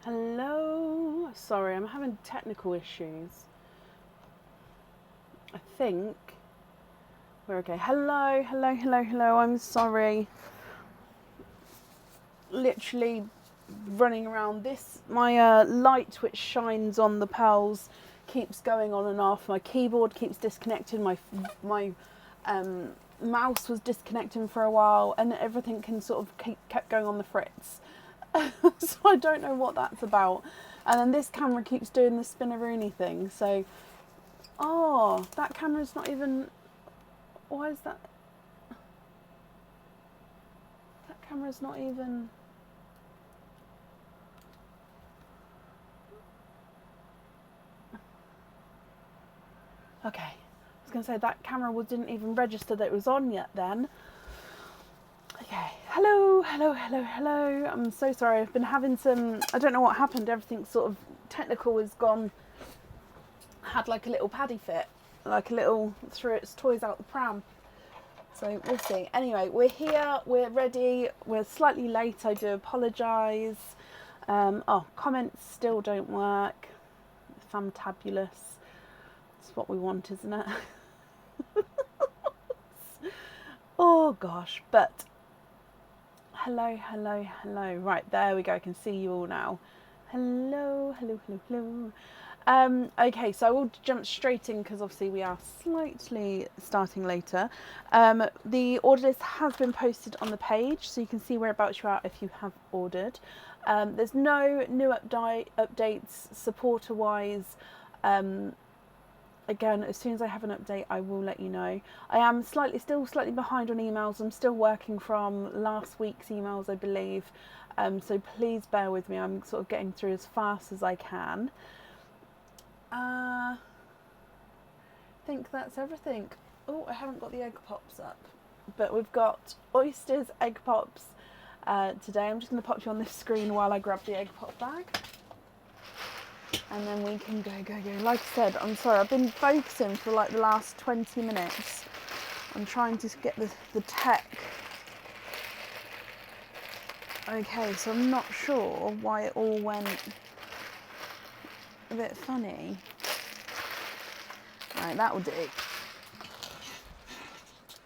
Hello. Sorry, I'm having technical issues. I think we're okay. Hello. I'm sorry. Literally running around this. My light, which shines on the pearls, keeps going on and off. My keyboard keeps disconnecting. My mouse was disconnecting for a while, and everything can sort of kept going on the fritz. So I don't know what that's about. And then this camera keeps doing the spinneroonie thing. So, oh, that camera's not even. Why is that? That camera's not even. Okay, I was going to say that camera didn't even register that it was on yet then. Okay, hello. I'm so sorry. I've been having some. I don't know what happened. Everything sort of technical has gone. Had like a little paddy fit, like a little threw its toys out the pram. So we'll see. Anyway, we're here. We're ready. We're slightly late. I do apologise. Comments still don't work. Fantabulous. It's what we want, isn't it? Oh gosh, but hello. Right, there we go. I can see you all now. Hello. Okay, so I will jump straight in because obviously we are slightly starting later. The order list has been posted on the page, so you can see whereabouts you are if you have ordered. There's no new updates supporter-wise. Again, as soon as I have an update, I will let you know. I am still slightly behind on emails. I'm still working from last week's emails, I believe. So please bear with me. I'm sort of getting through as fast as I can. I think that's everything. Oh, I haven't got the egg pops up. But we've got oysters, egg pops today. I'm just going to pop you on this screen while I grab the egg pop bag. And then we can go. Like I said, I'm sorry, I've been focusing for like the last 20 minutes. I'm trying to get the tech. Okay, so I'm not sure why it all went a bit funny. Right, that will do.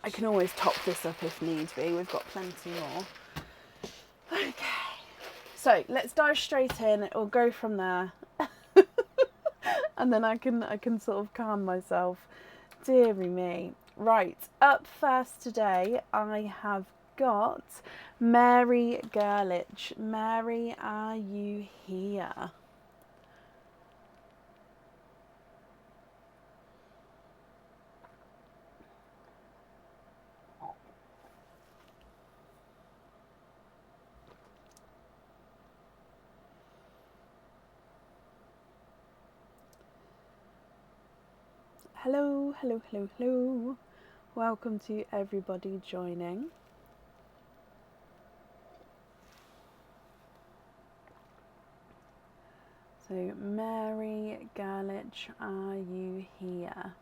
I can always top this up if needs be. We've got plenty more. Okay, so let's dive straight in. It will go from there. And then I can sort of calm myself. Deary me. Right, up first today I have got Mary Gerlich. Mary, are you here? Hello. Welcome to everybody joining. So, Mary Gerlich, are you here?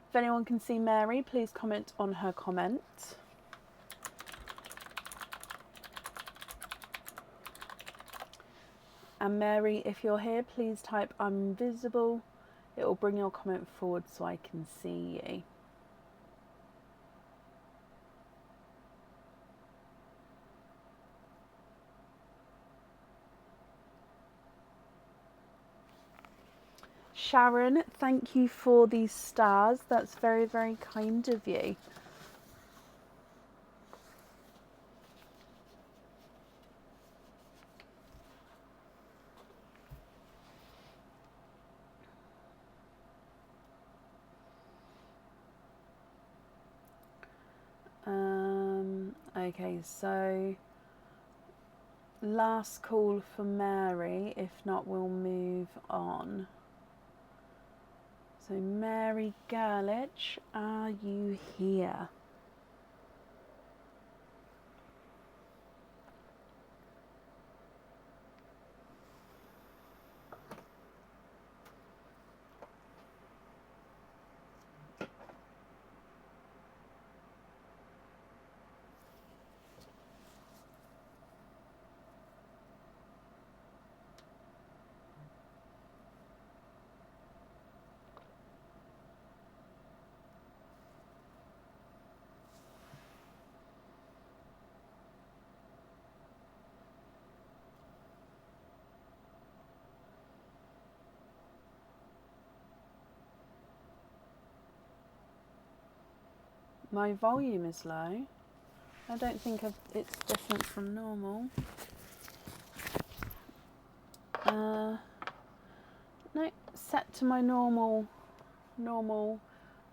If anyone can see Mary, please comment on her comment. And Mary, if you're here, please type I'm invisible. It will bring your comment forward so I can see you. Sharon, thank you for these stars. That's very, very kind of you. Okay, so last call for Mary. If not, we'll move on. So Mary Gerlich, are you here? My volume is low. I don't think it's different from normal. No, set to my normal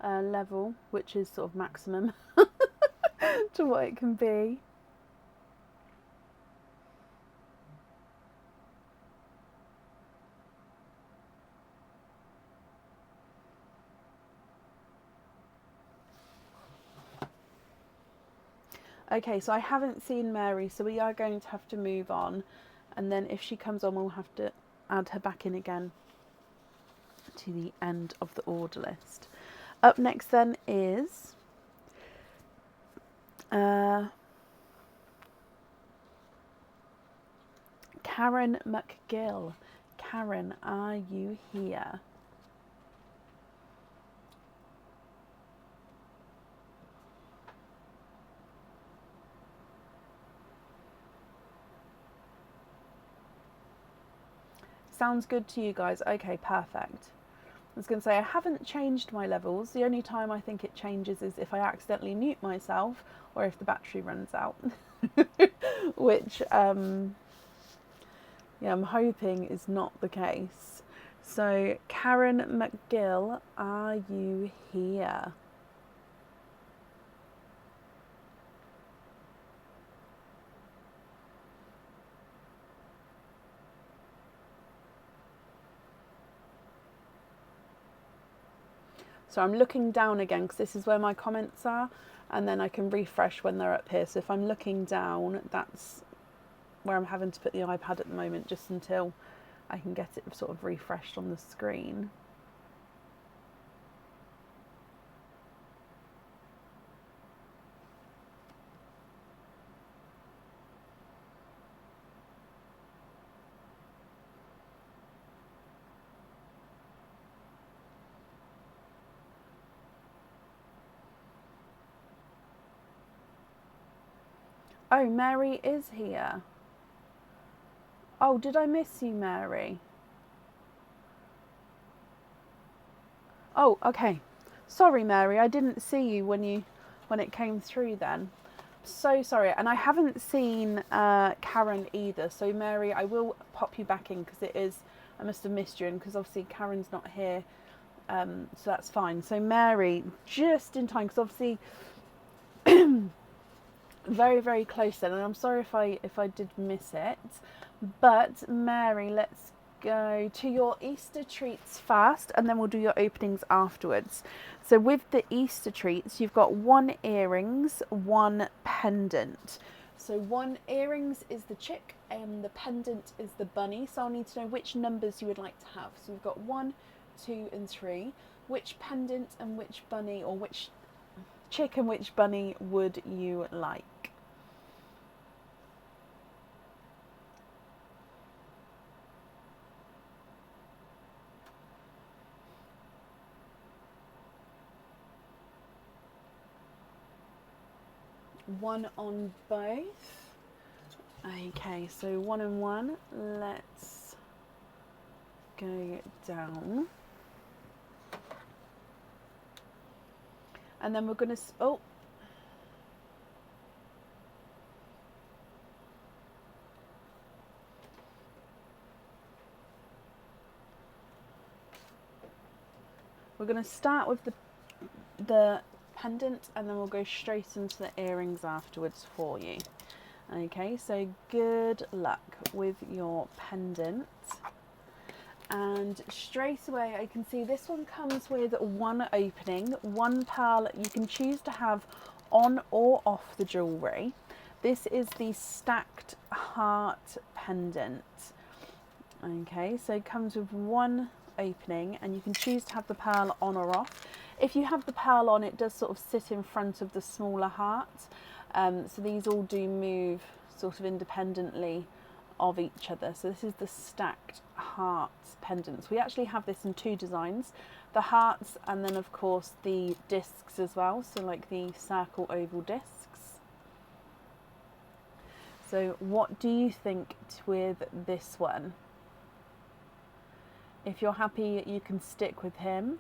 level, which is sort of maximum to what it can be. Okay, so I haven't seen Mary, so we are going to have to move on, and then if she comes on, we'll have to add her back in again to the end of the order list. Up next then is Karen McGill. Karen, are you here? Sounds good to you guys? Okay, perfect. I was going to say, I haven't changed my levels. The only time I think it changes is if I accidentally mute myself or if the battery runs out. Which, I'm hoping is not the case. So, Karen McGill, are you here? So I'm looking down again because this is where my comments are, and then I can refresh when they're up here. So if I'm looking down, that's where I'm having to put the iPad at the moment, just until I can get it sort of refreshed on the screen. Oh, Mary is here. Oh, did I miss you, Mary? Oh, okay. Sorry, Mary, I didn't see you when it came through then. So sorry, and I haven't seen Karen either. So Mary, I will pop you back in because I must have missed you, and because obviously Karen's not here, so that's fine. So Mary, just in time, because obviously very, very close then, and I'm sorry if I did miss it. But Mary, let's go to your Easter treats first, and then we'll do your openings afterwards. So with the Easter treats, you've got 1 earrings, 1 pendant. So 1 earrings is the chick and the pendant is the bunny. So I'll need to know which numbers you would like to have. So we've got 1, 2 and 3. Which pendant and which bunny, or which chick and which bunny would you like? One on both. Okay, so 1 and 1. Let's go down. And then we're going to... Oh. We're going to start with the pendant, and then we'll go straight into the earrings afterwards for you. Okay, so good luck with your pendant. And straight away I can see this one comes with 1 opening, 1 pearl you can choose to have on or off the jewellery. This is the stacked heart pendant. Okay, so it comes with 1 opening, and you can choose to have the pearl on or off. If you have the pearl on, it does sort of sit in front of the smaller heart. So these all do move sort of independently of each other. So this is the stacked hearts pendants. We actually have this in 2 designs, the hearts and then of course the discs as well, so like the circle oval discs. So what do you think with this one? If you're happy, you can stick with him,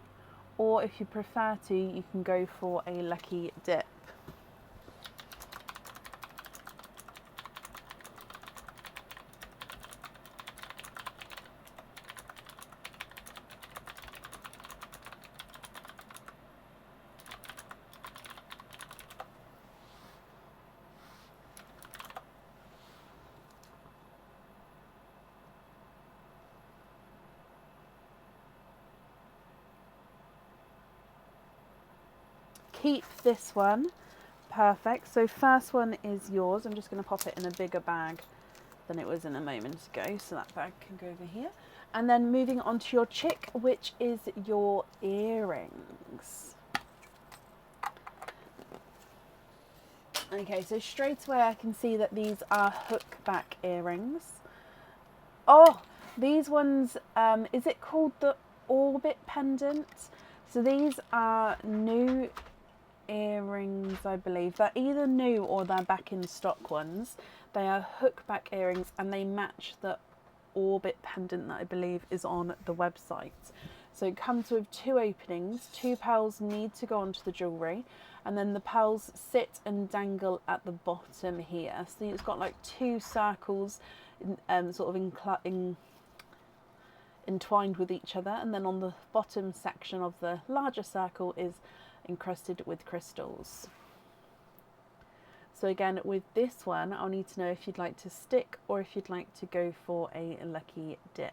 or if you prefer to, you can go for a lucky dip. Keep this one. Perfect. So first one is yours. I'm just going to pop it in a bigger bag than it was in a moment ago, so that bag can go over here. And then moving on to your chick, which is your earrings. Okay, so straight away I can see that these are hook back earrings. Oh, these ones, is it called the orbit pendant? So these are new earrings, I believe. They're either new or they're back in stock ones. They are hook back earrings and they match the orbit pendant that I believe is on the website. So it comes with 2 openings. 2 pearls need to go onto the jewellery, and then the pearls sit and dangle at the bottom here. So it's got like 2 circles sort of entwined with each other, and then on the bottom section of the larger circle is encrusted with crystals. So again, with this one, I'll need to know if you'd like to stick or if you'd like to go for a lucky dip.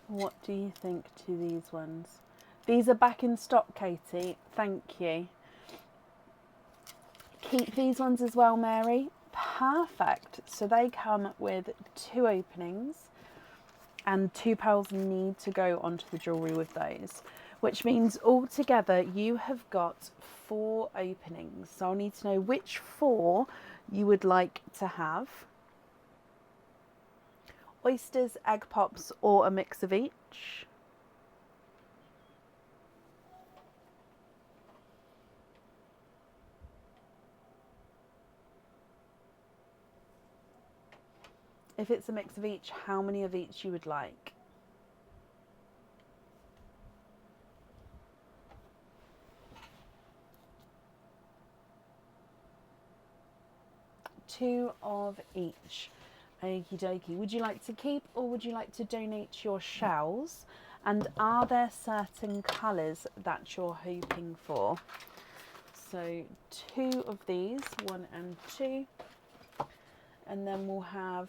What do you think to these ones? These are back in stock, Katie. Thank you. Keep these ones as well, Mary. Perfect. So they come with 2 openings and 2 pearls need to go onto the jewellery with those, which means altogether you have got 4 openings. So I'll need to know which 4 you would like to have. Oysters, egg pops, or a mix of each. If it's a mix of each, how many of each you would like? Two of each. Okie dokie. Would you like to keep or would you like to donate your shells? And are there certain colours that you're hoping for? So 2 of these, 1 and 2. And then we'll have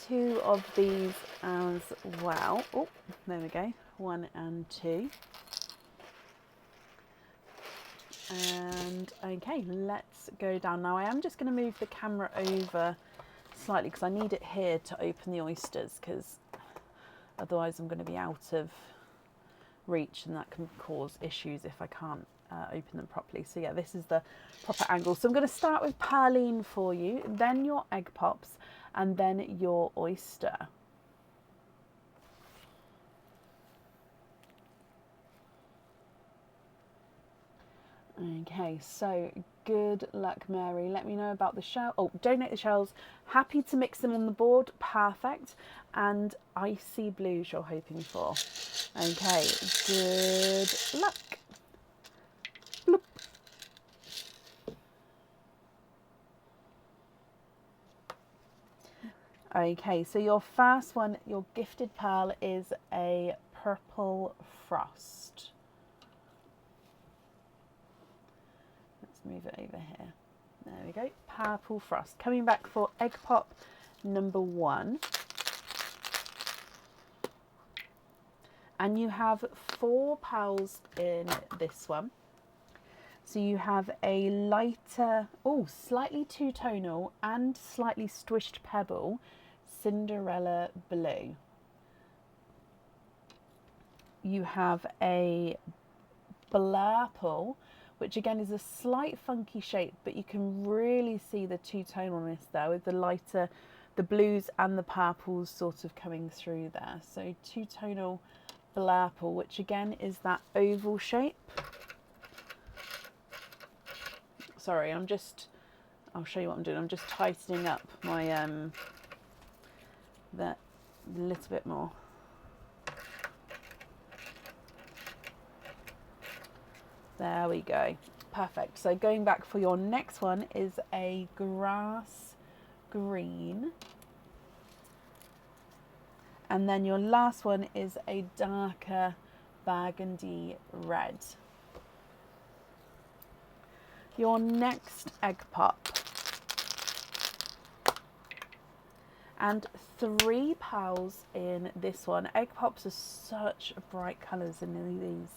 2 of these as well. Oh, there we go. 1 and 2. And okay, let's go down. Now I am just going to move the camera over slightly because I need it here to open the oysters, because otherwise I'm going to be out of reach and that can cause issues if I can't open them properly. So yeah, this is the proper angle. So I'm going to start with Perline for you, then your egg pops, and then your oyster. Okay, so good luck, Mary. Let me know about the shell. Oh, donate the shells. Happy to mix them on the board. Perfect. And icy blues you're hoping for. Okay, good luck. Bloop. Okay, so your first one, your gifted pearl, is a purple frost. Move it over here. There we go. Purple frost. Coming back for egg pop number 1. And you have 4 pearls in this one. So you have a lighter, slightly two-tonal and slightly squished pebble, Cinderella Blue. You have a Blurple, which again is a slight funky shape, but you can really see the two-tonalness there with the lighter, the blues and the purples sort of coming through there. So two-tonal Blurple, which again is that oval shape. Sorry, I'll show you what I'm doing. I'm just tightening up my that a little bit more. There we go. Perfect. So going back for your next one is a grass green. And then your last one is a darker burgundy red. Your next egg pop. And 3 pearls in this one. Egg pops are such bright colours in these.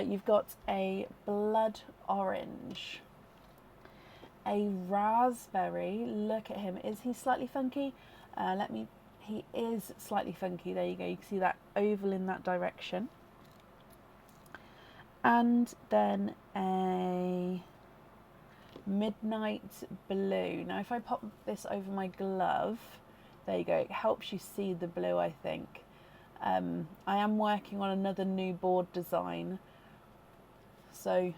You've got a blood orange, a raspberry. Look at him. Is he slightly funky? He is slightly funky. There you go. You can see that oval in that direction. And then a midnight blue. Now if I pop this over my glove, there you go. It helps you see the blue, I think. I am working on another new board design. So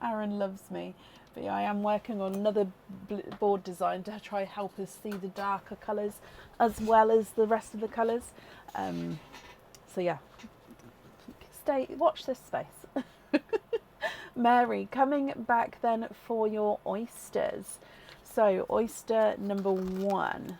Aaron loves me, but yeah, I am working on another board design to try help us see the darker colours as well as the rest of the colours. So yeah, watch this space. Mary, coming back then for your oysters. So oyster number 1.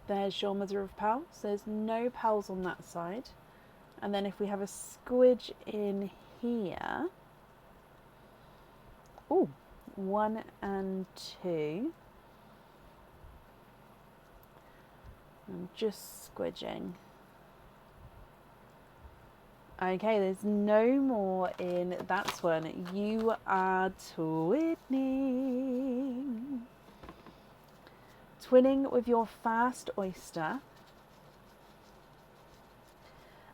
There's your mother of pearl. So there's no pearls on that side. And then if we have a squidge in here. Oh, 1 and 2. I'm just squidging. Okay, there's no more in that one. You are twinning. Twinning with your first oyster.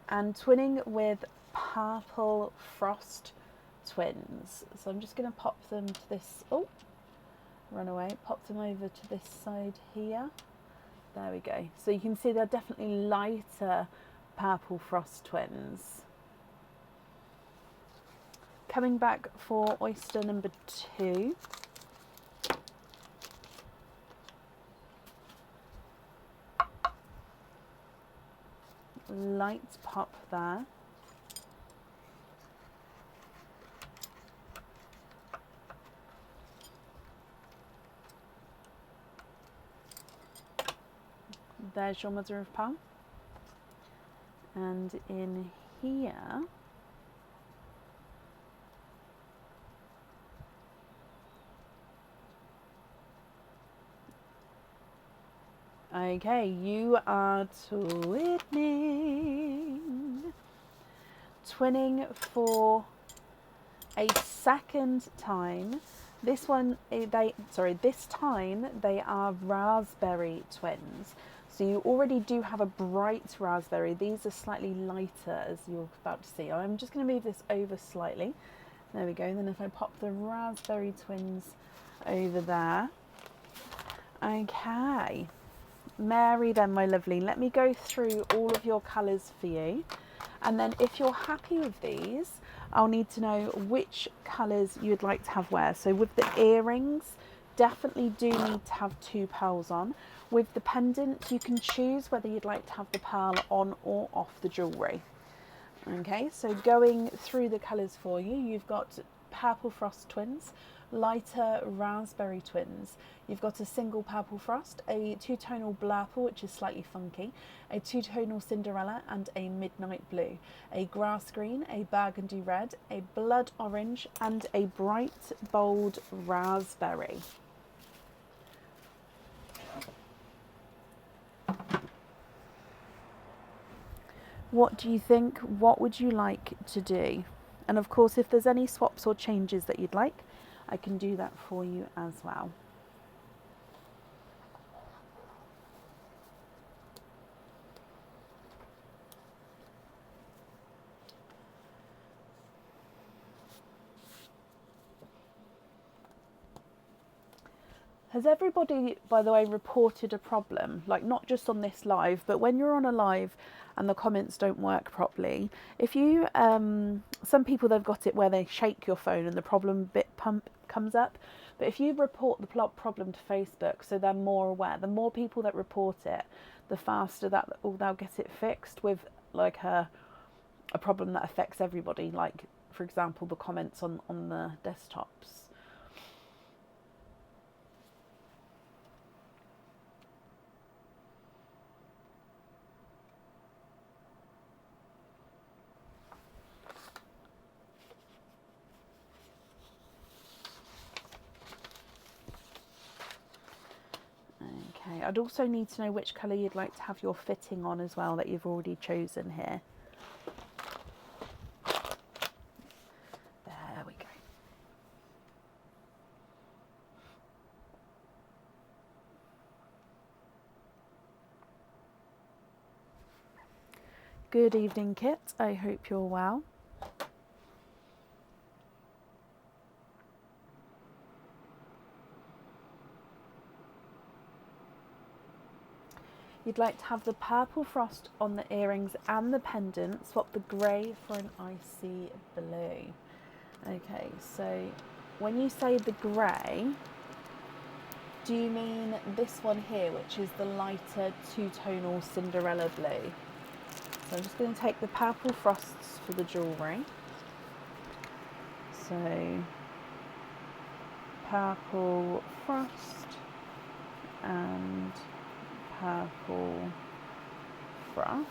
And twinning with purple frost twins. So I'm just going to pop them to this, oh, run away, pop them over to this side here. There we go. So you can see they're definitely lighter purple frost twins. Coming back for oyster number 2. Light pop there. There's your mother of pearl. And in here, okay, you are twinning. Twinning for a second time. This time they are raspberry twins. So you already do have a bright raspberry. These are slightly lighter, as you're about to see. I'm just going to move this over slightly. There we go. And then if I pop the raspberry twins over there. Okay. Mary then, my lovely, let me go through all of your colours for you. And then if you're happy with these, I'll need to know which colours you'd like to have where. So with the earrings, definitely do need to have 2 pearls on. With the pendant, you can choose whether you'd like to have the pearl on or off the jewellery. Okay, so going through the colours for you, you've got purple frost twins lighter raspberry twins. You've got a single purple frost, a two-tonal blurple, which is slightly funky, a two-tonal Cinderella, and a midnight blue, a grass green, a burgundy red, a blood orange, and a bright bold raspberry. What do you think? What would you like to do? And of course, if there's any swaps or changes that you'd like, I can do that for you as well. Has everybody, by the way, reported a problem? Like, not just on this live, but when you're on a live and the comments don't work properly, if you, some people, they've got it where they shake your phone and the problem bit comes up. But if you report the problem to Facebook, so they're more aware, the more people that report it, the faster that they'll get it fixed with like a problem that affects everybody. Like, for example, the comments on the desktops. Okay, I'd also need to know which colour you'd like to have your fitting on as well, that you've already chosen here. There we go. Good evening, Kit. I hope you're well. You'd like to have the purple frost on the earrings and the pendant. Swap the grey for an icy blue. Okay, so when you say the grey, do you mean this one here, which is the lighter two-tonal Cinderella blue? So I'm just going to take the purple frosts for the jewellery. So purple frost and purple frost.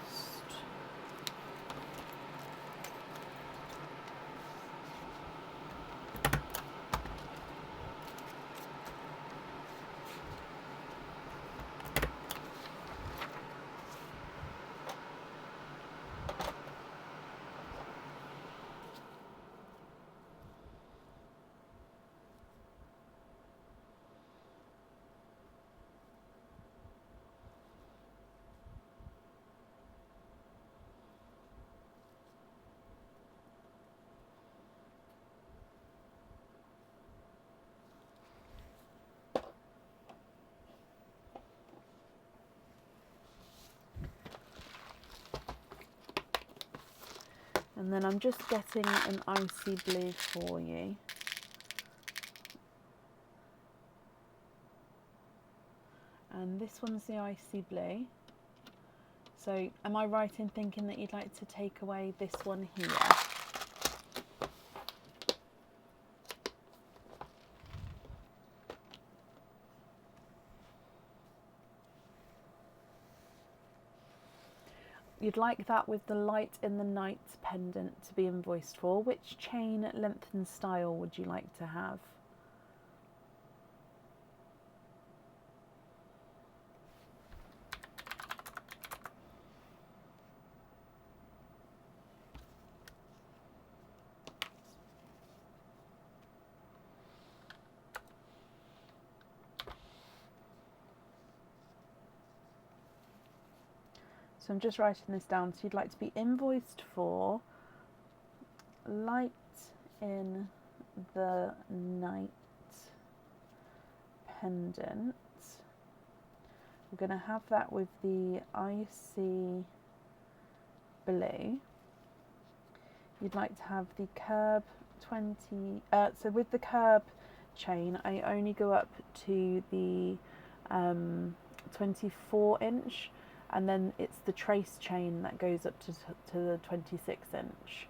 And then I'm just getting an icy blue for you. And this one's the icy blue. So am I right in thinking that you'd like to take away this one here? You'd like that with the light in the night pendant to be invoiced for. Which chain, length and style would you like to have? So I'm just writing this down. So you'd like to be invoiced for light in the night pendant. We're going to have that with the icy blue. You'd like to have the curb 20, so with the curb chain, I only go up to the 24 inch. And then it's the trace chain that goes up to the 26 inch.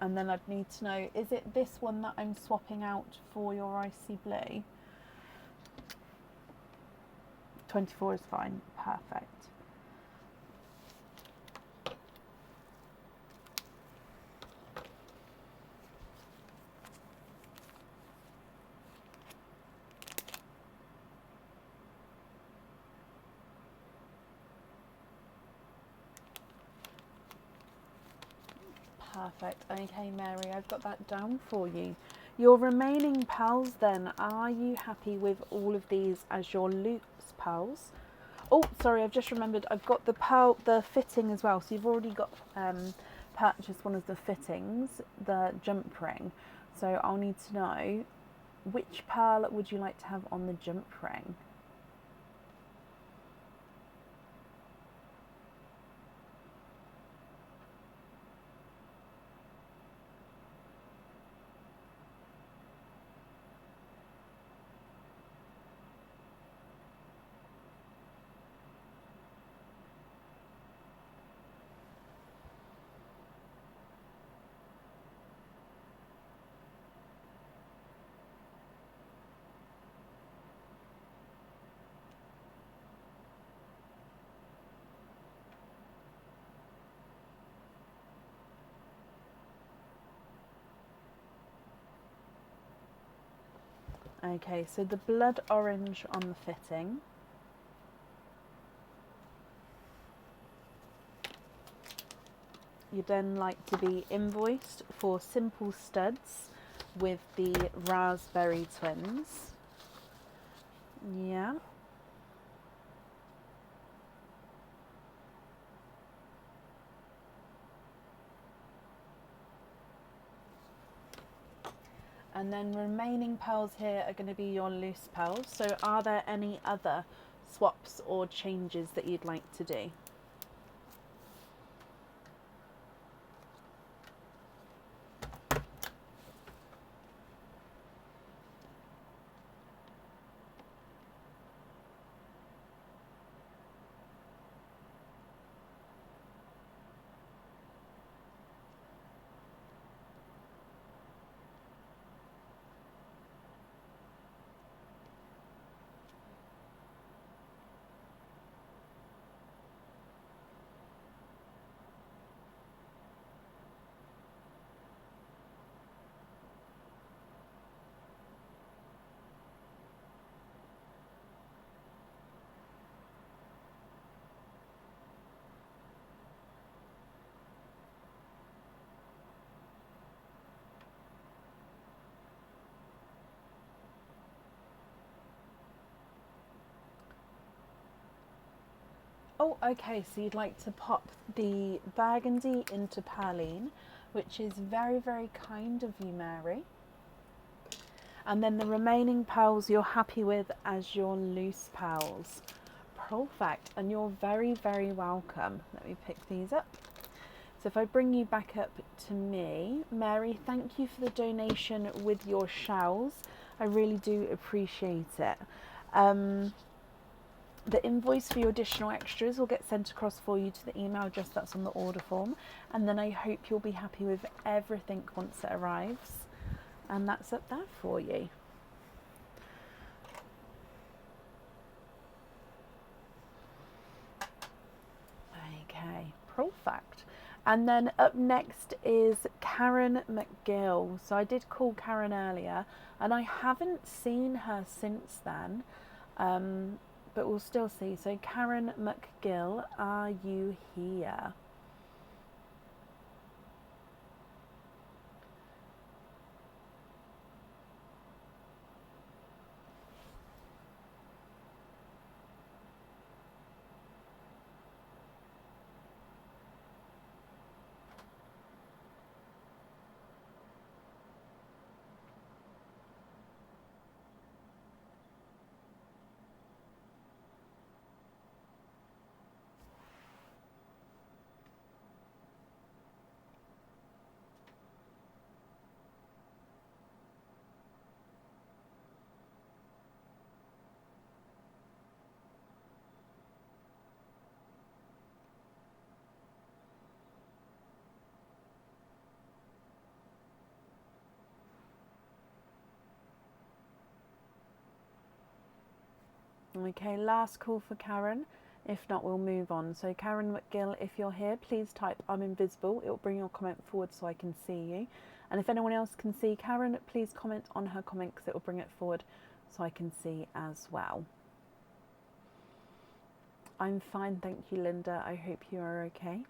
And then I'd need to know, is it this one that I'm swapping out for your icy blue? 24 is fine, perfect. Perfect. Okay, Mary, I've got that down for you. Your remaining pearls then, are you happy with all of these as your loose pearls? Oh, sorry, I've just remembered I've got the fitting as well. So you've already got purchased one of the fittings, the jump ring. So I'll need to know, which pearl would you like to have on the jump ring? Okay, so the blood orange on the fitting. You'd then like to be invoiced for simple studs with the raspberry twins. Yeah. And then remaining pearls here are going to be your loose pearls. So are there any other swaps or changes that you'd like to do? Oh, okay, so you'd like to pop the burgundy into perline, which is very, very kind of you, Mary. And then the remaining pearls you're happy with as your loose pearls. Perfect, and you're very, very welcome. Let me pick these up. So if I bring you back up to me, Mary, thank you for the donation with your shells. I really do appreciate it. The invoice for your additional extras will get sent across for you to the email address that's on the order form, and then I hope you'll be happy with everything once it arrives, and that's up there for you. Okay, perfect. And then up next is Karen McGill. So I did call Karen earlier and I haven't seen her since then, but we'll still see. So Karen McGill, are you here? Okay, last call for Karen. If not, we'll move on. So Karen McGill, if you're here, please type I'm invisible. It will bring your comment forward so I can see you. And if anyone else can see Karen, please comment on her comment because it will bring it forward so I can see as well. I'm fine, thank you, Linda. I hope you are okay.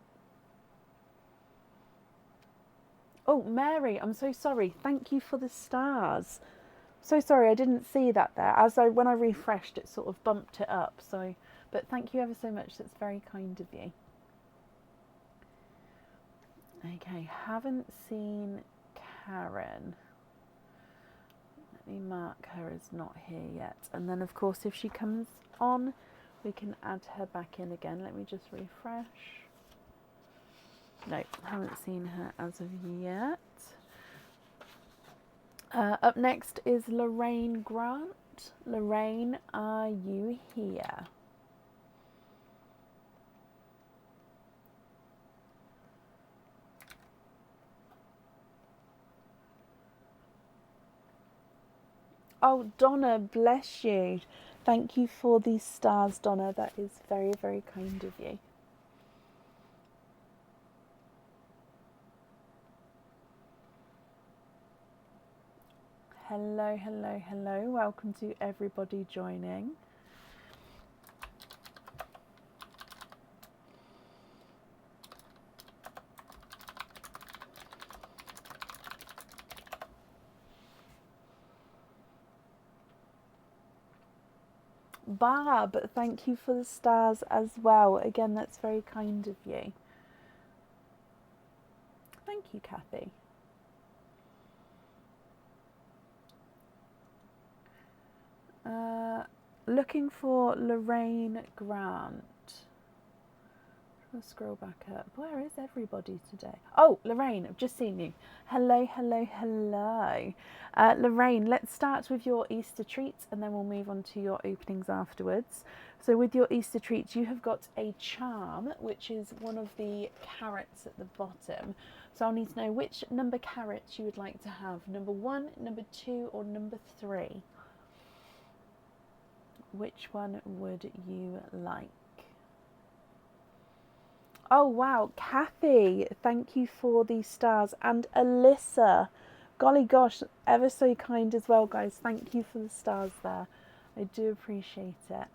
Oh, Mary, I'm so sorry. Thank you for the stars. So sorry, I didn't see that there. When I refreshed, it sort of bumped it up. So, but thank you ever so much. That's very kind of you. Okay, haven't seen Karen. Let me mark her as not here yet. And then, of course, if she comes on, we can add her back in again. Let me just refresh. No, haven't seen her as of yet. Up next is Lorraine Grant. Lorraine, are you here? Oh, Donna, bless you. Thank you for these stars, Donna. That is very, very kind of you. Hello, hello, hello. Welcome to everybody joining. Barb, thank you for the stars as well. Again, that's very kind of you. Thank you, Kathy. Looking for Lorraine Grant. I'll scroll back up. Where is everybody today? Oh, Lorraine, I've just seen you. Hello, hello, hello. Lorraine, let's start with your Easter treats and then we'll move on to your openings afterwards. So with your Easter treats, you have got a charm, which is one of the carrots at the bottom. So I'll need to know which number carrots you would like to have. Number 1, number 2, or number 3? Which one would you like? Oh wow, Kathy, thank you for these stars. And Alyssa, golly gosh, ever so kind as well, guys. Thank you for the stars there. I do appreciate it.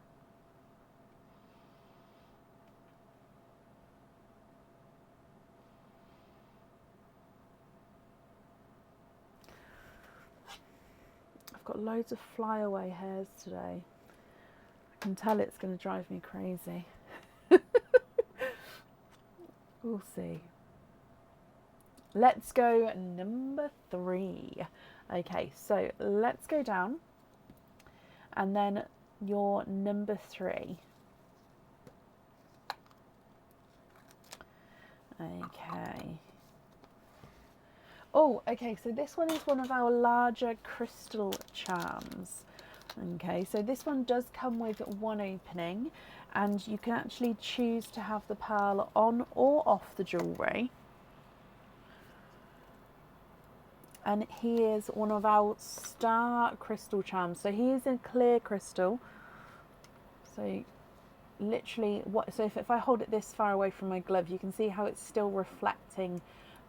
I've got loads of flyaway hairs today. I can tell it's going to drive me crazy. We'll see. Let's go number 3. Okay, so let's go down. And then your number 3. Okay. Oh, okay, so this one is one of our larger crystal charms. Okay, so this one does come with one opening, and you can actually choose to have the pearl on or off the jewellery. And he is one of our star crystal charms. So he is in clear crystal. So literally, if I hold it this far away from my glove, you can see how it's still reflecting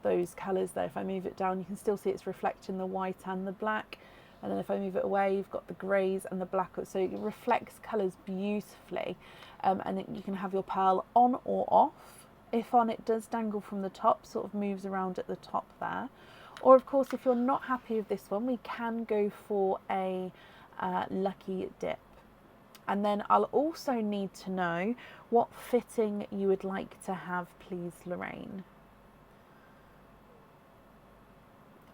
those colours there. If I move it down, you can still see it's reflecting the white and the black. And then if I move it away, you've got the greys and the black. So it reflects colours beautifully. And you can have your pearl on or off. If on, it does dangle from the top, sort of moves around at the top there. Or of course, if you're not happy with this one, we can go for a lucky dip. And then I'll also need to know what fitting you would like to have, please, Lorraine.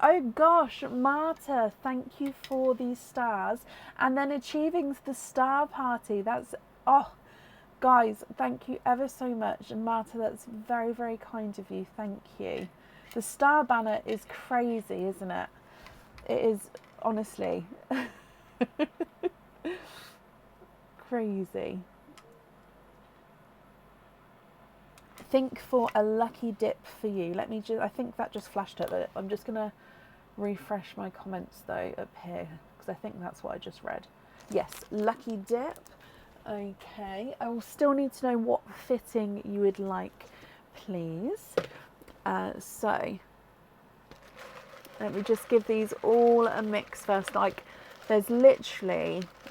Oh gosh, Marta, thank you for these stars. And then achieving the star party. That's, oh, guys, thank you ever so much. And Marta, that's very, very kind of you. Thank you. The star banner is crazy, isn't it? It is, honestly. Crazy. Think for a lucky dip for you. Let me just, I think that just flashed up. I'm just going to refresh my comments though up here because I think that's what I just read. Yes, lucky dip. Okay, I will still need to know what fitting you would like, please. So let me just give these all a mix first. Like, there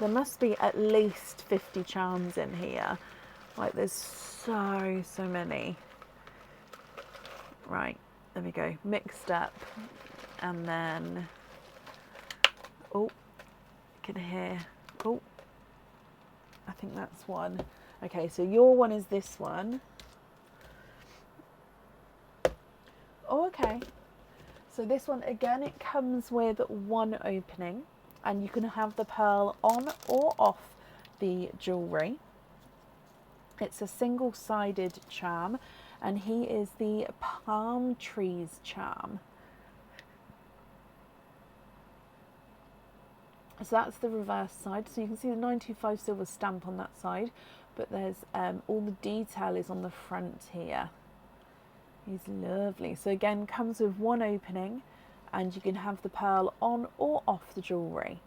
must be at least 50 charms in here. Like, there's so many. Right, there we go, mixed up. And then, oh, you can hear, oh, I think that's one. Okay, so your one is this one. Oh, okay. So this one, again, it comes with one opening, and you can have the pearl on or off the jewellery. It's a single-sided charm, and he is the palm trees charm. So that's the reverse side. So you can see the 925 silver stamp on that side, but there's all the detail is on the front here. He's lovely. So again, comes with one opening, and you can have the pearl on or off the jewellery.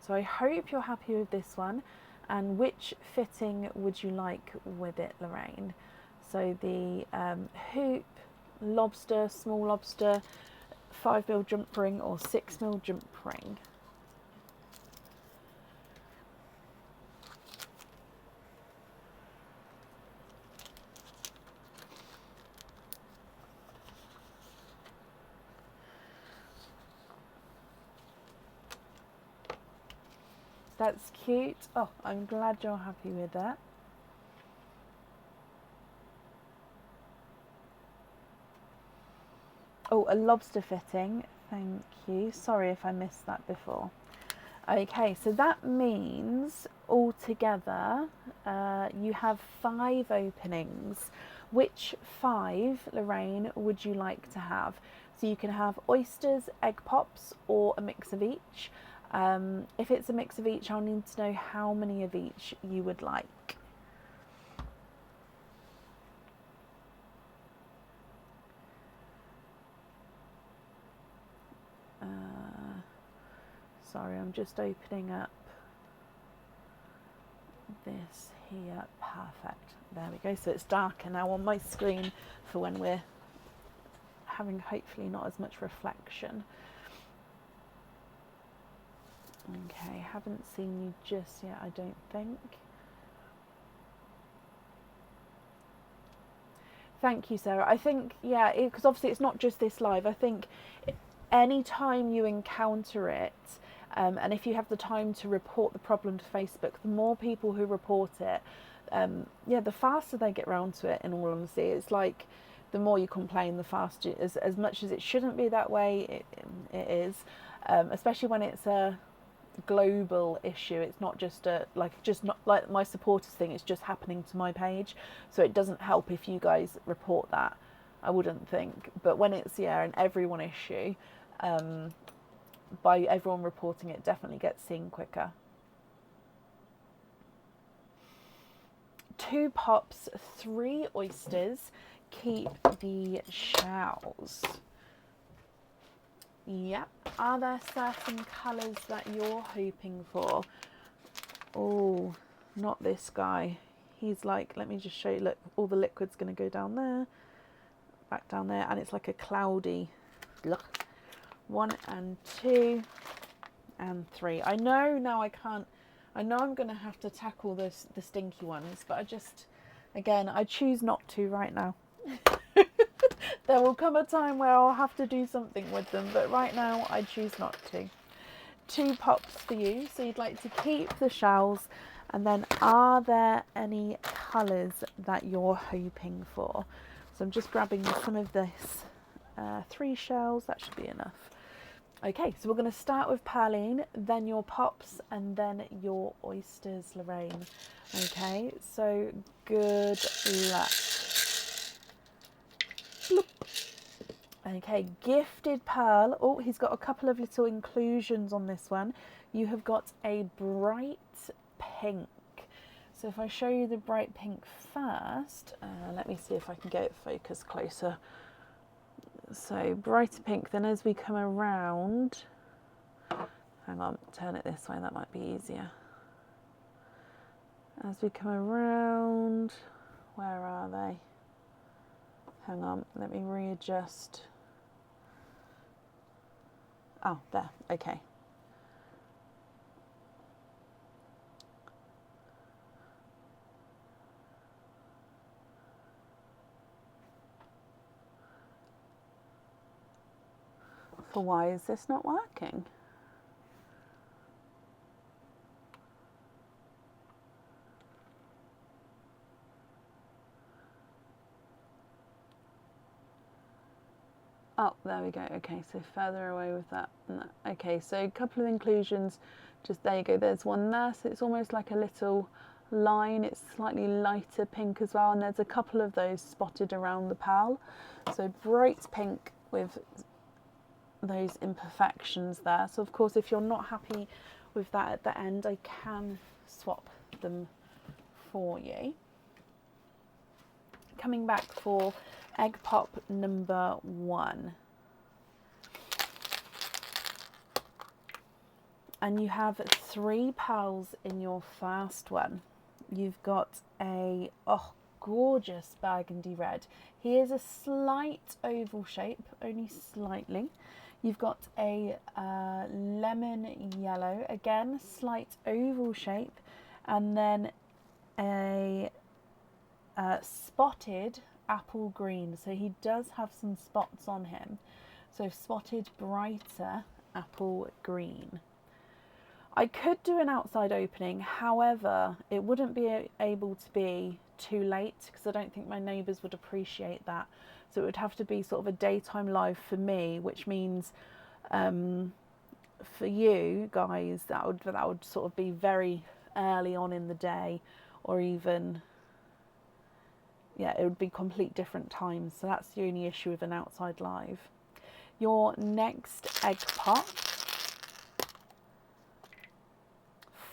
So I hope you're happy with this one. And which fitting would you like with it, Lorraine? So the hoop, lobster, small lobster, 5mm jump ring or 6mm jump ring. That's cute. Oh, I'm glad you're happy with that. Oh, a lobster fitting. Thank you. Sorry if I missed that before. Okay, so that means altogether you have 5 openings. Which 5, Lorraine, would you like to have? So you can have oysters, egg pops, or a mix of each. If it's a mix of each, I'll need to know how many of each you would like. Sorry, I'm just opening up this here. Perfect. There we go. So it's darker now on my screen for when we're having hopefully not as much reflection. Okay, haven't seen you just yet, I don't think. Thank you, Sarah. I think, yeah, because obviously it's not just this live. I think any time you encounter it, and if you have the time to report the problem to Facebook, the more people who report it, yeah, the faster they get around to it, in all honesty. It's like the more you complain, the faster, as much as it shouldn't be that way, it is, especially when it's a global issue. It's not just not like my supporters thing, it's just happening to my page, so it doesn't help if you guys report that, I wouldn't think. But when it's, yeah, an everyone issue, by everyone reporting it, definitely gets seen quicker. 2 pops, 3 oysters, keep the shells. Yep. Are there certain colours that you're hoping for? Oh, not this guy. He's like, let me just show you, look, all the liquid's going to go down there, back down there, and it's like a cloudy look. 1 and 2 and 3. I know now I can't, I know I'm going to have to tackle the stinky ones, but I just, again, I choose not to right now. There will come a time where I'll have to do something with them, but right now I choose not to. 2 pops for you, so you'd like to keep the shells, and then are there any colours that you're hoping for? So I'm just grabbing some of this, 3 shells, that should be enough. Okay, so we're going to start with Perline, then your pops, and then your oysters, Lorraine. Okay, so good luck. Bloop. Okay, gifted pearl. Oh, he's got a couple of little inclusions on this one. You have got a bright pink. So if I show you the bright pink first, let me see if I can get it focused closer. So brighter pink, then as we come around, hang on, turn it this way, that might be easier. as we come around, where are they? Hang on, let me readjust. Oh, there, okay. So why is this not working? Oh, there we go. Okay, so further away with that. Okay, so a couple of inclusions. Just there you go. There's one there, so it's almost like a little line. It's slightly lighter pink as well, and there's a couple of those spotted around the pearl. So bright pink with those imperfections there. So of course, if you're not happy with that at the end, I can swap them for you. Coming back for egg pop number 1. And you have 3 pearls in your first one. You've got a gorgeous burgundy red. Here's a slight oval shape, only slightly. You've got a lemon yellow, again slight oval shape, and then a spotted apple green. So he does have some spots on him. So spotted brighter apple green. I could do an outside opening, however, it wouldn't be able to be too late because I don't think my neighbours would appreciate that. So it would have to be sort of a daytime live for me, which means for you guys that would sort of be very early on in the day, or even, yeah, it would be complete different times. So that's the only issue with an outside live. Your next egg pop.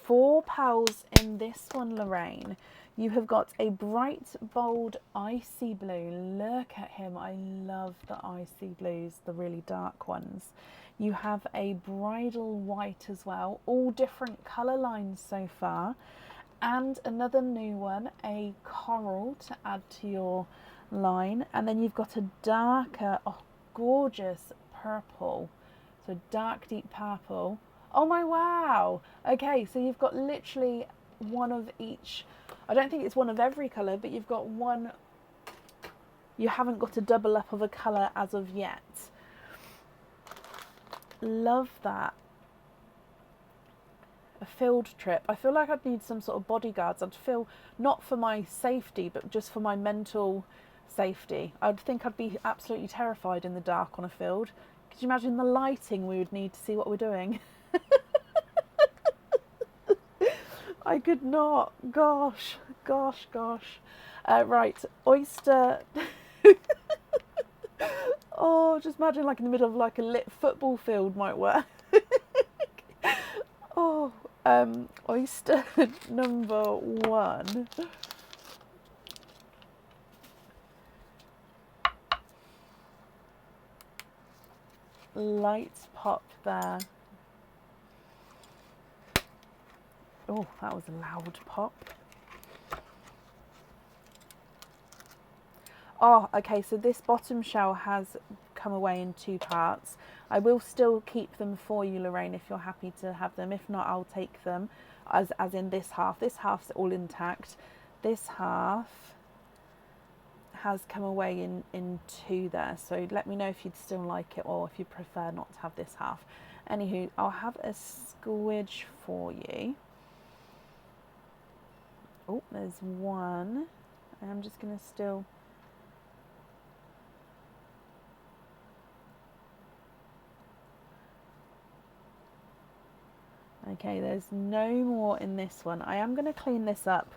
4 pearls in this one, Lorraine. You have got a bright, bold, icy blue. Look at him. I love the icy blues, the really dark ones. You have a bridal white as well. All different colour lines so far. And another new one, a coral to add to your line. And then you've got a darker, gorgeous purple. So dark, deep purple. Oh my wow! Okay, so you've got literally one of each. I don't think it's one of every colour, but you've got one. You haven't got a double up of a colour as of yet. Love that. A field trip. I feel like I'd need some sort of bodyguards. I'd feel, not for my safety, but just for my mental safety. I'd think I'd be absolutely terrified in the dark on a field. Could you imagine the lighting we would need to see what we're doing? I could not. Gosh. Right, oyster. Oh, just imagine like in the middle of like a lit football field might work. Oh, oyster number 1. Lights pop there. Oh, that was a loud pop. Oh, okay, so this bottom shell has come away in 2 parts. I will still keep them for you, Lorraine, if you're happy to have them. If not, I'll take them as in this half. This half's all intact. This half has come away in 2 there. So let me know if you'd still like it or if you prefer not to have this half. Anywho, I'll have a squidge for you. Oh, there's one. I'm just going to still... Okay, there's no more in this one. I am going to clean this up.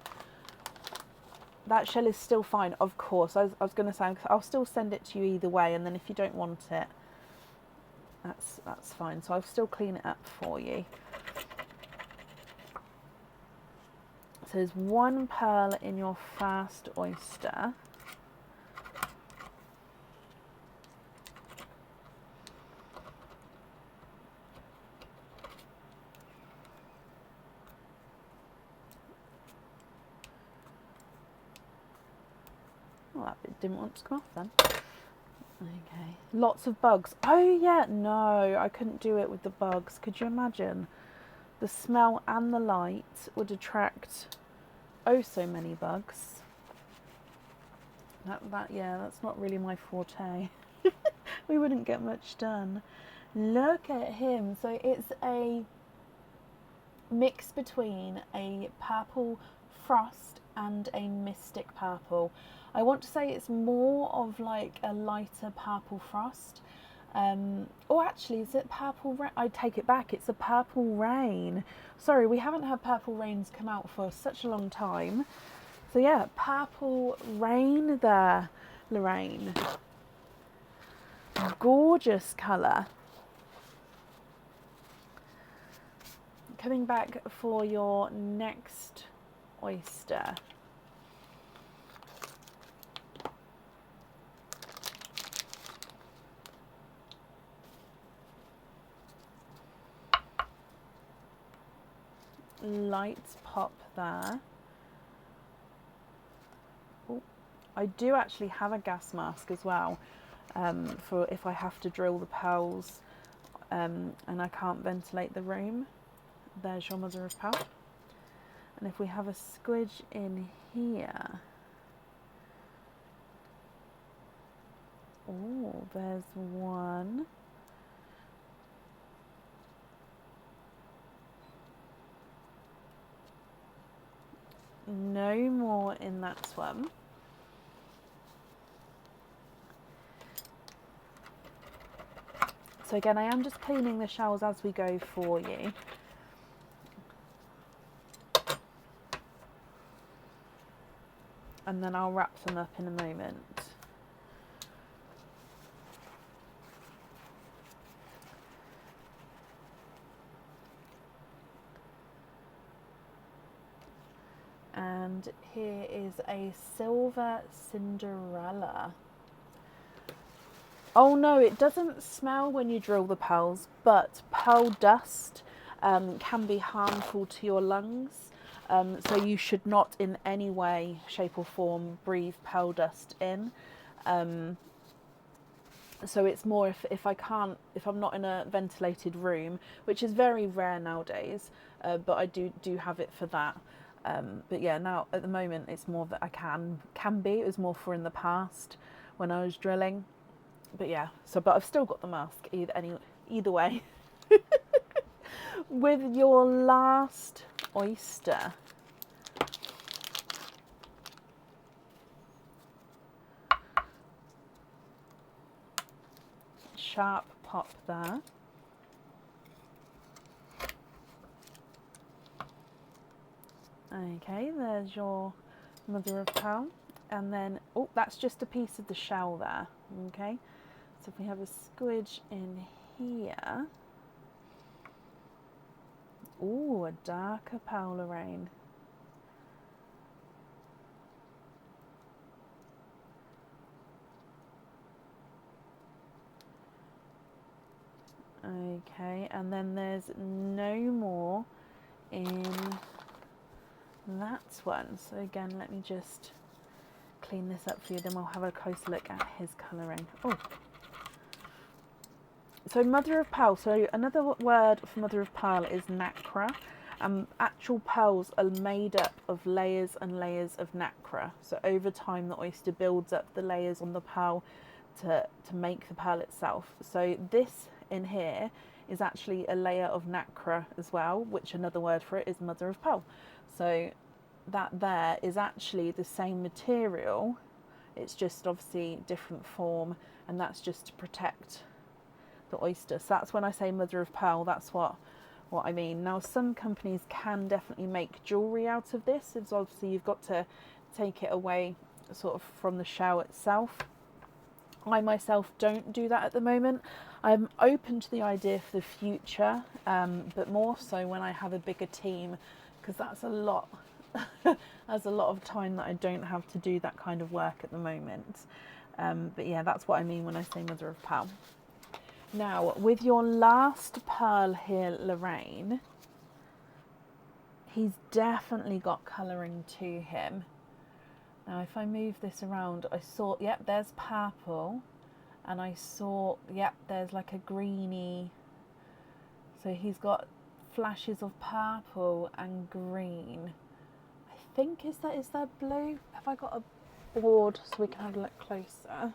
That shell is still fine, of course. I was going to say, I'll still send it to you either way, and then if you don't want it, that's fine. So I'll still clean it up for you. So there's 1 pearl in your first oyster. Well, that bit didn't want to come off then. Okay, lots of bugs. Oh yeah, no, I couldn't do it with the bugs. Could you imagine? The smell and the light would attract oh so many bugs. Yeah, that's not really my forte. We wouldn't get much done. Look at him. So it's a mix between a purple frost and a mystic purple. I want to say it's more of like a lighter purple frost. Or actually, is it purple rain? I take it back, it's a purple rain. Sorry, we haven't had purple rains come out for such a long time. So yeah, purple rain there, Lorraine. Gorgeous colour. Coming back for your next oyster. Lights pop there. Ooh, I do actually have a gas mask as well, for if I have to drill the pearls and I can't ventilate the room. There's your mother of pearl. And if we have a squidge in here, oh, there's one. No more in that swim. So again, I am just cleaning the shells as we go for you. And then I'll wrap them up in a moment. And here is a silver Cinderella. Oh no, it doesn't smell when you drill the pearls, but pearl dust can be harmful to your lungs. So you should not in any way, shape or form breathe pearl dust in. So it's more if I'm not in a ventilated room, which is very rare nowadays, but I do have it for that. But yeah, now at the moment it's more that I can be. It was more for in the past when I was drilling. But yeah, but I've still got the mask either way. With your last oyster. Sharp pop there. Okay, there's your mother of pearl. And then, oh, that's just a piece of the shell there. Okay, so if we have a squidge in here. Oh, a darker pearl, Lorraine. Okay, and then there's no more in that one. So again, let me just clean this up for you, then we'll have a closer look at his colouring. Oh, so mother of pearl. So another word for mother of pearl is nacre. Actual pearls are made up of layers and layers of nacre. So over time, the oyster builds up the layers on the pearl to make the pearl itself. So this in here is actually a layer of nacre as well, which another word for it is mother of pearl. So that there is actually the same material, it's just obviously different form, and that's just to protect the oyster. So that's when I say mother of pearl, that's what I mean. Now some companies can definitely make jewellery out of this. It's obviously you've got to take it away sort of from the shell itself. I myself don't do that at the moment. I'm open to the idea for the future, but more so when I have a bigger team, because that's a lot. There's a lot of time that I don't have to do that kind of work at the moment. But yeah, that's what I mean when I say mother of pearl. Now, with your last pearl here, Lorraine, he's definitely got colouring to him. Now if I move this around, I saw, yep, there's purple, and I saw, yep, there's like a greeny, so he's got flashes of purple and green. I think, is there blue? Have I got a board so we can have a look closer?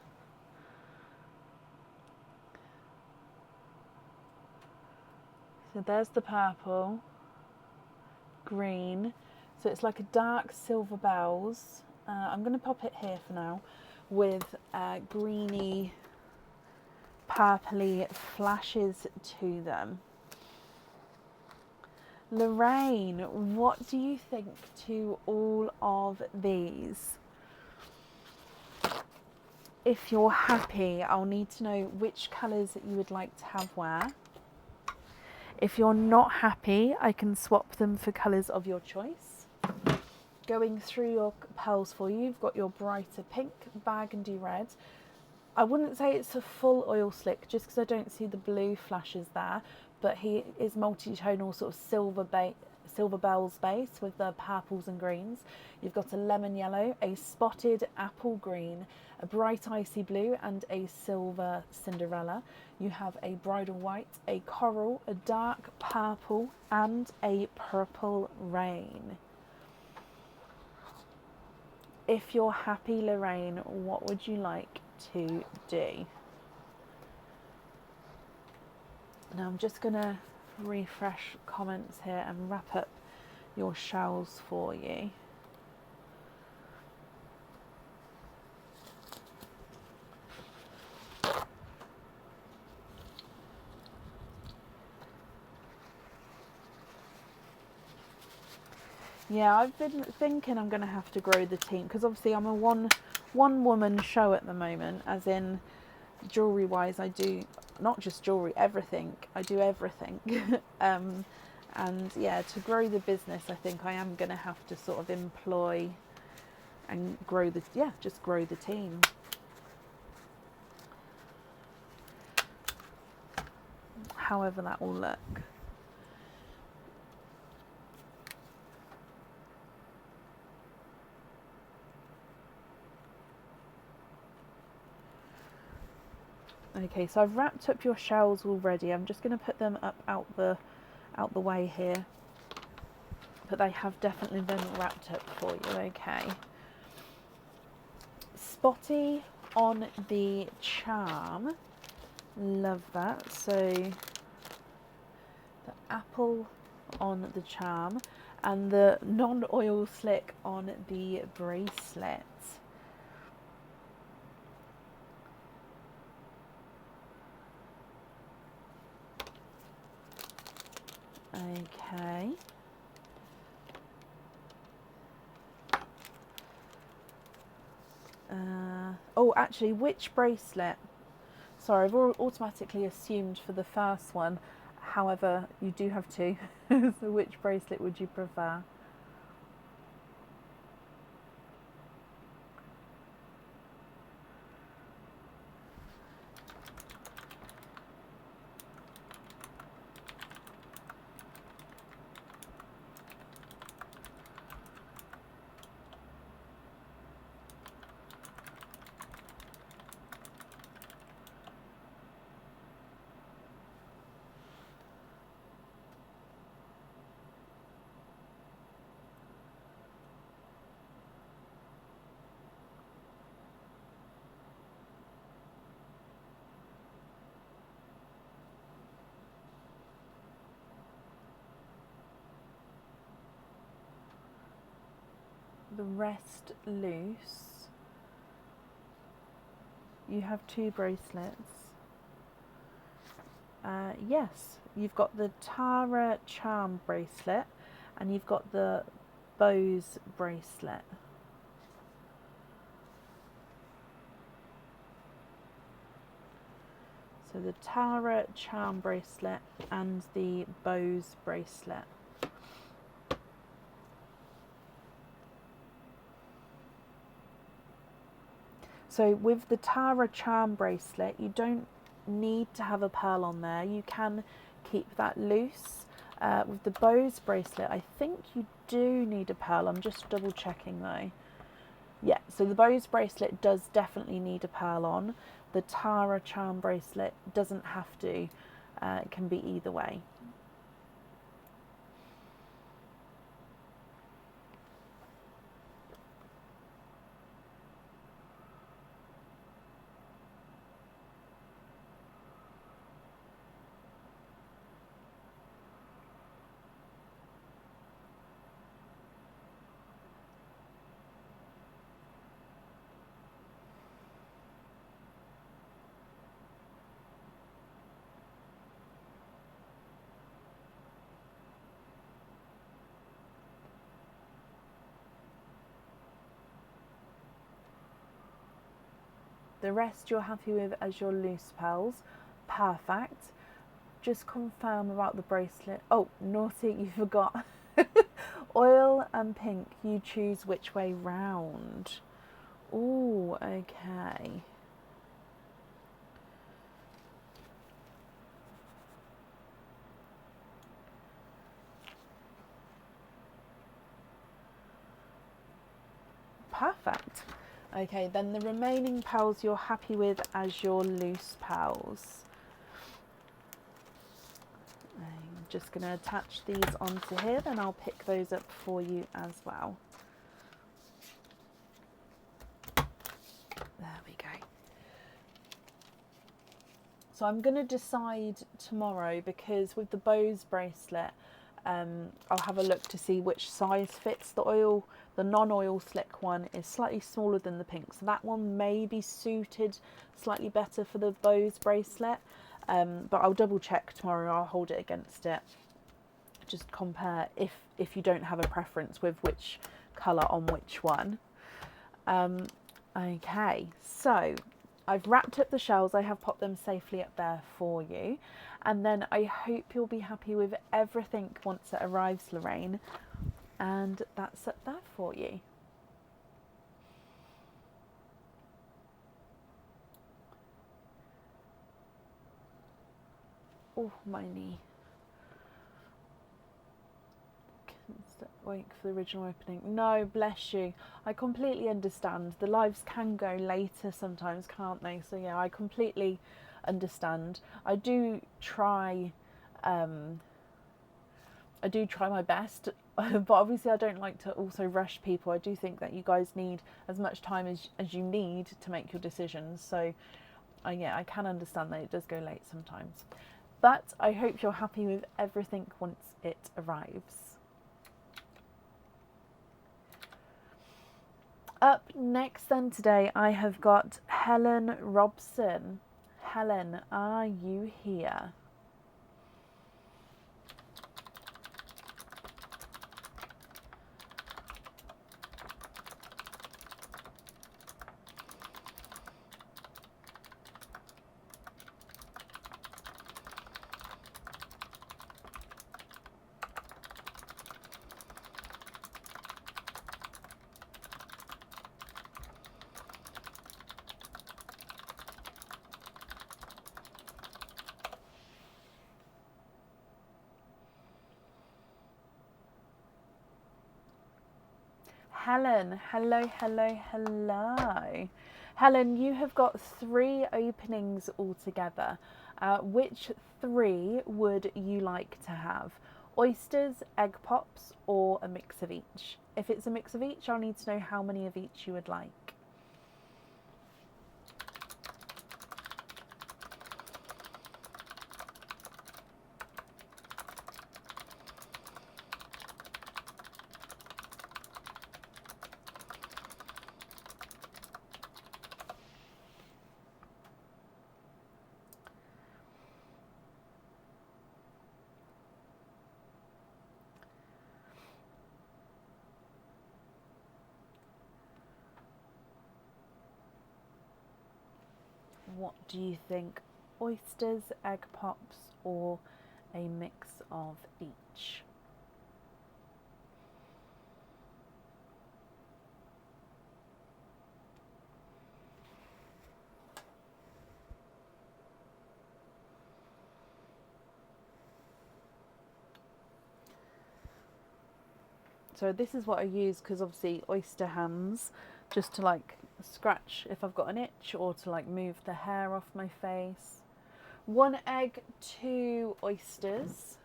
So there's the purple, green, so it's like a dark silver bells. I'm going to pop it here for now, with greeny, purpley flashes to them. Lorraine, what do you think to all of these? If you're happy, I'll need to know which colours that you would like to have where. If you're not happy, I can swap them for colours of your choice. Going through your pearls for you, you've got your brighter pink, burgundy red. I wouldn't say it's a full oil slick just because I don't see the blue flashes there, but he is multi-tonal, sort of silver bells base with the purples and greens. You've got a lemon yellow, a spotted apple green, a bright icy blue, and a silver Cinderella. You have a bridal white, a coral, a dark purple, and a purple rain. If you're happy, Lorraine, what would you like to do? Now I'm just going to refresh comments here and wrap up your shells for you. Yeah, I've been thinking I'm going to have to grow the team because obviously I'm a one woman show at the moment, as in jewellery wise I do not just jewellery, everything. I do everything. And yeah, to grow the business I think I am going to have to sort of employ and grow the team. However that will look. Okay, so I've wrapped up your shells already. I'm just going to put them up out the way here. But they have definitely been wrapped up for you, okay. Spotty on the charm. Love that. So the apple on the charm and the non-oil slick on the bracelet. Okay. Oh, actually, which bracelet? Sorry, I've automatically assumed for the first one. However, you do have two. So which bracelet would you prefer? The rest loose. You have two bracelets. Yes, you've got the Tara charm bracelet and you've got the bows bracelet. So the Tara charm bracelet and the bows bracelet. So with the Tara charm bracelet, you don't need to have a pearl on there. You can keep that loose. With the bows bracelet, I think you do need a pearl. I'm just double checking though. Yeah, so the Bose bracelet does definitely need a pearl on. The Tara charm bracelet doesn't have to. It can be either way. The rest you're happy with as your loose pearls. Perfect. Just confirm about the bracelet. Oh, naughty, you forgot. Oil and pink, you choose which way round. Ooh, okay. Perfect. Okay, then the remaining pearls you're happy with as your loose pearls. I'm just going to attach these onto here, then I'll pick those up for you as well. There we go. So I'm going to decide tomorrow, because with the Bose bracelet, I'll have a look to see which size fits the oil. The non-oil slick one is slightly smaller than the pink, so that one may be suited slightly better for the Bose bracelet, but I'll double check tomorrow. I'll hold it against it, just compare if you don't have a preference with which colour on which one. Okay, so I've wrapped up the shells. I have popped them safely up there for you, and then I hope you'll be happy with everything once it arrives, Lorraine, and that's up there for you. Oh, my knee. Wait for the original opening. No, bless you. I completely understand. The lives can go later sometimes, can't they? So yeah, I completely understand. I do try my best, but obviously I don't like to also rush people. I do think that you guys need as much time as you need to make your decisions. So yeah, I can understand that it does go late sometimes. But I hope you're happy with everything once it arrives. Up next then today, I have got Helen Robson. Helen, are you here? Helen, hello, hello, hello. Helen, you have got 3 openings altogether. Which 3 would you like to have? Oysters, egg pops, or a mix of each? If it's a mix of each, I'll need to know how many of each you would like. What do you think? Oysters, egg pops, or a mix of each? So this is what I use, because obviously oyster hands, just to like scratch if I've got an itch, or to like move the hair off my face. 1 egg, 2 oysters.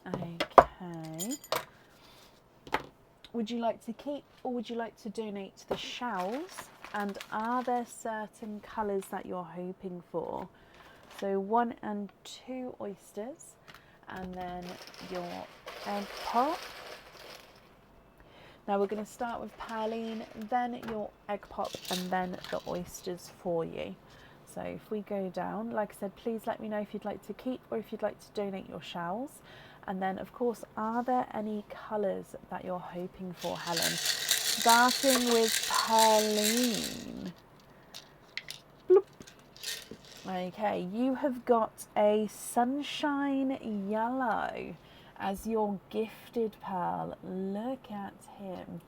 Okay. Would you like to keep or would you like to donate the shells? And are there certain colours that you're hoping for? So 1 and 2 oysters, and then your egg pop. Now we're going to start with Pearline, then your egg pop, and then the oysters for you. So if we go down, like I said, please let me know if you'd like to keep or if you'd like to donate your shells. And then, of course, are there any colours that you're hoping for, Helen? Starting with Pearline. Bloop. Okay, you have got a sunshine yellow as your gifted pearl. Look at him.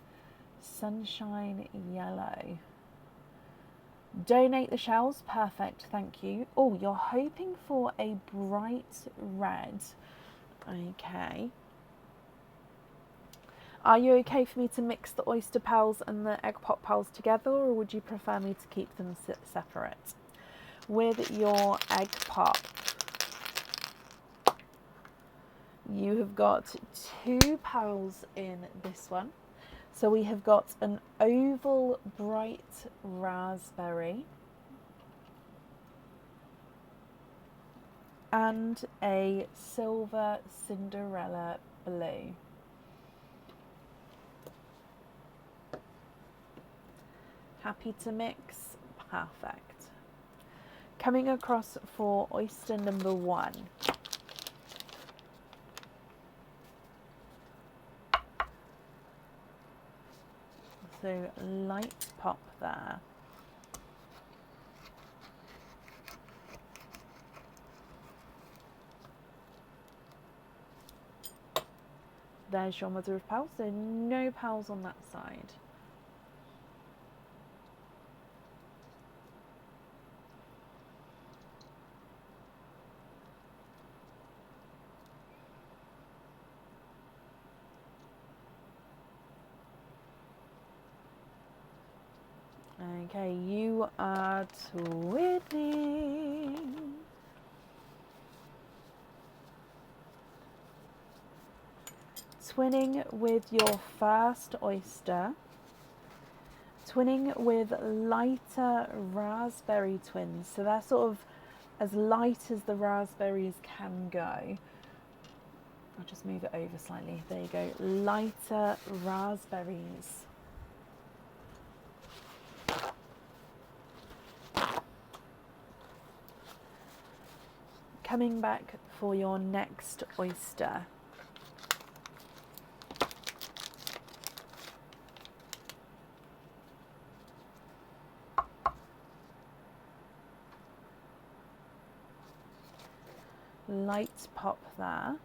Sunshine yellow. Donate the shells. Perfect, thank you. Oh, you're hoping for a bright red. Okay. Are you okay for me to mix the oyster pearls and the egg pop pearls together, or would you prefer me to keep them separate? With your egg pop, you have got 2 pearls in this one. So we have got an oval bright raspberry and a silver Cinderella blue. Happy to mix? Perfect. Coming across for oyster number 1. So light pop there. There's your mother of pearls, so no pearls on that side. Okay, you are twinning. Twinning with your first oyster. Twinning with lighter raspberry twins. So they're sort of as light as the raspberries can go. I'll just move it over slightly. There you go. Lighter raspberries. Coming back for your next oyster. Light pop there.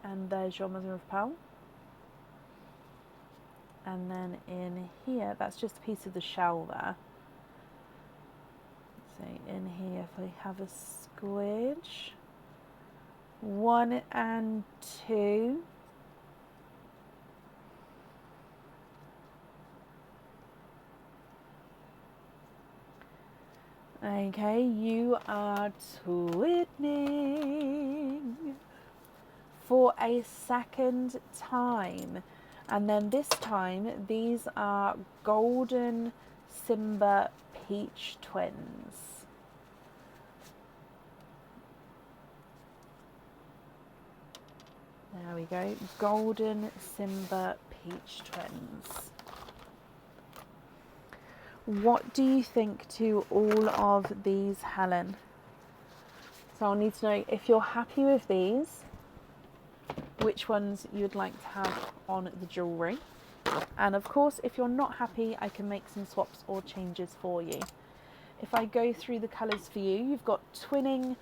And there's your mother of pearl. And then in here, that's just a piece of the shell there. So in here, if we have a squidge, 1 and 2. Okay, you are twinning for a second time. And then this time, these are golden Simba peach twins. There we go, golden Simba peach twins. What do you think to all of these, Helen? So I'll need to know if you're happy with these, which ones you'd like to have on the jewellery. And of course, if you're not happy, I can make some swaps or changes for you. If I go through the colours for you, you've got twinning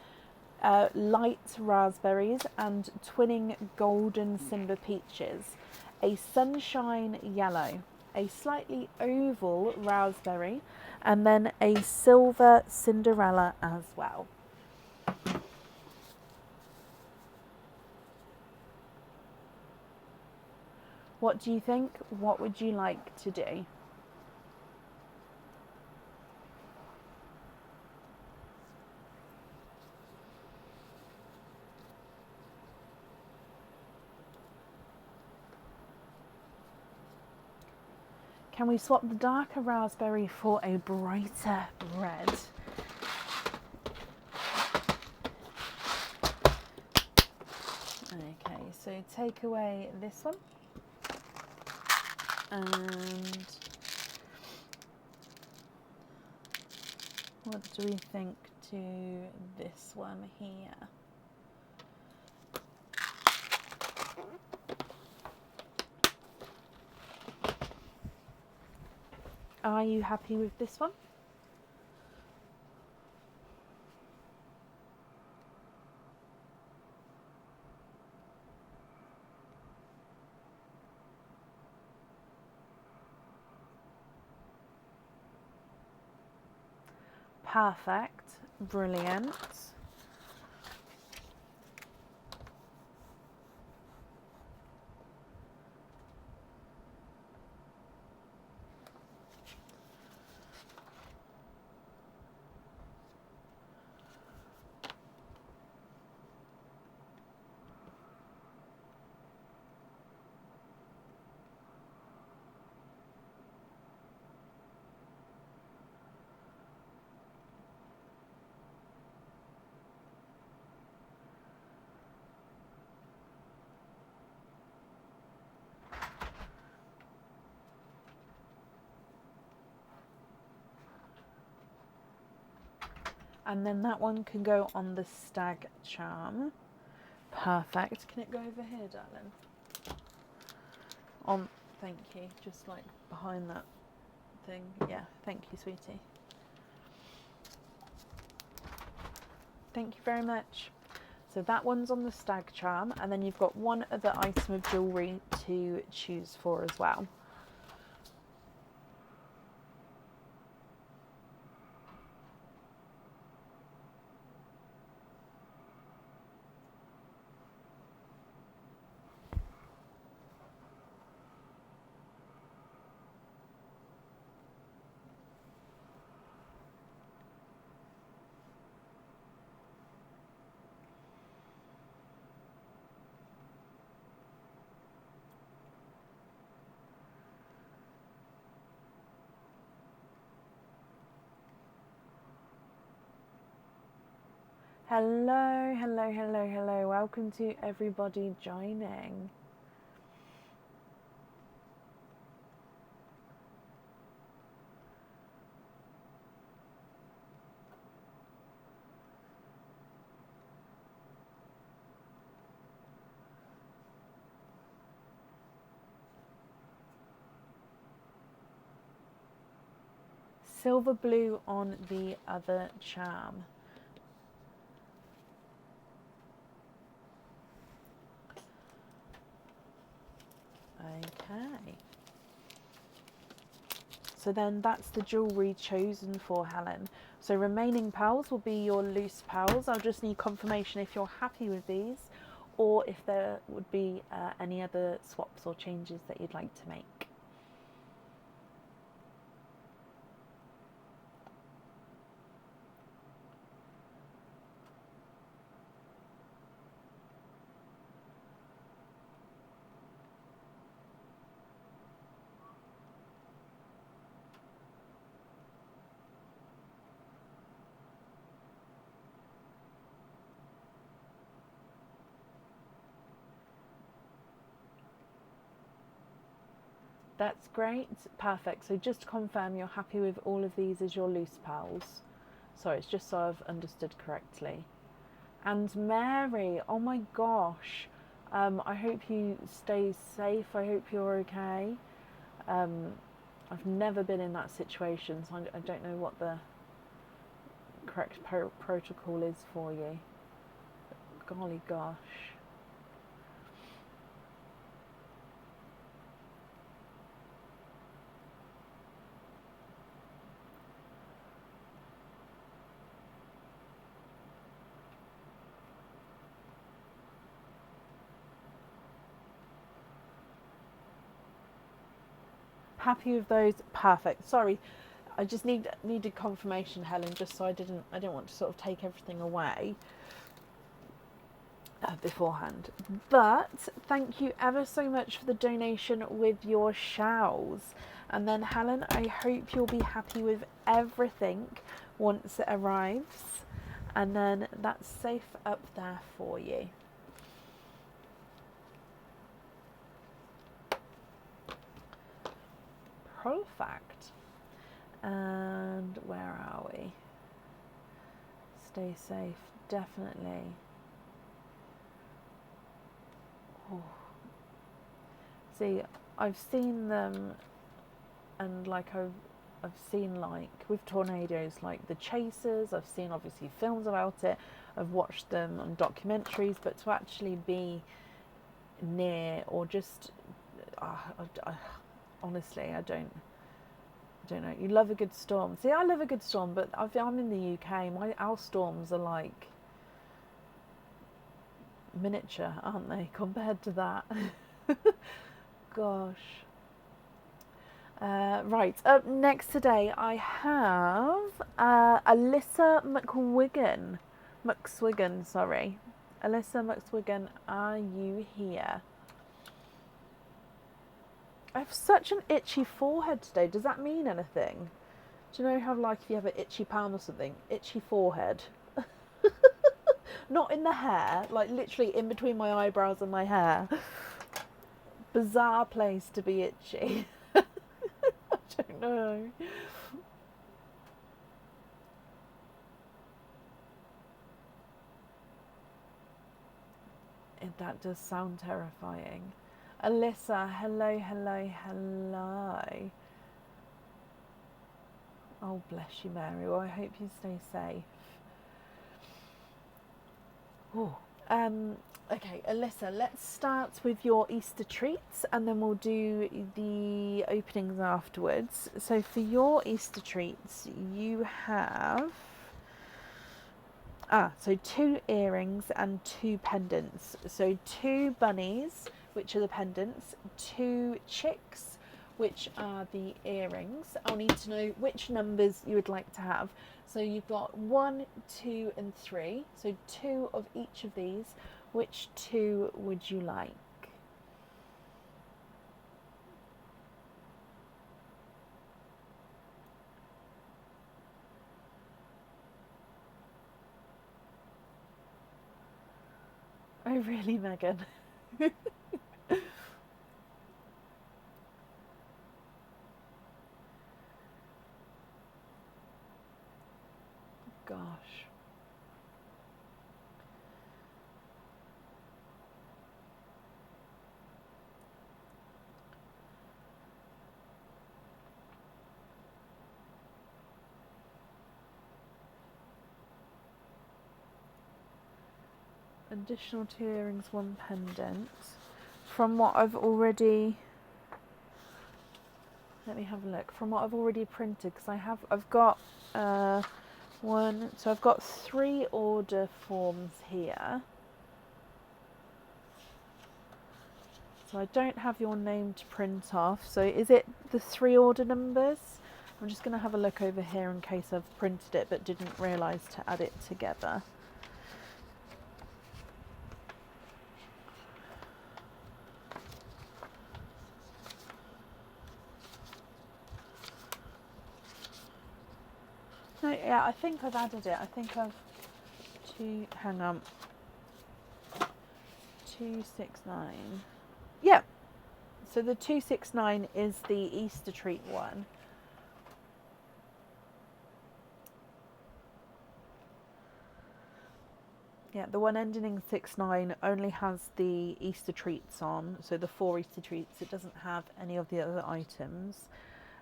light raspberries and twinning golden Simba peaches, a sunshine yellow, a slightly oval raspberry, and then a silver Cinderella as well. What do you think? What would you like to do? Can we swap the darker raspberry for a brighter red? Okay, so take away this one. And what do we think to this one here? Are you happy with this one? Perfect. Brilliant. And then that one can go on the stag charm. Perfect. Can it go over here, darling? Thank you. Just like behind that thing. Yeah, thank you, sweetie. Thank you very much. So that one's on the stag charm, and then you've got one other item of jewellery to choose for as well. Hello, hello, hello, hello. Welcome to everybody joining. Silver blue on the other charm. Okay. So then that's the jewellery chosen for Helen. So remaining pearls will be your loose pearls. I'll just need confirmation if you're happy with these, or if there would be any other swaps or changes that you'd like to make. That's great, perfect. So just to confirm, you're happy with all of these as your loose pearls. Sorry, it's just so I've understood correctly. And Mary, oh my gosh, I hope you stay safe. I hope you're okay. I've never been in that situation, so I don't know what the correct protocol is for you. Golly gosh. Happy with those? Perfect. Sorry, I just needed confirmation, Helen, just so I didn't want to sort of take everything away beforehand. But thank you ever so much for the donation with your shells. And then Helen, I hope you'll be happy with everything once it arrives. And then that's safe up there for you. Perfect. And where are we? Stay safe, definitely. Oh. See, I've seen them, and like I've seen, like with tornadoes, like the chasers. I've seen obviously films about it. I've watched them on documentaries, but to actually be near or just honestly, I don't know. You love a good storm. See, I love a good storm, but I'm in the UK. Our storms are like miniature, aren't they, compared to that? Gosh. Right, up next today I have Alyssa McSwiggan, sorry. Alyssa McSwiggan, are you here? I have such an itchy forehead today. Does that mean anything? Do you know how, like, if you have an itchy palm or something? Itchy forehead. Not in the hair, like literally in between my eyebrows and my hair. Bizarre place to be itchy. I don't know. That does sound terrifying. Alyssa, hello. Oh, bless you, Mary. Well, I hope you stay safe. Oh, okay, Alyssa, let's start with your Easter treats and then we'll do the openings afterwards. So for your Easter treats, you have so 2 earrings and 2 pendants. So 2 bunnies, which are the pendants, 2 chicks, which are the earrings. I'll need to know which numbers you would like to have. So you've got 1, 2 and 3. So 2 of each of these. Which 2 would you like? Oh really, Megan? Gosh. Additional 2 earrings, 1 pendant. From what I've already, let me have a look. From what I've already printed, because I've got 1. So I've got 3 order forms here. So I don't have your name to print off. So is it the 3 order numbers? I'm just going to have a look over here in case I've printed it but didn't realise to add it together. No, yeah, I think I've added it. I think I've hang on. 269. Yeah. So the 269 is the Easter treat one. Yeah, the one ending in 69 only has the Easter treats on, so the 4 Easter treats. It doesn't have any of the other items.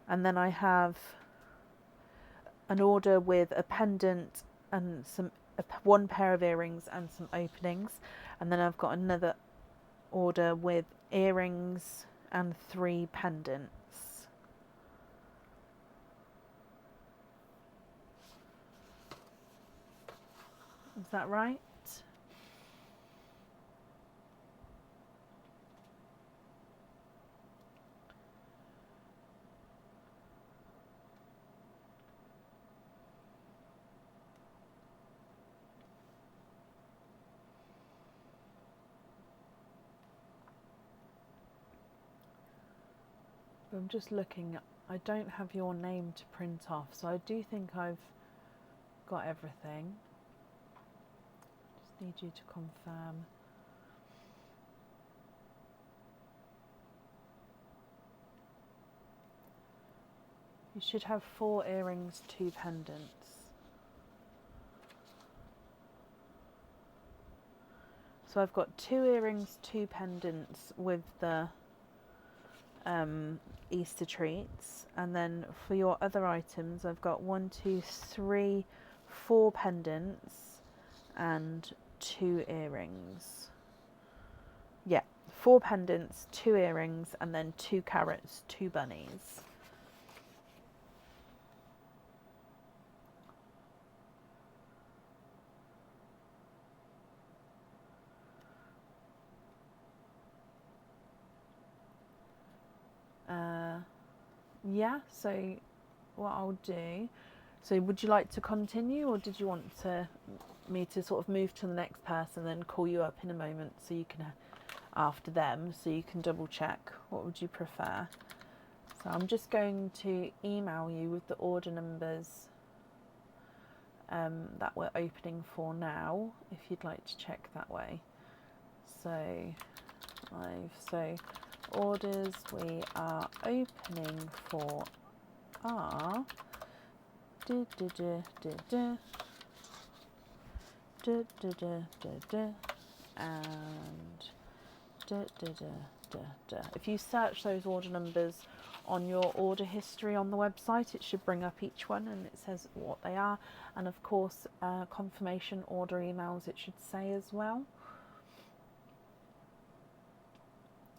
And then I have an order with a pendant and 1 pair of earrings and some openings. And then I've got another order with earrings and 3 pendants. Is that right? I'm just looking, I don't have your name to print off, so I do think I've got everything. Just need you to confirm. You should have 4 earrings, 2 pendants. So I've got 2 earrings, 2 pendants with the Easter treats, and then for your other items I've got 1, 2, 3, 4 pendants and 2 earrings. Yeah, 4 pendants, 2 earrings, and then 2 carrots, 2 bunnies. Yeah, so what I'll do, so would you like to continue, or did you want me to sort of move to the next person, then call you up in a moment so you can, after them, so you can double check? What would you prefer? So I'm just going to email you with the order numbers that we're opening for now, if you'd like to check that way. So orders we are opening for are and if you search those order numbers on your order history on the website, it should bring up each one and it says what they are, and of course confirmation order emails it should say as well.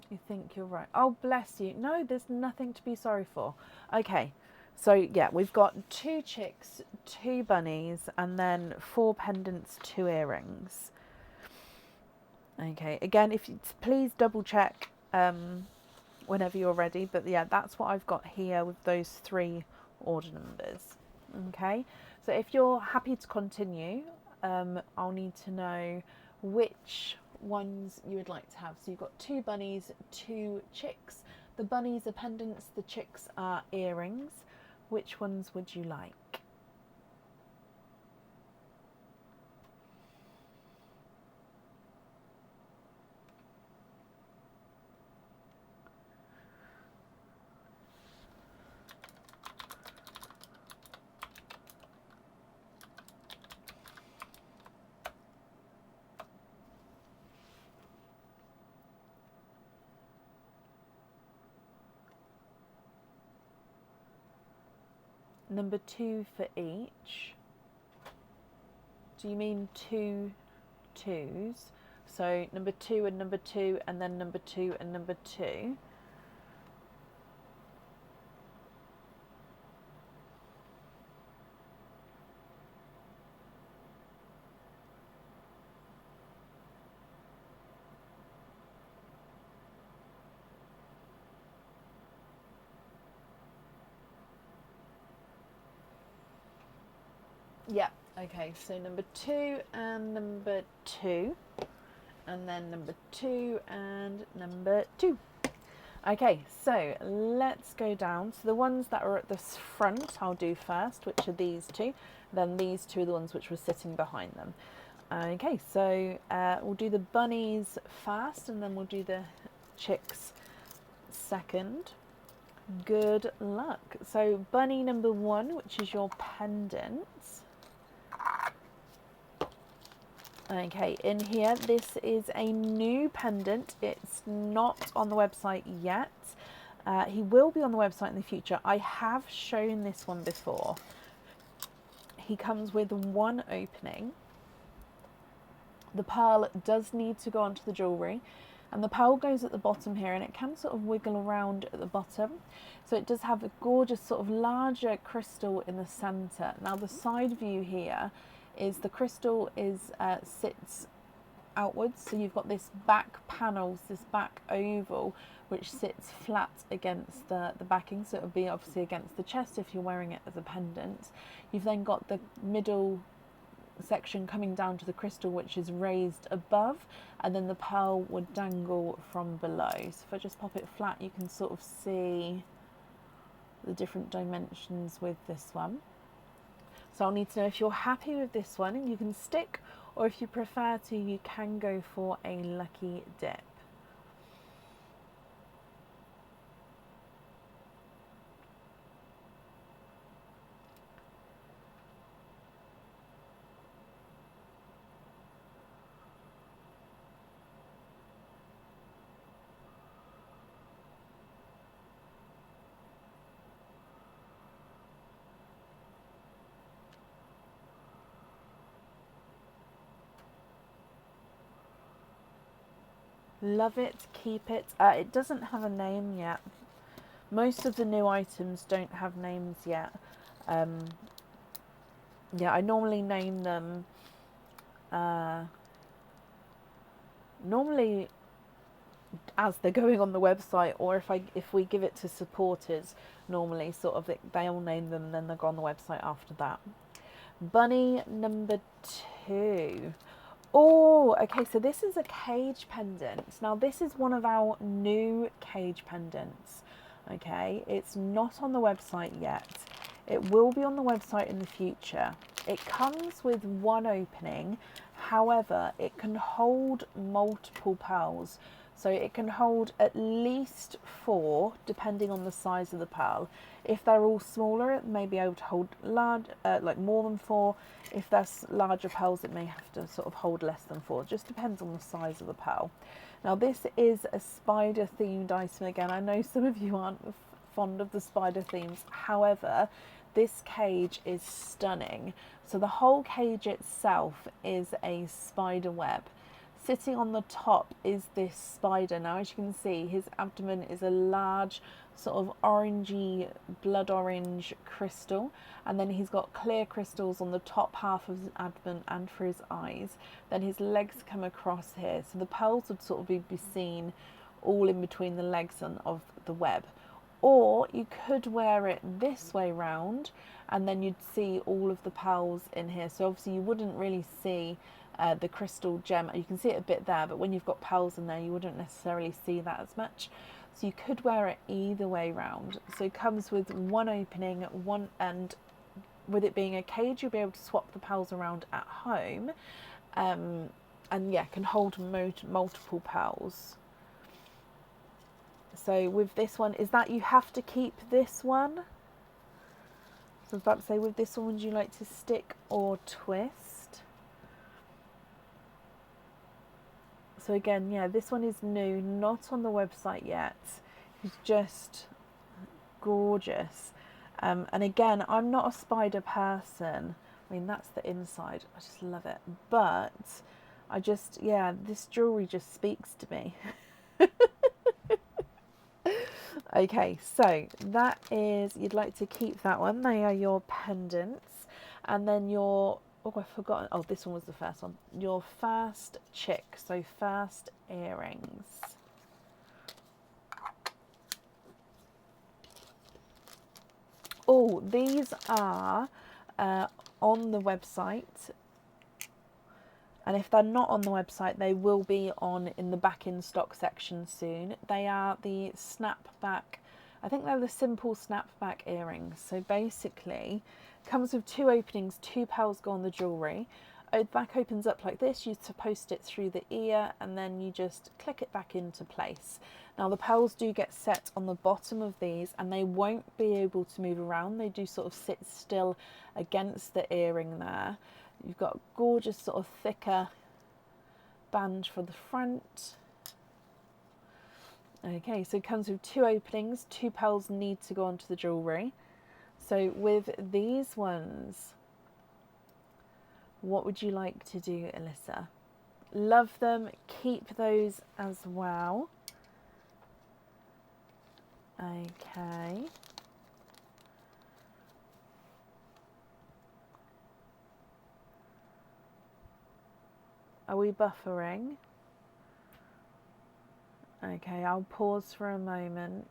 You think you're right? Oh, bless you. No, there's nothing to be sorry for. Okay, so yeah, we've got 2 chicks, 2 bunnies, and then 4 pendants, 2 earrings. Okay, again, if you please double check whenever you're ready, but yeah, that's what I've got here with those 3 order numbers. Okay, so if you're happy to continue, I'll need to know which ones you would like to have. So you've got 2 bunnies, 2 chicks. The bunnies are pendants, the chicks are earrings. Which ones would you like? Number 2 for each. Do you mean 2 2s? So number 2 and number 2, and then number 2 and number 2. Yeah, okay, so number 2 and number 2, and then number 2 and number 2. Okay, so let's go down. So the ones that are at the front I'll do first, which are these 2. Then these 2 are the ones which were sitting behind them. Okay, so we'll do the bunnies first, and then we'll do the chicks second. Good luck. So bunny number 1, which is your pendant. Okay, in here, this is a new pendant. It's not on the website yet. He will be on the website in the future. I have shown this one before. He comes with 1 opening. The pearl does need to go onto the jewellery, and the pearl goes at the bottom here, and it can sort of wiggle around at the bottom. So it does have a gorgeous sort of larger crystal in the centre. Now the side view here is the crystal sits outwards, so you've got this back panels, this back oval, which sits flat against the backing, so it would be obviously against the chest if you're wearing it as a pendant. You've then got the middle section coming down to the crystal, which is raised above, and then the pearl would dangle from below. So if I just pop it flat, you can sort of see the different dimensions with this one. So I'll need to know if you're happy with this one and you can stick, or if you prefer to, you can go for a lucky dip. Love it, keep it. It doesn't have a name yet. Most of the new items don't have names yet. Yeah, I normally name them normally as they're going on the website, or if we give it to supporters, normally sort of they'll name them, then they'll go on the website after that. Bunny number 2. Oh, okay, so this is a cage pendant. Now, this is one of our new cage pendants, okay? It's not on the website yet. It will be on the website in the future. It comes with one opening, however, it can hold multiple pearls. So it can hold at least 4, depending on the size of the pearl. If they're all smaller, it may be able to hold large, like more than 4. If there's larger pearls, it may have to sort of hold less than 4. It just depends on the size of the pearl. Now, this is a spider themed item. Again, I know some of you aren't fond of the spider themes. However, this cage is stunning. So the whole cage itself is a spider web. Sitting on the top is this spider. Now, as you can see, his abdomen is a large sort of orangey, blood orange crystal, and then he's got clear crystals on the top half of his abdomen and for his eyes. Then his legs come across here, so the pearls would sort of be seen all in between the legs of the web. Or you could wear it this way round, and then you'd see all of the pearls in here. So obviously you wouldn't really see the crystal gem. You can see it a bit there, but when you've got pearls in there, you wouldn't necessarily see that as much. So you could wear it either way round. So it comes with one opening, and with it being a cage, you'll be able to swap the pearls around at home, and yeah, can hold multiple pearls. So with this one, is that you have to keep this one? So I was about to say, with this one, would you like to stick or twist? So again, yeah, this one is new, not on the website yet. It's just gorgeous. And again, I'm not a spider person. I mean, that's the inside. I just love it. But I just, yeah, this jewellery just speaks to me. Okay, so that is, you'd like to keep that one. They are your pendants. And then your, oh, I've forgotten. Oh, this one was the first one. Your first chick, so first earrings. Oh, these are on the website. And if they're not on the website, they will be in the back in stock section soon. They are the snapback, I think they're the simple snapback earrings. So basically, comes with 2 openings, 2 pearls go on the jewellery. The back opens up like this, you post it through the ear, and then you just click it back into place. Now the pearls do get set on the bottom of these, and they won't be able to move around. They do sort of sit still against the earring there. You've got a gorgeous sort of thicker band for the front. Okay, so it comes with 2 openings, 2 pearls need to go onto the jewellery. So with these ones, what would you like to do, Alyssa? Love them, keep those as well. Okay. Are we buffering? Okay, I'll pause for a moment.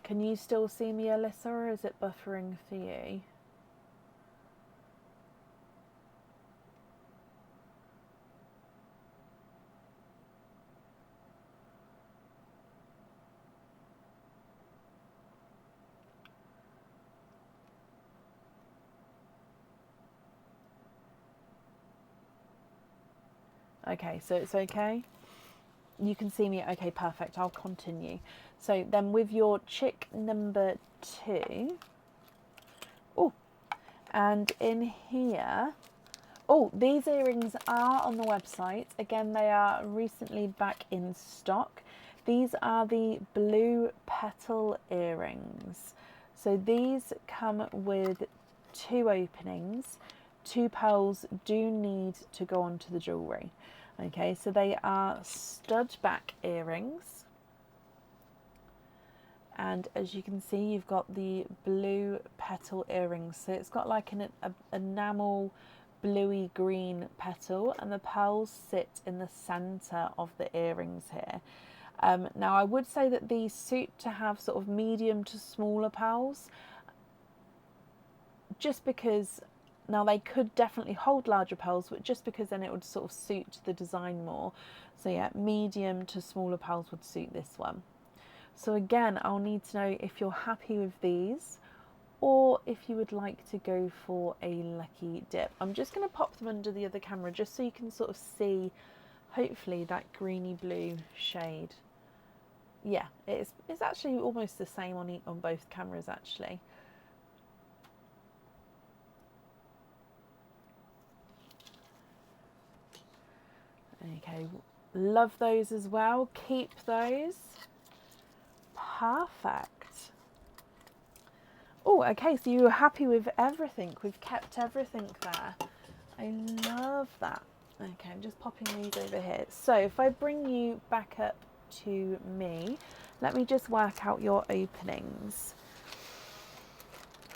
Can you still see me, Alyssa, or is it buffering for you? Okay, so it's okay. You can see me. Okay, perfect. I'll continue. So then with your chick number 2. Oh, and in here, oh, these earrings are on the website. Again, they are recently back in stock. These are the blue petal earrings. So these come with 2 openings. 2 pearls do need to go onto the jewellery. Okay, so they are stud back earrings. And as you can see, you've got the blue petal earrings. So it's got like an enamel bluey green petal, and the pearls sit in the centre of the earrings here. Now I would say that these suit to have sort of medium to smaller pearls, just because now they could definitely hold larger pearls, but just because then it would sort of suit the design more. So yeah, medium to smaller pearls would suit this one. So again, I'll need to know if you're happy with these, or if you would like to go for a lucky dip. I'm just going to pop them under the other camera just so you can sort of see, hopefully, that greeny blue shade. Yeah, it's actually almost the same on both cameras actually. Okay, love those as well. Keep those. Perfect. Oh, okay, so you were happy with everything. We've kept everything there. I love that. Okay, I'm just popping these over here. So if I bring you back up to me, let me just work out your openings.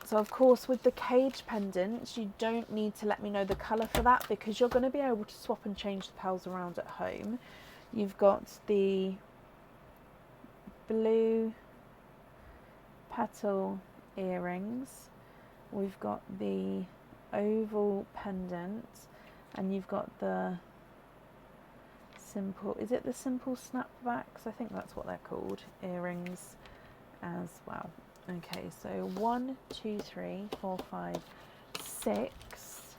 So of course with the cage pendants, you don't need to let me know the colour for that, because you're going to be able to swap and change the pearls around at home. You've got the blue petal earrings, we've got the oval pendant, and you've got the simple, is it the simple snapbacks? I think that's what they're called, earrings as well. Okay, so 1, 2, 3, 4, 5, 6.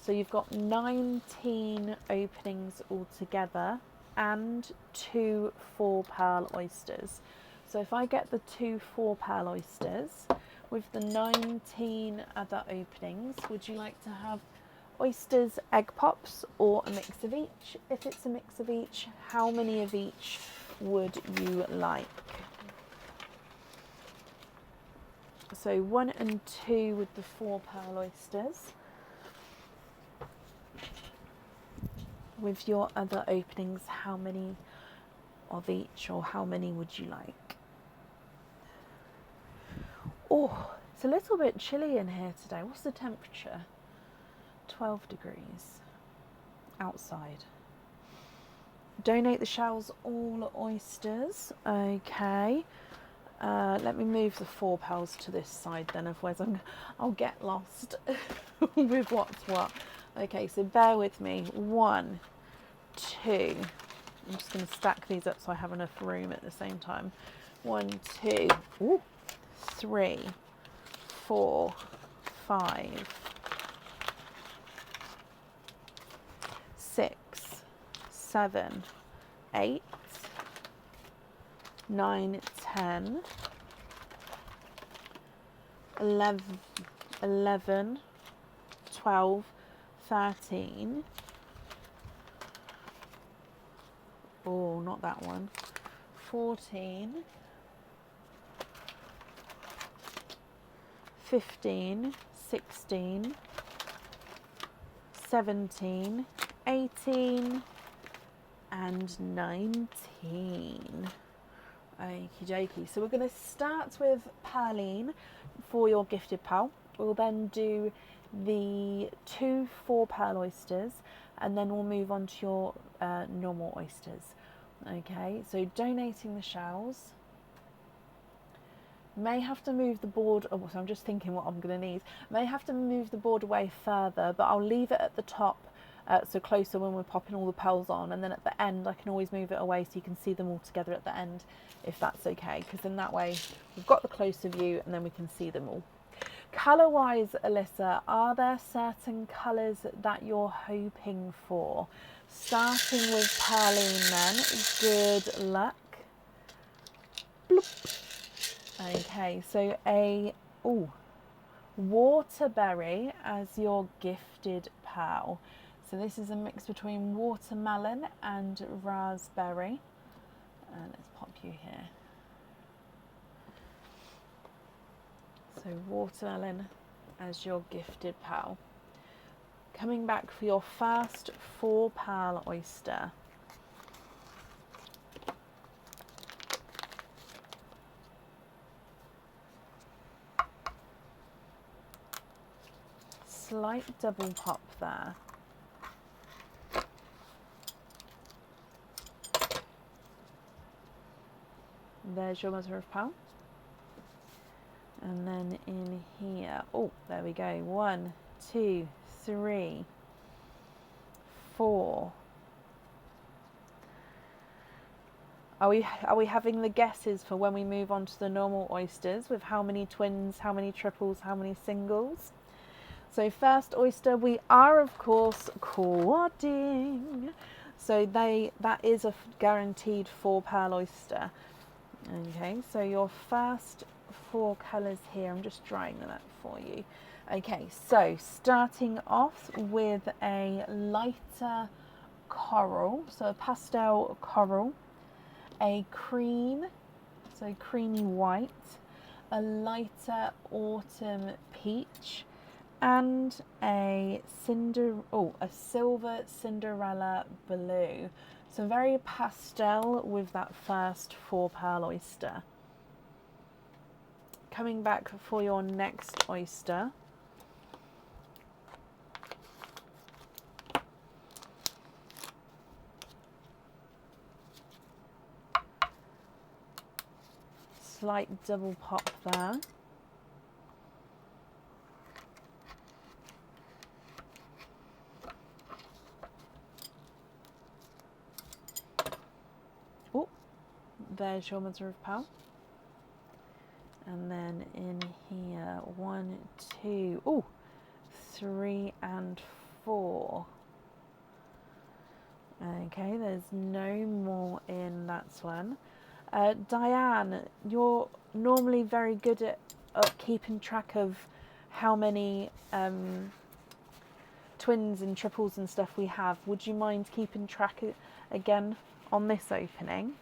So you've got 19 openings altogether and 2 4-pearl oysters. So if I get the 2 4-pearl oysters with the 19 other openings, would you like to have oysters, egg pops, or a mix of each? If it's a mix of each, how many of each would you like? So 1 and 2 with the 4-pearl oysters. With your other openings, how many of each, or how many would you like? Oh, it's a little bit chilly in here today. What's the temperature? 12 degrees outside. Donate the shells, all oysters. Okay. Let me move the 4 pearls to this side then, otherwise I'll get lost with what's what. Okay, so bear with me. 1, 2. I'm just going to stack these up so I have enough room at the same time. 1, 2, 3, 4, 5, 6, 7, 8, 9, 10, 11, 12, 13. Oh, not that one. 14, 15, 16, 17, 18, and 19. Okie dokie. So we're going to start with Pearline for your gifted pearl. We'll then do the 2 4-pearl oysters, and then we'll move on to your normal oysters. Okay, so donating the shells. May have to move the board, oh, so I'm just thinking what I'm going to need. May have to move the board away further, but I'll leave it at the top, so closer when we're popping all the pearls on, and then at the end I can always move it away so you can see them all together at the end, if that's okay, because in that way we've got the closer view and then we can see them all. Colour wise, Alyssa, are there certain colours that you're hoping for? Starting with Pearline then, good luck. Bloop. Okay, so a waterberry as your gifted pearl. So this is a mix between watermelon and raspberry. Let's pop you here. So watermelon as your gifted pearl. Coming back for your first 4 pearl oyster. Slight double pop there. There's your mother of pearl. And then in here, oh, there we go. 1, 2, 3, 4. Are we having the guesses for when we move on to the normal oysters with how many twins, how many triples, how many singles? So first oyster, we are of course quadding. So that is a guaranteed 4 pearl oyster. Okay, so your first 4 colours here, I'm just drying them up for you. Okay, so starting off with a lighter coral, so a pastel coral, a cream, so creamy white, a lighter autumn peach, and a silver Cinderella blue. So very pastel with that first 4 pearl oyster. Coming back for your next oyster. Slight double pop there. Oh, there's your mother of pearl. And then in here, 1, 2, 3 and 4. Okay, there's no more in that one. Diane, you're normally very good at keeping track of how many twins and triples and stuff we have. Would you mind keeping track again on this opening?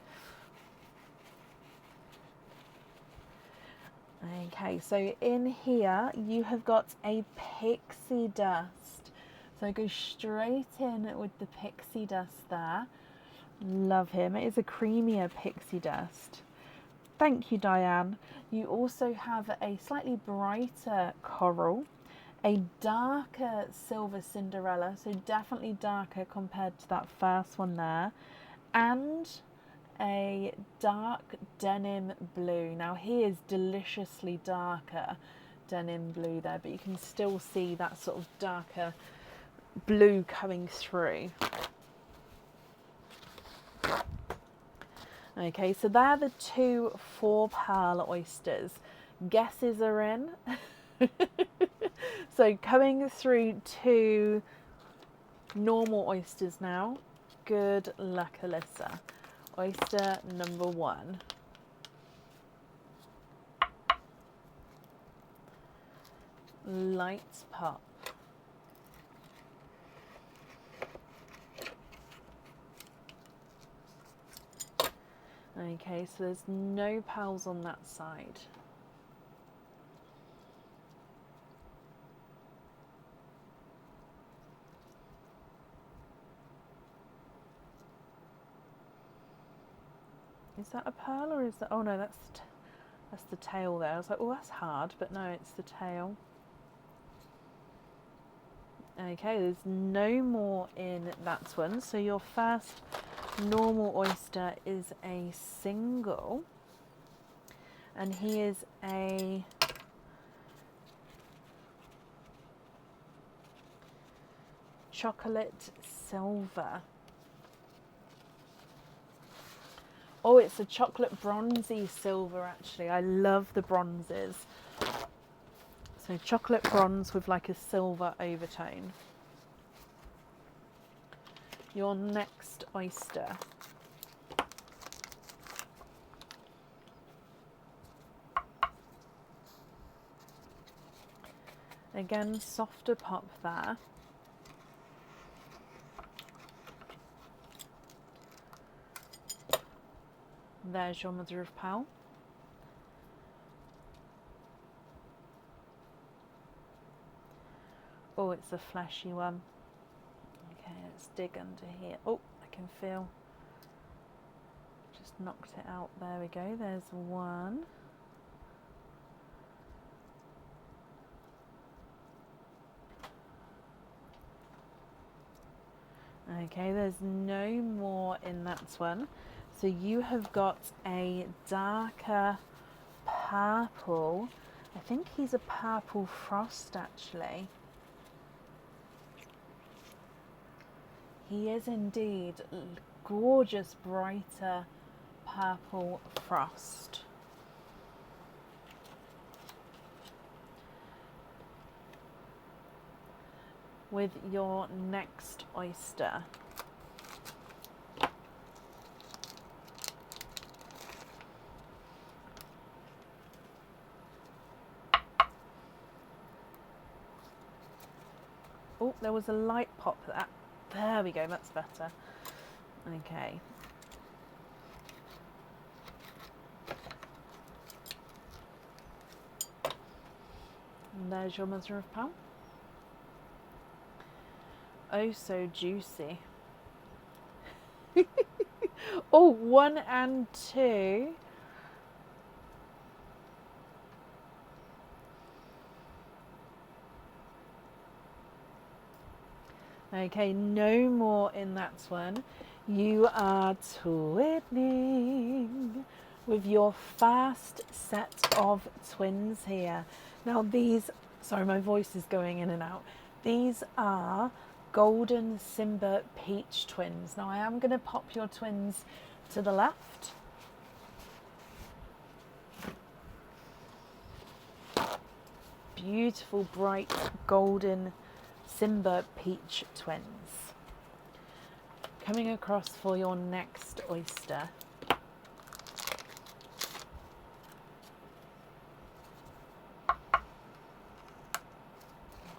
Okay, so in here you have got a pixie dust. So go straight in with the pixie dust there. Love him. It is a creamier pixie dust. Thank you, Diane. You also have a slightly brighter coral, a darker silver Cinderella, so definitely darker compared to that first one there, and a dark denim blue. Now he is deliciously darker denim blue there, but you can still see that sort of darker blue coming through. Okay, so they're the 2 4 pearl oysters. Guesses are in. So coming through to normal oysters now. Good luck, Alyssa. Oyster number 1. Lights pop. Okay, so there's no pearls on that side. Is that a pearl or is that? Oh no, that's the tail there. I was like, oh, that's hard, but no, it's the tail. Okay, there's no more in that one. So your first normal oyster is a single. and he is a chocolate silver. Oh, it's a chocolate bronzy silver actually. I love the bronzes. So chocolate bronze with like a silver overtone. Your next oyster. Again, softer pop there. There's your mother of pearl. Oh, it's a fleshy one. Okay, let's dig under here. Oh, I can feel. Just knocked it out. There we go. There's one. Okay, there's no more in that one. So you have got a darker purple. I think he's a purple frost actually. He is indeed gorgeous, brighter purple frost. With your next oyster. Oh, there was a light pop that. There we go, that's better. Okay. And there's your mother of pearl. Oh, so juicy. Oh, 1 and 2. Okay, no more in that one. You are twinning with your first set of twins here. Now these, sorry, my voice is going in and out. These are golden Simba peach twins. Now I am going to pop your twins to the left. Beautiful, bright, golden Simba peach twins. Coming across for your next oyster.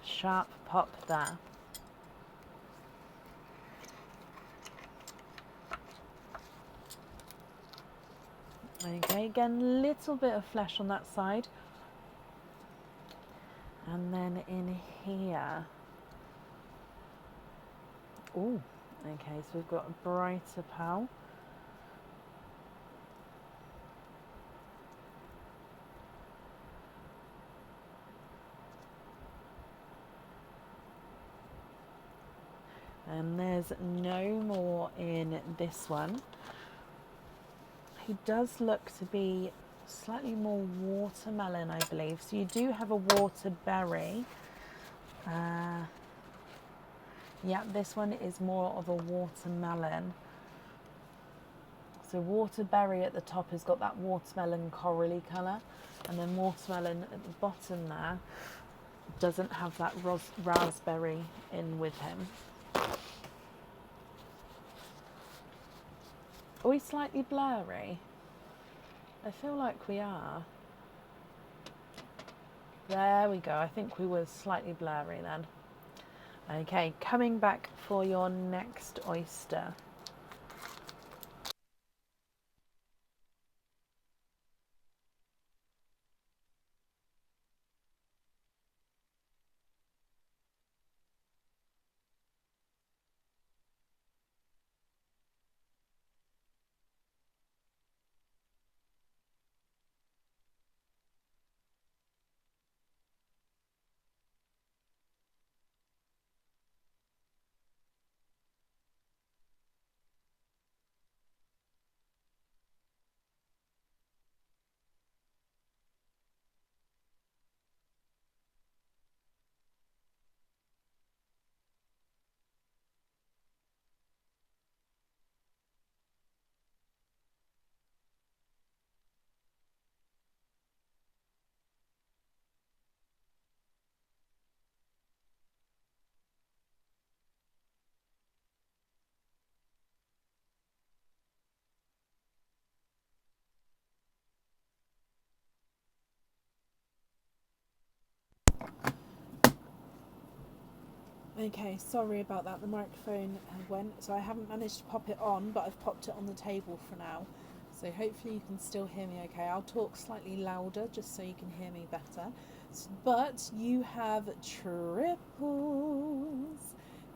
Sharp pop there. Okay, again, little bit of flesh on that side. And then in here. Oh, okay, so we've got a brighter pearl. And there's no more in this one. He does look to be slightly more watermelon, I believe. So you do have a waterberry. Yeah, this one is more of a watermelon. So waterberry at the top has got that watermelon corally colour, and then watermelon at the bottom there doesn't have that raspberry in with him. Are we slightly blurry? I feel like we are. There we go. I think we were slightly blurry then. Okay, coming back for your next oyster. Okay, sorry about that. The microphone went, so I haven't managed to pop it on, but I've popped it on the table for now. So hopefully you can still hear me okay. I'll talk slightly louder just so you can hear me better. But you have triples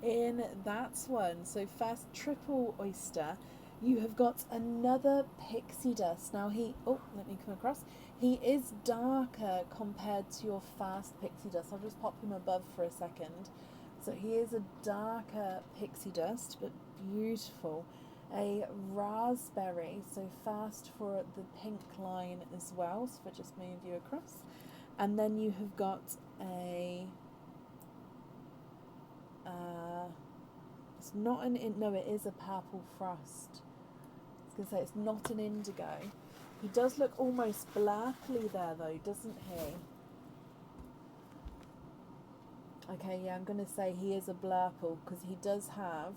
in that one. So first triple oyster. You have got another pixie dust. Now let me come across. He is darker compared to your fast pixie dust. I'll just pop him above for a second. So he is a darker pixie dust, but beautiful. A raspberry, so fast for the pink line as well. So if I just move you across. And then you have got a... it's not no, it is a purple frost. I was going to say it's not an indigo. He does look almost blurply there though, doesn't he? Okay, yeah, I'm going to say he is a blurple because he does have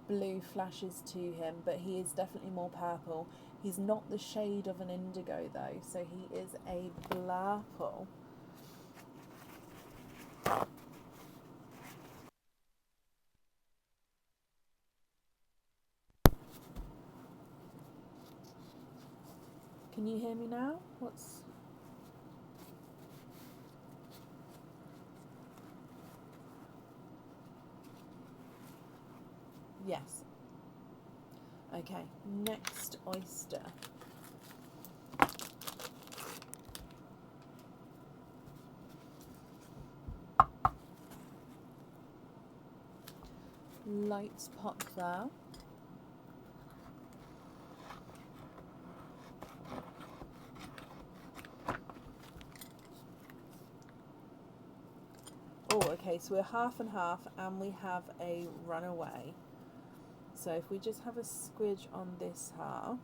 blue flashes to him, but he is definitely more purple. He's not the shade of an indigo though, so he is a blurple. Can you hear me now? Yes. Okay, next oyster. Light pop there. Oh, okay, so we're half and half, and we have a runaway. So if we just have a squidge on this half.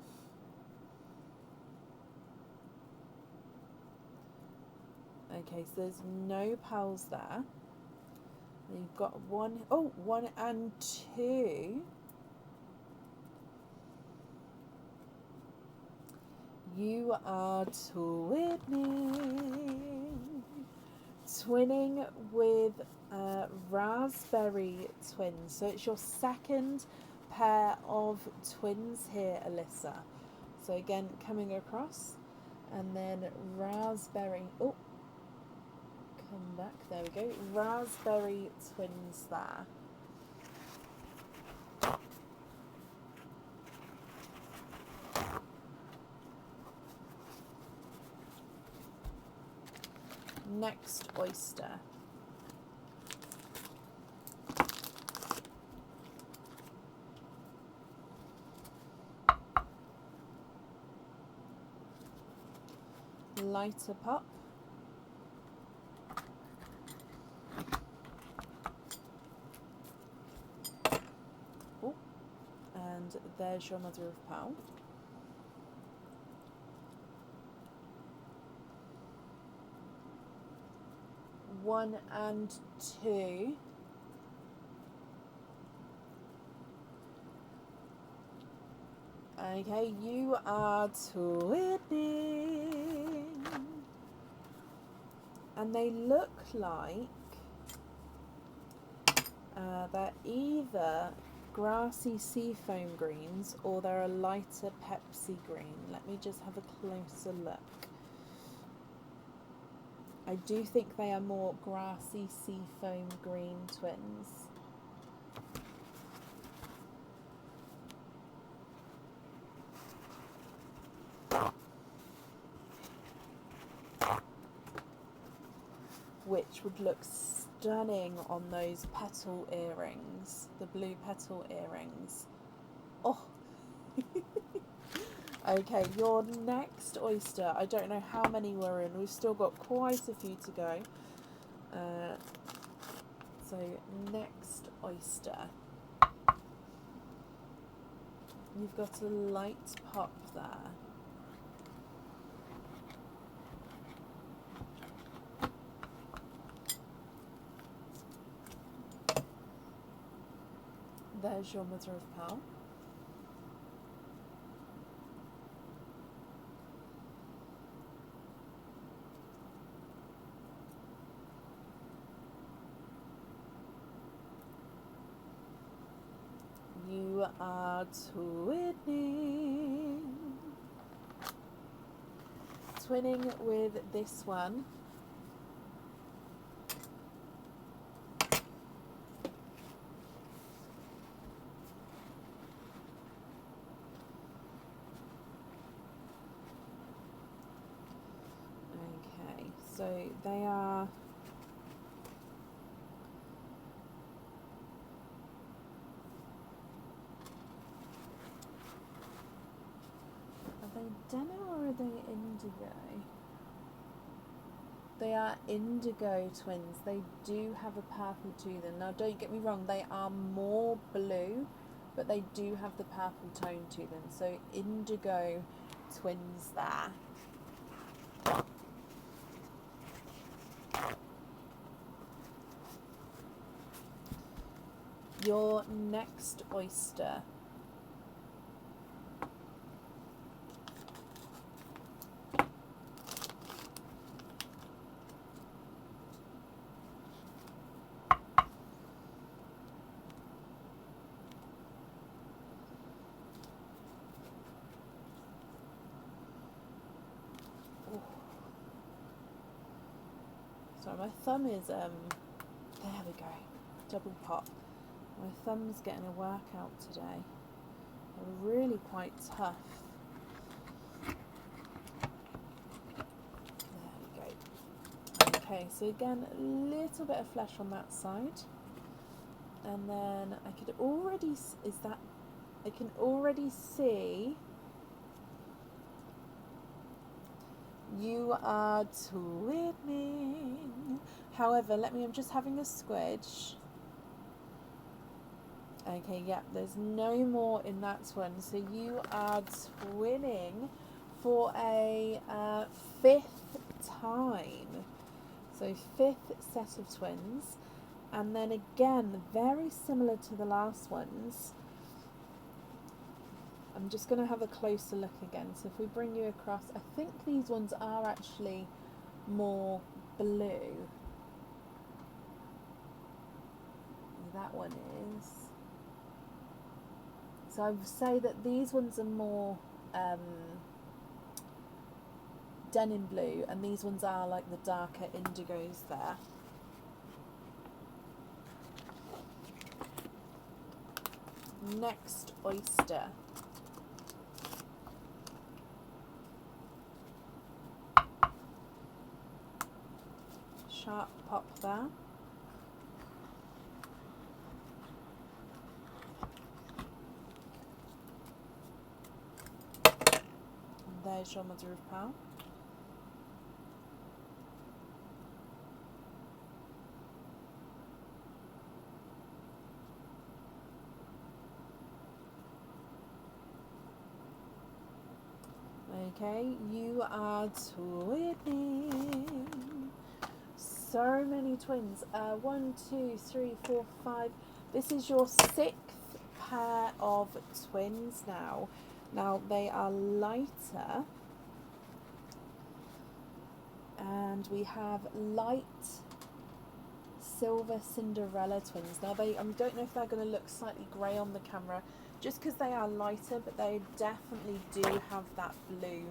Okay, so there's no pearls there. You've got one and two. You are twinning with raspberry twins. So it's your second pair of twins here, Alyssa. So again, coming across, and then raspberry. Oh, come back. There we go. Raspberry twins there. Next oyster. Lighter pop. Oh, and there's your mother of pearl. One and two. Okay, you are twinning. And they look like they're either grassy seafoam greens or they're a lighter Pepsi green. Let me just have a closer look. I do think they are more grassy seafoam green twins. Which would look stunning on those petal earrings, the blue petal earrings. Oh! Okay, your next oyster. I don't know how many we're in. We've still got quite a few to go. So, next oyster. You've got a light pop there. There's your mother of pearl. You are twinning. Twinning with this one. Okay, so they are denim or are they indigo? They are indigo twins. They do have a purple to them. Now don't get me wrong, they are more blue, but they do have the purple tone to them. So indigo twins there. Your next oyster. Sorry, my thumb is, there we go, double pop. My thumb's getting a workout today. They're really quite tough. There we go. Okay, so again, a little bit of flesh on that side. And then I can already see you are twinning. However, I'm just having a squidge. Okay, yeah, there's no more in that one. So you are twinning for a 5th time. So 5th set of twins. And then again, very similar to the last ones. I'm just going to have a closer look again. So if we bring you across, I think these ones are actually more blue. That one is. So I would say that these ones are more denim blue, and these ones are like the darker indigos there. Next oyster. Sharp pop there. And there's your mother of pearl. Okay, you are twinning. So many twins. 1, 2, 3, 4, 5. This is your 6th pair of twins now. Now they are lighter. And we have light silver Cinderella twins. Now I don't know if they're going to look slightly grey on the camera, just because they are lighter, but they definitely do have that blue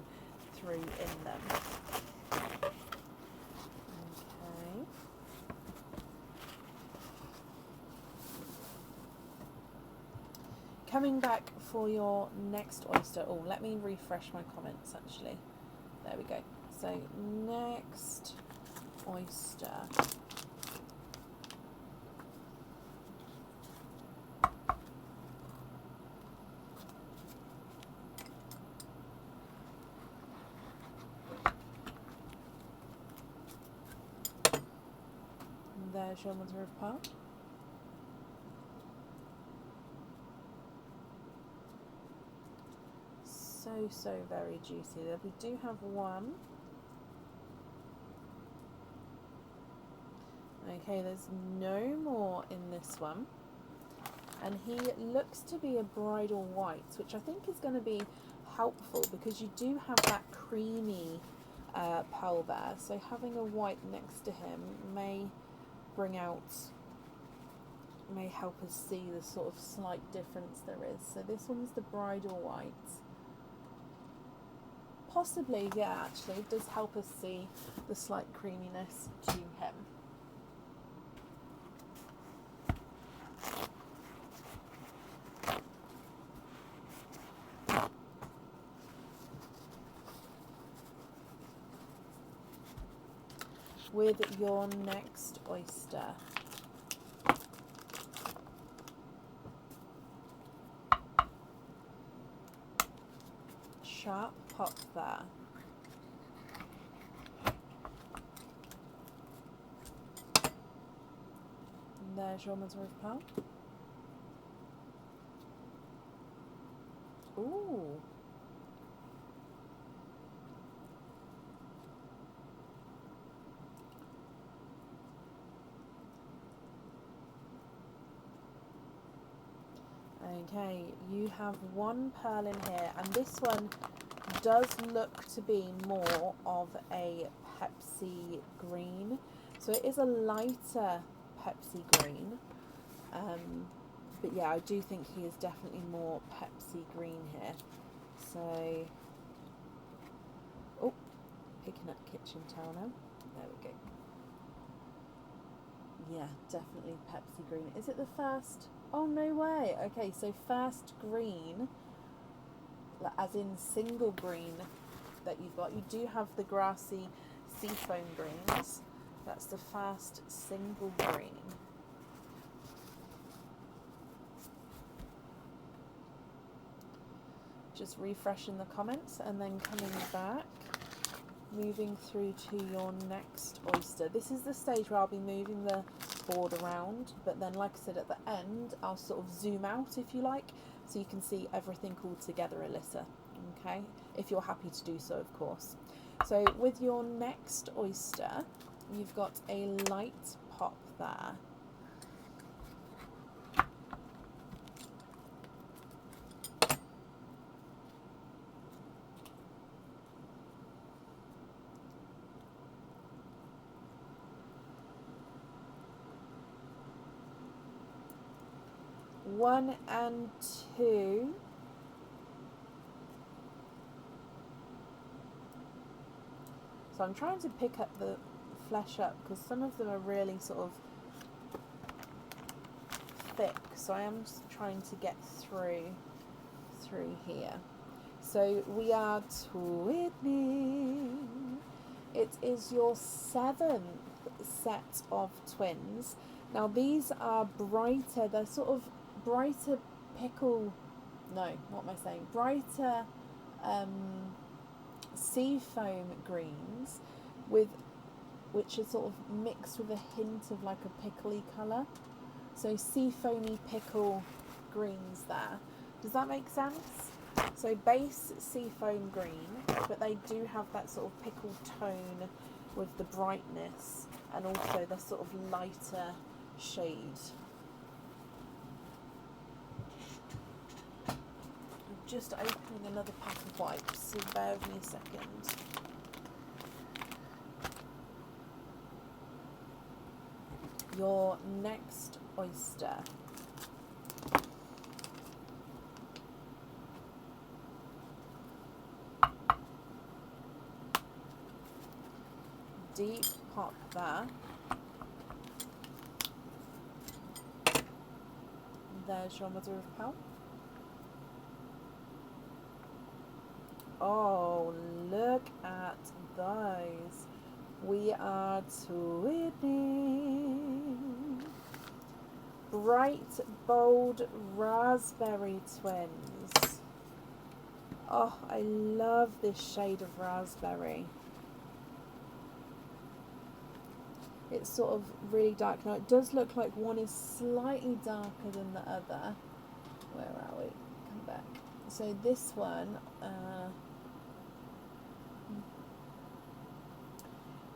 through in them. Okay. Coming back for your next oyster. Oh, let me refresh my comments actually. There we go. So next oyster. There's your mother of pearl. So very juicy. There we do have one. Okay, there's no more in this one. And he looks to be a bridal white, which I think is going to be helpful because you do have that creamy pearl there. So having a white next to him may bring out may help us see the sort of slight difference there is. So this one's the bridal white. Possibly, yeah, actually, it does help us see the slight creaminess to him. With your next oyster, sharp pop there. And there's your mother of pearl. Ooh. Okay, you have one pearl in here, and this one does look to be more of a Pepsi green. So it is a lighter Pepsi green. But yeah, I do think he is definitely more Pepsi green here. So, oh, picking up kitchen towel now. There we go. Yeah, definitely Pepsi green. Is it the first? Oh, no way. Okay, so first green, as in single green that you've got. You do have the grassy seafoam greens. That's the first single green. Just refreshing the comments and then coming back, moving through to your next oyster. This is the stage where I'll be moving the board around, but then like I said at the end, I'll sort of zoom out if you like, so you can see everything all together, Alyssa. Okay, if you're happy to do so, of course. So with your next oyster, you've got a light pop there. One and two. So I'm trying to pick up the flesh up because some of them are really sort of thick. So I am just trying to get through here. So we are twinning. It is your 7th set of twins. Now these are brighter. They're sort of brighter pickle. No, what am I saying? Brighter seafoam greens which are sort of mixed with a hint of like a pickly colour. So seafoamy pickle greens there. Does that make sense? So base seafoam green, but they do have that sort of pickle tone with the brightness and also the sort of lighter shade. I'm just opening another pack of wipes, so bear with me a second. Your next oyster. Deep pop there. There's your mother of pearl. Oh, look at those. We are twinning. Bright, bold raspberry twins. Oh, I love this shade of raspberry. It's sort of really dark. Now it does look like one is slightly darker than the other. Where are we? Come back. So this one,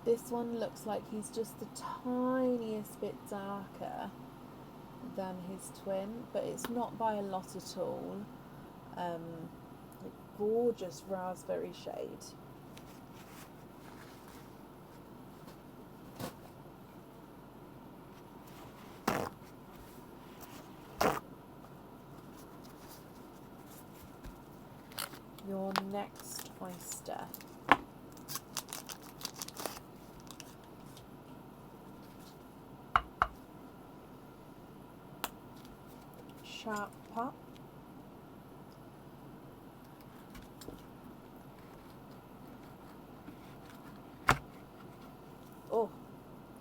this one looks like he's just the tiniest bit darker than his twin, but it's not by a lot at all. A gorgeous raspberry shade. Your next oyster. Sharp pop. Oh,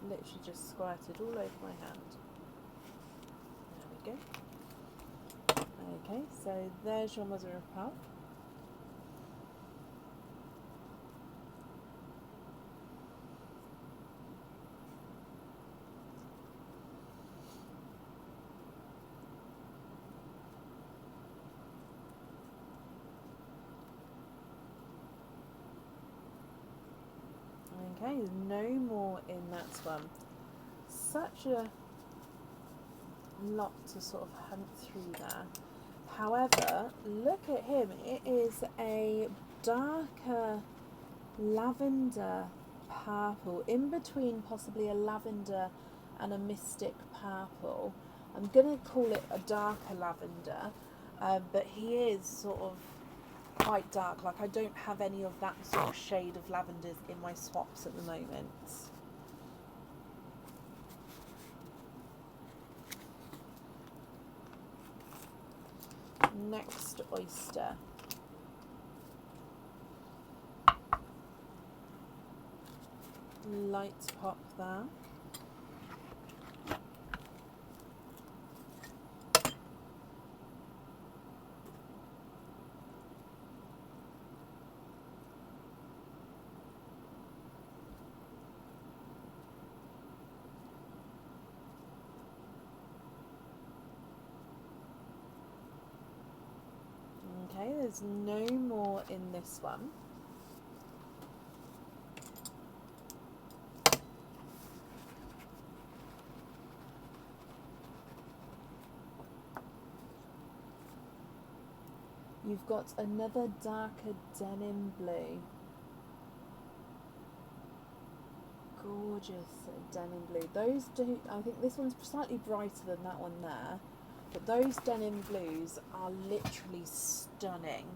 literally just squirted all over my hand. There we go. Okay, so there's your mother of pearl. Okay, there's no more in that one. Such a lot to sort of hunt through there. However, look at him. It is a darker lavender purple, in between possibly a lavender and a mystic purple. I'm going to call it a darker lavender, but he is sort of quite dark. Like, I don't have any of that sort of shade of lavenders in my swaps at the moment. Next oyster. Light pop there. Okay, there's no more in this one. You've got another darker denim blue. Gorgeous denim blue. Those do, I think this one's slightly brighter than that one there, but those denim blues are literally stunning.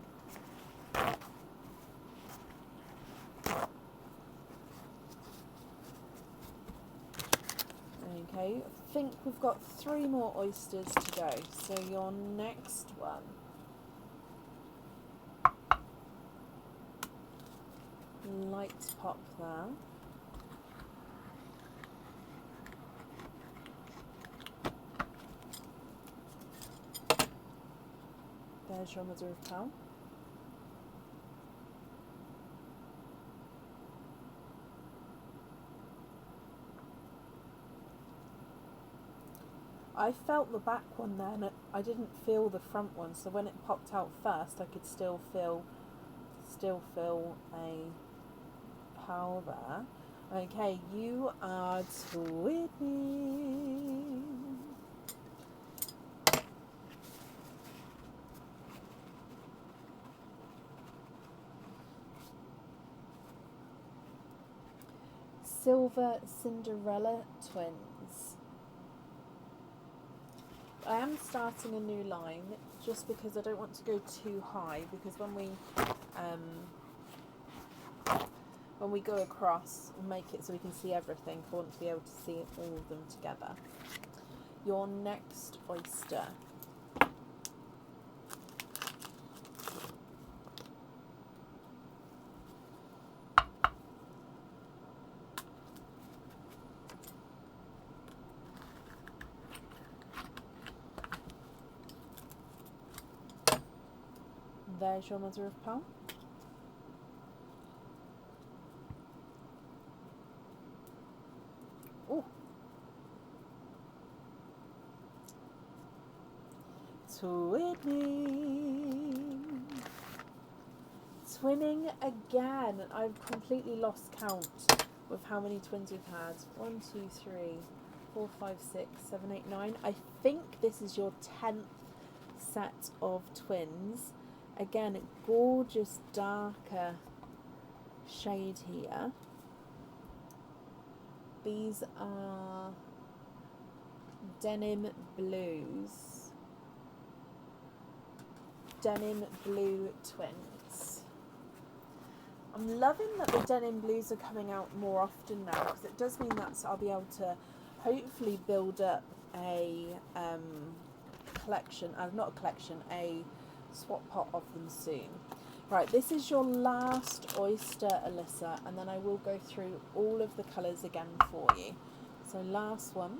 Okay, I think we've got 3 more oysters to go. So your next one. Light pop there. There's your mother of pearl. I felt the back one there, and I didn't feel the front one. So when it popped out first, I could still feel a pearl there. Okay, you are twinning. Silver Cinderella twins. I am starting a new line just because I don't want to go too high, because when we go across, we'll make it so we can see everything. I want to be able to see all of them together. Your next oyster. There's your mother of pearl. Oh, twinning again. I've completely lost count with how many twins we've had. 1, 2, 3, 4, 5, 6, 7, 8, 9. I think this is your 10th set of twins. Again, gorgeous darker shade here. These are denim blues. Denim blue twins. I'm loving that the denim blues are coming out more often now, because it does mean that I'll be able to hopefully build up a collection, not a collection, a swap pot of them soon. Right, this is your last oyster, Alyssa, and then I will go through all of the colours again for you. So last one,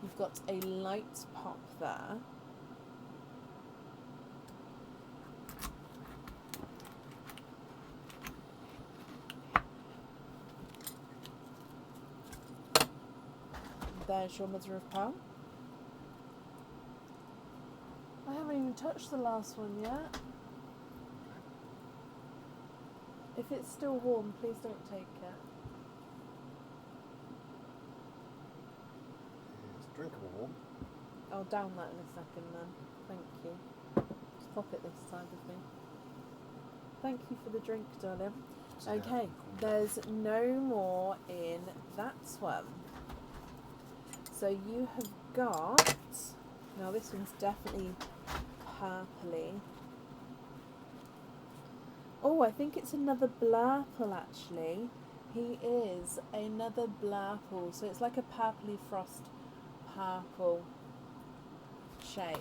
you've got a light pop there. There's your mother of pearl. I haven't even touched the last one yet. If it's still warm, please don't take it. It's drinkable warm. I'll down that in a second then. Thank you. Just pop it this side with me. Thank you for the drink, darling. Okay, there's no more in that one. So you have got, now this one's definitely purpley. Oh, I think it's another blurple actually. He is another blurple, so it's like a purpley frost purple shade.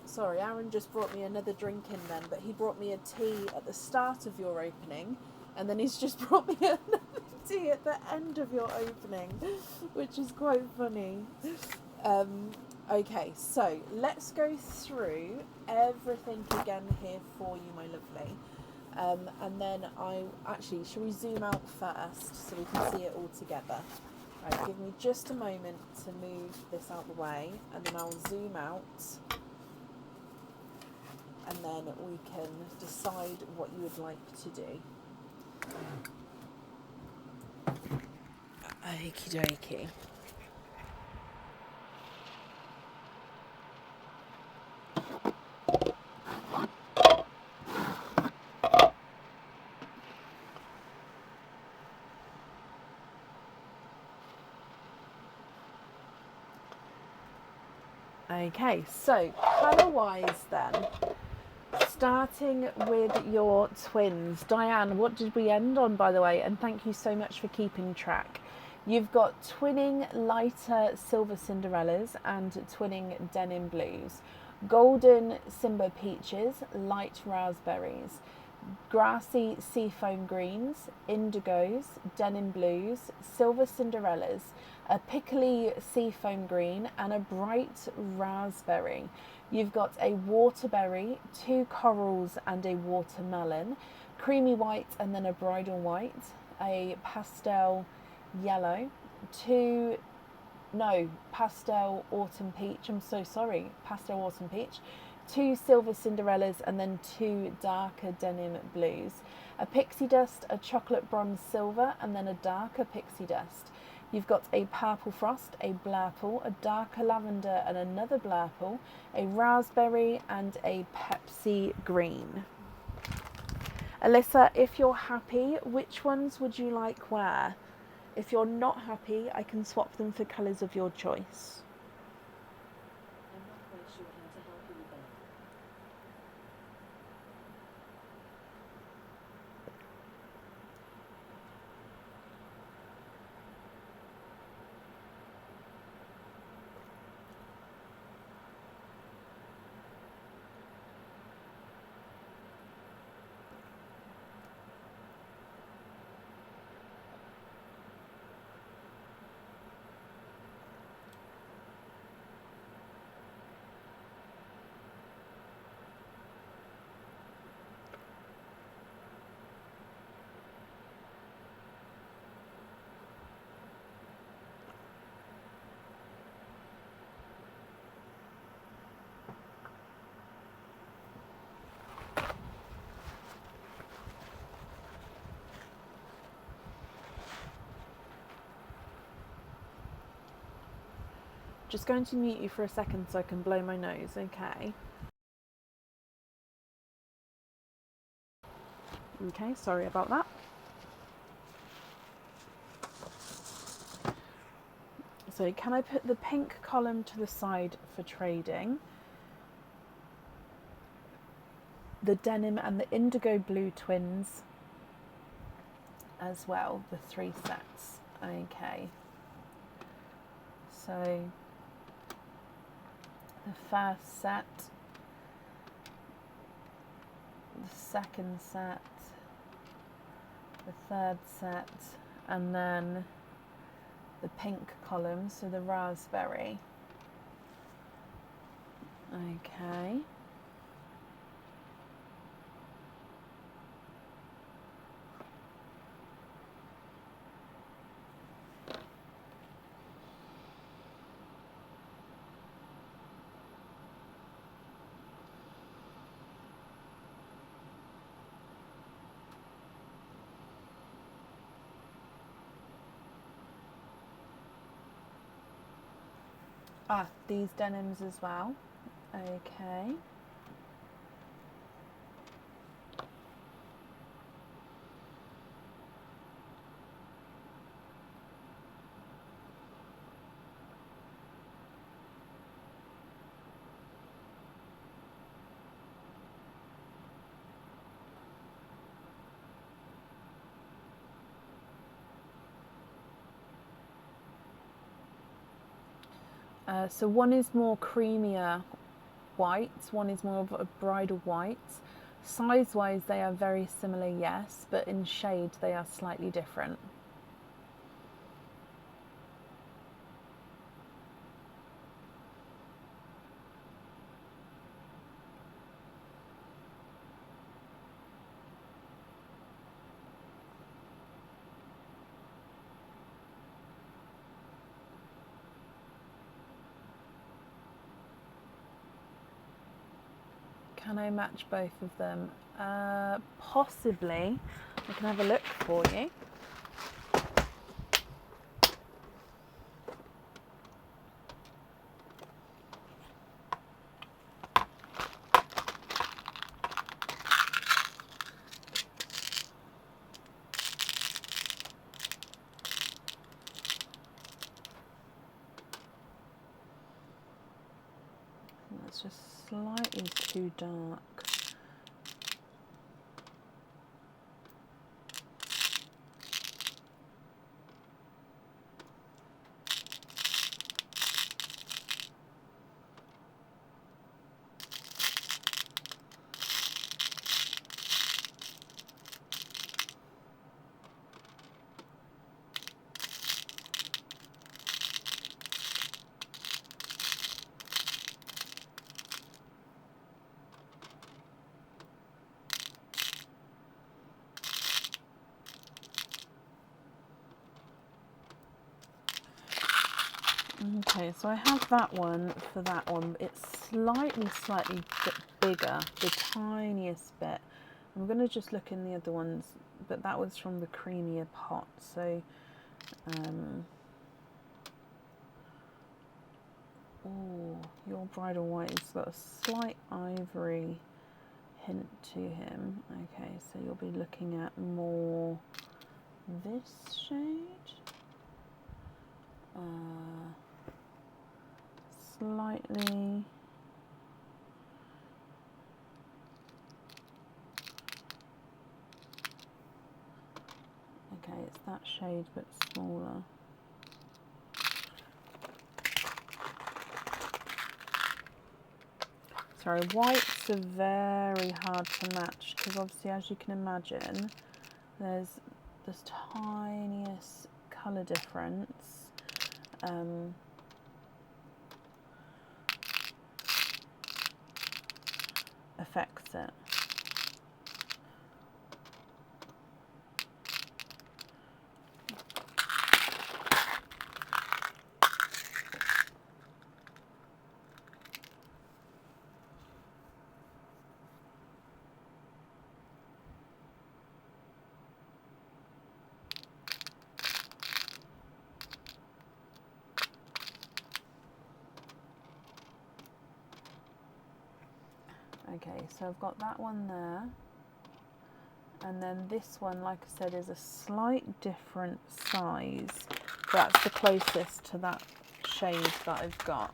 Sorry, Aaron just brought me another drink in then, but he brought me a tea at the start of your opening, and then he's just brought me another tea at the end of your opening, which is quite funny. Okay, so let's go through everything again here for you, my lovely. And then shall we zoom out first so we can see it all together? Right, give me just a moment to move this out the way, and then I'll zoom out, and then we can decide what you would like to do. Okie dokie. Okay, so colour-wise then, starting with your twins. Diane, what did we end on, by the way? And thank you so much for keeping track. You've got twinning lighter silver Cinderellas and twinning denim blues. Golden Simba peaches, light raspberries. Grassy seafoam greens, indigos, denim blues, silver Cinderellas, a pickly seafoam green and a bright raspberry. You've got a waterberry, 2 corals and a watermelon, creamy white and then a bridal white, a pastel yellow, pastel autumn peach, pastel autumn peach, 2 silver Cinderellas and then 2 darker denim blues, a pixie dust, a chocolate bronze silver and then a darker pixie dust. You've got a purple frost, a blurple, a darker lavender and another blurple, a raspberry and a Pepsi green. Alyssa, if you're happy, which ones would you like where? If you're not happy, I can swap them for colours of your choice. I'm not quite sure how to help you with that. Just going to mute you for a second so I can blow my nose, okay? Okay, sorry about that. So can I put the pink column to the side for trading? the denim and the indigo blue twins as well, the 3 sets. Okay, so the first set, the second set, the third set, and then the pink column, so the raspberry. Okay. These denims as well. Okay. So one is more creamier white, one is more of a bridal white. Size-wise, they are very similar, yes, but in shade, they are slightly different. Can I match both of them? Possibly. I can have a look for you. That's just slightly too dark. Okay, so I have that one for that one. It's slightly bigger, the tiniest bit. I'm going to just look in the other ones, but that was from the creamier pot. So, oh, your bridal white has got a slight ivory hint to him. Okay, so you'll be looking at more this shade. Slightly. Okay, it's that shade but smaller. Sorry, whites are very hard to match because obviously, as you can imagine, there's this tiniest colour difference. Affects it. Okay, so I've got that one there, and then this one, like I said, is a slight different size. That's the closest to that shade that I've got.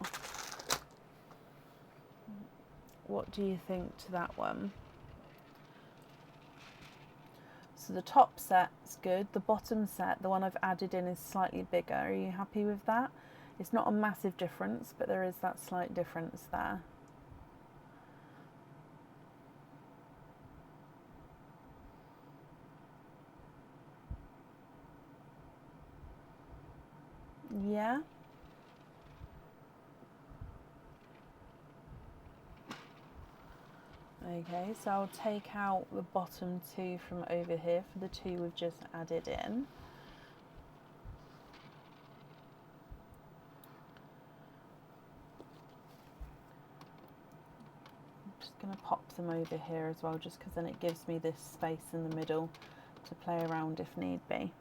What do you think to that one? So the top set's good. The bottom set, the one I've added in, is slightly bigger. Are you happy with that? It's not a massive difference, but there is that slight difference there. Yeah. Okay, so I'll take out the bottom two from over here for the two we've just added in. I'm just going to pop them over here as well, just because then it gives me this space in the middle to play around if need be.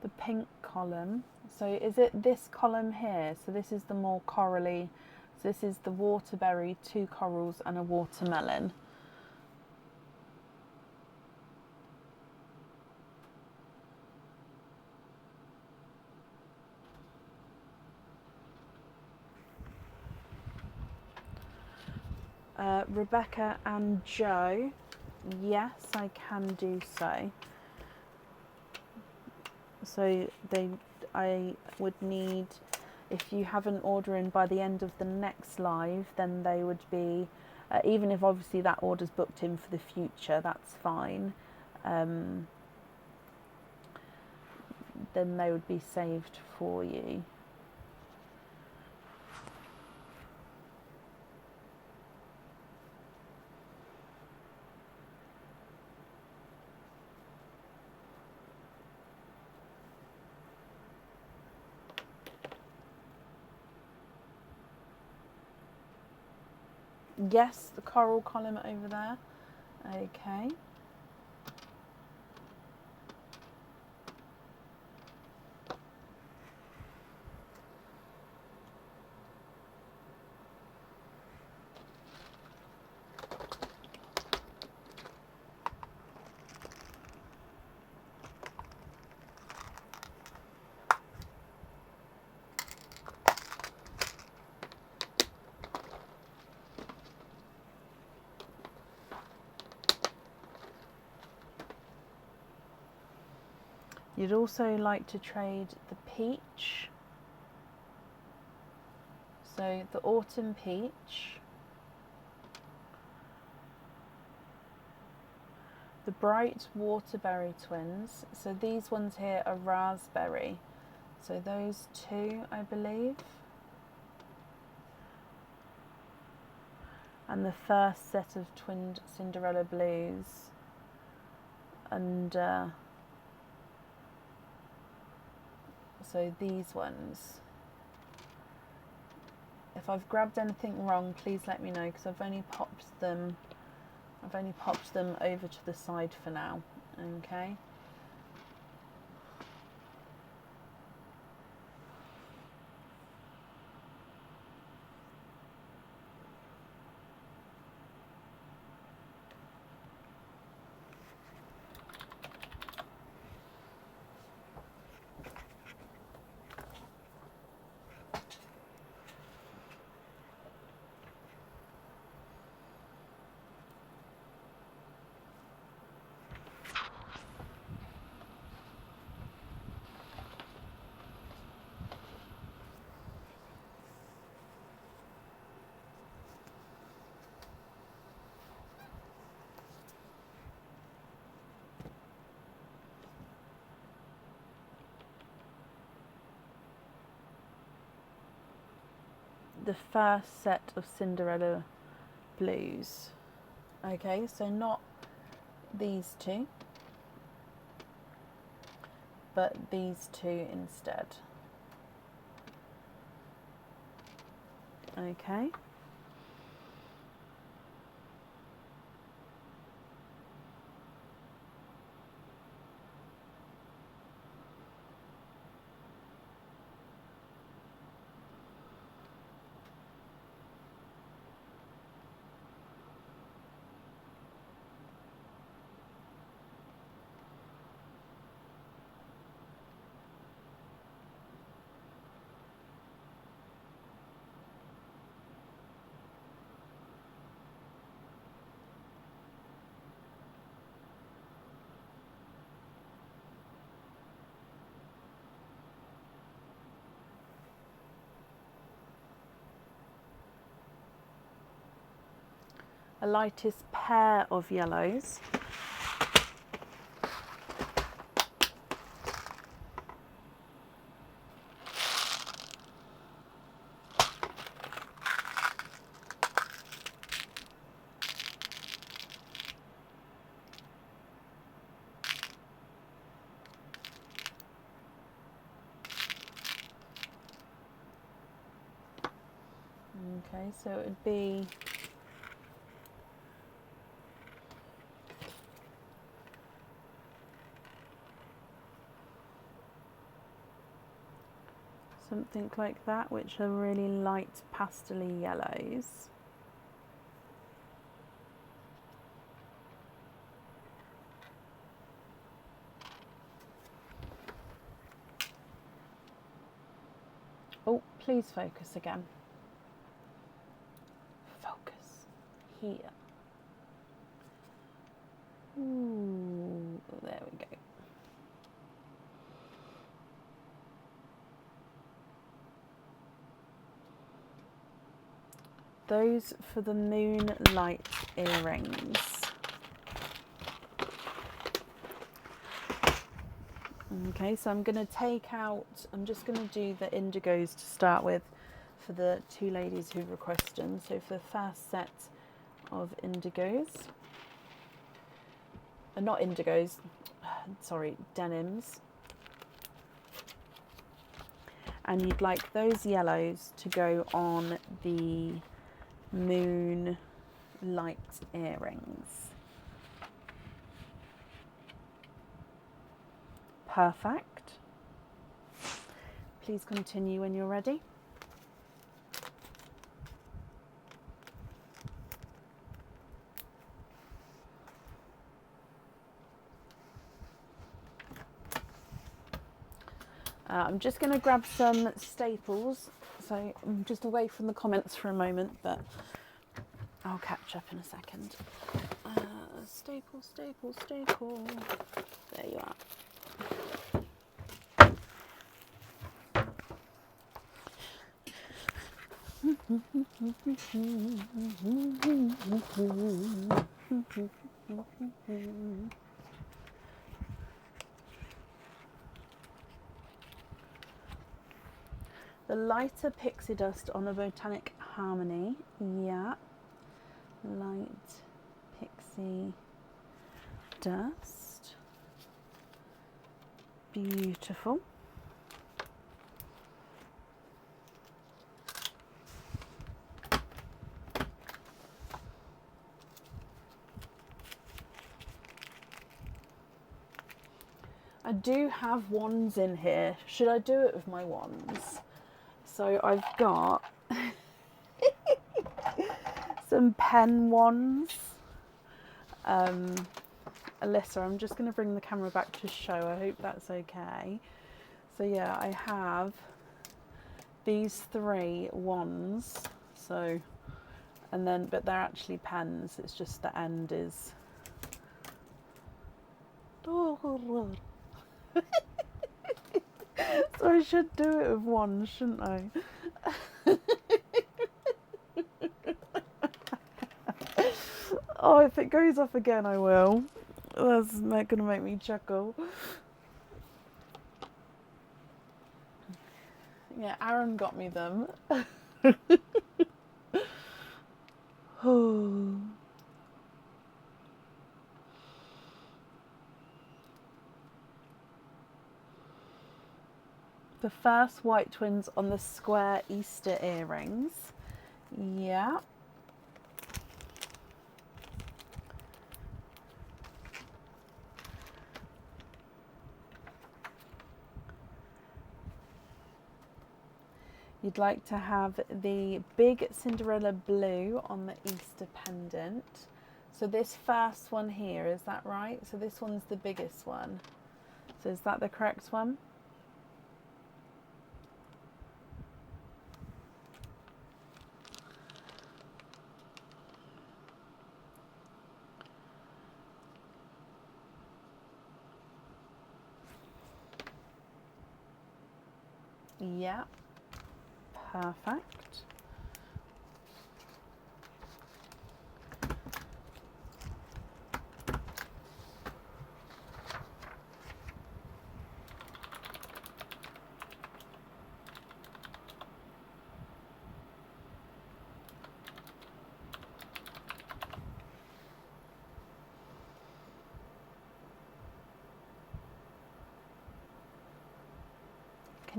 The pink column, so is it this column here? So this is the more corally, so this is the waterberry, 2 corals and a watermelon. Rebecca and Joe, yes, I can do so. So I would need, if you have an order in by the end of the next live, then they would be, even if obviously that order's booked in for the future, that's fine. Then they would be saved for you. Yes, the coral column over there. Okay. You'd also like to trade the peach. So the autumn peach, the bright waterberry twins. So these ones here are raspberry. So those two, I believe. And the first set of twinned Cinderella blues. And so these ones. If I've grabbed anything wrong, please let me know, because I've only popped them over to the side for now. Okay. The first set of Cinderella blues. Okay, so not these two, but these two instead. Okay. a lightest pair of yellows. Okay, so it would be something like that, which are really light pastel-y yellows. Oh, please focus again. Focus here. Ooh, there we go. Those for the moonlight earrings. Okay, so I'm going to take out, I'm just going to do the indigos to start with for the two ladies who requested. So for the first set of indigos, not indigos, sorry, denims. And you'd like those yellows to go on the moonlight earrings. Perfect. Please continue when you're ready. I'm just going to grab some staples, so I'm just away from the comments for a moment, but I'll catch up in a second. Staple, staple, staple. There you are. The lighter pixie dust on the Botanic Harmony. Yeah. Light pixie dust. Beautiful. I do have wands in here. Should I do it with my wands? So I've got some pen wands. Alyssa, I'm just going to bring the camera back to show. I hope that's okay. So yeah, I have these 3 wands. So, and then, but they're actually pens. It's just the end is. So I should do it with wands, shouldn't I? Oh, if it goes off again, I will. That's going to make me chuckle. Yeah, Aaron got me them. Oh. The first white twins on the square Easter earrings. Yeah. You'd like to have the big Cinderella blue on the Easter pendant. So this first one here, is that right? So this one's the biggest one. So is that the correct one? Yeah. Perfect.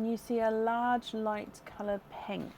Can you see a large light coloured pink?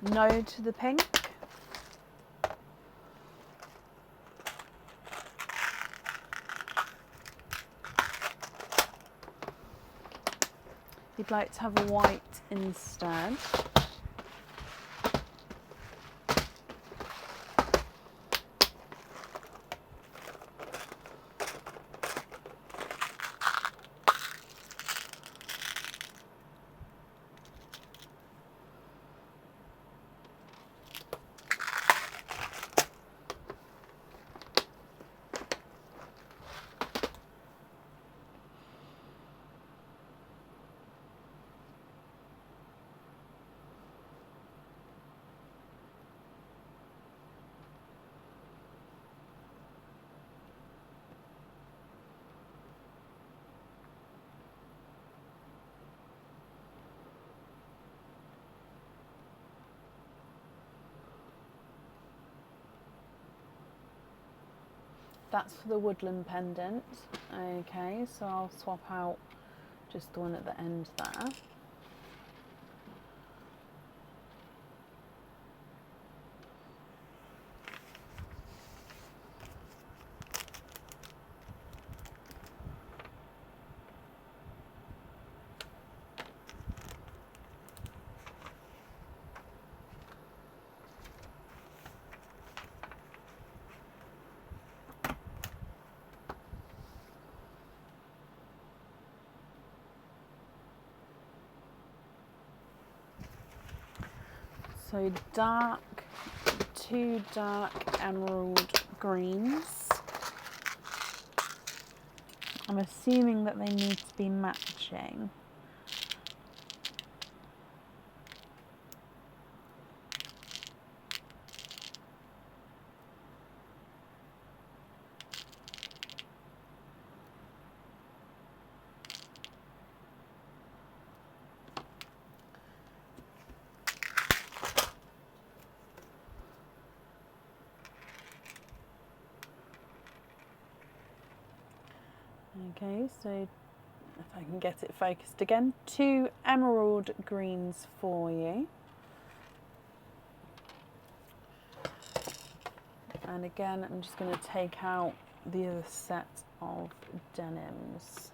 No to the pink. You'd like to have a white instead. That's for the woodland pendant. Okay, so I'll swap out just the one at the end there. So dark, 2 dark emerald greens. I'm assuming that they need to be matching. Okay, so if I can get it focused again, 2 emerald greens for you. And again, I'm just going to take out the other set of denims.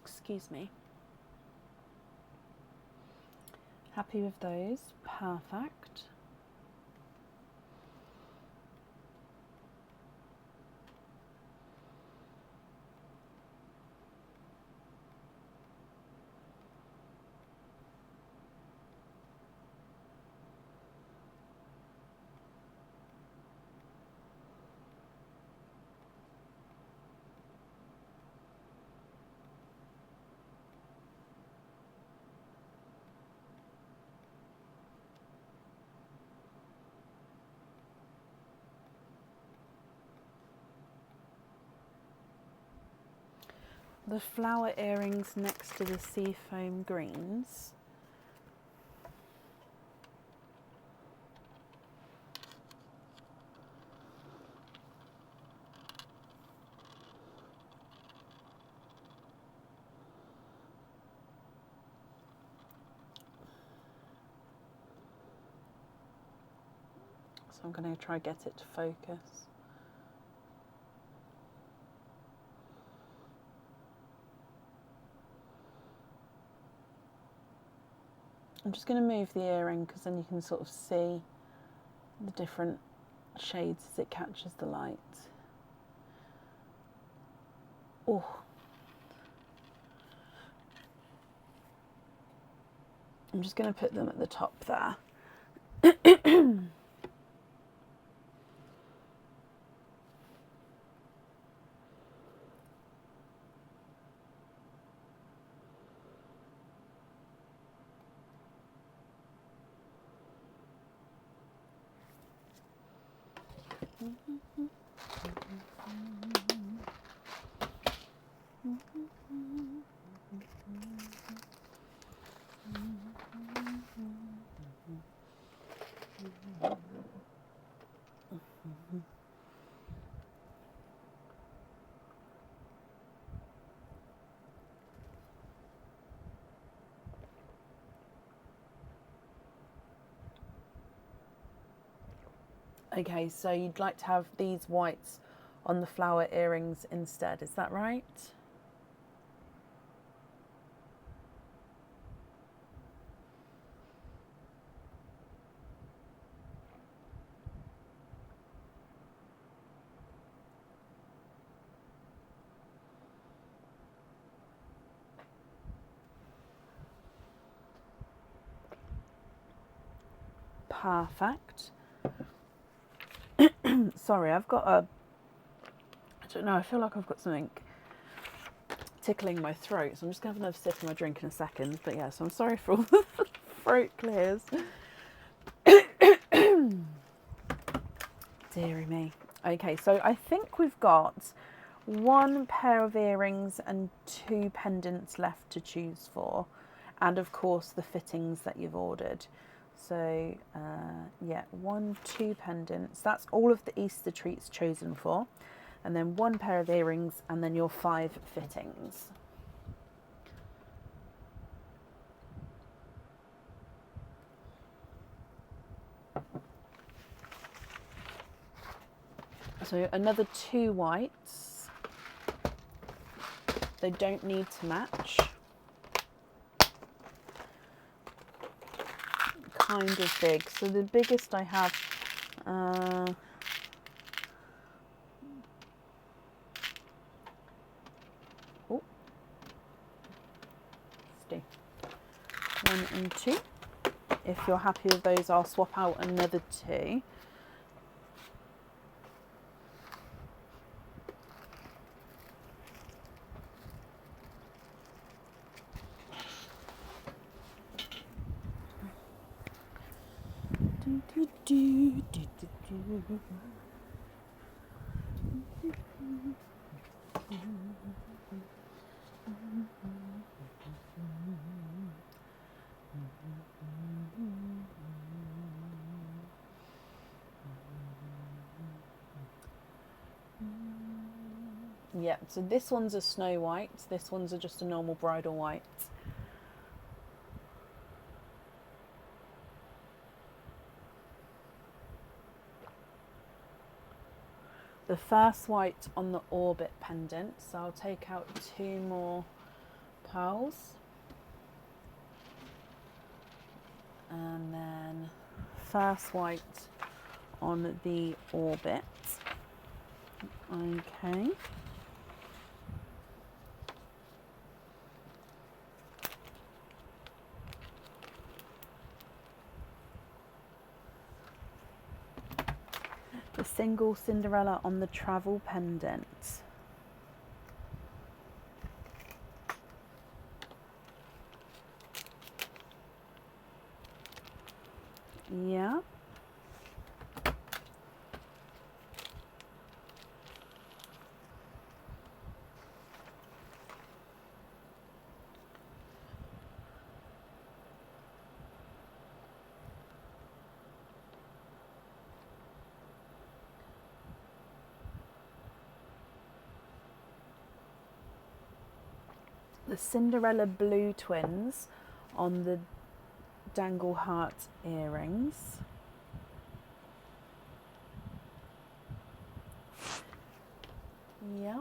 Excuse me. Happy with those? Perfect. the flower earrings next to the seafoam greens. So I'm going to try get it to focus. I'm just going to move the earring because then you can sort of see the different shades as it catches the light. Oh. I'm just going to put them at the top there. Okay, so you'd like to have these whites on the flower earrings instead, is that right? Perfect. Sorry, I've got I don't know, I feel like I've got something tickling my throat, so I'm just going to have another sip of my drink in a second. But yeah, so I'm sorry for all the throat clears. Deary me. Okay, so I think we've got one pair of earrings and 2 pendants left to choose for, and of course the fittings that you've ordered. So yeah, 1, 2 pendants, that's all of the Easter treats chosen for, and then 1 pair of earrings, and then your 5 fittings. So another 2 whites. They don't need to match. Kind of big. So the biggest I have, stay. 1 and 2. If you're happy with those, I'll swap out another 2. Yep, so this one's a snow white, this one's just a normal bridal white. The first white on the orbit pendant, so I'll take out 2 more pearls. And then first white on the orbit. Okay. The single Cinderella on the travel pendant. Yeah. the Cinderella blue twins on the dangle heart earrings. Yeah.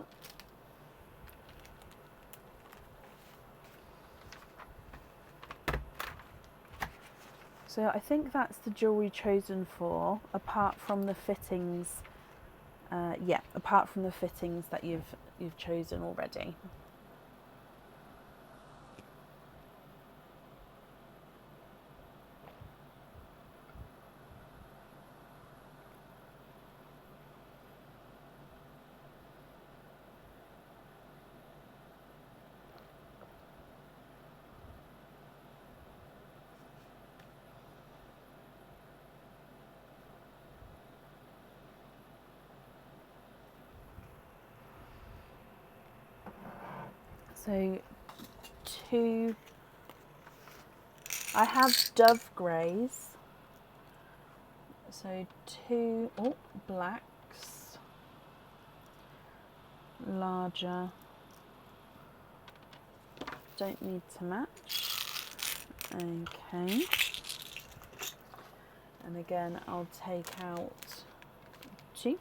So I think that's the jewellery chosen for, apart from the fittings. Yeah, apart from the fittings that you've chosen already. So two, I have dove greys, so two blacks, larger, don't need to match, okay, and again I'll take out two.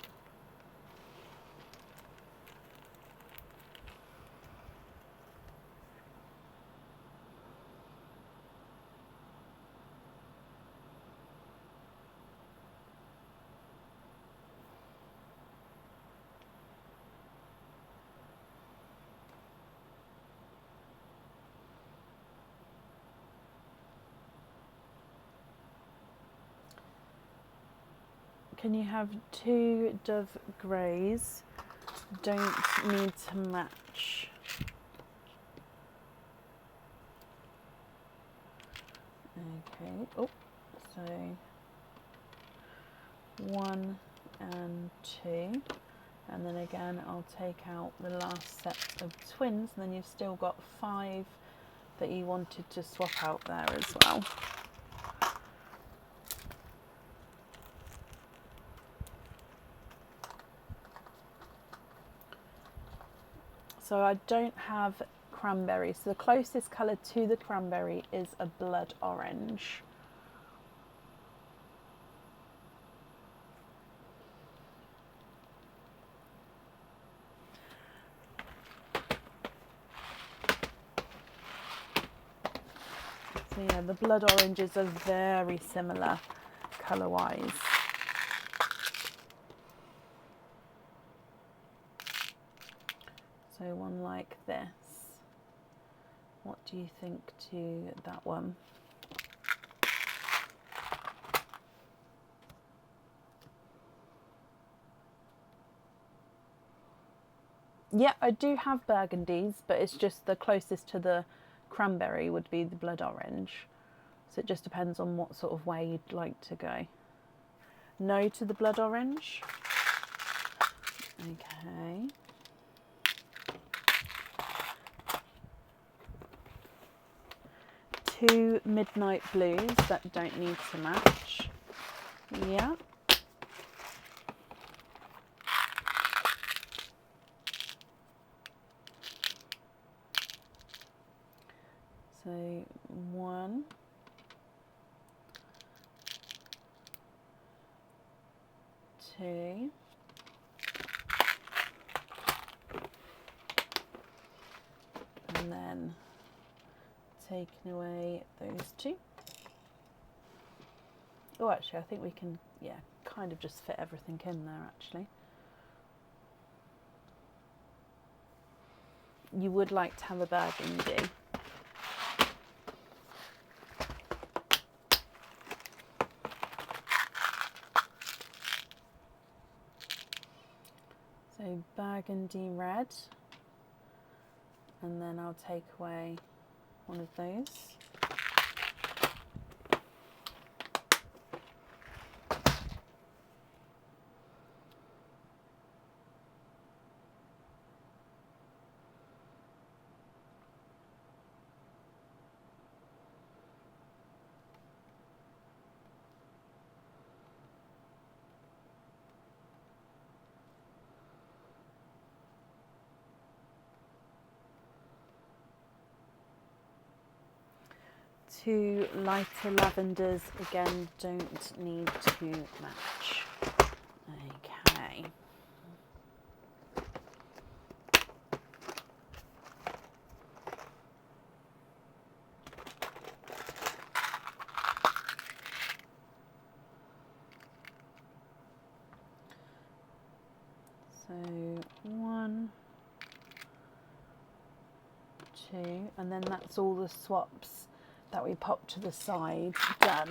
Can you have two dove greys? Don't need to match. Okay, oh, so 1 and 2, and then again I'll take out the last set of twins, and then you've still got 5 that you wanted to swap out there as well. So I don't have cranberry, so the closest colour to the cranberry is a blood orange. So yeah, the blood oranges are very similar colour-wise. So one like this. What do you think to that one? Yeah, I do have burgundies, but it's just the closest to the cranberry would be the blood orange. So it just depends on what sort of way you'd like to go. No to the blood orange. Okay. Two midnight blues that don't need to match. Yeah. So 1, 2, and then taking away those 2. Oh, actually, I think we can, yeah, kind of just fit everything in there, actually. You would like to have a burgundy. So burgundy red, and then I'll take away one of those. two lighter lavenders, again, don't need to match. Okay. So 1, 2, and then that's all the swaps that we pop to the side done.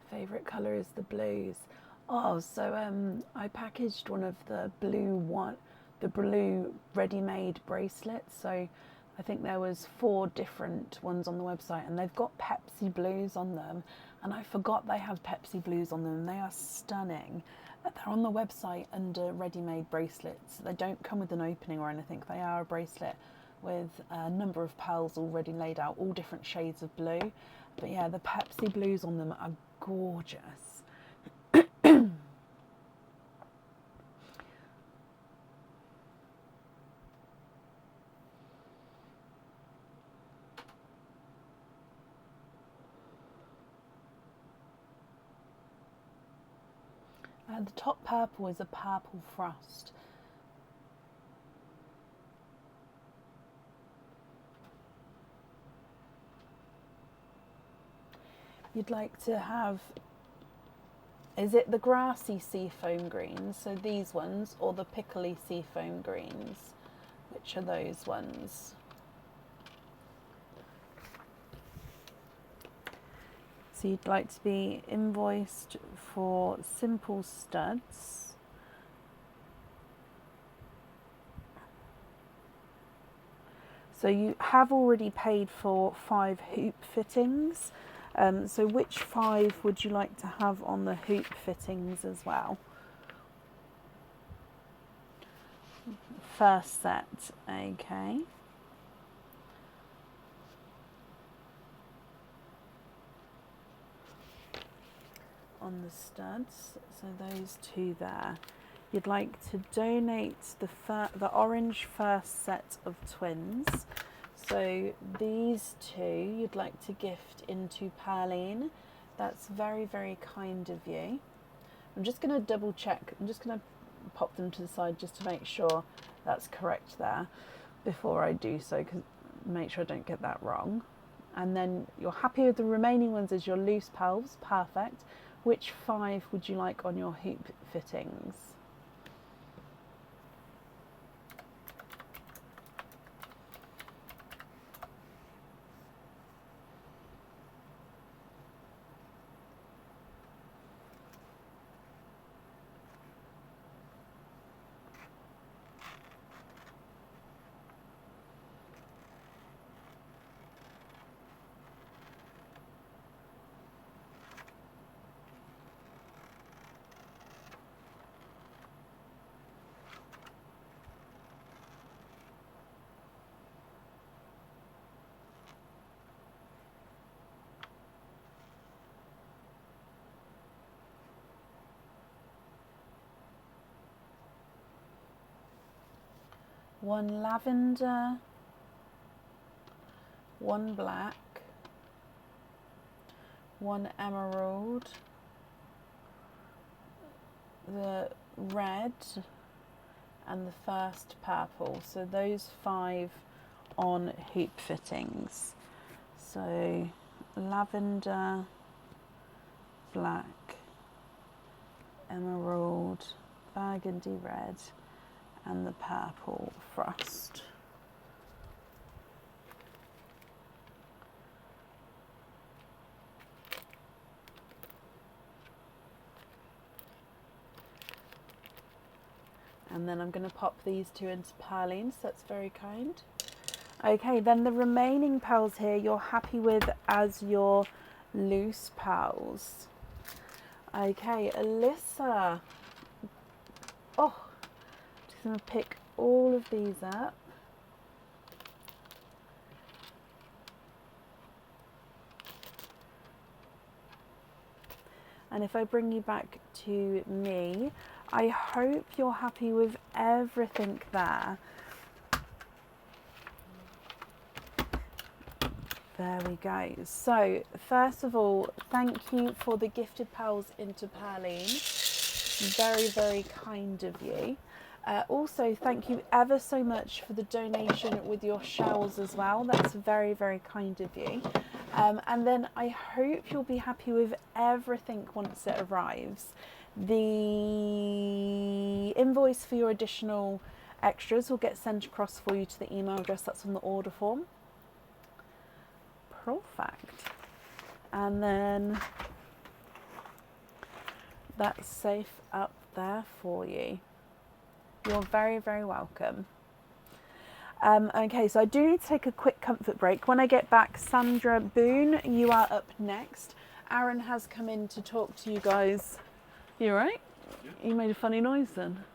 Favourite colour is the blues. Oh, so I packaged one of the blue ready-made bracelets. So I think there was 4 different ones on the website, and they've got Pepsi blues on them. And I forgot they have Pepsi blues on them, and they are stunning. They're on the website under ready-made bracelets. They don't come with an opening or anything. They are a bracelet with a number of pearls already laid out, all different shades of blue. But yeah, the Pepsi blues on them are gorgeous. The top purple is a purple frost. You'd like to have, is it the grassy seafoam greens, so these ones, or the pickly seafoam greens? Which are those ones? So you'd like to be invoiced for simple studs. So you have already paid for 5 hoop fittings. So which 5 would you like to have on the hoop fittings as well? First set, okay. On the studs, so those 2 there. You'd like to donate the orange first set of twins. So these 2 you'd like to gift into Perline. That's very, very kind of you. I'm just going to double check. I'm just going to pop them to the side just to make sure that's correct there before I do so, because make sure I don't get that wrong. And then you're happy with the remaining ones as your loose pearls. Perfect. Which 5 would you like on your hoop fittings? One lavender, 1 black, 1 emerald, the red, and the first purple. So those 5 on hoop fittings. So lavender, black, emerald, burgundy red, and the purple frost. And then I'm going to pop these 2 into Perline, so that's very kind. Okay, then the remaining pearls here you're happy with as your loose pearls. Okay, Alyssa. Oh, Just going to pick all of these up. And if I bring you back to me, I hope you're happy with everything there. There we go. So, first of all, thank you for the gifted pearls into Perline. Very, very kind of you. Also, thank you ever so much for the donation with your shells as well. That's very, very kind of you. And then I hope you'll be happy with everything once it arrives. The invoice for your additional extras will get sent across for you to the email address that's on the order form. Perfect. And then that's safe up there for you. You're very, very welcome. Okay, so I do need to take a quick comfort break. When I get back, Sandra Boone, you are up next. Aaron has come in to talk to you guys. You all right? Yeah. You made a funny noise then.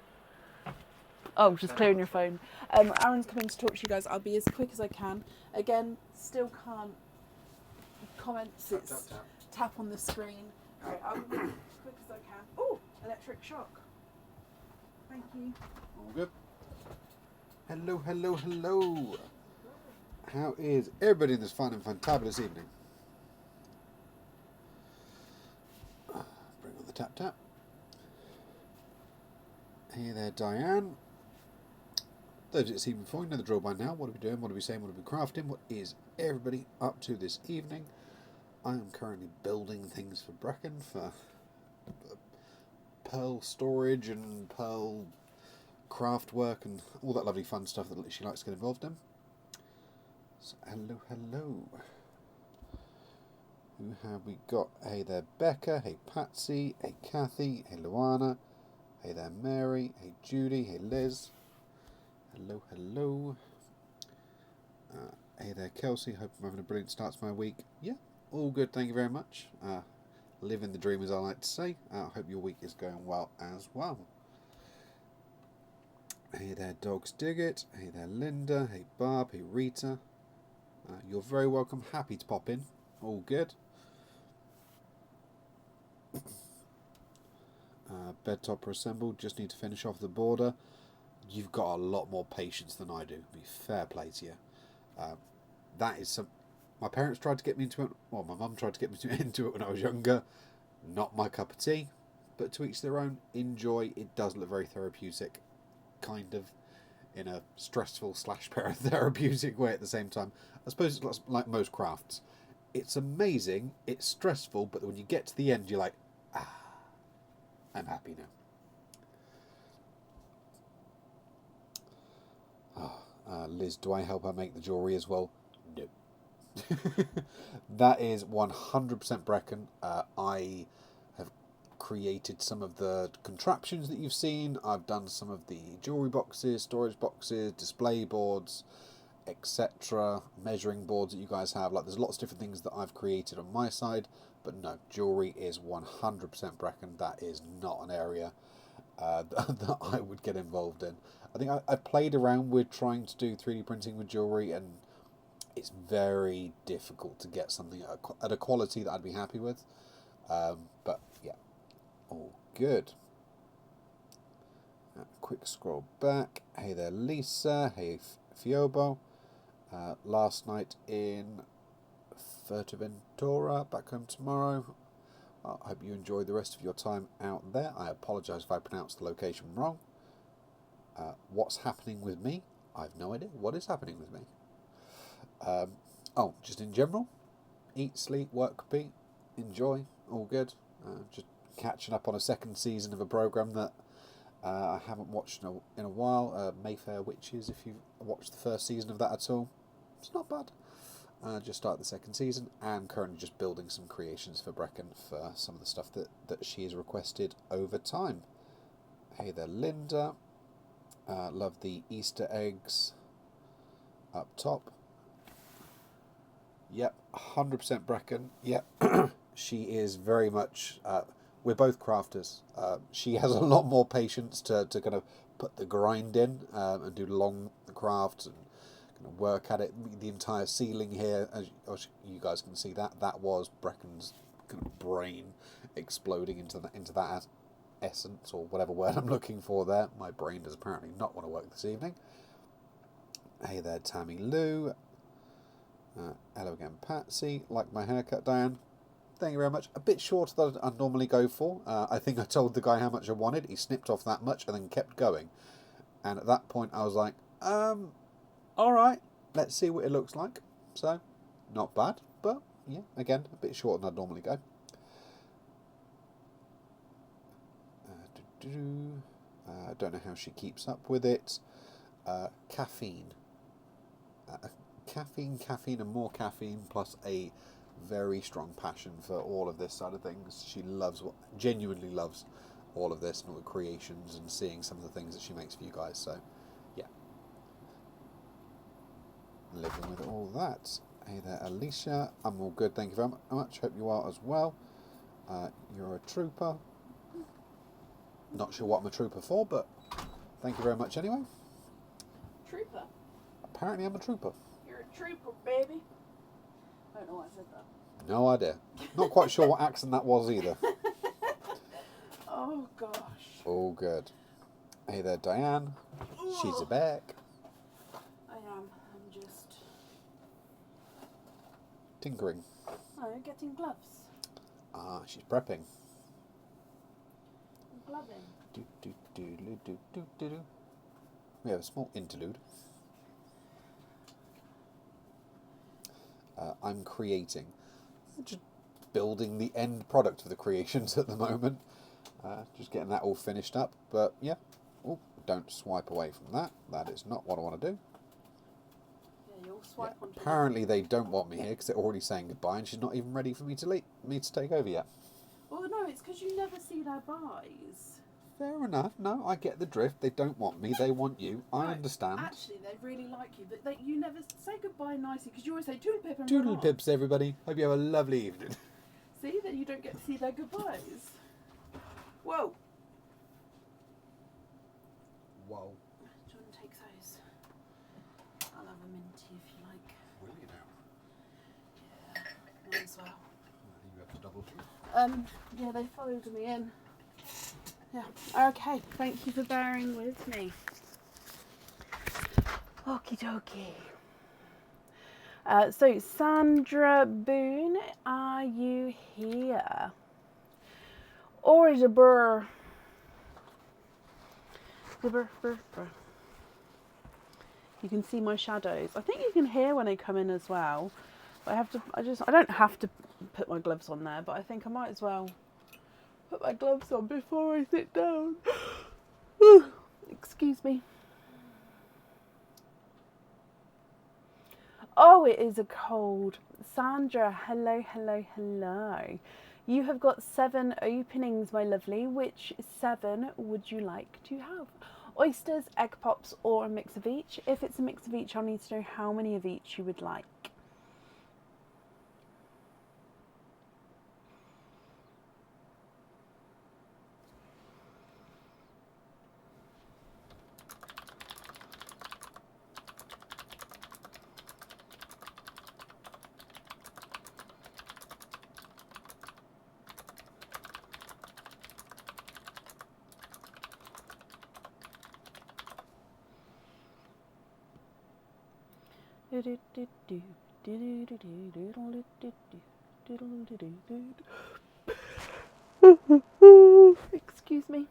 Oh, just clearing your phone. Aaron's come in to talk to you guys. I'll be as quick as I can. Again, still can't comments. It's tap on the screen. Right, I'll be as quick as I can. Oh, electric shock. Thank you. All good. Hello, hello, hello. How is everybody in this fun and fantabulous evening? Bring on the tap tap. Hey there, Diane. Those that see me before, you know the drill by now. What are we doing? What are we saying? What are we crafting? What is everybody up to this evening? I am currently building things for Bracken for pearl storage and pearl craft work and all that lovely fun stuff that she likes to get involved in. So hello, hello. Who have we got? Hey there, Becca. Hey, Patsy. Hey, Kathy. Hey, Luana. Hey there, Mary. Hey, Judy. Hey, Liz. Hello, hello. Hey there, Kelsey. Hope I'm having a brilliant start to my week. Yeah, all good. Thank you very much. Living the dream, as I like to say. I hope your week is going well as well. Hey there, Dogs Dig It. Hey there, Linda. Hey, Barb. Hey, Rita. You're very welcome. Happy to pop in. All good. Bed topper assembled. Just need to finish off the border. You've got a lot more patience than I do. Be fair play to you. That is some. My parents tried to get me into it. Well, my mum tried to get me into it when I was younger. Not my cup of tea. But to each their own. Enjoy. It does look very therapeutic. Kind of in a stressful / paratherapeutic way at the same time. I suppose it's like most crafts. It's amazing. It's stressful. But when you get to the end, you're like, I'm happy now. Liz, do I help her make the jewellery as well? No. That is 100% Bracken. I have created some of the contraptions that you've seen. I've done some of the jewellery boxes, storage boxes, display boards, etc. Measuring boards that you guys have. Like, there's lots of different things that I've created on my side. But no, jewellery is 100% Bracken. That is not an area that I would get involved in. I think I played around with trying to do 3D printing with jewellery, and it's very difficult to get something at a quality that I'd be happy with. But yeah, all good. Quick scroll back. Hey there, Lisa. Hey, Fiobo. Last night in Fuerteventura, back home tomorrow. I hope you enjoy the rest of your time out there. I apologise if I pronounced the location wrong. What's happening with me? I've no idea. What is happening with me? Just in general. Eat, sleep, work, repeat. Enjoy. All good. Just catching up on a second season of a programme that I haven't watched in a while. Mayfair Witches, if you've watched the first season of that at all. It's not bad. Just started the second season, and currently just building some creations for Bracken for some of the stuff that she has requested over time. Hey there, Linda. Love the Easter eggs up top. Yep, 100% Bracken. Yep, she is very much. We're both crafters. She has a lot more patience to kind of put the grind in and do long crafts and kind of work at it. The entire ceiling here, as you guys can see, that was Brecken's kind of brain exploding into that essence, or whatever word I'm looking for there. My brain does apparently not want to work this evening. Hey there, Tammy Lou. Hello again, Patsy. Like my haircut, Diane. Thank you very much. A bit shorter than I'd normally go for. I think I told the guy how much I wanted. He snipped off that much and then kept going. And at that point, I was like, alright, let's see what it looks like. So, not bad, but yeah, again, a bit shorter than I'd normally go. I don't know how she keeps up with it. Caffeine. Caffeine, and more caffeine, plus a very strong passion for all of this side of things. She genuinely loves all of this and all the creations and seeing some of the things that she makes for you guys. So, yeah. Living with all that. Hey there, Alicia. I'm all good, thank you very much. Hope you are as well. You're a trooper. Not sure what I'm a trooper for, but thank you very much anyway. Trooper? Apparently I'm a trooper. You're a trooper, baby. I don't know why I said that. No idea. Not quite sure what accent that was either. Oh, gosh. All good. Hey there, Diane. She's Ugh. back. I am. I'm just... Tinkering. No, getting gloves. Ah, she's prepping. Gloving. Do. We have a small interlude. I'm creating. Just building the end product of the creations at the moment. Just getting that all finished up. But yeah. Oh, don't swipe away from that. That is not what I want to do. Yeah, you'll swipe onto Apparently they don't want me here because they're already saying goodbye and she's not even ready for me to take over yet. Well, no, it's because you never see their buys. Fair enough. No, I get the drift. They don't want me. They want you. I understand. Actually, they really like you. But you never say goodbye nicely because you always say toodle pip and Doodle run off. pips, everybody. Hope you have a lovely evening. See, that you don't get to see their goodbyes. Whoa. Whoa. John takes those. I'll have a minty if you like. Will you now? Yeah, might as well. You have to double. Yeah, they followed me in. Yeah. Okay. Thank you for bearing with me. Okie dokie. So Sandra Boone, are you here? Or is a burr? You can see my shadows. I think you can hear when I come in as well. But I don't have to put my gloves on there, but I think I might as well put my gloves on before I sit down. Excuse me. Oh, it is a cold. Sandra, hello, hello, hello. You have got 7 openings, my lovely. Which 7 would you like to have? Oysters, egg pops, or a mix of each? If it's a mix of each, I'll need to know how many of each you would like. Excuse me.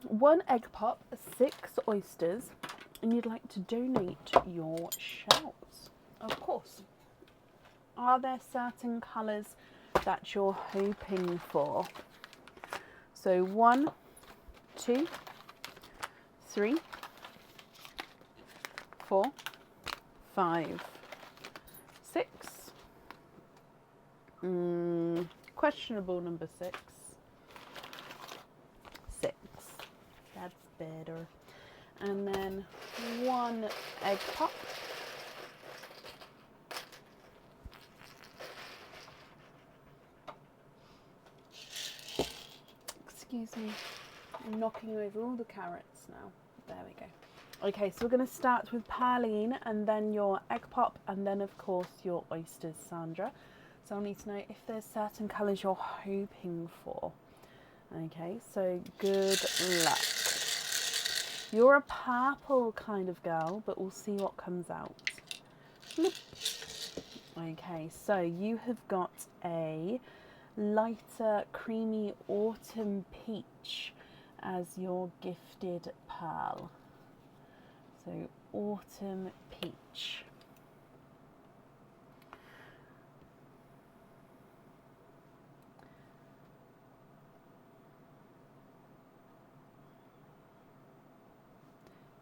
1 egg pop, 6 oysters, and you'd like to donate your shells. Of course. Are there certain colours that you're hoping for? So 1, 2, 3, 4, 5, 6. Questionable number 6. 6. That's better. And then 1 egg pop. Excuse me. I'm knocking over all the carrots now. There we go. Okay, so we're going to start with Perline and then your egg pop and then of course your oysters, Sandra. So I'll need to know if there's certain colours you're hoping for. Okay, so good luck. You're a purple kind of girl, but we'll see what comes out. Bloop. Okay, so you have got a lighter creamy autumn peach as your gifted pearl. So autumn peach.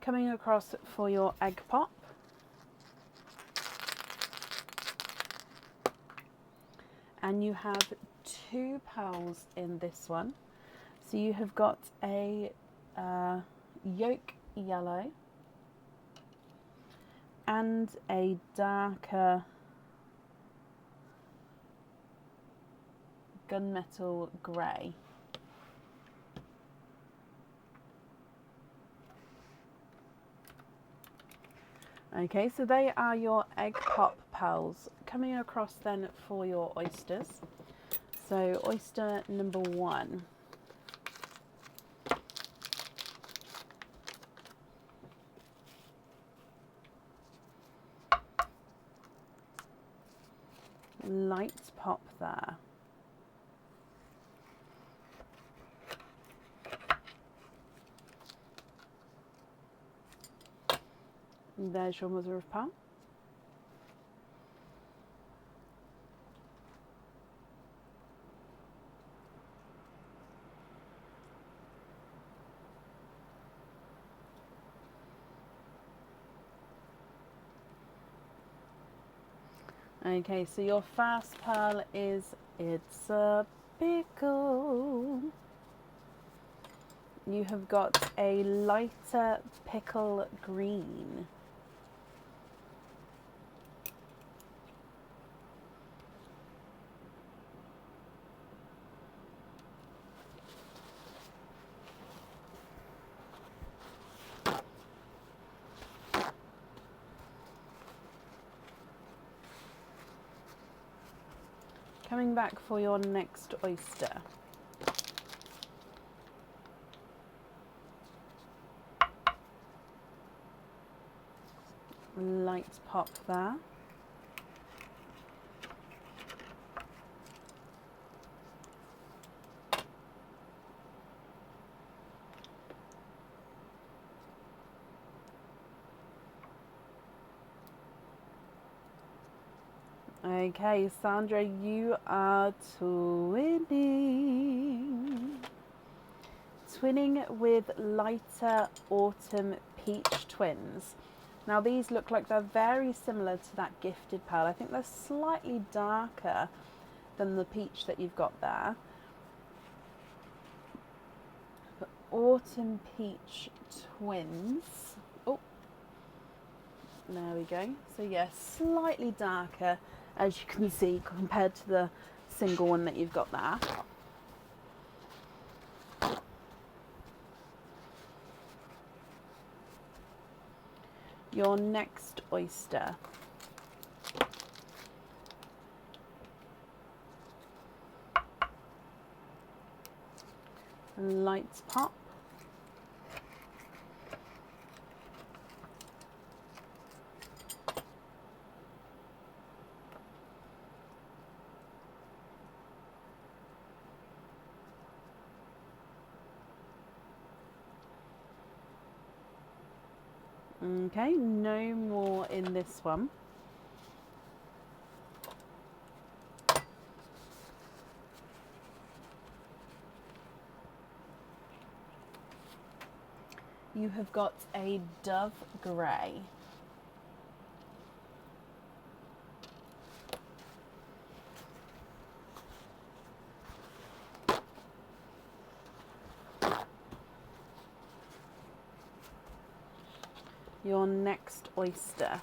Coming across for your egg pop. And you have 2 pearls in this one. So you have got a yolk yellow and a darker gunmetal grey. Okay, so they are your egg pop pearls. Coming across then for your oysters. So oyster number 1. Light pop there. And there's your mother of pearl. Okay, so your first pearl is It's a Pickle. You have got a lighter pickle green. Coming back for your next oyster. Light pop there. Okay, Sandra, you are twinning. Twinning with lighter autumn peach twins. Now these look like they're very similar to that gifted pearl. I think they're slightly darker than the peach that you've got there. But autumn peach twins. Oh, there we go. So yeah, slightly darker, as you can see, compared to the single one that you've got there. Your next oyster. Lights pop. Okay, no more in this one. You have got a dove grey. Your next oyster.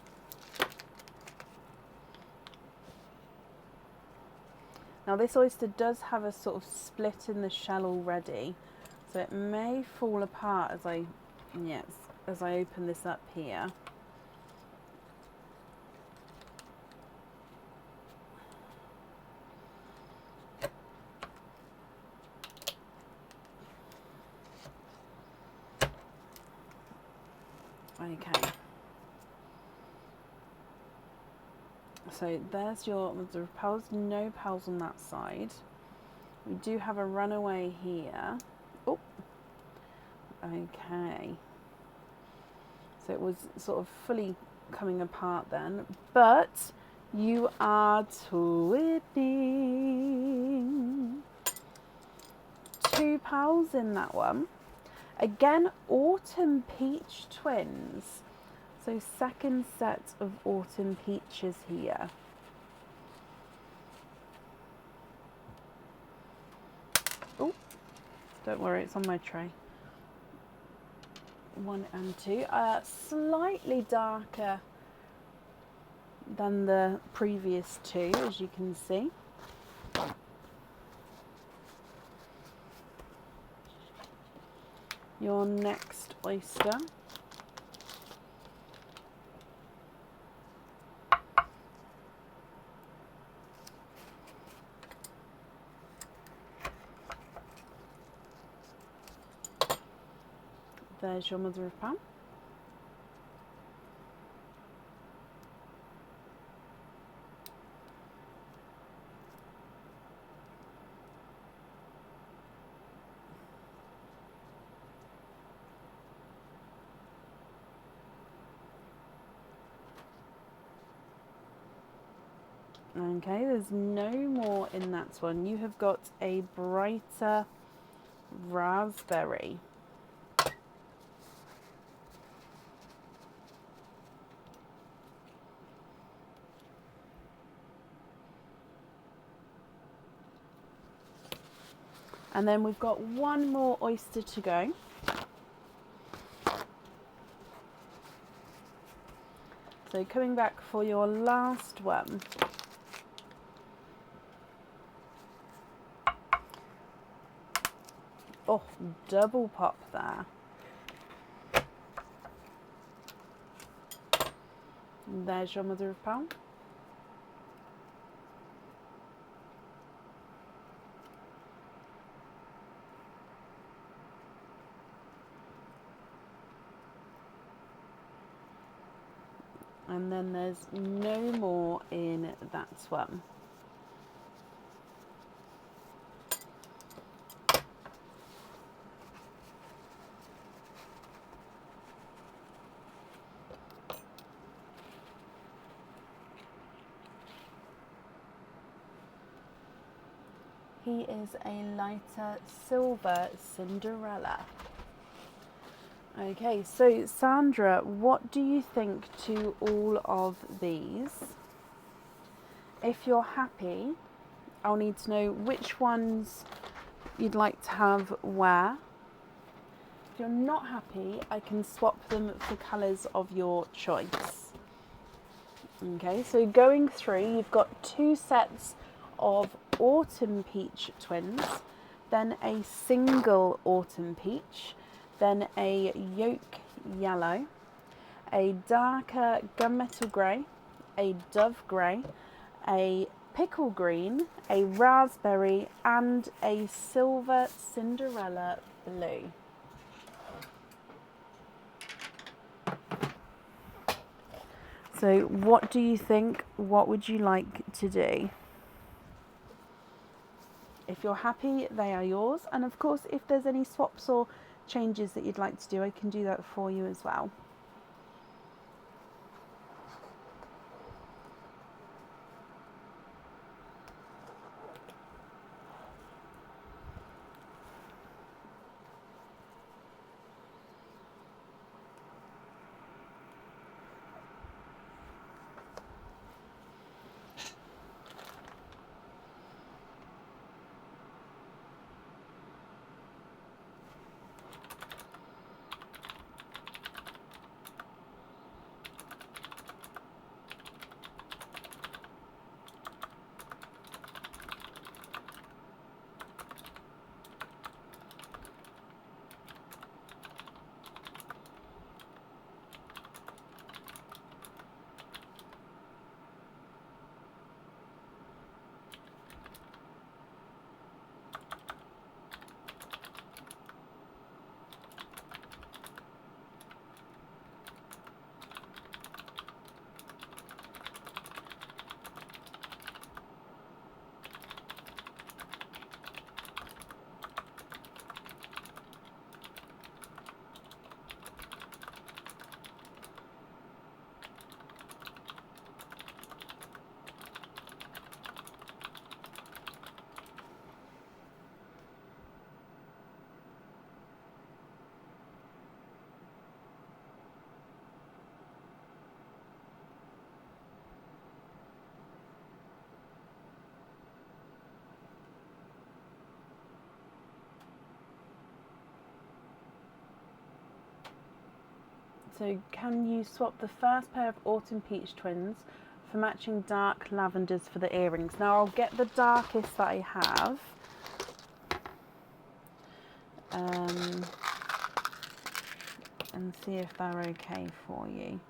Now this oyster does have a sort of split in the shell already, so it may fall apart as I, yes, as I open this up here. Okay. So there's your mother of pearls, no pearls on that side. We do have a runaway here. Oh, okay. So it was sort of fully coming apart then, but you are twinning. 2 pearls in that one. Again, autumn peach twins. So second set of autumn peaches here. Oh, don't worry, it's on my tray. 1 and 2. Slightly darker than the previous 2, as you can see. Your next oyster. There's your mother of pearl. Okay, there's no more in that one. You have got a brighter raspberry. And then we've got one more oyster to go. So coming back for your last one. Oh, double pop there. There's your mother of pearl. And then there's no more in that one. He is a lighter silver Cinderella. Okay, so Sandra, what do you think to all of these? If you're happy, I'll need to know which ones you'd like to have where. If you're not happy, I can swap them for colours of your choice. Okay, so going through, you've got 2 sets of autumn peach twins, then a single autumn peach, then a yolk yellow, a darker gunmetal grey, a dove grey, a pickle green, a raspberry, and a silver Cinderella blue. So what do you think? What would you like to do? If you're happy, they are yours. And of course, if there's any swaps or changes that you'd like to do, I can do that for you as well. So can you swap the first pair of Autumn Peach twins for matching dark lavenders for the earrings? Now I'll get the darkest that I have. And see if they're okay for you.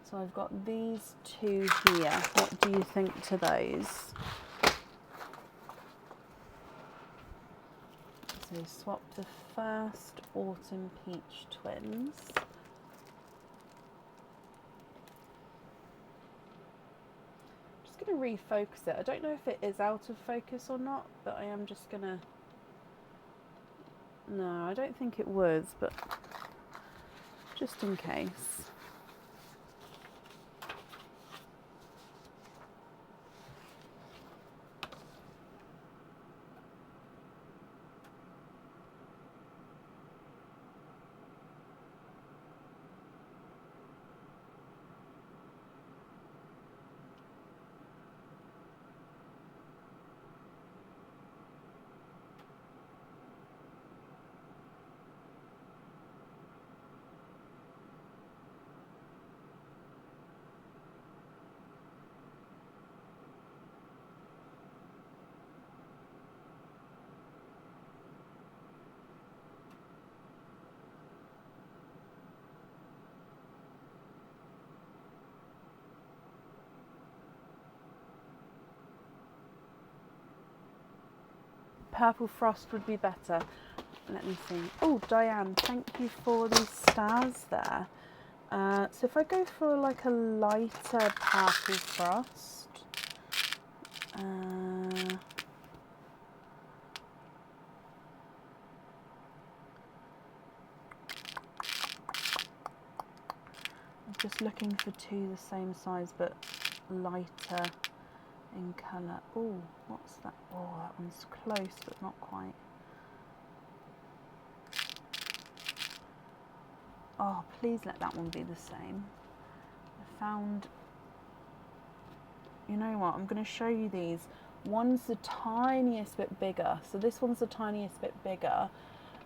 So I've got these two here. What do you think to those? So swap the first Autumn Peach twins. Just going to refocus it. I don't know if it is out of focus or not, but I am just going to... No, I don't think it was, but just in case. Purple Frost would be better. Let me see. Oh, Diane, thank you for these stars there. So if I go for like a lighter Purple Frost, I'm just looking for two the same size but lighter in colour. Oh, what's that? Oh, that one's close but not quite. Oh, please let that one be the same. I found... You know what? I'm going to show you these. One's the tiniest bit bigger. So this one's the tiniest bit bigger.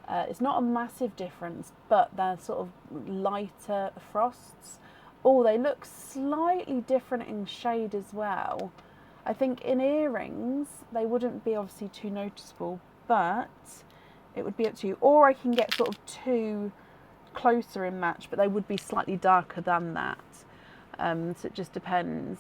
It's not a massive difference, but they're sort of lighter frosts. Oh, they look slightly different in shade as well. I think in earrings, they wouldn't be obviously too noticeable, but it would be up to you. Or I can get sort of two closer in match, but they would be slightly darker than that. So it just depends.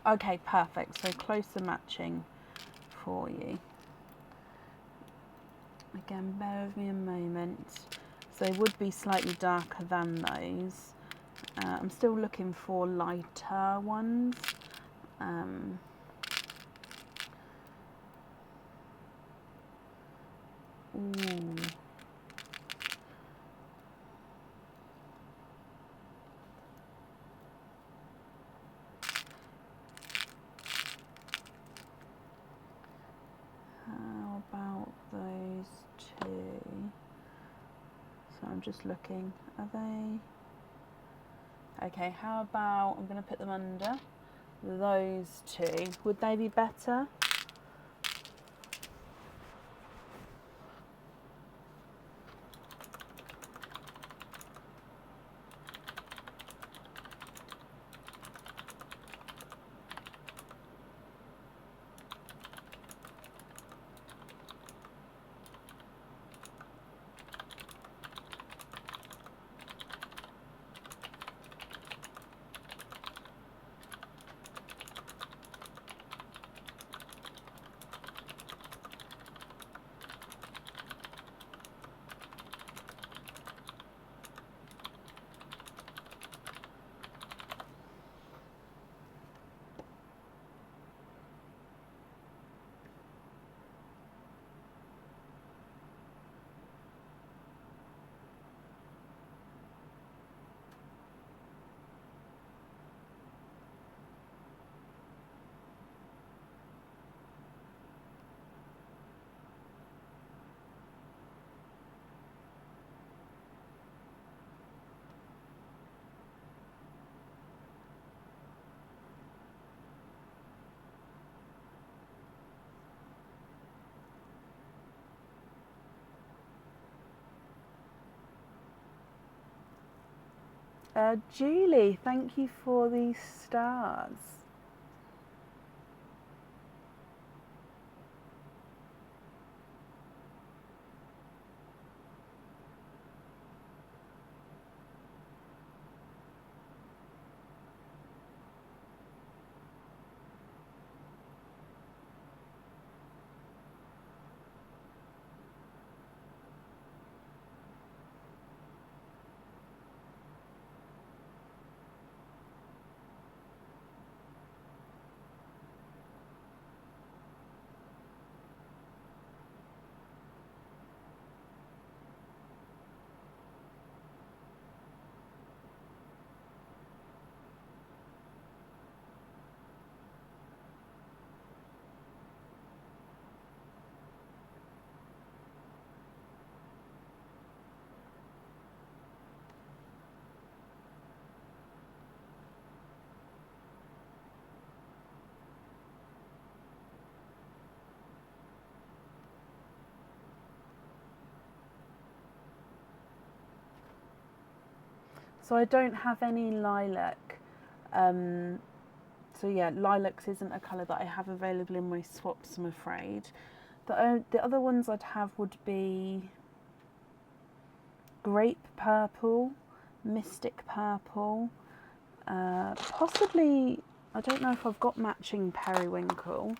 Okay, perfect. So closer matching for you. Again, bear with me a moment. So they would be slightly darker than those. I'm still looking for lighter ones. Ooh. How about those two? So I'm just looking. Are they? Okay, how about I'm going to put them under those two. Would they be better? Julie, thank you for the stars. So I don't have any lilac. So yeah, lilacs isn't a colour that I have available in my swaps, I'm afraid. The other ones I'd have would be grape purple, mystic purple, possibly, I don't know if I've got matching periwinkle.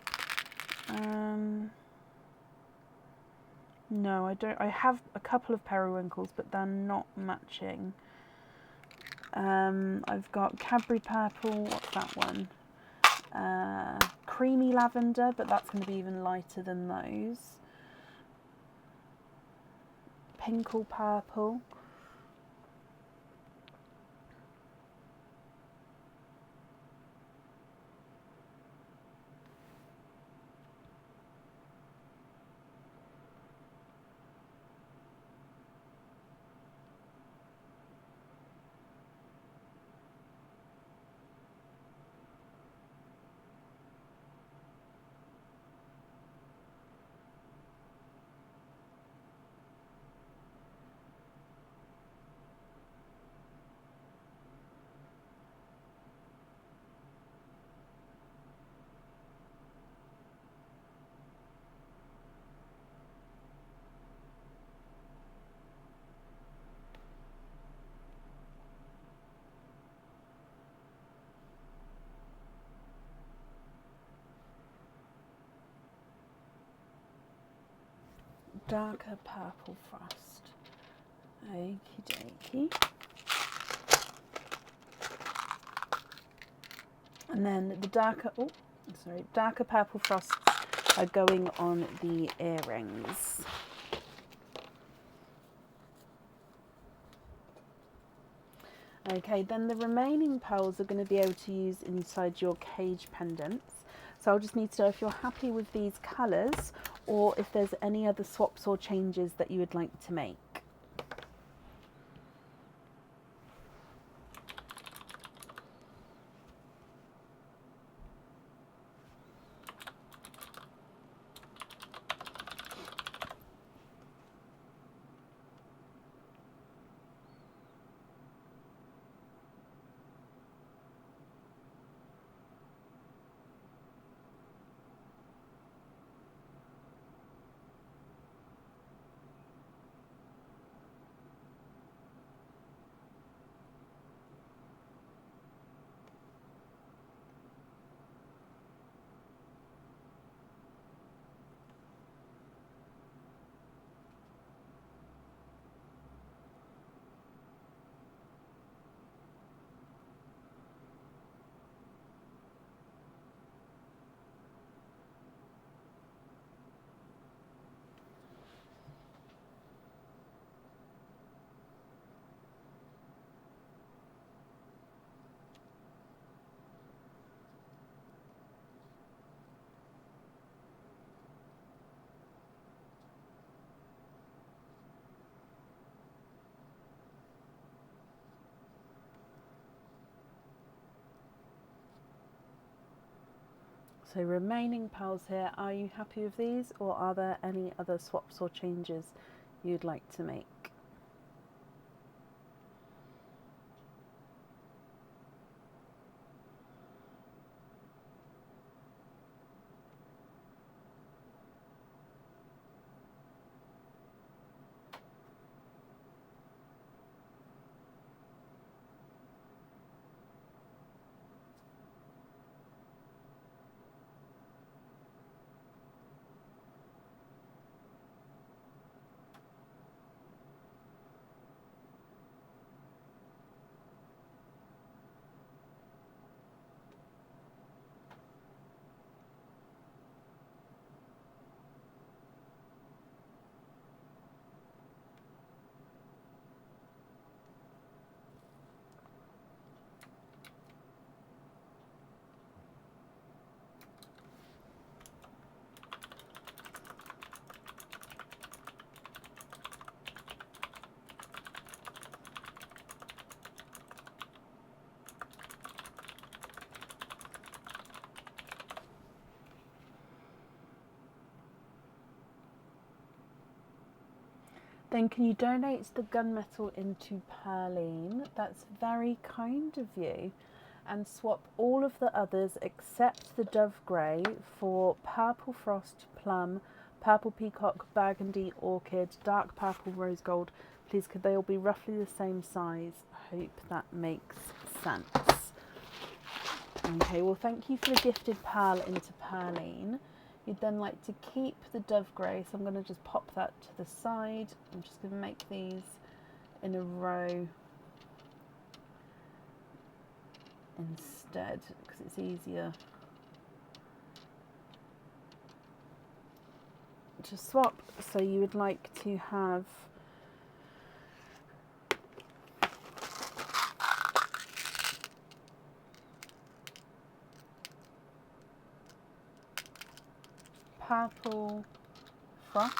No, I don't. I have a couple of periwinkles, but they're not matching. I've got Cadbury purple, what's that one? Creamy lavender, but that's going to be even lighter than those. Pinkle purple. Darker purple frost. Okie dokie. And then the darker purple frosts are going on the earrings. Okay, then the remaining pearls are going to be able to use inside your cage pendants. So I'll just need to know if you're happy with these colours or if there's any other swaps or changes that you would like to make. So remaining pearls here, are you happy with these or are there any other swaps or changes you'd like to make? Then can you donate the gunmetal into Perline? That's very kind of you. And swap all of the others except the Dove Grey for Purple Frost, Plum, Purple Peacock, Burgundy, Orchid, Dark Purple, Rose Gold. Please, could they all be roughly the same size? I hope that makes sense. Okay, well, thank you for the gifted pearl into Perline. You'd then like to keep the Dove Grey, so I'm going to just pop that to the side. I'm just going to make these in a row instead because it's easier to swap. So you would like to have Purple Frost,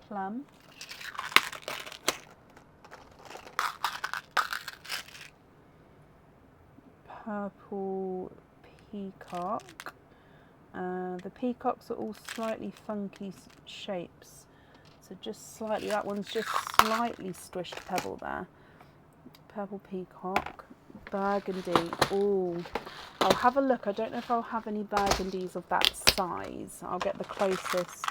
Plum, Purple Peacock. The peacocks are all slightly funky shapes, so just slightly, that one's just slightly squished pebble there. Purple Peacock, Burgundy. Oh, I'll have a look. I don't know if I'll have any burgundies of that size. I'll get the closest.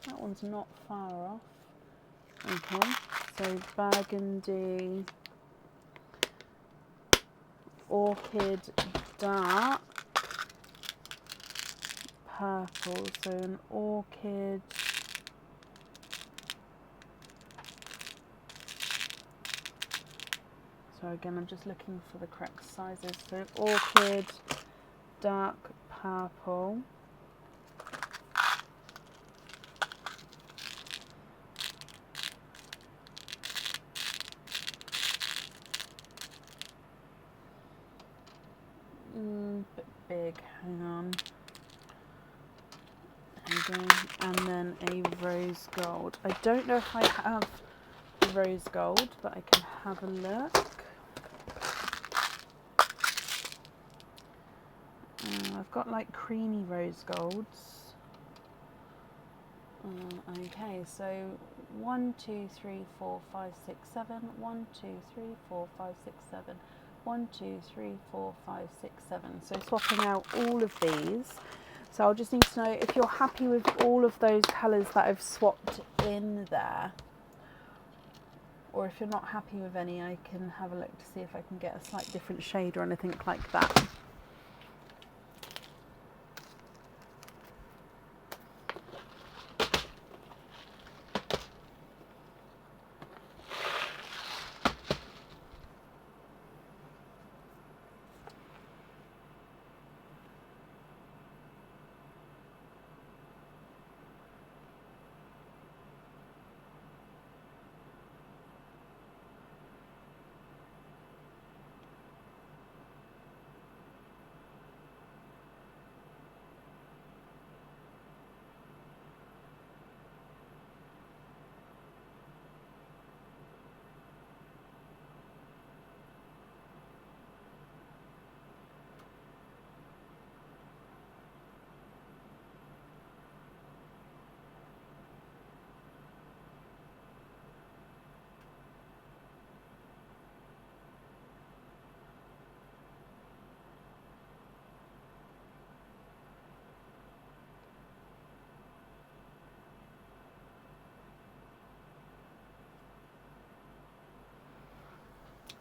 That one's not far off. Okay, so Burgundy, Orchid, Dark, Purple, so an Orchid, so again I'm just looking for the correct sizes, so Orchid, Dark Purple, bit big, hang on. And then a rose gold. I don't know if I have rose gold, but I can have a look. I've got like creamy rose golds. Okay, so 1, 2, 3, 4, 5, 6, 7. 1, 2, 3, 4, 5, 6, 7. 1, 2, 3, 4, 5, 6, 7. So swapping out all of these. So I'll just need to know if you're happy with all of those colours that I've swapped in there. Or if you're not happy with any, I can have a look to see if I can get a slight different shade or anything like that.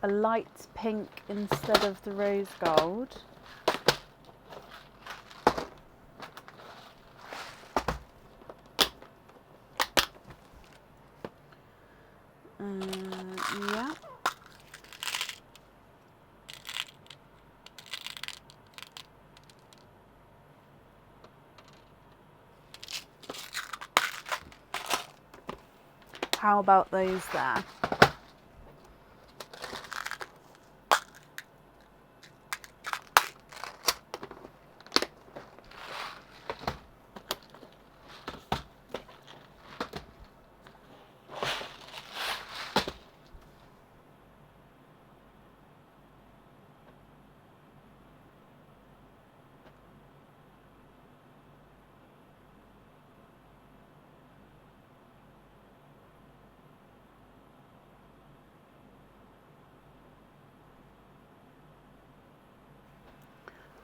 A light pink instead of the rose gold. Yeah. How about those there?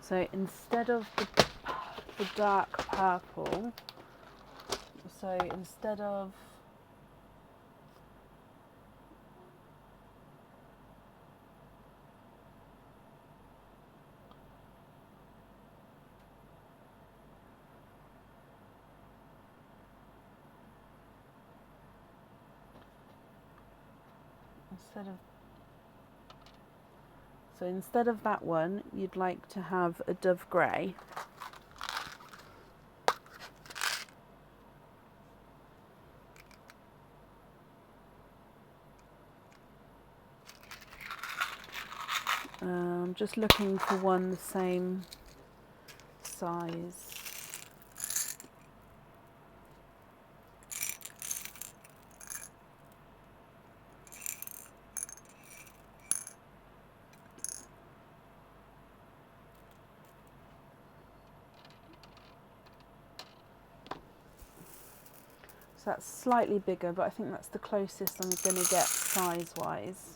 So instead of the dark purple, so instead of instead of that one, you'd like to have a dove grey. I'm just looking for one the same size. So that's slightly bigger, but I think that's the closest I'm going to get size-wise.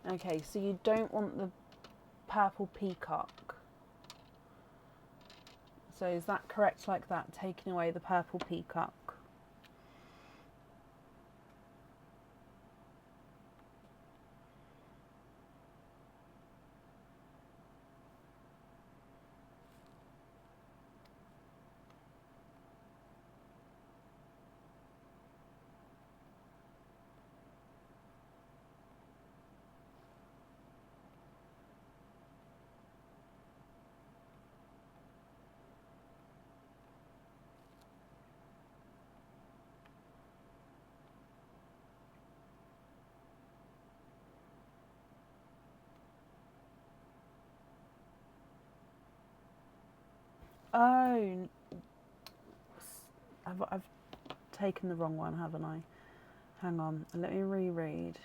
Okay, so you don't want the purple peacock. So is that correct like that, taking away the purple peacock? Oh, I've taken the wrong one, haven't I? Hang on, let me reread.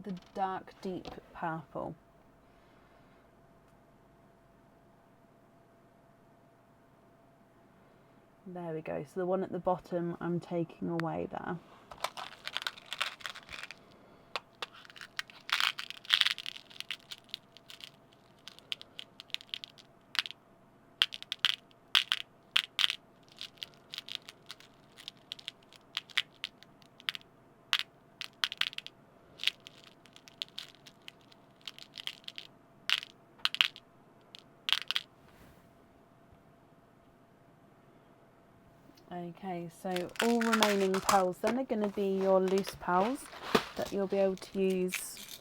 The dark deep purple. There we go. So the one at the bottom I'm taking away there. Okay, so all remaining pearls then are going to be your loose pearls that you'll be able to use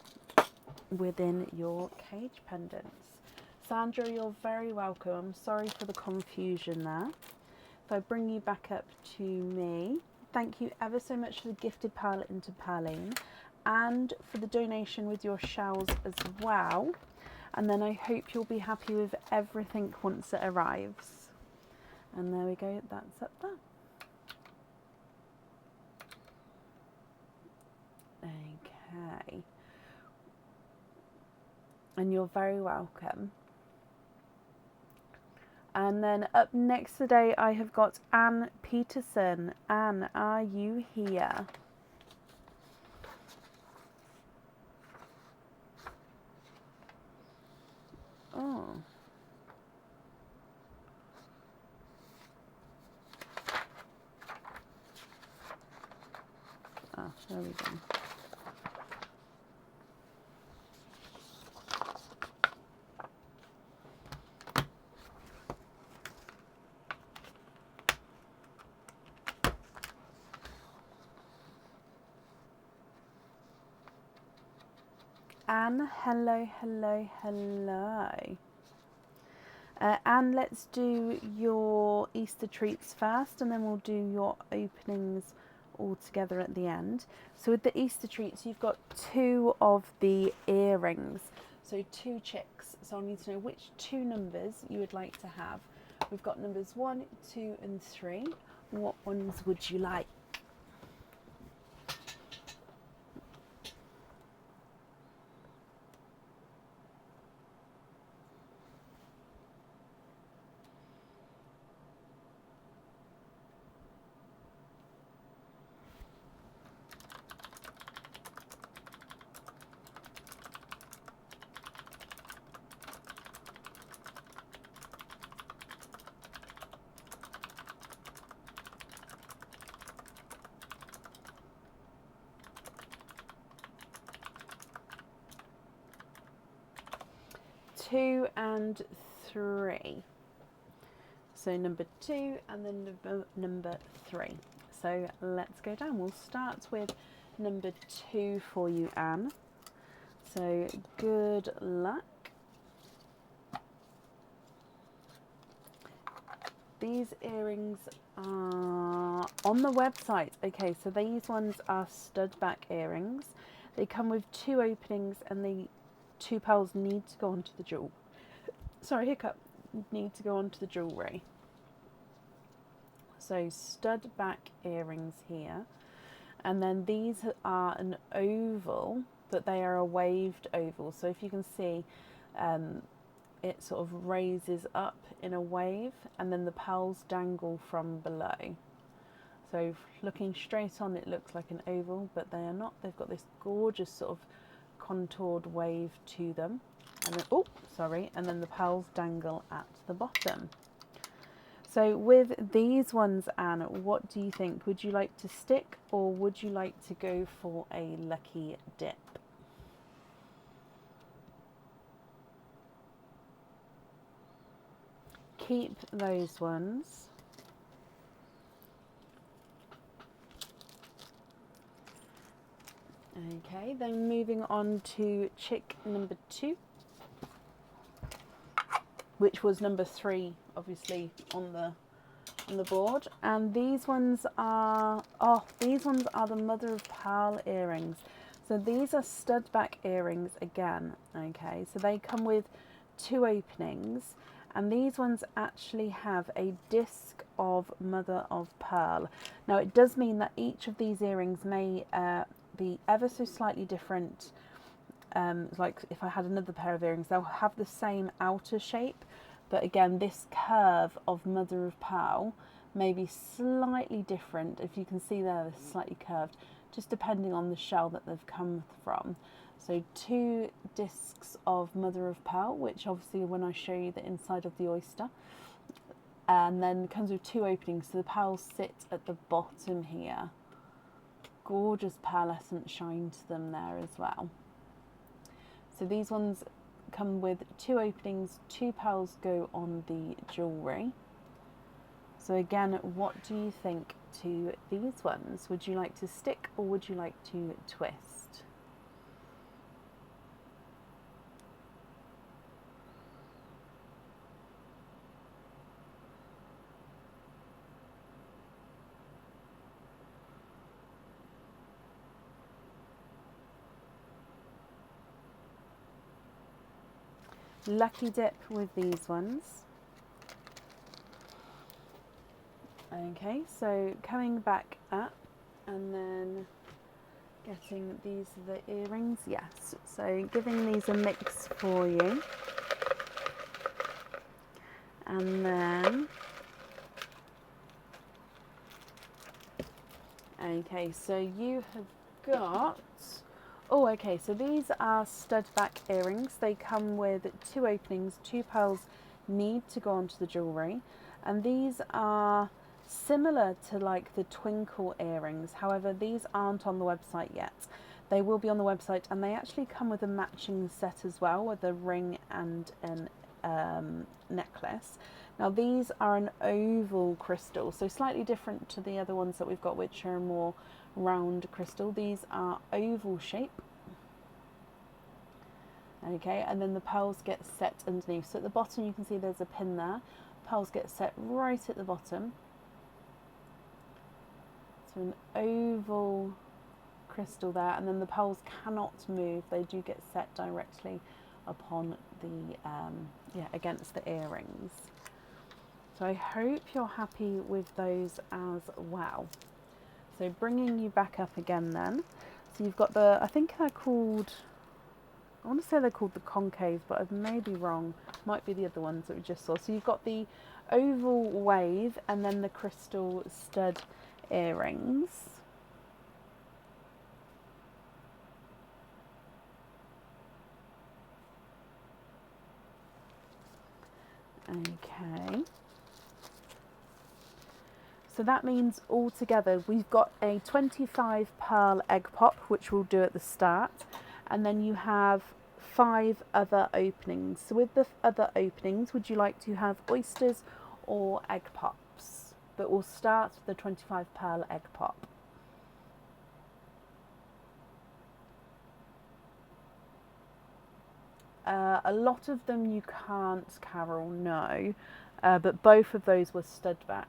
within your cage pendants. Sandra, you're very welcome. I'm sorry for the confusion there. If I bring you back up to me, thank you ever so much for the gifted pearl into Perline and for the donation with your shells as well. And then I hope you'll be happy with everything once it arrives. And there we go, that's up there. Okay. And you're very welcome. And then up next today I have got Anne Peterson. Anne, are you here? Oh. Ah, there we go. Anne, hello, hello, hello. Anne, let's do your Easter treats first and then we'll do your openings all together at the end. So with the Easter treats, you've got 2 of the earrings. So 2 chicks So I'll need to know which two numbers you would like to have. We've got numbers 1, 2 and 3. What ones would you like? Two and 3. So number 2 and then number 3. So let's go down. We'll start with number 2 for you, Anne. So good luck. These earrings are on the website. Okay, so these ones are stud back earrings. They come with 2 openings and the 2 pearls need to go onto the jewel. Sorry, hiccup. Need to go onto the jewellery. So stud back earrings here. And then these are an oval, but they are a waved oval. So if you can see, it sort of raises up in a wave and then the pearls dangle from below. So looking straight on, it looks like an oval, but they are not. They've got this gorgeous sort of contoured wave to them. And then, and then the pearls dangle at the bottom. So with these ones, Anne, what do you think? Would you like to stick or would you like to go for a lucky dip? Keep those ones. Okay, then moving on to chick number 2, which was number 3, obviously on the board. And these ones are the mother of pearl earrings. So these are stud back earrings again. Okay, so they come with 2 openings, and these ones actually have a disc of mother of pearl. Now it does mean that each of these earrings may be ever so slightly different. Like if I had another pair of earrings, they'll have the same outer shape, but again this curve of mother of pearl may be slightly different. If you can see there, they're slightly curved, just depending on the shell that they've come from. So 2 discs of mother of pearl, which obviously when I show you the inside of the oyster, and then comes with 2 openings, so the pearls sit at the bottom here. Gorgeous pearlescent shine to them there as well. So these ones come with 2 openings, 2 pearls go on the jewellery. So again, what do you think to these ones? Would you like to stick or would you like to twist? Lucky dip with these ones. Okay, so coming back up and then getting these are the earrings, yes. So giving these a mix for you. And then, okay, so you have got, oh, okay, so these are stud back earrings. They come with 2 openings, 2 pearls need to go onto the jewellery. And these are similar to like the twinkle earrings. However, these aren't on the website yet. They will be on the website, and they actually come with a matching set as well, with a ring and an necklace. Now these are an oval crystal, so slightly different to the other ones that we've got, which are more round crystal. These are oval shape. Okay, and then the pearls get set underneath. So at the bottom you can see there's a pin there. Pearls get set right at the bottom. So an oval crystal there, and then the pearls cannot move. They do get set directly upon the against the earrings. So I hope you're happy with those as well. So bringing you back up again then. So you've got I think they're called, I want to say they're called the concave, but I may be wrong. Might be the other ones that we just saw. So you've got the oval wave and then the crystal stud earrings. Okay. So that means altogether we've got a 25 pearl egg pop, which we'll do at the start. And then you have 5 other openings. So with the other openings, would you like to have oysters or egg pops? But we'll start with the 25 pearl egg pop. A lot of them you can't, Carol, no. But both of those were stud backs.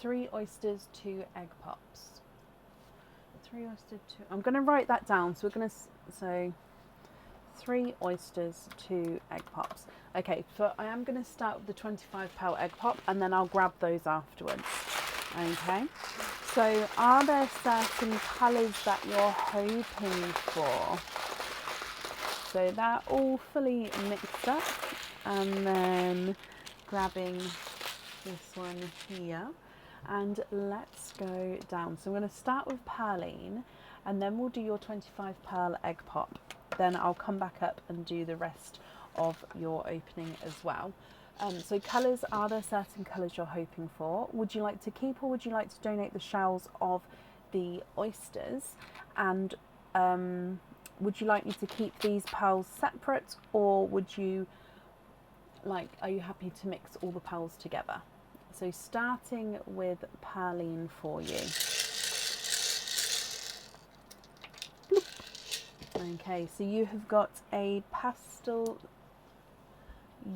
Three oysters, 2 egg pops. 3 oysters, 2. I'm going to write that down. So we're going to say 3 oysters, 2 egg pops. Okay, so I am going to start with the 25 pearl egg pop and then I'll grab those afterwards. Okay, so are there certain colours that you're hoping for? So they're all fully mixed up, and then grabbing this one here. And let's go down. So I'm going to start with Pearline and then we'll do your 25 pearl egg pop. Then I'll come back up and do the rest of your opening as well. So colours, are there certain colours you're hoping for? Would you like to keep or would you like to donate the shells of the oysters? And would you like me to keep these pearls separate, or would you are you happy to mix all the pearls together? So starting with Pearline for you. Okay, so you have got a pastel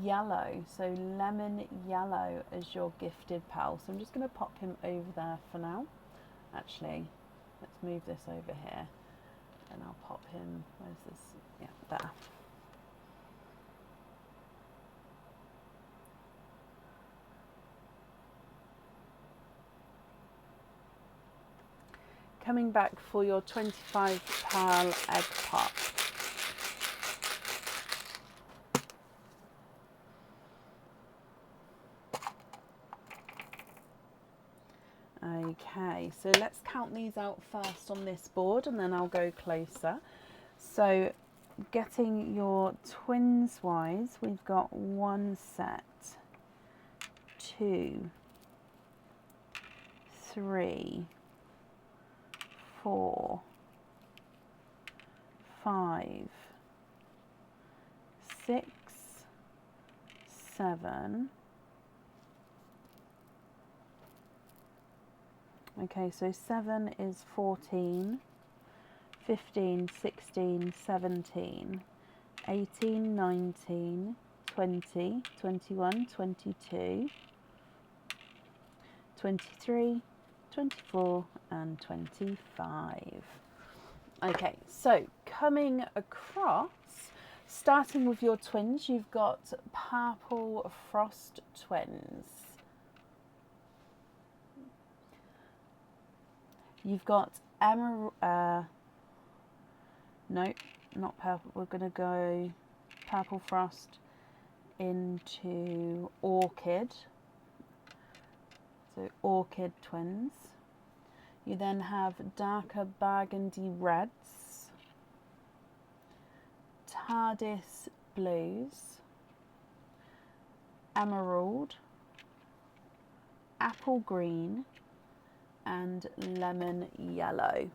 yellow, so lemon yellow as your gifted pearl. So I'm just going to pop him over there for now. Actually, let's move this over here and I'll pop him, where's this? Yeah, there. Coming back for your 25 pearl egg pop. Okay, so let's count these out first on this board and then I'll go closer. So getting your twins wise, we've got 1 set, 2, 3, 4, 5, 6, 7. Okay, so 7 is 14, 15, 16, 17, 18, 19, 20, 21, 22, 23, 24 and 25. Okay, so coming across, starting with your twins, you've got Purple Frost Twins. You've got Emerald, no, not purple, we're going to go Purple Frost into Orchid. So Orchid Twins. You then have darker burgundy reds, TARDIS blues, emerald, apple green, and lemon yellow.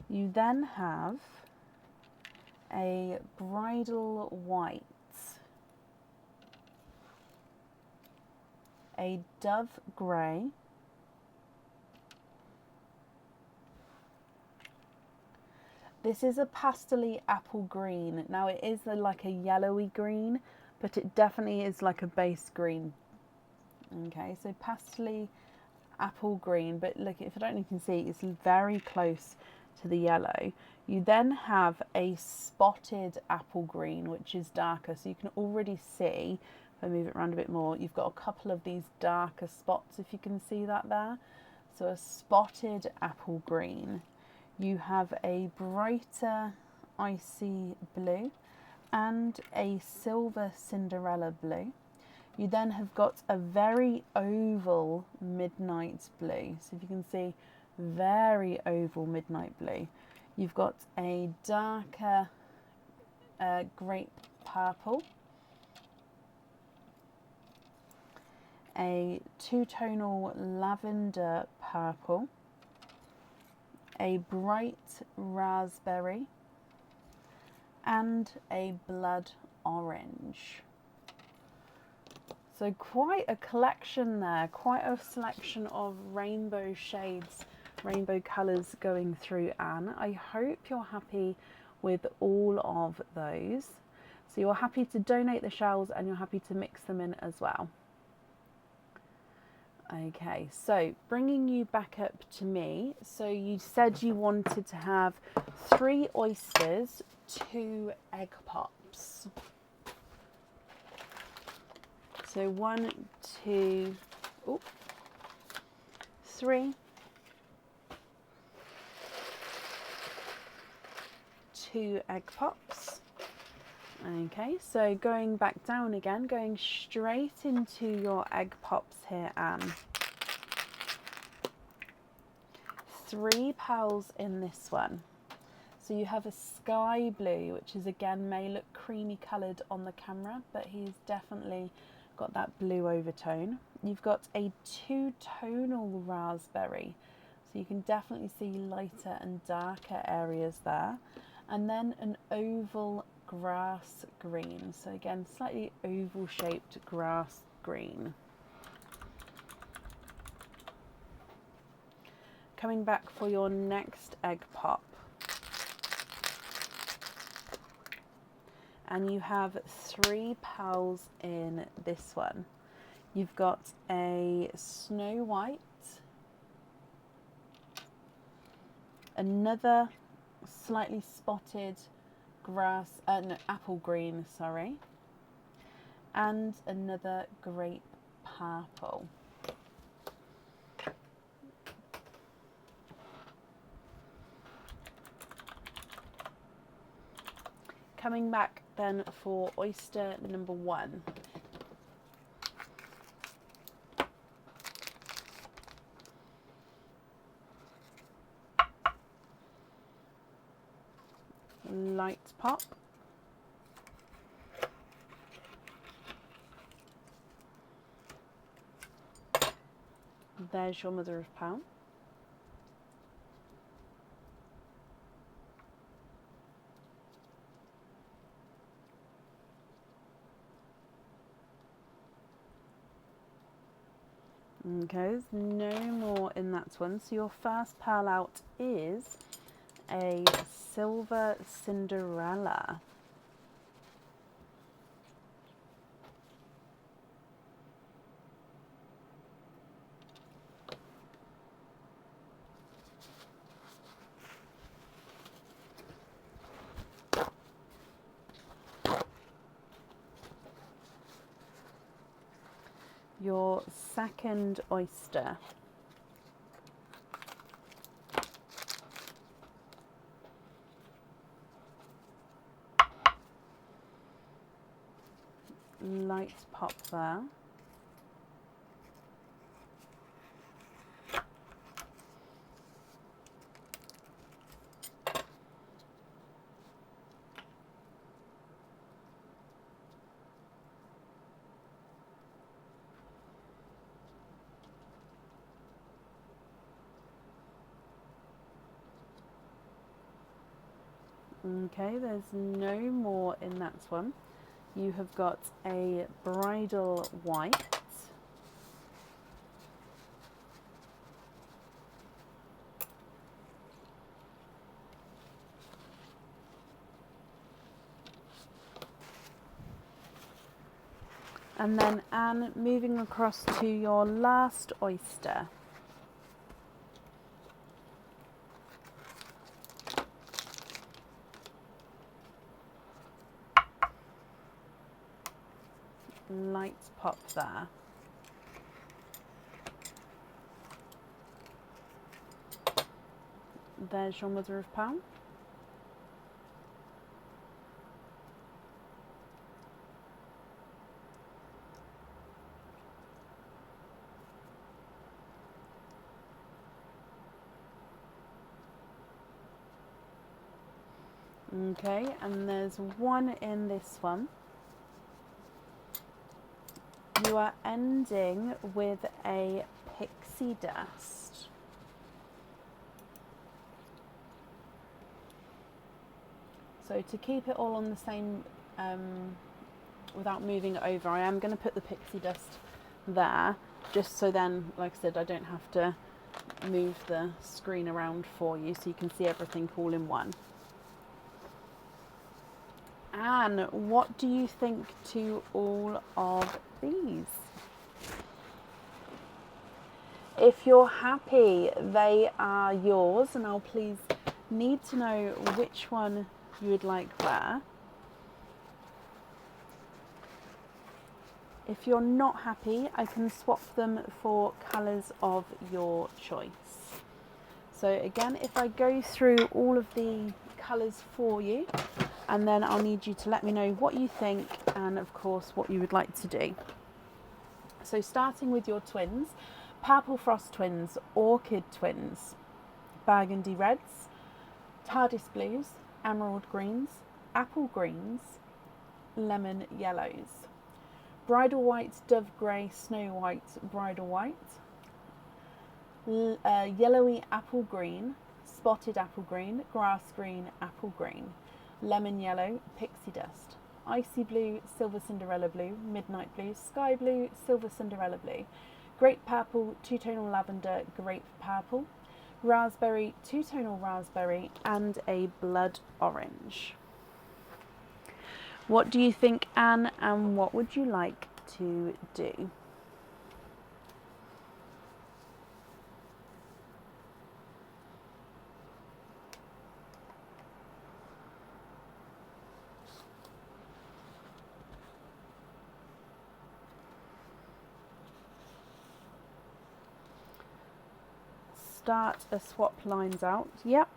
You then have a bridal white, a dove grey, this is a pastel apple green. Now it is like a yellowy green, but it definitely is like a base green. Okay, so pastel apple green, but look, if I don't know if you can see, it's very close to the yellow. You then have a spotted apple green, which is darker, so you can already see, if I move it around a bit more, you've got a couple of these darker spots, if you can see that there. So a spotted apple green. You have a brighter icy blue and a silver Cinderella blue. You then have got a very oval midnight blue. So if you can see, very oval midnight blue. You've got a darker grape purple, a two-tonal lavender purple, a bright raspberry, and a blood orange. So quite a collection there, quite a selection of rainbow shades, rainbow colours going through, Anne. I hope you're happy with all of those. So you're happy to donate the shells and you're happy to mix them in as well. Okay, so bringing you back up to me. So you said you wanted to have 3 oysters, 2 egg pops. So 1, 2, 3, 2 egg pops. Okay, so going back down again, going straight into your egg pops here, Anne. 3 pearls in this one. So you have a sky blue, which is again may look creamy coloured on the camera, but he's definitely got that blue overtone. You've got a two-tonal raspberry, so you can definitely see lighter and darker areas there. And then an oval grass green, so again slightly oval shaped grass green. Coming back for your next egg pop, and you have 3 pearls in this one. You've got a snow white, another slightly spotted grass, no, apple green, sorry, and another grape purple. Coming back then for oyster number 1. Light pop. There's your mother of pearl. Okay, there's no more in that one. So your first pearl out is a silver Cinderella. Your second oyster. Light pop there. Okay, there's no more in that one. You have got a bridal white, And then Anne, moving across to your last oyster. Lights pop there. There's your mother of pearl. Okay, and there's one in this one. You are ending with a pixie dust. So to keep it all on the same, without moving it over, I am going to put the pixie dust there, just so then, like I said, I don't have to move the screen around for you, so you can see everything all in one. Anne, what do you think to all of these? If you're happy, they are yours, and I'll please need to know which one you would like where. If you're not happy, I can swap them for colours of your choice. So again, if I go through all of the colours for you, and then I'll need you to let me know what you think and of course what you would like to do. So starting with your twins, Purple Frost twins, Orchid twins, Burgundy reds, TARDIS blues, Emerald greens, Apple greens, Lemon yellows, Bridal white, Dove grey, Snow white, Bridal white, yellowy apple green, Spotted apple green, Grass green, Apple green, Lemon yellow, Pixie dust, Icy blue, Silver Cinderella blue, Midnight blue, Sky blue, Silver Cinderella blue, Grape purple, two-tonal lavender, Grape purple, Raspberry, two-tonal raspberry, and a blood orange. What do you think, Anne, and what would you like to do? Start a swap lines out. Yep.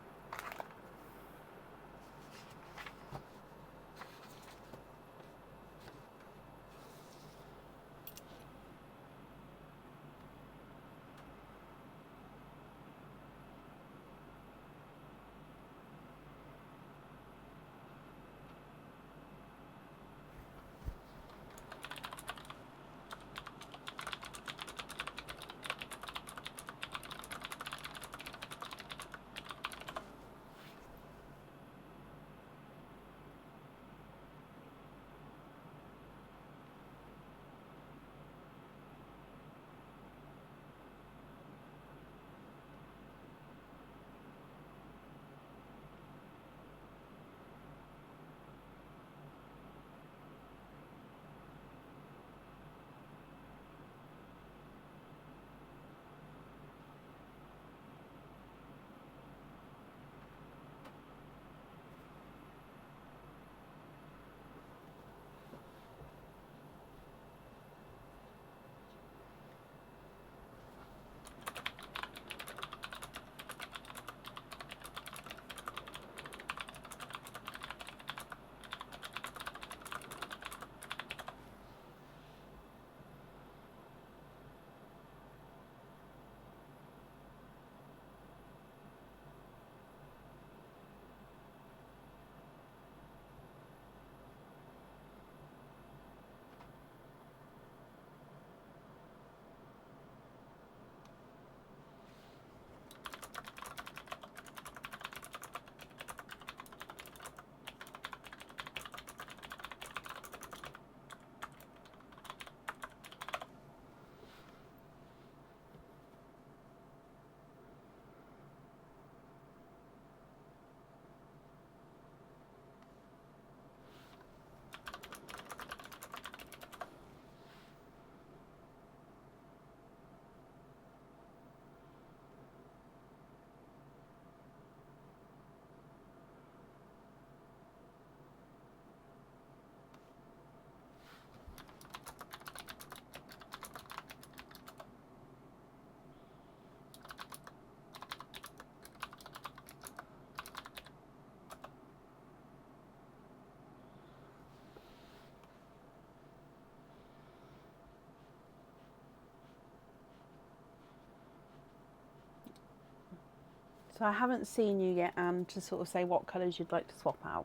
So I haven't seen you yet, Anne, to sort of say what colours you'd like to swap out.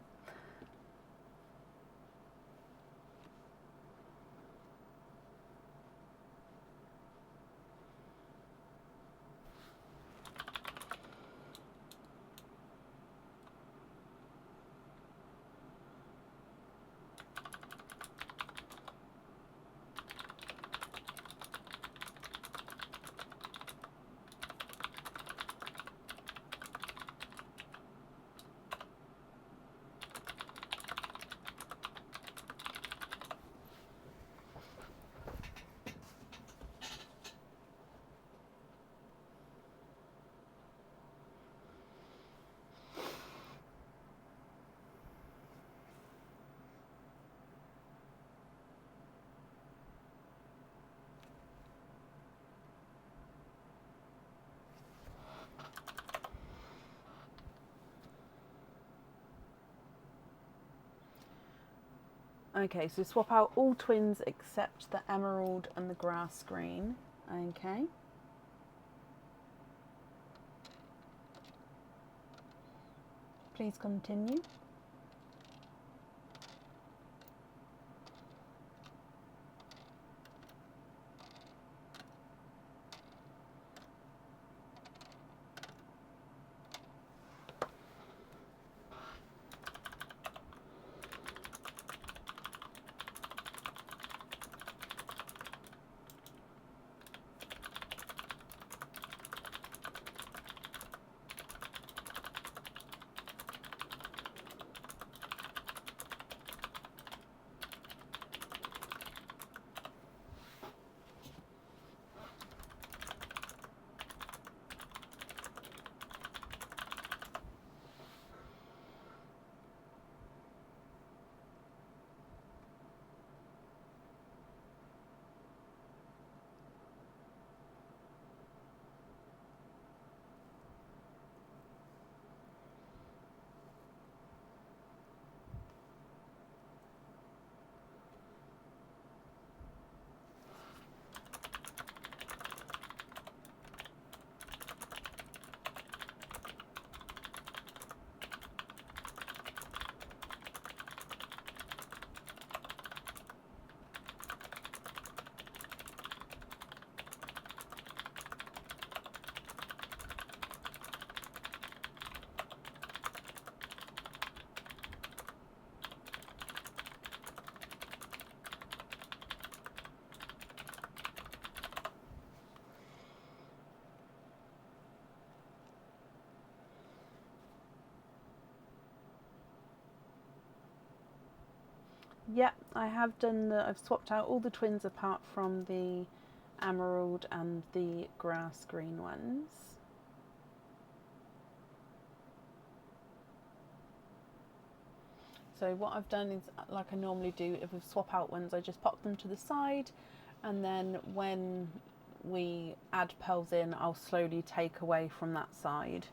Okay, so swap out all twins except the emerald and the grass green. Okay. Please continue. Yep, I have done I've swapped out all the twins apart from the emerald and the grass green ones. So what I've done is, like I normally do, if we swap out ones, I just pop them to the side, and then when we add pearls in, I'll slowly take away from that side.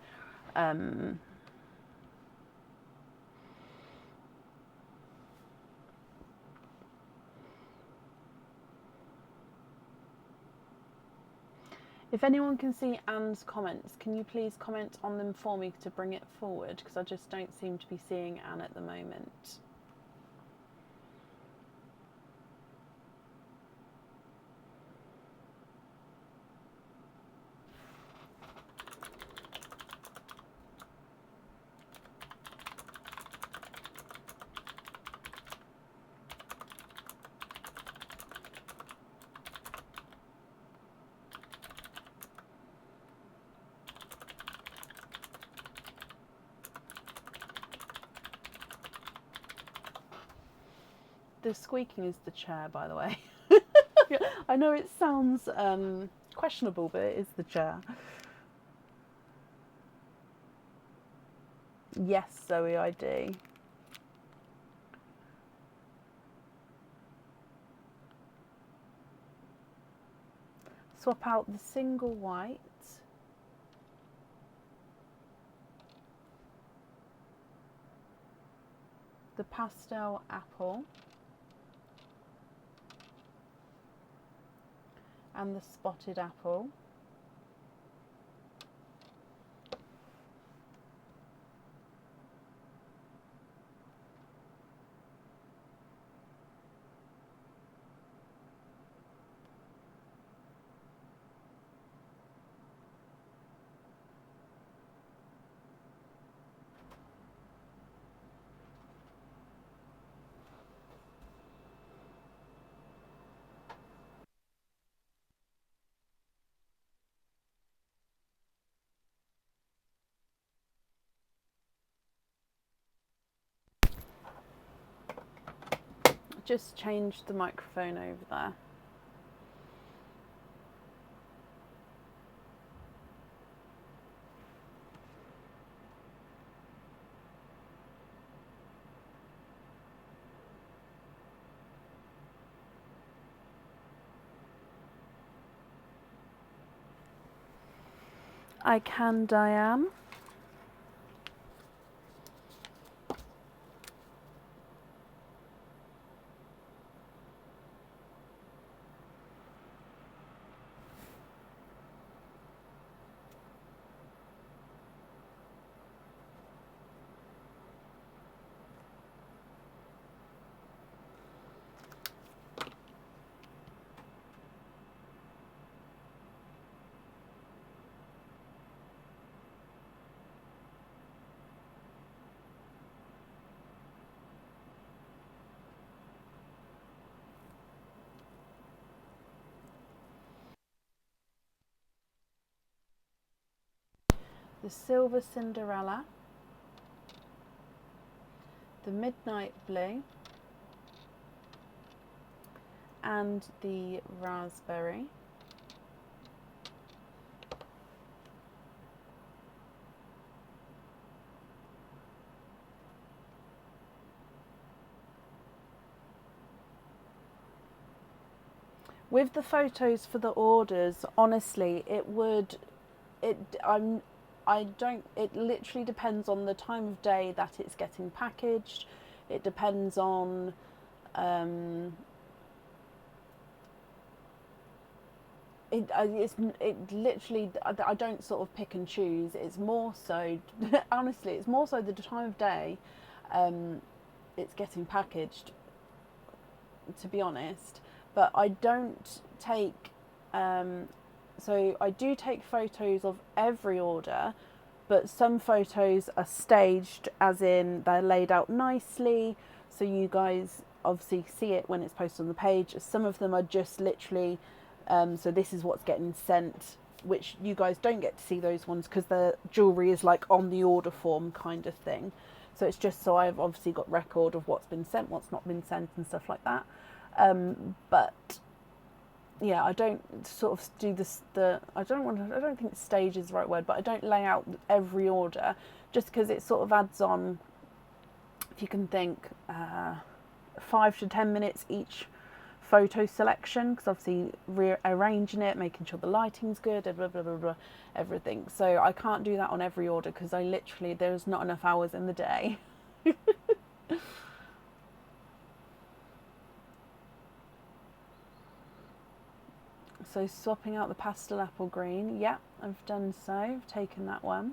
If anyone can see Anne's comments, can you please comment on them for me to bring it forward? Because I just don't seem to be seeing Anne at the moment. The squeaking is the chair, by the way. I know it sounds questionable, but it is the chair. Yes, Zoe, I do. Swap out the single white, the pastel apple, and the spotted apple. just changed the microphone over there. I can, Diane. The Silver Cinderella, the Midnight Blue, and the Raspberry. With the photos for the orders, honestly, it literally depends on the time of day that it's getting packaged. It depends on it literally, I don't sort of pick and choose. It's more so, honestly, it's more so the time of day it's getting packaged, to be honest. But I don't take, so I do take photos of every order, but some photos are staged, as in they're laid out nicely, so you guys obviously see it when it's posted on the page. Some of them are just literally, so this is what's getting sent, which you guys don't get to see those ones because the jewellery is like on the order form kind of thing. So it's just so I've obviously got record of what's been sent, what's not been sent and stuff like that. But yeah, I don't sort of do this, I don't think stage is the right word, but I don't lay out every order just because it sort of adds on, if you can think, 5 to 10 minutes each photo selection, because obviously rearranging it, making sure the lighting's good, blah, blah, blah, blah, everything. So I can't do that on every order because there's not enough hours in the day. So swapping out the pastel apple green, yeah, I've done so, I've taken that one.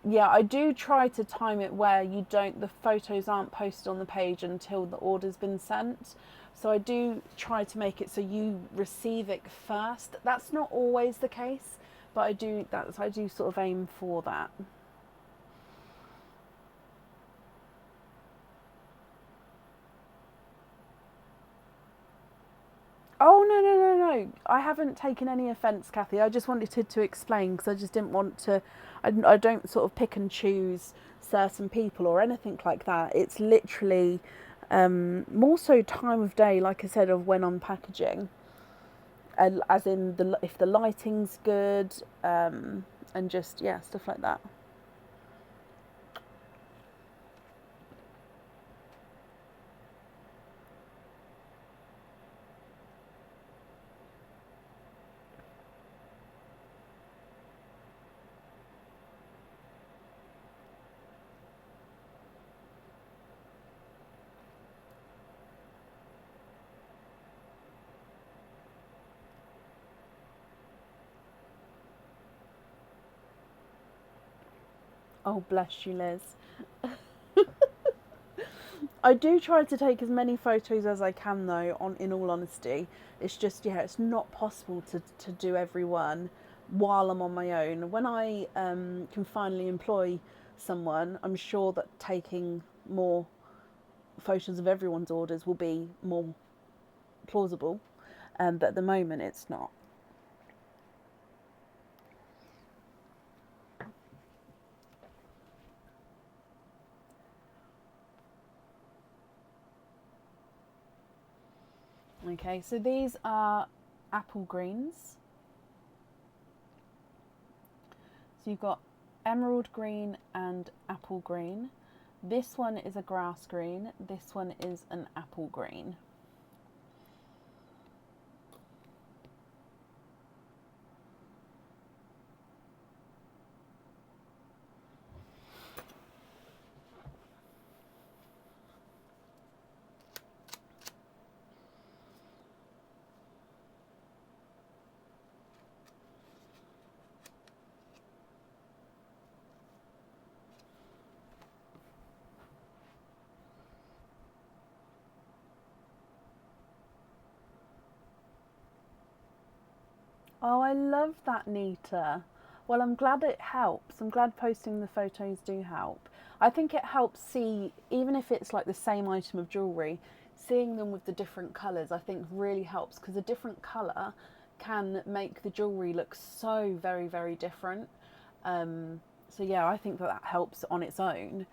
Yeah, I do try to time it where the photos aren't posted on the page until the order's been sent. So I do try to make it so you receive it first. That's not always the case, but I do sort of aim for that. Oh, no. I haven't taken any offence, Kathy. I just wanted to explain because I just didn't want to. I don't sort of pick and choose certain people or anything like that. It's literally more so time of day, like I said, of when I'm packaging. As in, if the lighting's good and just, yeah, stuff like that. Oh, bless you, Liz. I do try to take as many photos as I can, though, in all honesty. It's just, yeah, it's not possible to do every one while I'm on my own. When I can finally employ someone, I'm sure that taking more photos of everyone's orders will be more plausible. But at the moment, it's not. Okay, so these are apple greens. So you've got emerald green and apple green. This one is a grass green. This one is an apple green. Oh, I love that, Nita. Well, I'm glad it helps. I'm glad posting the photos do help. I think it helps see, even if it's like the same item of jewellery, seeing them with the different colours I think really helps, because a different colour can make the jewellery look so very, very different. So yeah, I think that helps on its own.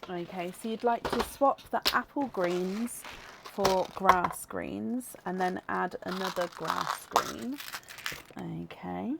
Okay, so you'd like to swap the apple greens for grass greens and then add another grass green. Okay.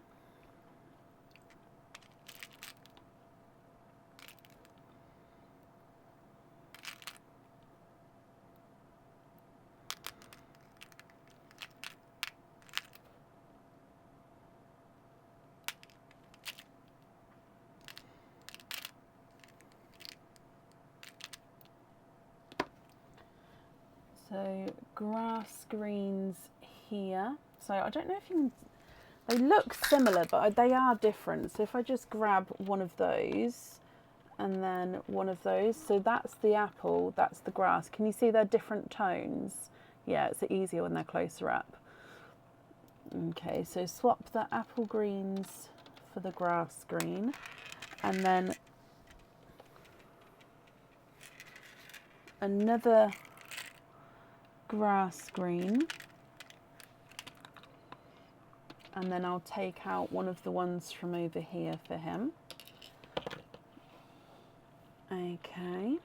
So grass greens here. So I don't know if you can, they look similar, but they are different. So if I just grab one of those and then one of those, so that's the apple, that's the grass. Can you see they're different tones? Yeah, it's easier when they're closer up. Okay, so swap the apple greens for the grass green, and then another grass green, and then I'll take out one of the ones from over here for him. Okay.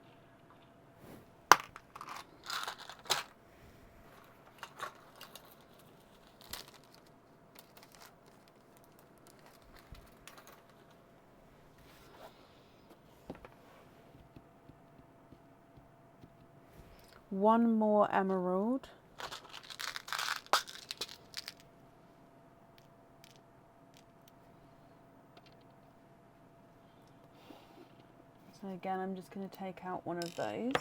One more emerald. So again, I'm just going to take out one of those.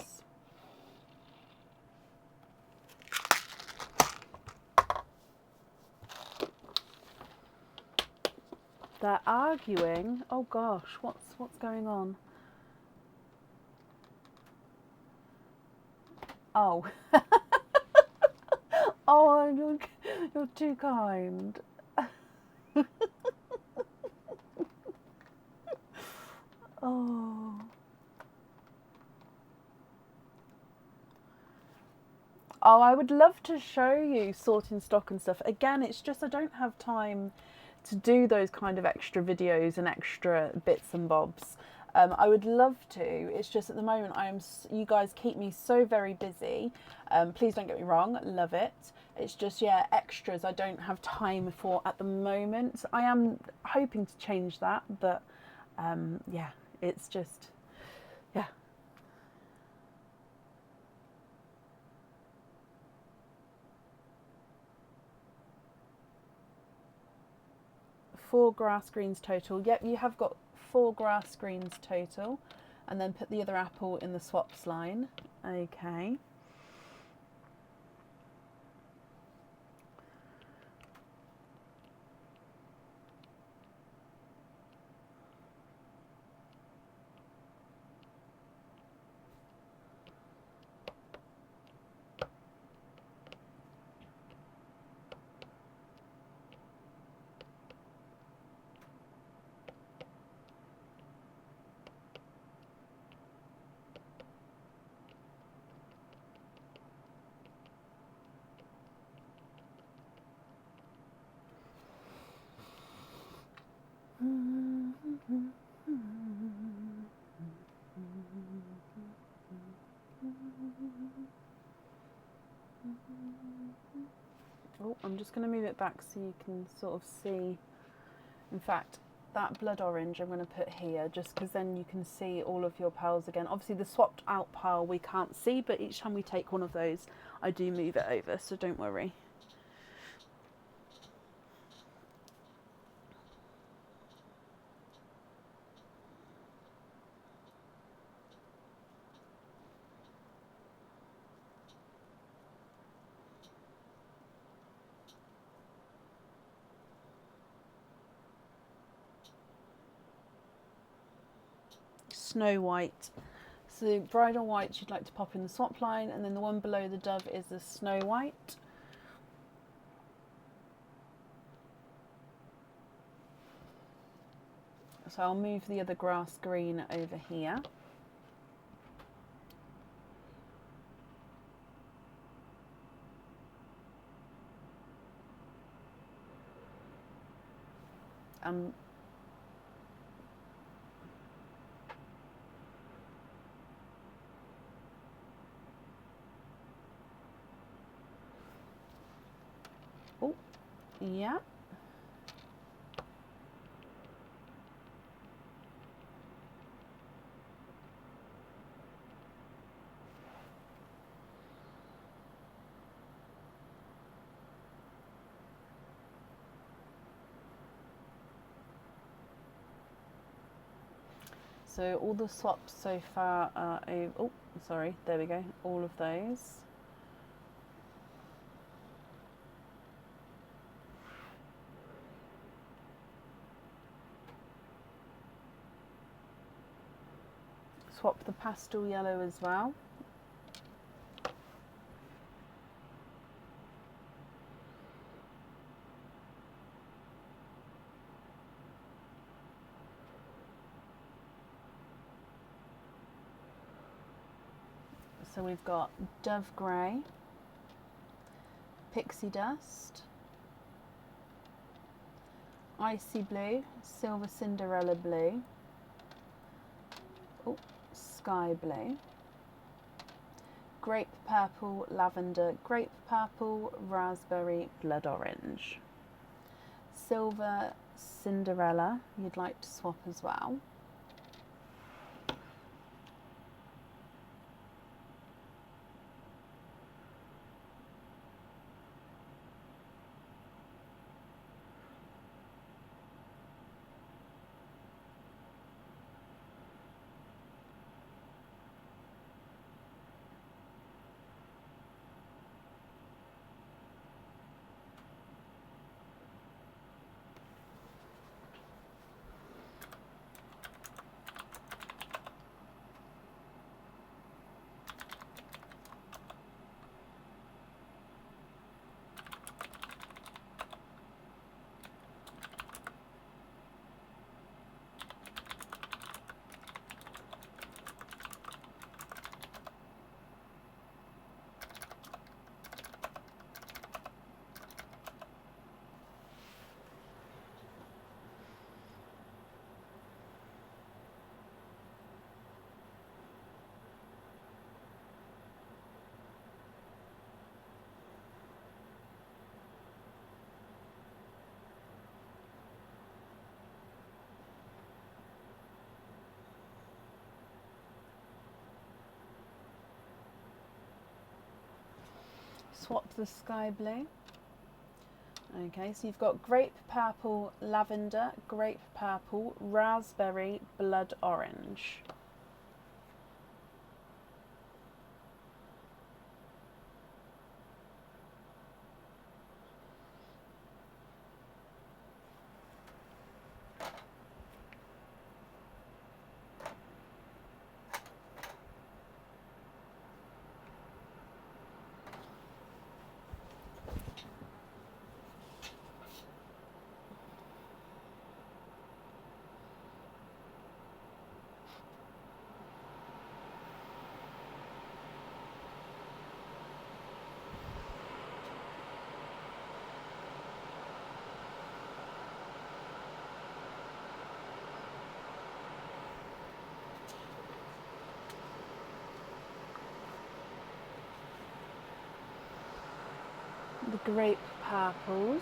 They're arguing. Oh gosh, what's going on? Oh. Oh, you're too kind. Oh. Oh, I would love to show you sorting stock and stuff. Again, it's just I don't have time to do those kind of extra videos and extra bits and bobs. I would love to. It's just at the moment you guys keep me so very busy. Please don't get me wrong, love it. It's just, yeah, extras I don't have time for at the moment. I am hoping to change that, but yeah, it's just, yeah. Four grass greens total. Yep, you have got 4 grass greens total. And then put the other apple in the swaps line. Okay. I'm just going to move it back so you can sort of see. In fact, that blood orange I'm going to put here just because then you can see all of your pearls again. Obviously the swapped out pearl we can't see, but each time we take one of those I do move it over, so don't worry. Snow White. So bridal white you'd like to pop in the swap line, and then the one below the dove is the Snow White. So I'll move the other grass green over here. Oh, yeah. So all the swaps so far are over. Oh, sorry, there we go. All of those. Swap the pastel yellow as well. So we've got Dove Grey, Pixie Dust, Icy Blue, Silver Cinderella Blue, oh, Sky Blue, Grape Purple, Lavender, Grape Purple, Raspberry, Blood Orange. Silver Cinderella you'd like to swap as well. Swap the Sky Blue. Okay, so you've got Grape Purple, Lavender, Grape Purple, Raspberry, Blood Orange. The Grape purples.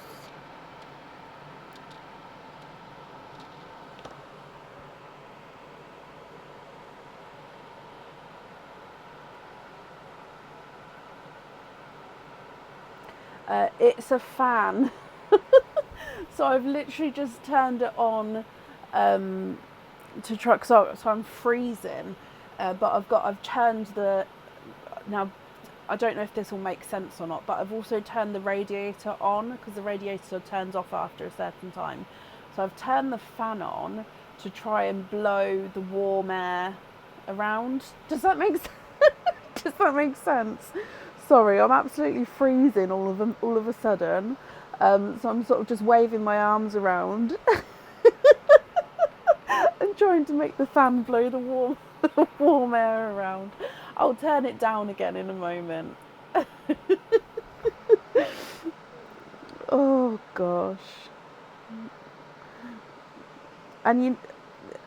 It's a fan. So I've literally just turned it on to try, so I'm freezing, but I've turned the, now I don't know if this will make sense or not, but I've also turned the radiator on because the radiator turns off after a certain time. So I've turned the fan on to try and blow the warm air around. Does that make sense? Does that make sense? Sorry, I'm absolutely freezing all of a sudden. So I'm sort of just waving my arms around and trying to make the fan blow the warm air around. I'll turn it down again in a moment. Oh gosh. And you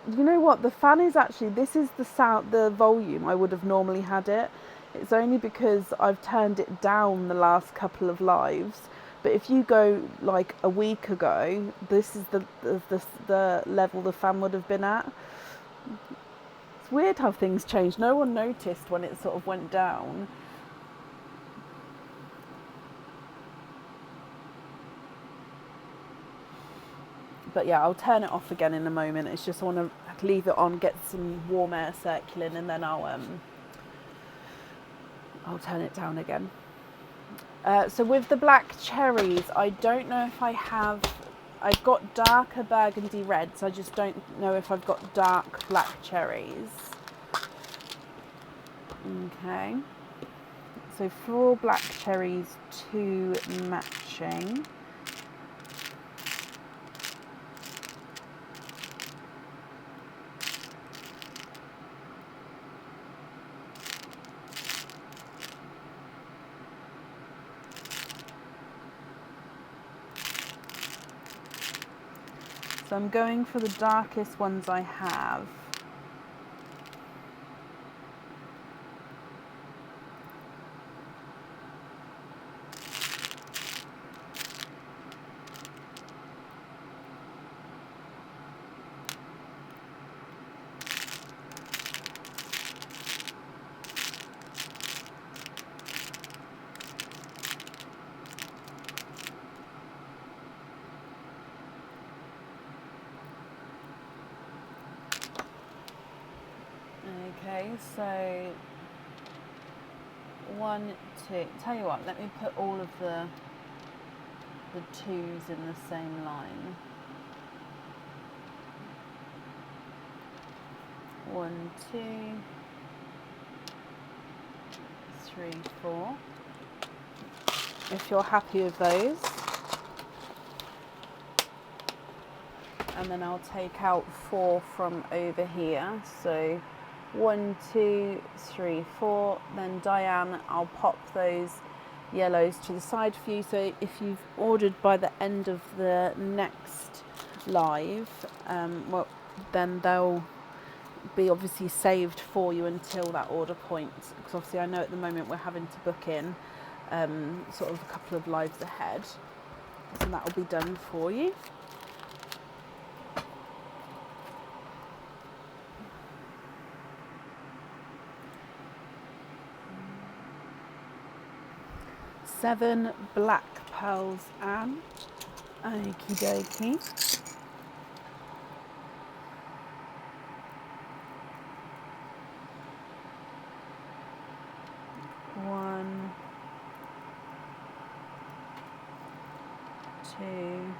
know what? The fan is actually, this is the sound, the volume I would have normally had it. It's only because I've turned it down the last couple of lives. But if you go like a week ago, this is the level the fan would have been at. It's weird how things change. No one noticed when it sort of went down. But yeah, I'll turn it off again in a moment. It's just I want to leave it on, get some warm air circulating, and then I'll turn it down again. So with the black cherries, I don't know if I've got darker burgundy reds. I just don't know if I've got dark black cherries. Okay. So 4 black cherries, 2 matching. So I'm going for the darkest ones I have. Okay, so 1, 2. Tell you what, let me put all of the 2s in the same line. 1, 2, 3, 4. If you're happy with those. And then I'll take out 4 from over here. So 1, 2, 3, 4. Then Diane, I'll pop those yellows to the side for you. So if you've ordered by the end of the next live, well, then they'll be obviously saved for you until that order point. Because obviously I know at the moment we're having to book in sort of a couple of lives ahead. So that will be done for you. Seven black pearls, Anne. Okie dokie. One, 2,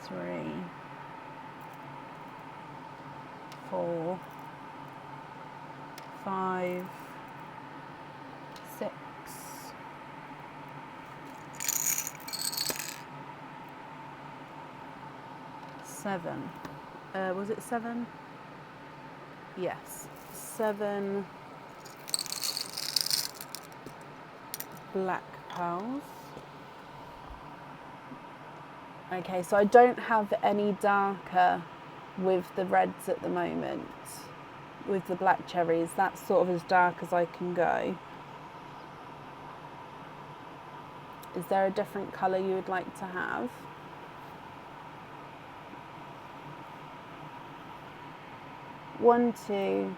3, 4, 5, 6, 7. Was it 7? Yes, 7 black pearls. Okay, so I don't have any darker with the reds at the moment. With the black cherries, that's sort of as dark as I can go. Is there a different colour you would like to have? One, two,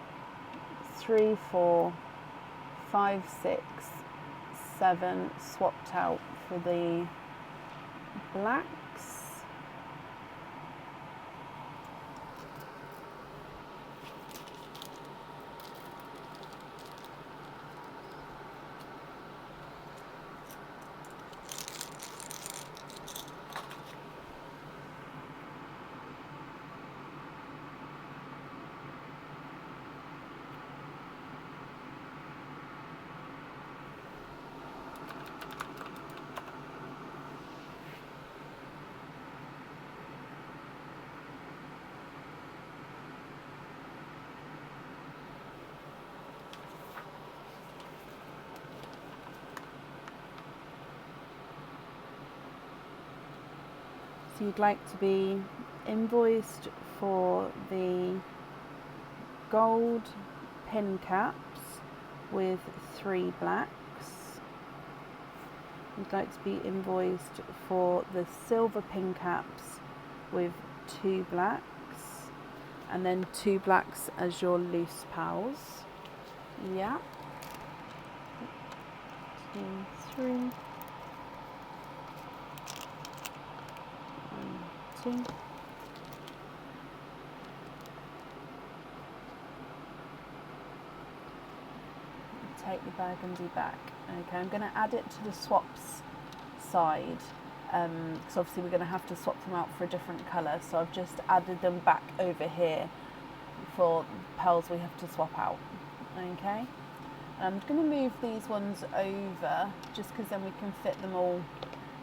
three, 4, 5, 6, 7 swapped out for the blacks. So you'd like to be invoiced for the gold pin caps with 3 blacks. You'd like to be invoiced for the silver pin caps with 2 blacks, and then 2 blacks as your loose pals. Yeah. 2, 3. 1, 2. Take the burgundy back. Okay, I'm going to add it to the swaps side, because obviously we're going to have to swap them out for a different colour, so I've just added them back over here for pearls we have to swap out. Okay, I'm going to move these ones over just because then we can fit them all,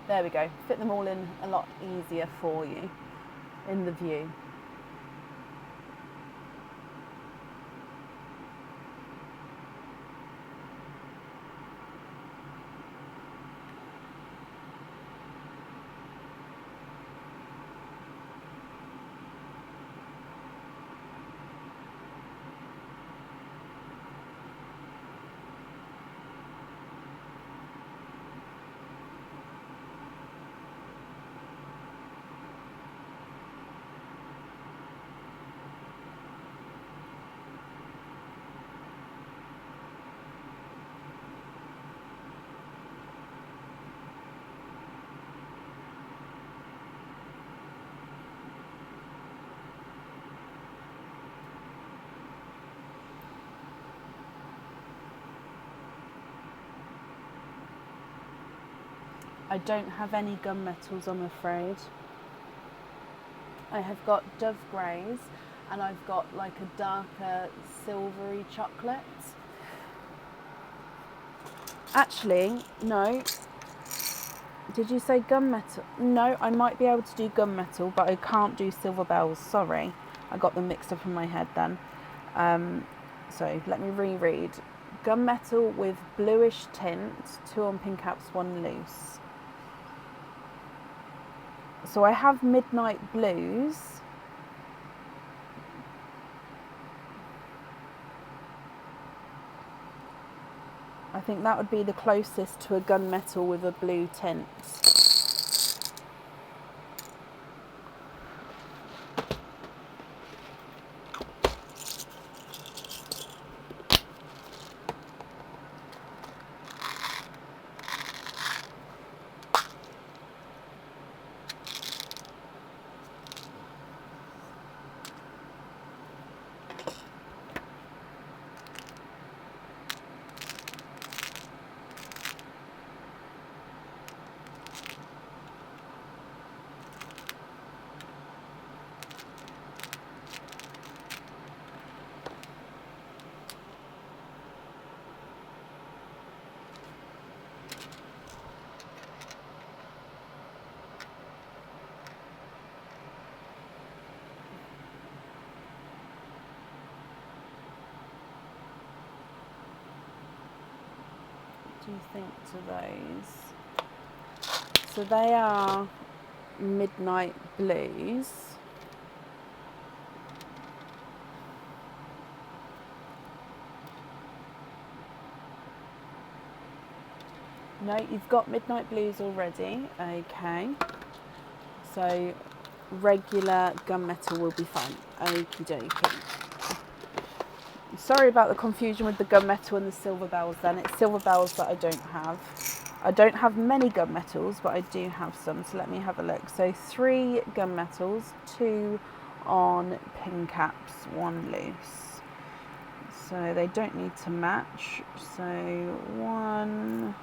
there we go, fit them all in a lot easier for you in the view. I don't have any gunmetals, I'm afraid. I have got dove greys and I've got like a darker silvery chocolate. Actually, no. Did you say gunmetal? No, I might be able to do gunmetal, but I can't do silver bells. Sorry, I got them mixed up in my head then. So let me reread. Gunmetal with bluish tint, 2 on pin caps, 1 loose. So I have midnight blues. I think that would be the closest to a gunmetal with a blue tint. Do you think to those? So they are midnight blues. No, you've got midnight blues already. Okay. So regular gunmetal will be fine. Okie dokie. Sorry about the confusion with the gunmetal and the silver bells then. It's silver bells that I don't have. I don't have many gunmetals, but I do have some. So let me have a look. So 3 gunmetals, 2 on pin caps, 1 loose. So they don't need to match. So 1,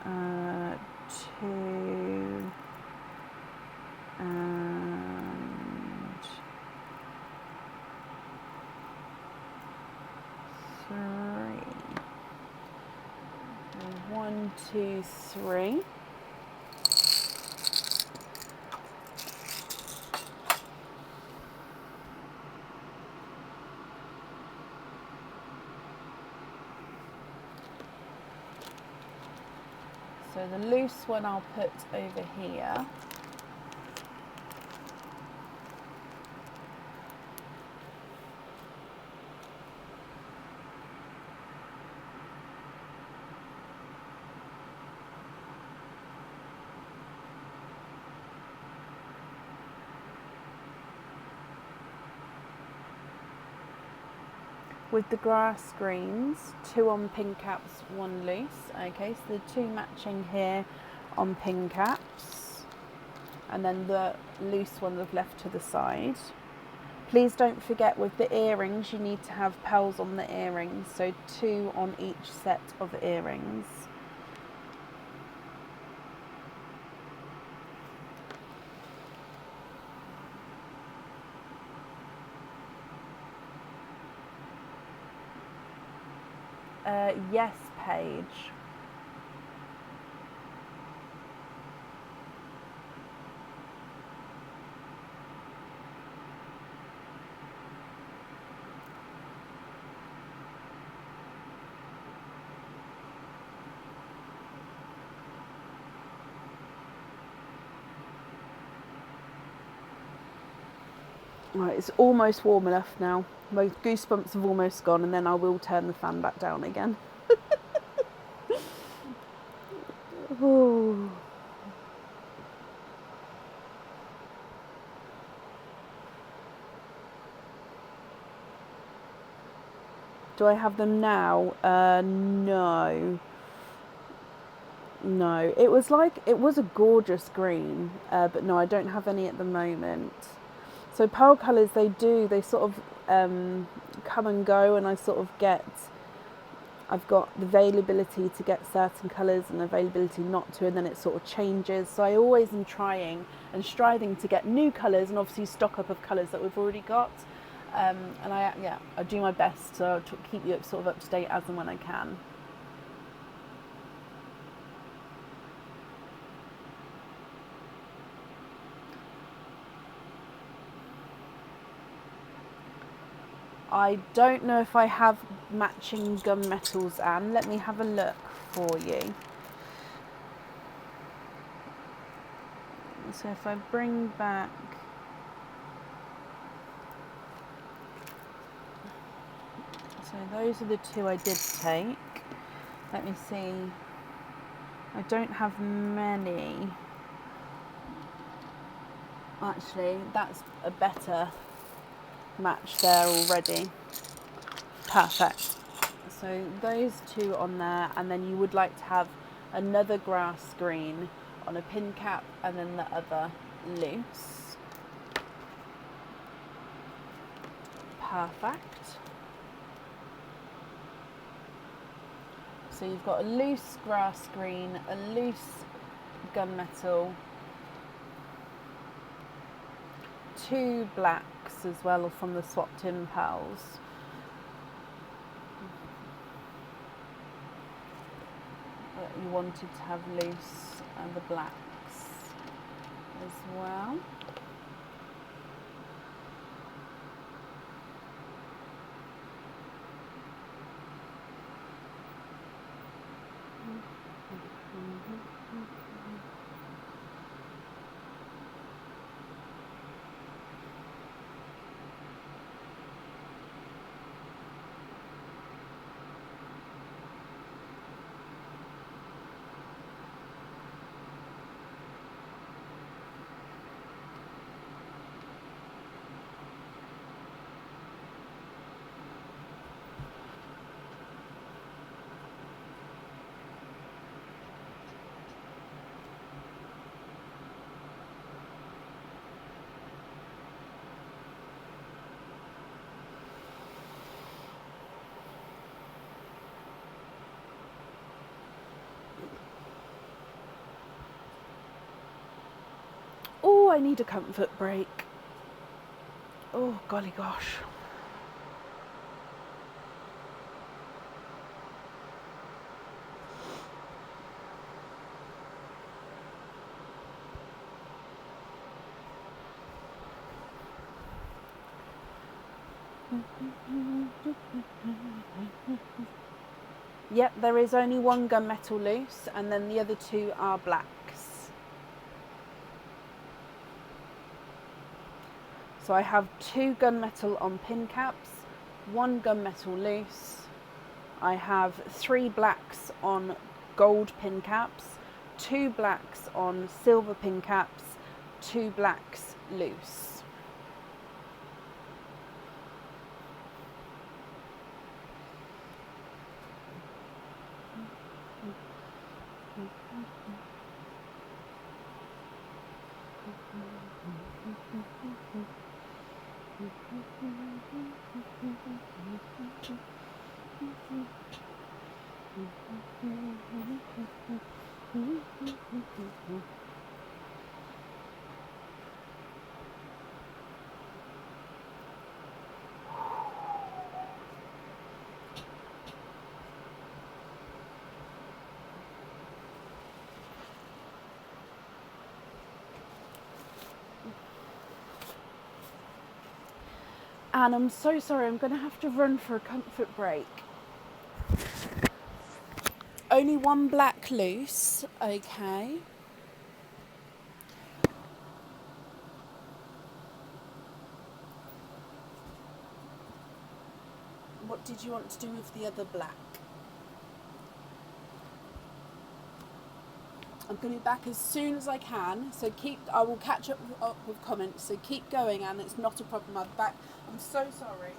2, and 3. 1, 2, 3. So the loose one I'll put over here. With the grass greens, 2 on pin caps, 1 loose. Okay, so the 2 matching here on pin caps, and then the loose one I've left to the side. Please don't forget with the earrings, you need to have pearls on the earrings, so 2 on each set of earrings. Yes, Paige. Right, it's almost warm enough now. My goosebumps have almost gone, and then I will turn the fan back down again. Ooh. Do I have them now? No. No. It was a gorgeous green, but no, I don't have any at the moment. So pearl colours, they sort of come and go, and I've got the availability to get certain colours and availability not to, and then it sort of changes. So I always am trying and striving to get new colours and obviously stock up of colours that we've already got. And I do my best to keep you sort of up to date as and when I can. I don't know if I have matching gunmetals, Anne. Let me have a look for you. So if I bring back... So those are the 2 I did take. Let me see. I don't have many. Actually, that's a better match there already. Perfect. So those 2 on there, and then you would like to have another grass green on a pin cap, and then the other loose. Perfect. So you've got a loose grass green, a loose gunmetal, 2 blacks as well from the swapped in pearls. That you wanted to have loose, and the blacks as well. I need a comfort break. Oh, golly gosh. Yep, there is only one gunmetal loose, and then the other two are blacks. So I have 2 gunmetal on pin caps, 1 gunmetal loose. I have 3 blacks on gold pin caps, 2 blacks on silver pin caps, 2 blacks loose. And I'm so sorry, I'm going to have to run for a comfort break. Only 1 black loose, okay. What did you want to do with the other black? I'm going to be back as soon as I can, so I will catch up with comments, so keep going, and it's not a problem. I'm back. I'm so sorry.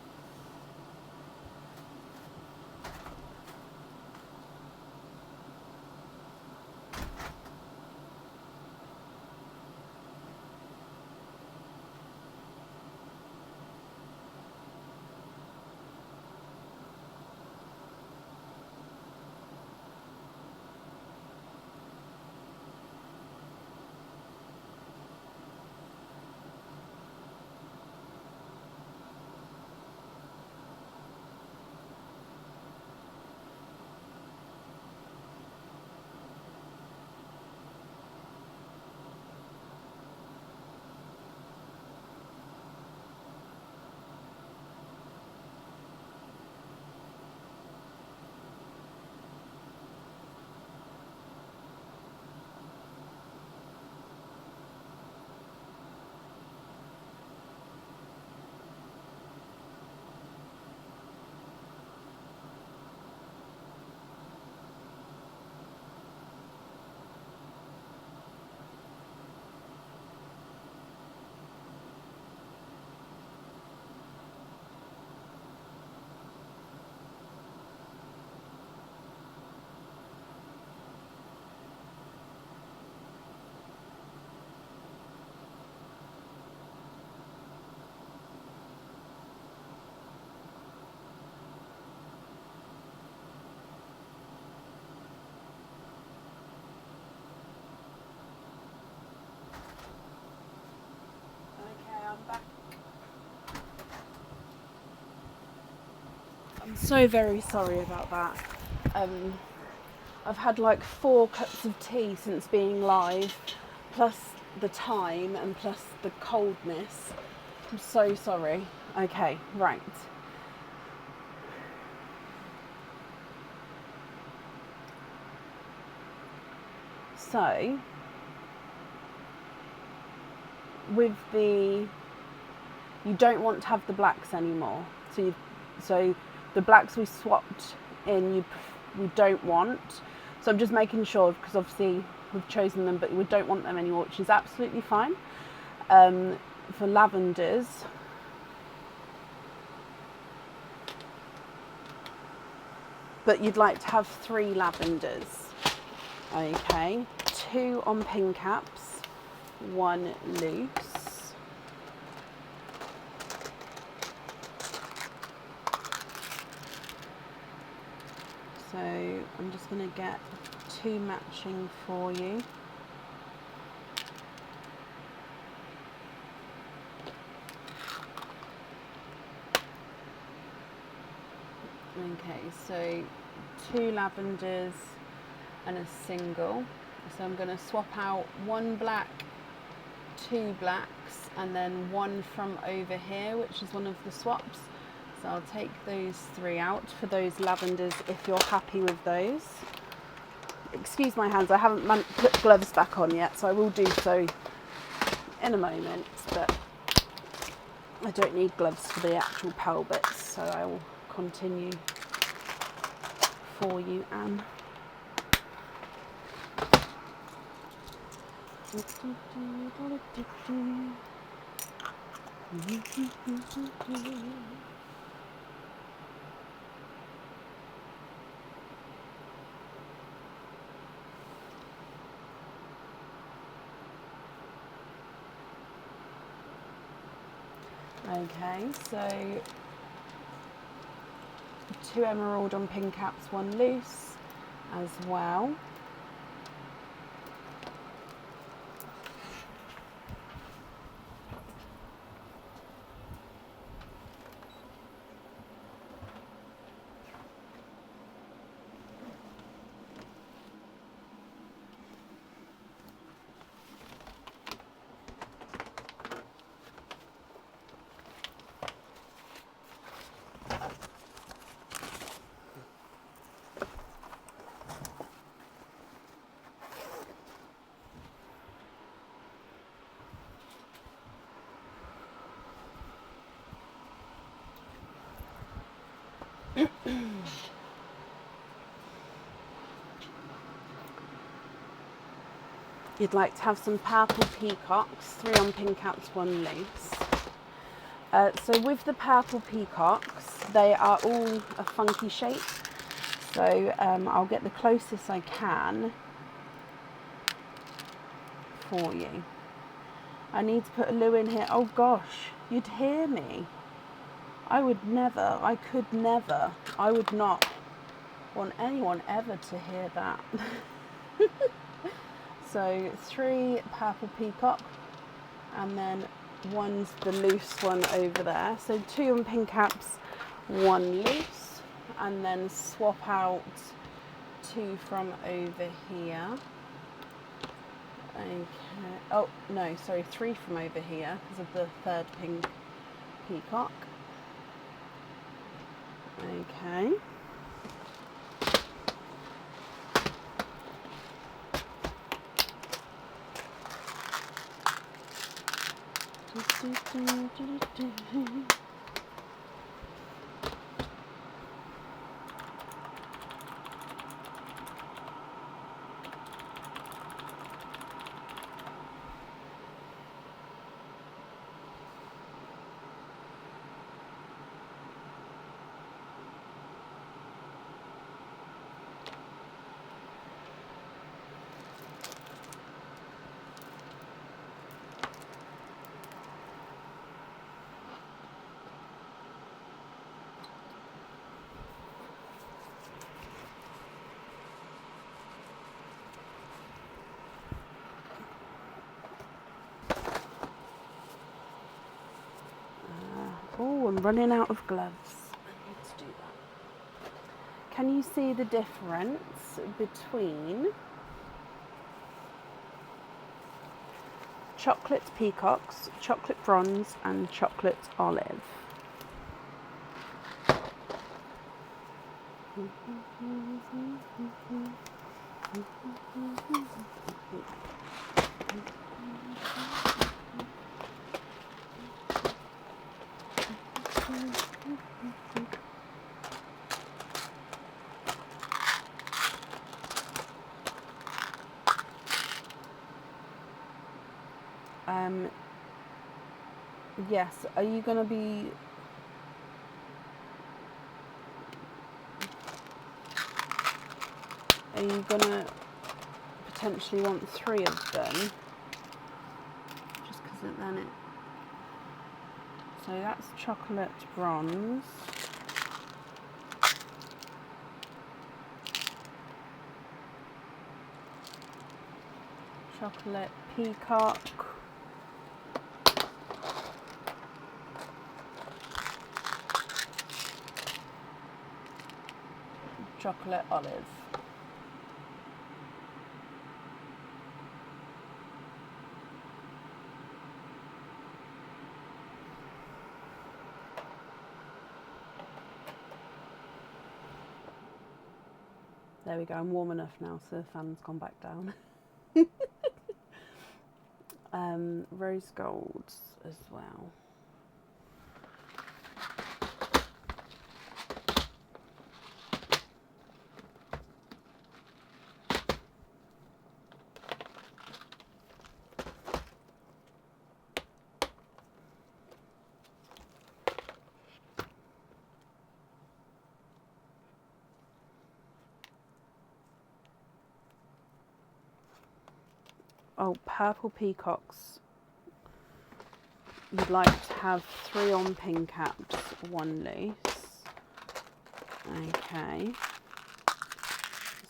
I'm so very sorry about that. I've had like 4 cups of tea since being live, plus the time and plus the coldness. I'm so sorry. Okay, right. So, with you don't want to have the blacks anymore. So the blacks we swapped in, we don't want. So I'm just making sure, because obviously we've chosen them, but we don't want them anymore, which is absolutely fine. For lavenders, but you'd like to have 3 lavenders. Okay, 2 on pin caps, 1 loose. So I'm just going to get 2 matching for you. Okay, so 2 lavenders and a single. So I'm going to swap out 1 black, 2 blacks, and then 1 from over here, which is one of the swaps. So I'll take those 3 out for those lavenders if you're happy with those. Excuse my hands, I haven't put gloves back on yet, so I will do so in a moment, but I don't need gloves for the actual pearl bits, so I will continue for you, Anne. Okay, so 2 emerald on pin caps, 1 loose as well. You'd like to have some purple peacocks, 3 on pin caps, 1 loose. So with the purple peacocks, they are all a funky shape. So I'll get the closest I can for you. I need to put a loo in here. Oh gosh, you'd hear me. I would never, I could never, I would not want anyone ever to hear that. So 3 purple peacock, and then 1's the loose one over there. So 2 on pin caps, 1 loose, and then swap out 2 from over here. Okay. Oh no, sorry, 3 from over here because of the 3rd pink peacock. Okay. Oh, I'm running out of gloves. I need to do that. Can you see the difference between chocolate peacocks, chocolate bronze, and chocolate olive? Yes, are you going to be... Are you going to potentially want 3 of them? Just because then it... So that's chocolate bronze. Chocolate peacock. chocolate olive. There we go, I'm warm enough now, so the fan's gone back down. Rose golds as well. Oh, purple peacocks. You'd like to have 3 on pin caps, 1 loose. Okay.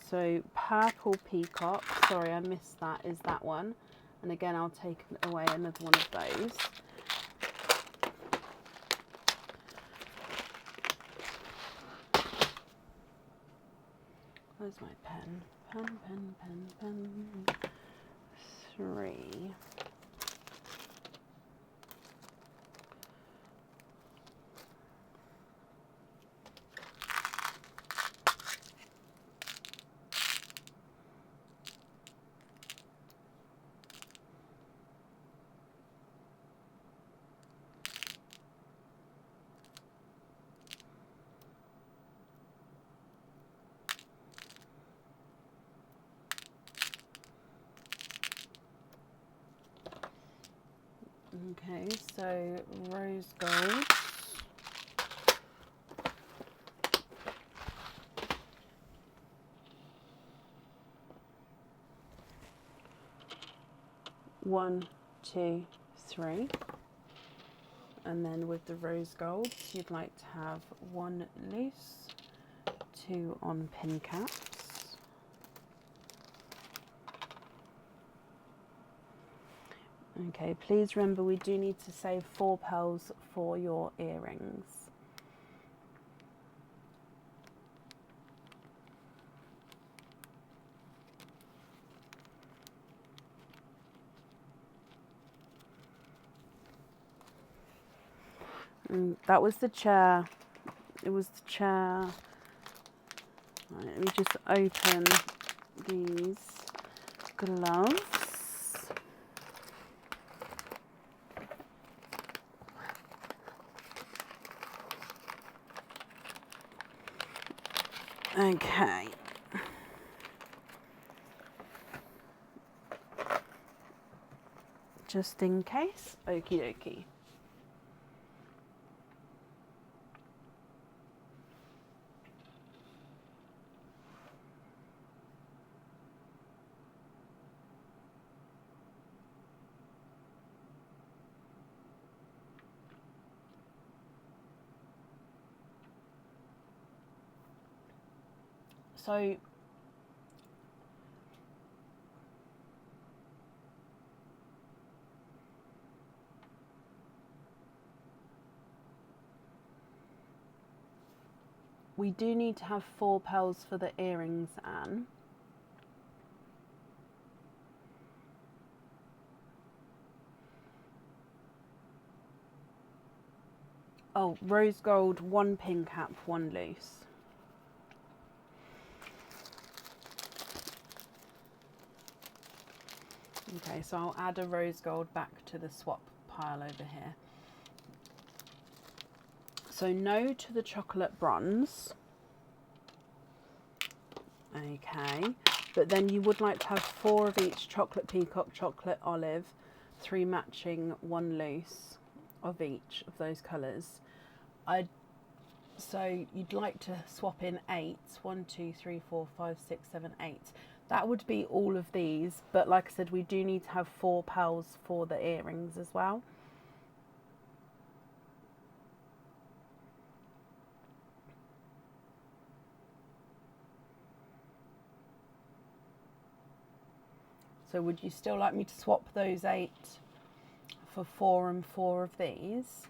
So purple peacock, sorry I missed that, is that one. And again, I'll take away another one of those. Where's my pen? Pen. 3. Okay, so rose gold. One, 2, 3. And then with the rose golds, you'd like to have 1 loose, 2 on pin caps. Okay, please remember we do need to save 4 pearls for your earrings. That was the chair. It was the chair. Right, let me just open these gloves. Okay. Just in case. Okie dokie. So we do need to have 4 pearls for the earrings, Anne. Oh, rose gold, 1 pin cap, 1 loose. Okay, so I'll add a rose gold back to the swap pile over here. So no to the chocolate bronze. Okay, but then you would like to have 4 of each chocolate peacock, chocolate olive, 3 matching, 1 loose of each of those colours. So you'd like to swap in 8. 1, 2, 3, 4, 5, 6, 7, 8. That would be all of these, but like I said, we do need to have 4 pearls for the earrings as well. So would you still like me to swap those 8 for 4 and 4 of these?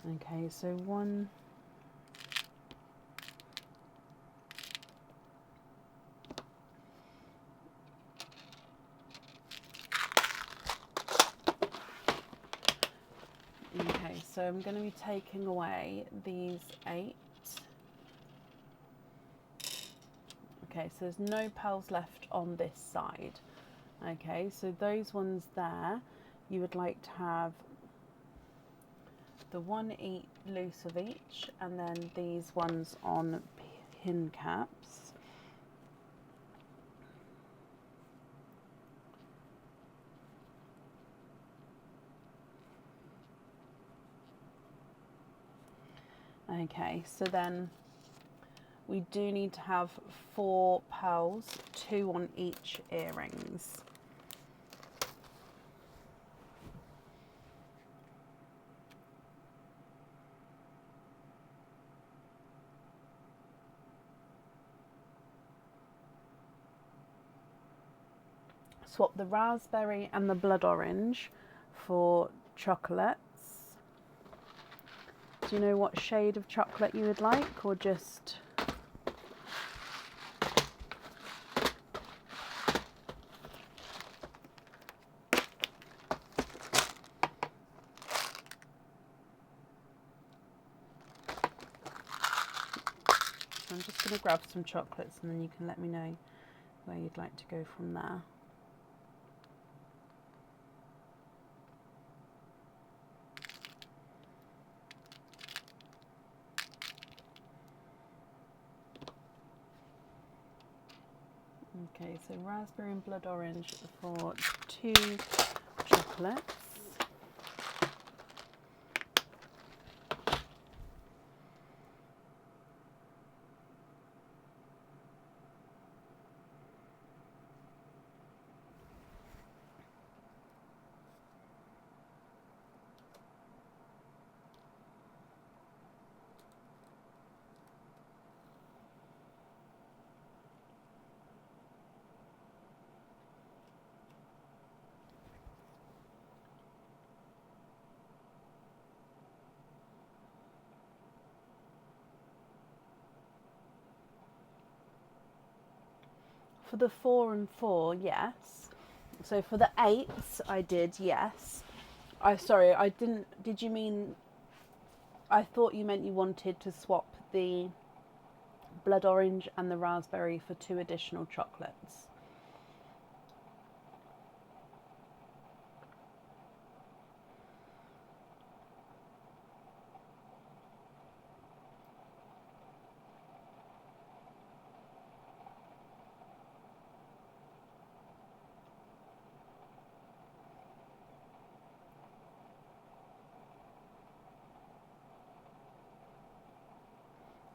Okay, so one. Okay, so I'm going to be taking away these 8. Okay, so there's no pearls left on this side. Okay, so those ones there, you would like to have the 1 loose of each, and then these ones on pin caps. Okay, so then we do need to have 4 pearls, 2 on each earrings. Swap the raspberry and the blood orange for chocolates. Do you know what shade of chocolate you would like, or just... I'm just going to grab some chocolates and then you can let me know where you'd like to go from there. Okay, so raspberry and blood orange for 2 chocolates. For the 4 and 4, yes. So for the 8s, I did, yes. Sorry, I didn't. Did you mean? I thought you meant you wanted to swap the blood orange and the raspberry for 2 additional chocolates.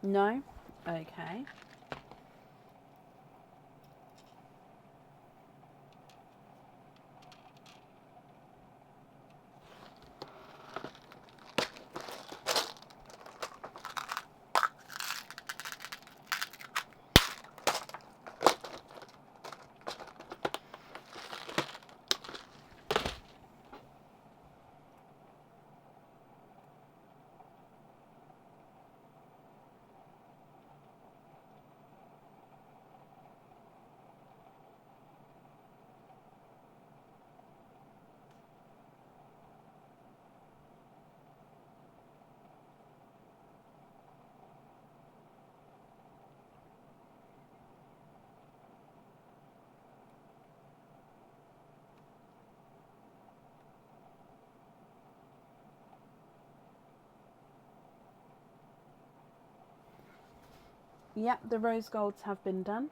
No? Okay. Yep, the rose golds have been done.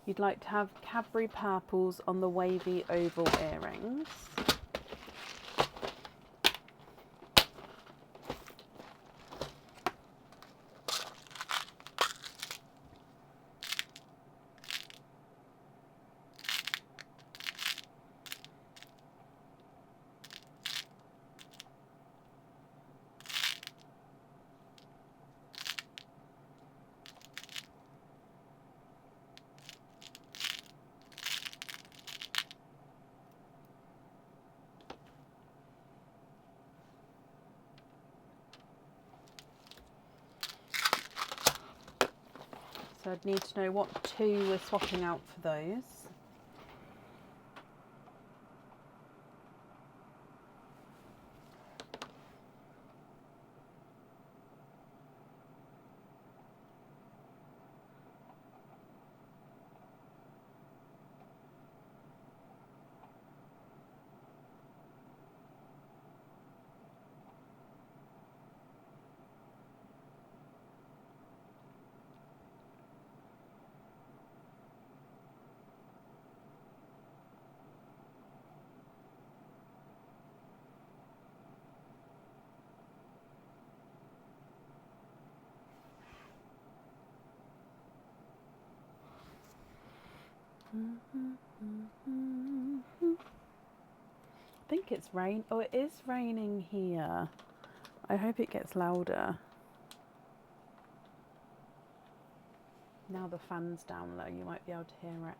You'd like to have Cadbury purples on the wavy oval earrings. So I'd need to know what two we're swapping out for those. I think it's rain. Oh, it is raining here. I hope it gets louder. Now the fan's down low, you might be able to hear it.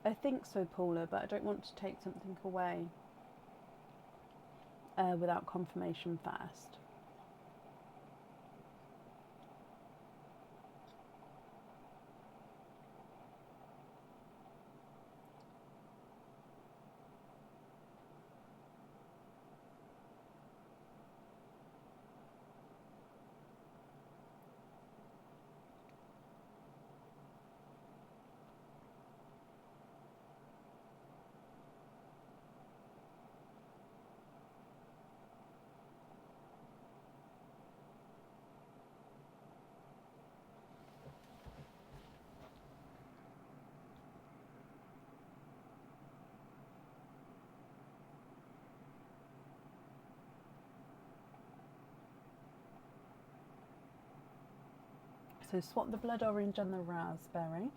I think so, Paula, but I don't want to take something away without confirmation first. So swap the blood orange and the raspberry.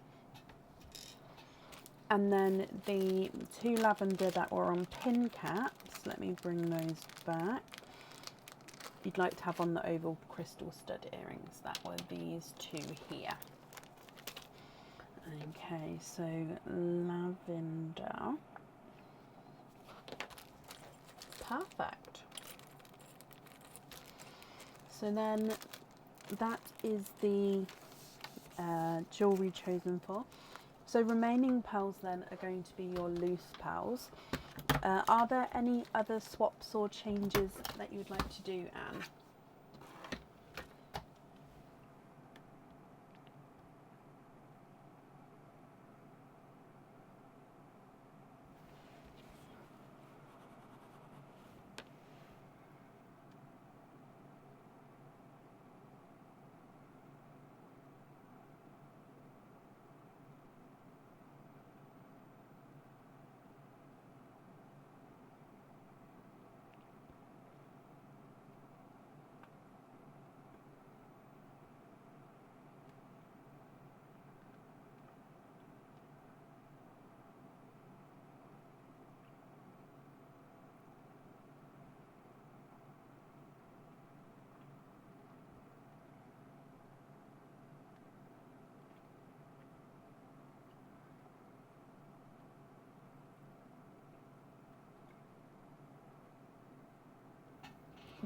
And then the two lavender that were on pin caps, let me bring those back. You'd like to have on the oval crystal stud earrings, that were these two here. Okay, so lavender. Perfect. So then that is the jewellery chosen for. So remaining pearls then are going to be your loose pearls. Are there any other swaps or changes that you would like to do, Anne?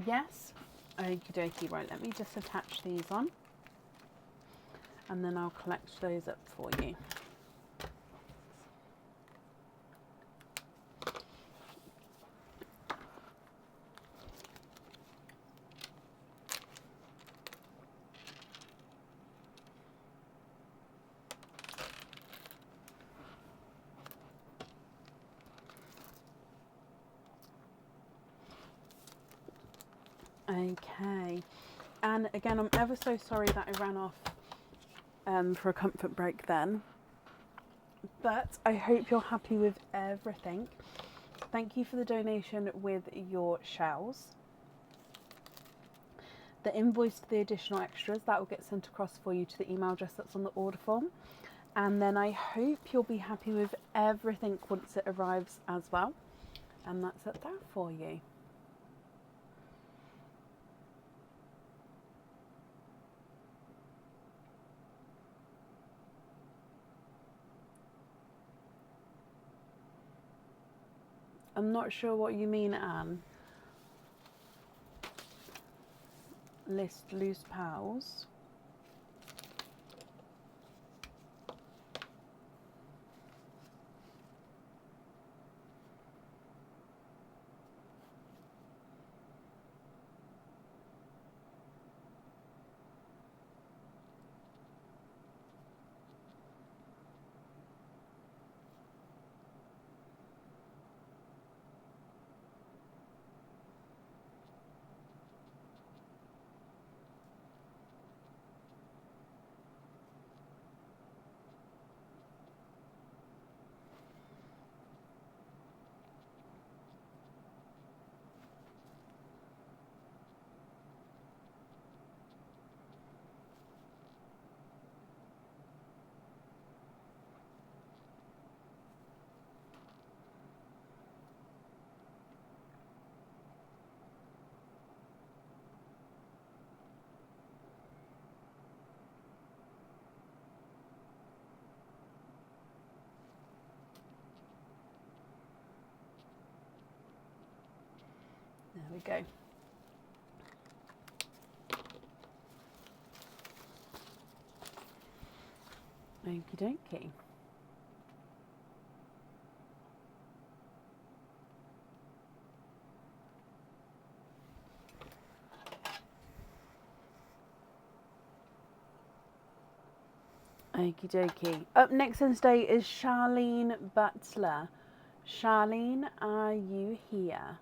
Yes? Okie dokie, right, let me just attach these on and then I'll collect those up for you. Okay, and again, I'm ever so sorry that I ran off for a comfort break then, but I hope you're happy with everything. Thank you for the donation with your shells. The invoice for the additional extras, that will get sent across for you to the email address that's on the order form. And then I hope you'll be happy with everything once it arrives as well. And that's it there for you. I'm not sure what you mean, Anne. List loose pals. There we go. Okie dokie. Okie dokie. Up next on stage is Charlene Butler. Charlene, are you here?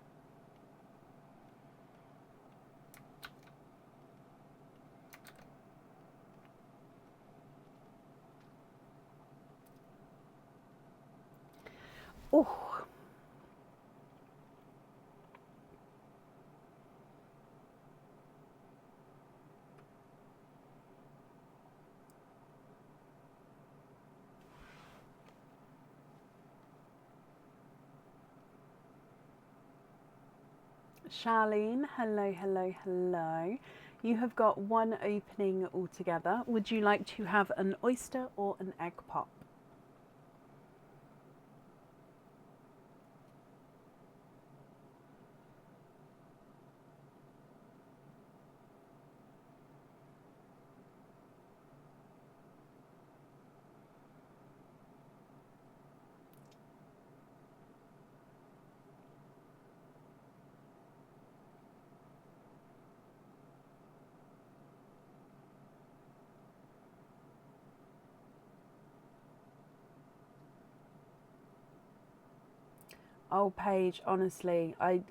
Oh, Charlene, hello, hello, hello. You have got one opening altogether. Would you like to have an oyster or an egg pop? Oh, Paige, honestly, I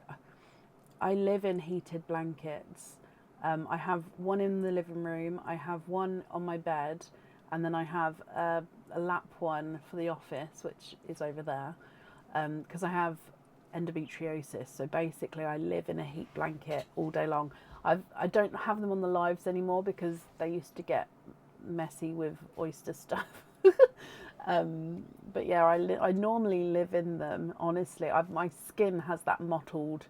live in heated blankets. I have one in the living room, I have one on my bed, and then I have a lap one for the office, which is over there, because I have endometriosis. So basically, I live in a heat blanket all day long. I don't have them on the lives anymore because they used to get messy with oyster stuff. But yeah, I normally live in them. Honestly, my skin has that mottled.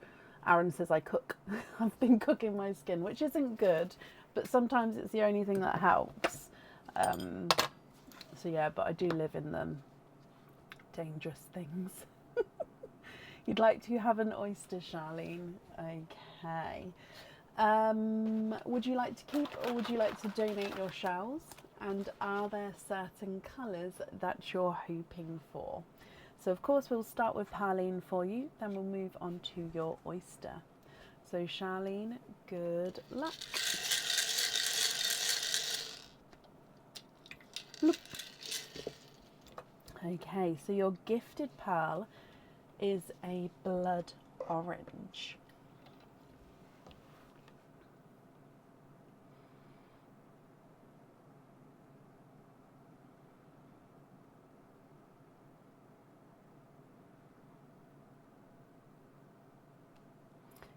Aaron says I cook. I've been cooking my skin, which isn't good, but sometimes it's the only thing that helps. So yeah, but I do live in them. Dangerous things. You'd like to have an oyster, Charlene? Okay. Would you like to keep or would you like to donate your shells? And are there certain colours that you're hoping for? So of course we'll start with Parlene for you, then we'll move on to your oyster. So Charlene, good luck. Look. Okay, so your gifted pearl is a blood orange.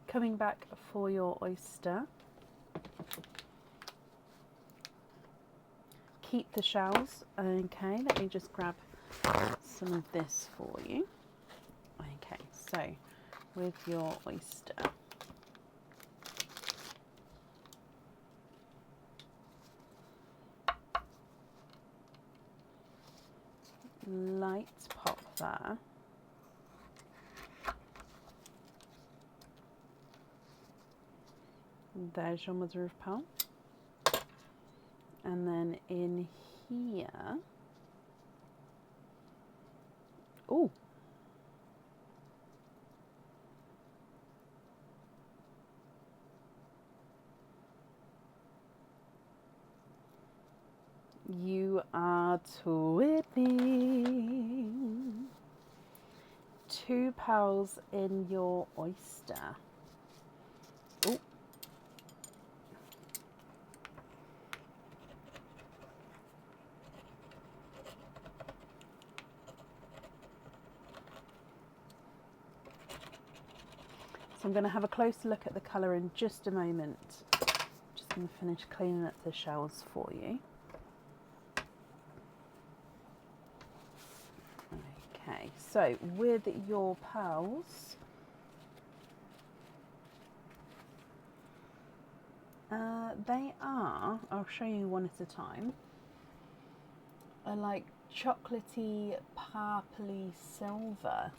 Coming back for your oyster. Keep the shells. Okay, let me just grab some of this for you. Okay, so with your oyster. Light pop there. There's your mother of pearl. And then in here, oh, you are twinning. 2 pearls in your oyster. Oh. So I'm going to have a closer look at the colour in just a moment. Just going to finish cleaning up the shells for you. Okay, so with your pearls, they are, I'll show you one at a time, are like chocolatey, purpley silver.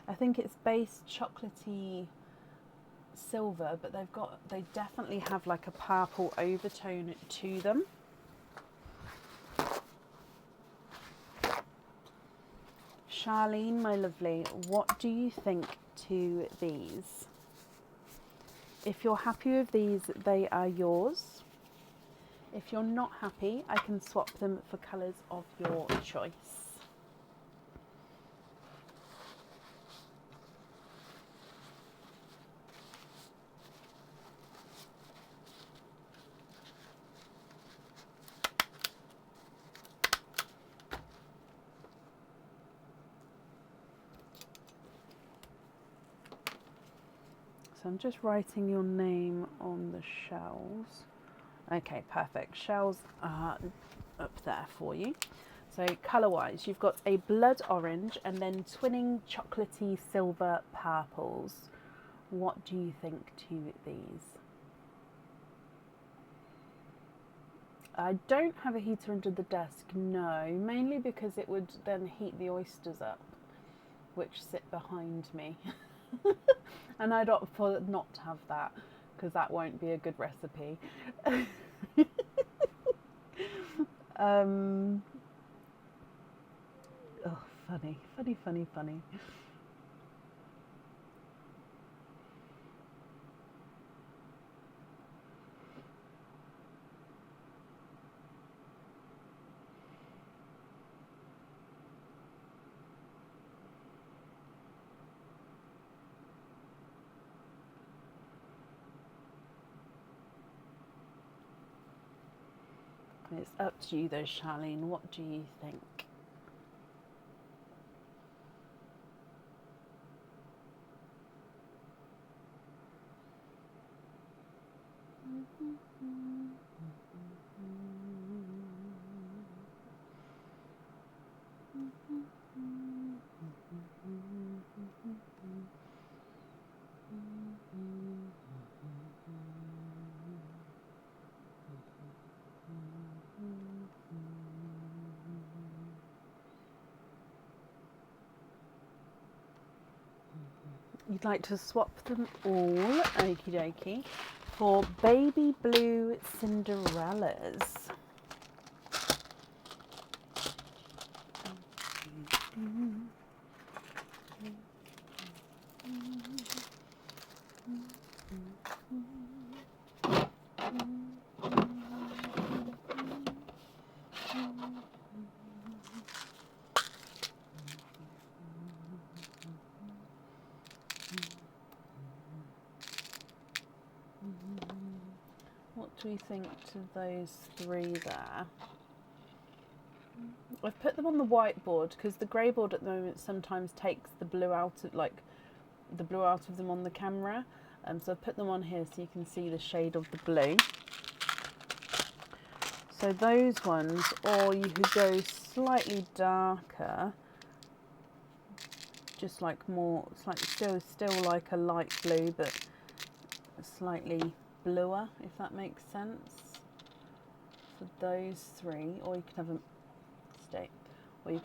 I think it's base chocolatey silver, but they definitely have like a purple overtone to them. Charlene, my lovely, what do you think to these? If you're happy with these, they are yours. If you're not happy, I can swap them for colours of your choice. So I'm just writing your name on the shells. Okay, perfect. Shells are up there for you. So colour-wise, you've got a blood orange and then twinning chocolatey silver purples. What do you think to these? I don't have a heater under the desk, no, mainly because it would then heat the oysters up, which sit behind me. And I'd opt for not to have that, because that won't be a good recipe. Oh, funny, funny, funny, funny. It's up to you though, Charlene. What do you think? You'd like to swap them all, okie dokie, for baby blue Cinderellas. What do we think to those 3 there? I've put them on the whiteboard because the grey board at the moment sometimes takes the blue out of them on the camera. So I've put them on here so you can see the shade of the blue. So those ones, or you could go slightly darker, just like more, slightly still like a light blue, but slightly bluer, if that makes sense. For those 3, or you could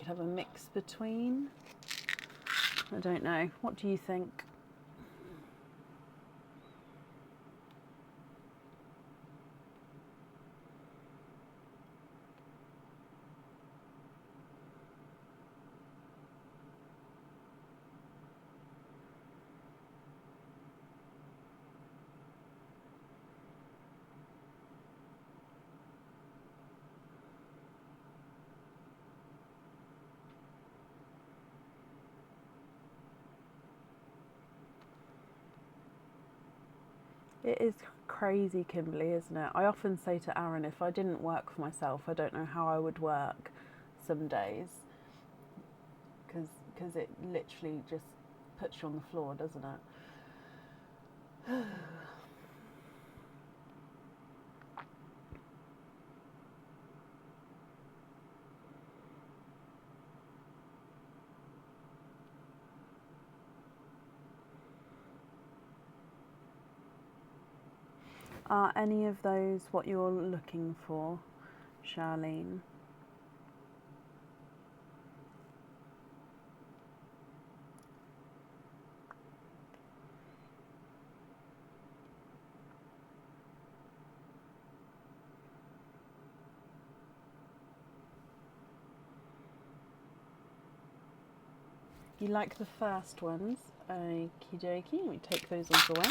have a mix between. I don't know. What do you think? It is crazy, Kimberly, isn't it? I often say to Aaron, if I didn't work for myself, I don't know how I would work some days, because it literally just puts you on the floor, doesn't it? Are any of those what you're looking for, Charlene? You like the first ones? Okie dokie, we take those ones away.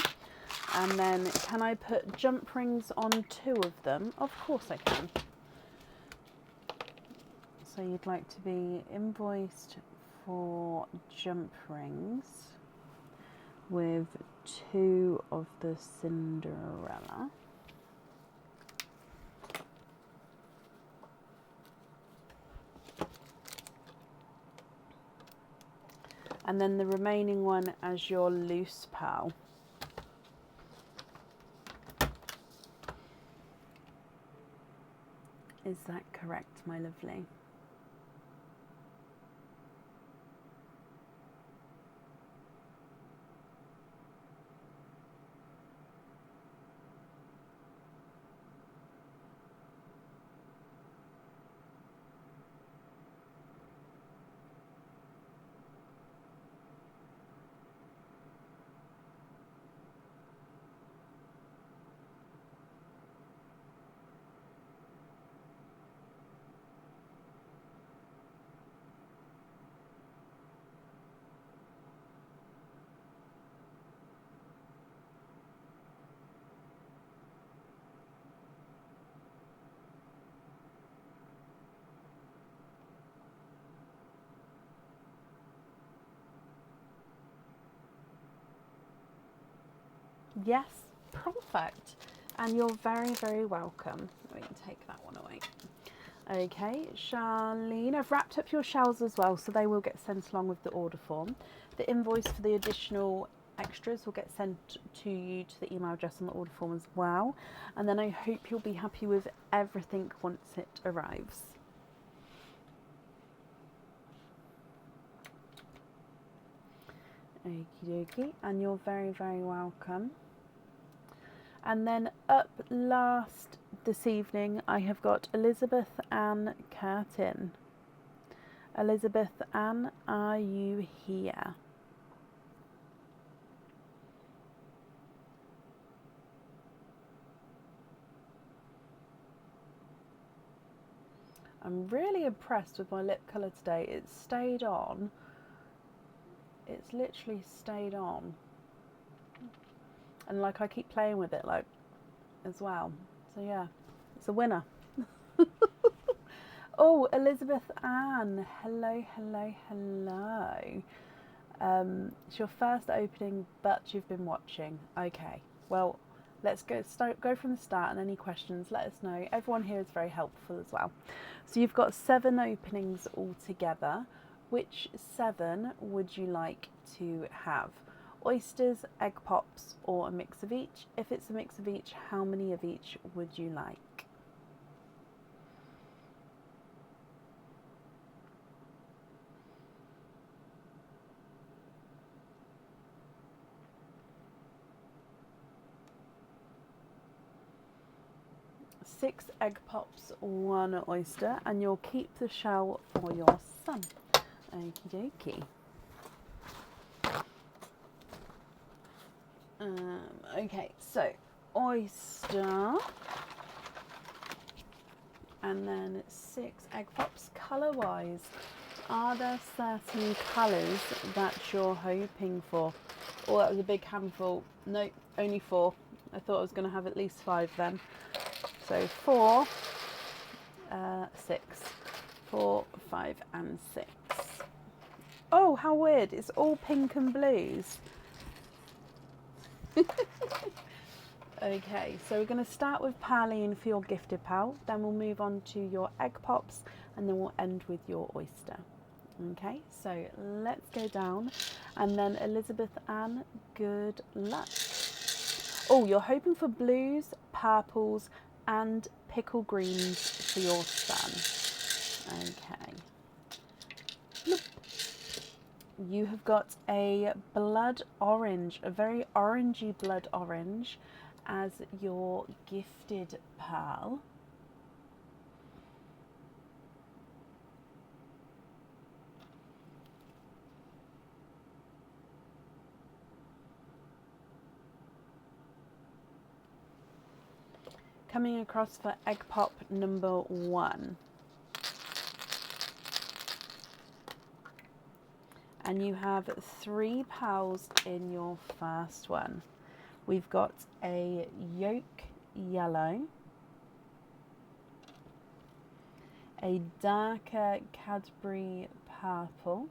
And then can I put jump rings on 2 of them? Of course I can. So you'd like to be invoiced for jump rings with 2 of the Cinderella. And then the remaining one as your loose pal. Is that correct, my lovely? Yes, perfect. And you're very, very welcome. We can take that one away. Okay, Charlene, I've wrapped up your shells as well, so they will get sent along with the order form. The invoice for the additional extras will get sent to you to the email address on the order form as well. And then I hope you'll be happy with everything once it arrives. Okie dokie, and you're very, very welcome. And then up last this evening, I have got Elizabeth Ann Curtin. Elizabeth Ann, are you here? I'm really impressed with my lip colour today. It's stayed on. It's literally stayed on. And like I keep playing with it like as well. So yeah, it's a winner. Oh, Elizabeth Ann. Hello, hello, hello. It's your first opening, but you've been watching. Okay, well, let's go from the start, and any questions, let us know. Everyone here is very helpful as well. So you've got 7 openings altogether. Which 7 would you like to have? Oysters, egg pops, or a mix of each? If it's a mix of each, how many of each would you like? Six egg pops, 1 oyster, and you'll keep the shell for your son. Okie dokie. Okay, so oyster, and then 6 egg pops. Colour wise, are there certain colours that you're hoping for? Oh, that was a big handful. No, only 4. I thought I was going to have at least 5 then. So 4, 6, 4, 5, and 6. Oh, how weird! It's all pink and blues. Okay, so we're going to start with Parleen for your gifted pal, then we'll move on to your egg pops, and then we'll end with your oyster. Okay, so let's go down, and then Elizabeth Ann, good luck. Oh, you're hoping for blues, purples, and pickle greens for your son. Okay. Look. You have got a blood orange, a very orangey blood orange, as your gifted pal. Coming across for egg pop number 1. And you have 3 pals in your first one. We've got a yolk yellow, a darker Cadbury purple,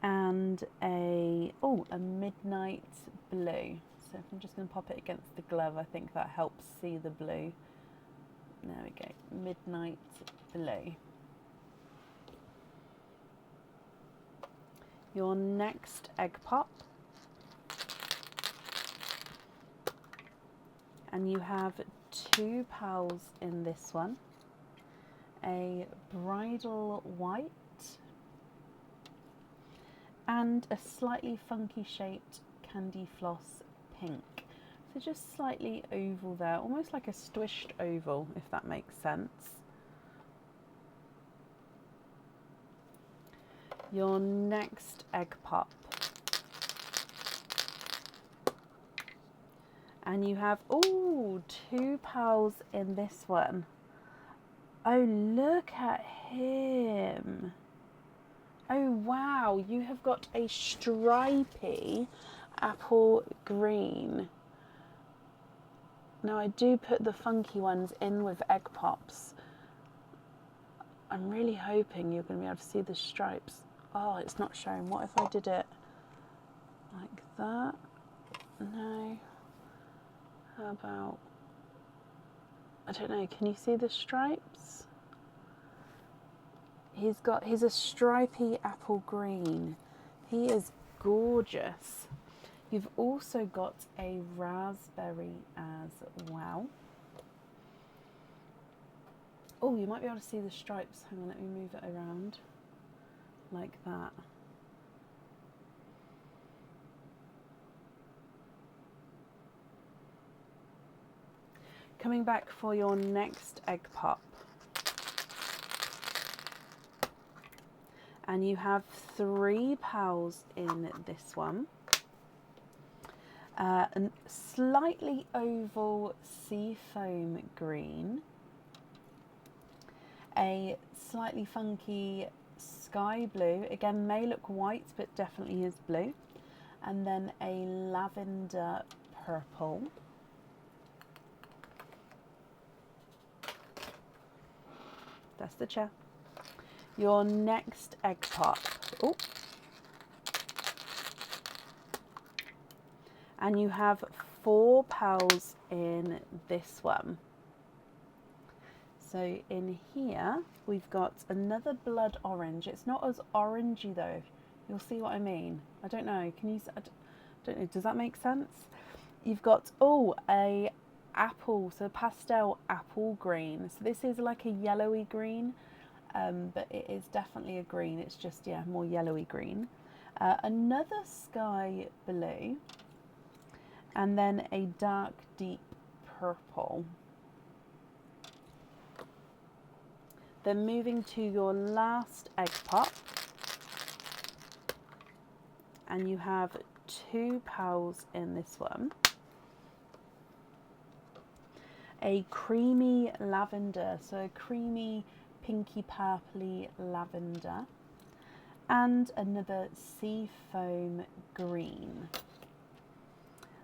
and a midnight blue. So if I'm just going to pop it against the glove, I think that helps see the blue. There we go, midnight blue. Your next egg pop, and you have 2 pals in this one, a bridal white and a slightly funky shaped candy floss pink. So just slightly oval there, almost like a squished oval, if that makes sense. Your next egg pop, and you have 2 pals in this one. Oh, look at him. Oh wow, you have got a stripy apple green. Now I do put the funky ones in with egg pops. I'm really hoping you're going to be able to see the stripes. Oh, it's not showing. What if I did it like that? No. How about, I don't know, can you see the stripes? He's a stripy apple green. He is gorgeous. You've also got a raspberry as well. Oh, you might be able to see the stripes. Hang on, let me move it around. Like that. Coming back for your next egg pop. And you have 3 pals in this one. A slightly oval seafoam green. A slightly funky sky blue. Again, may look white, but definitely is blue. And then a lavender purple. That's the chair. Your next egg pop. Oh. And you have 4 pals in this one. So in here, we've got another blood orange. It's not as orangey though. You'll see what I mean. I don't know. Can you? I don't know. Does that make sense? You've got a apple, so pastel apple green. So this is like a yellowy green, but it is definitely a green. It's just more yellowy green. Another sky blue, and then a dark deep purple. Then moving to your last egg pop, and you have 2 pals in this one. A creamy lavender, so a creamy pinky purpley lavender, and another sea foam green.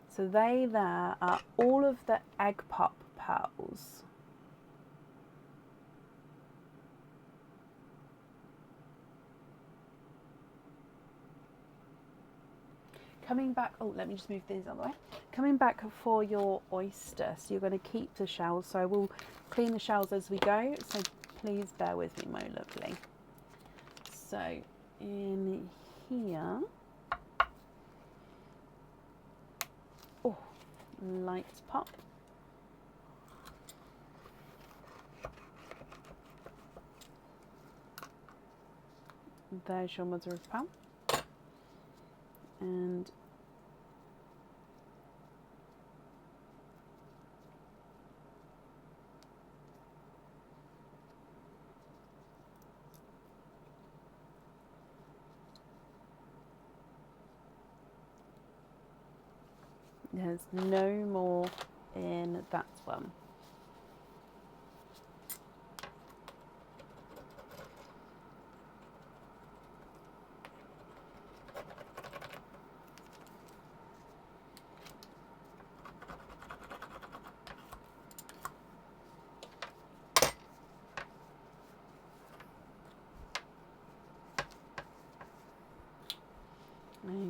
So they there are all of the egg pop pals. Coming back, oh, let me just move these out of the way. Coming back for your oyster, so you're going to keep the shells. So I will clean the shells as we go, so please bear with me, my lovely. So in here, oh, lights pop. There's your mother of pearl. And there's no more in that one.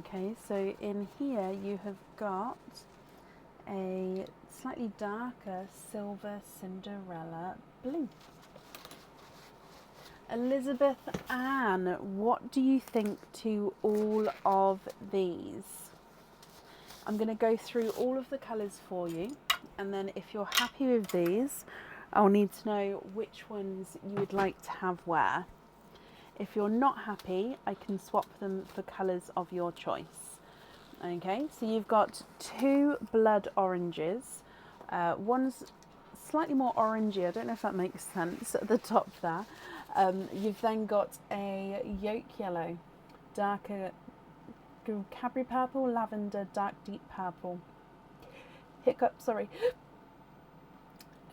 Okay, so in here you have got a slightly darker silver Cinderella blue. Elizabeth Ann, what do you think to all of these? I'm going to go through all of the colours for you, and then if you're happy with these, I'll need to know which ones you would like to have where. If you're not happy, I can swap them for colours of your choice. Okay, so you've got two blood oranges. One's slightly more orangey, I don't know if that makes sense, at the top there. You've then got a yolk yellow, darker Cadbury purple, lavender, dark deep purple,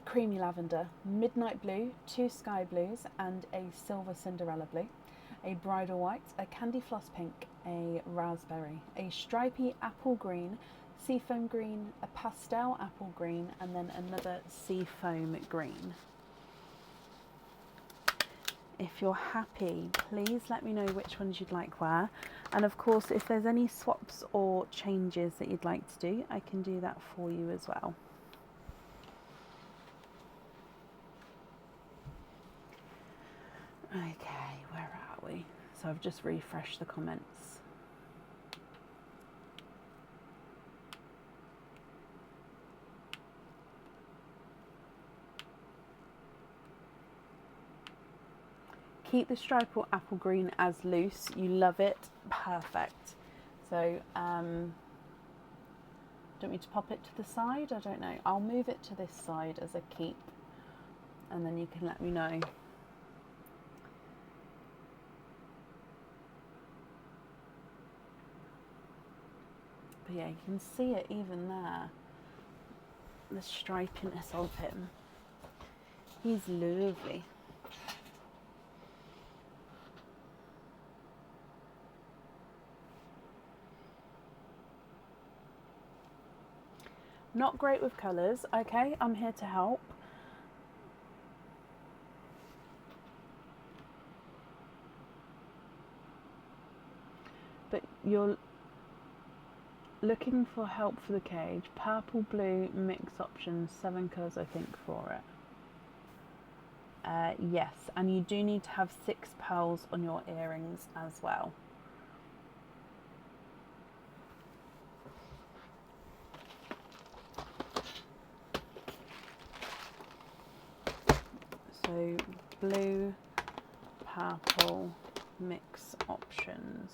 creamy lavender, midnight blue, two sky blues and a silver Cinderella blue, a bridal white, a candy floss pink, a raspberry, a stripy apple green, seafoam green, a pastel apple green, and then another seafoam green. If you're happy, please let me know which ones you'd like where. And of course, if there's any swaps or changes that you'd like to do, I can do that for you as well. Okay, where are we? So I've just refreshed the comments. Keep the stripe or apple green as loose. You love it. Perfect. So, do you want me to pop it to the side? I don't know. I'll move it to this side as a keep, and then you can let me know. But yeah, you can see it even there. The stripiness of him. He's lovely. Not great with colours. Okay, I'm here to help. But you're looking for help for the cage. Purple, blue, mix options, 7 colours I think for it. Yes, and you do need to have 6 pearls on your earrings as well. So blue, purple, mix options.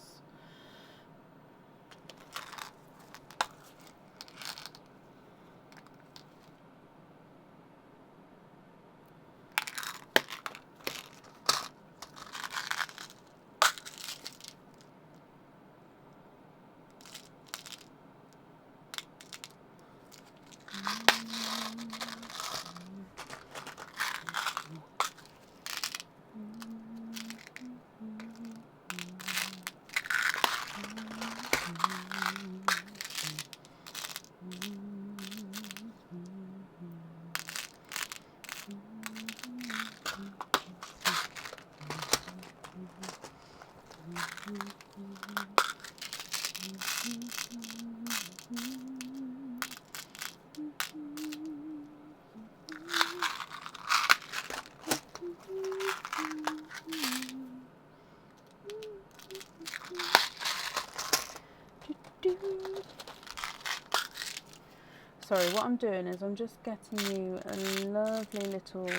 Sorry, what I'm doing is I'm just getting you a lovely little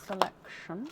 selection.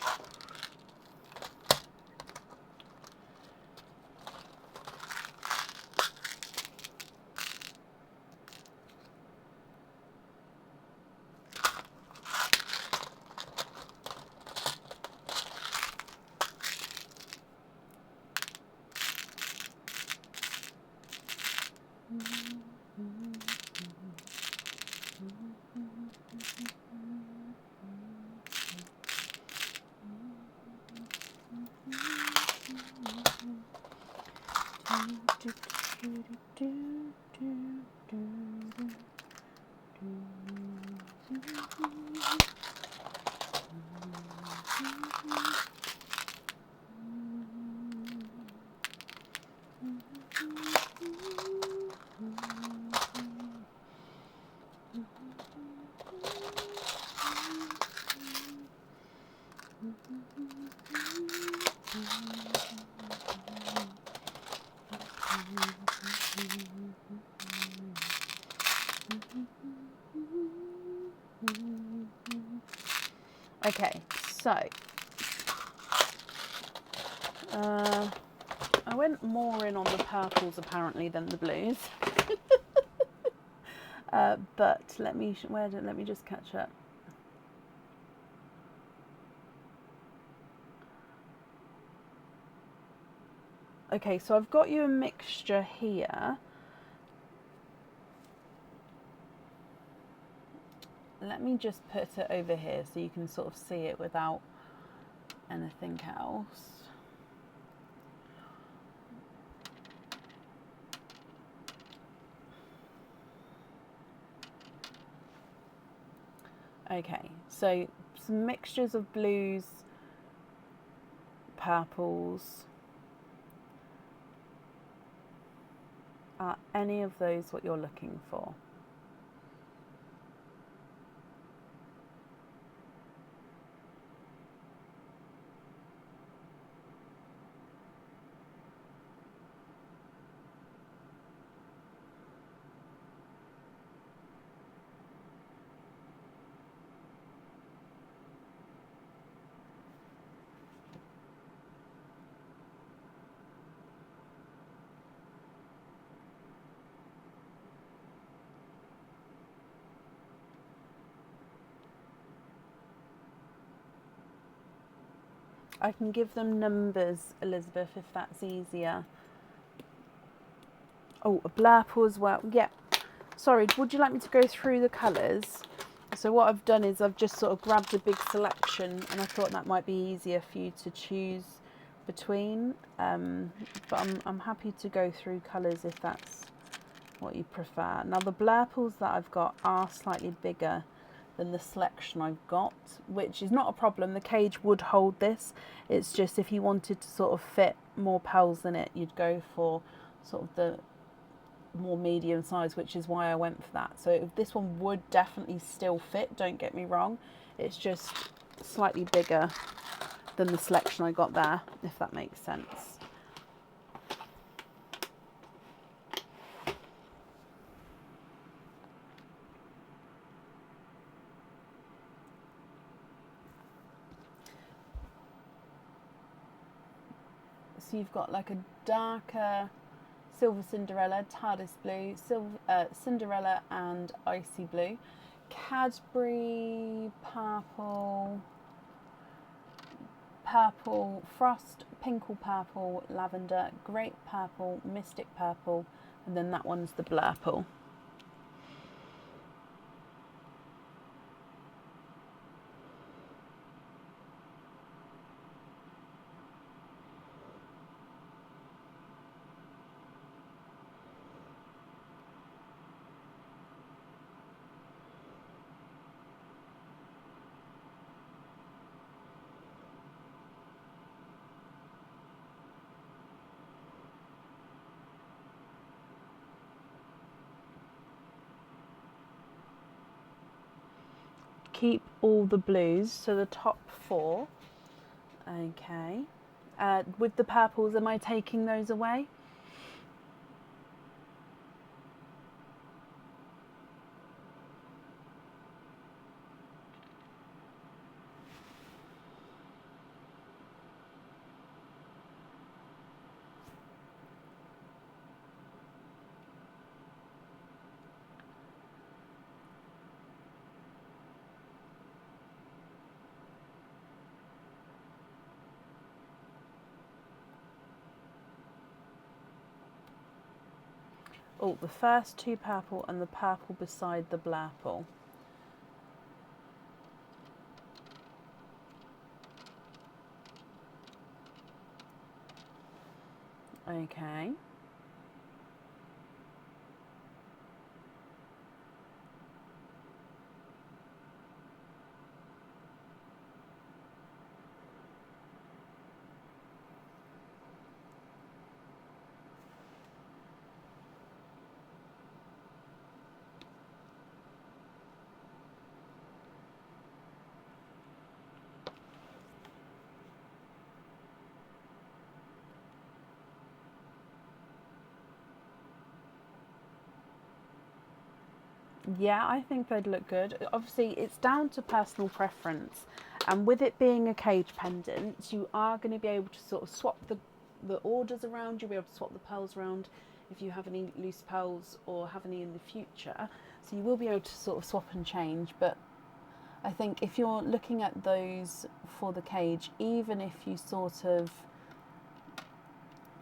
Okay, so I went more in on the purples apparently than the blues, but let me just catch up. Okay, so I've got you a mixture here. Let me just put it over here so you can sort of see it without anything else. Okay, so some mixtures of blues, purples. Are any of those what you're looking for? I can give them numbers, Elizabeth, if that's easier. Oh, a blurple as well. Yeah. Sorry, would you like me to go through the colours? So what I've done is I've just sort of grabbed a big selection and I thought that might be easier for you to choose between. But I'm happy to go through colours if that's what you prefer. Now the blurples that I've got are slightly bigger than the selection I've got, which is not a problem. The cage would hold this. It's just if you wanted to sort of fit more pearls in it, you'd go for sort of the more medium size, which is why I went for that. So this one would definitely still fit, don't get me wrong. It's just slightly bigger than the selection I got there, if that makes sense. So you've got like a darker Silver Cinderella, TARDIS blue, Cinderella and Icy blue, Cadbury purple, purple, Frost, Pinkle purple, Lavender, Grape purple, Mystic purple, and then that one's the Blurple. Keep all the blues, so the top four. Okay. With the purples, am I taking those away? Oh, the first two purple and the purple beside the blurple. Okay. Yeah, I think they'd look good. Obviously, it's down to personal preference. And with it being a cage pendant, you are going to be able to sort of swap the orders around. You'll be able to swap the pearls around if you have any loose pearls or have any in the future. So you will be able to sort of swap and change. But I think if you're looking at those for the cage, even if you sort of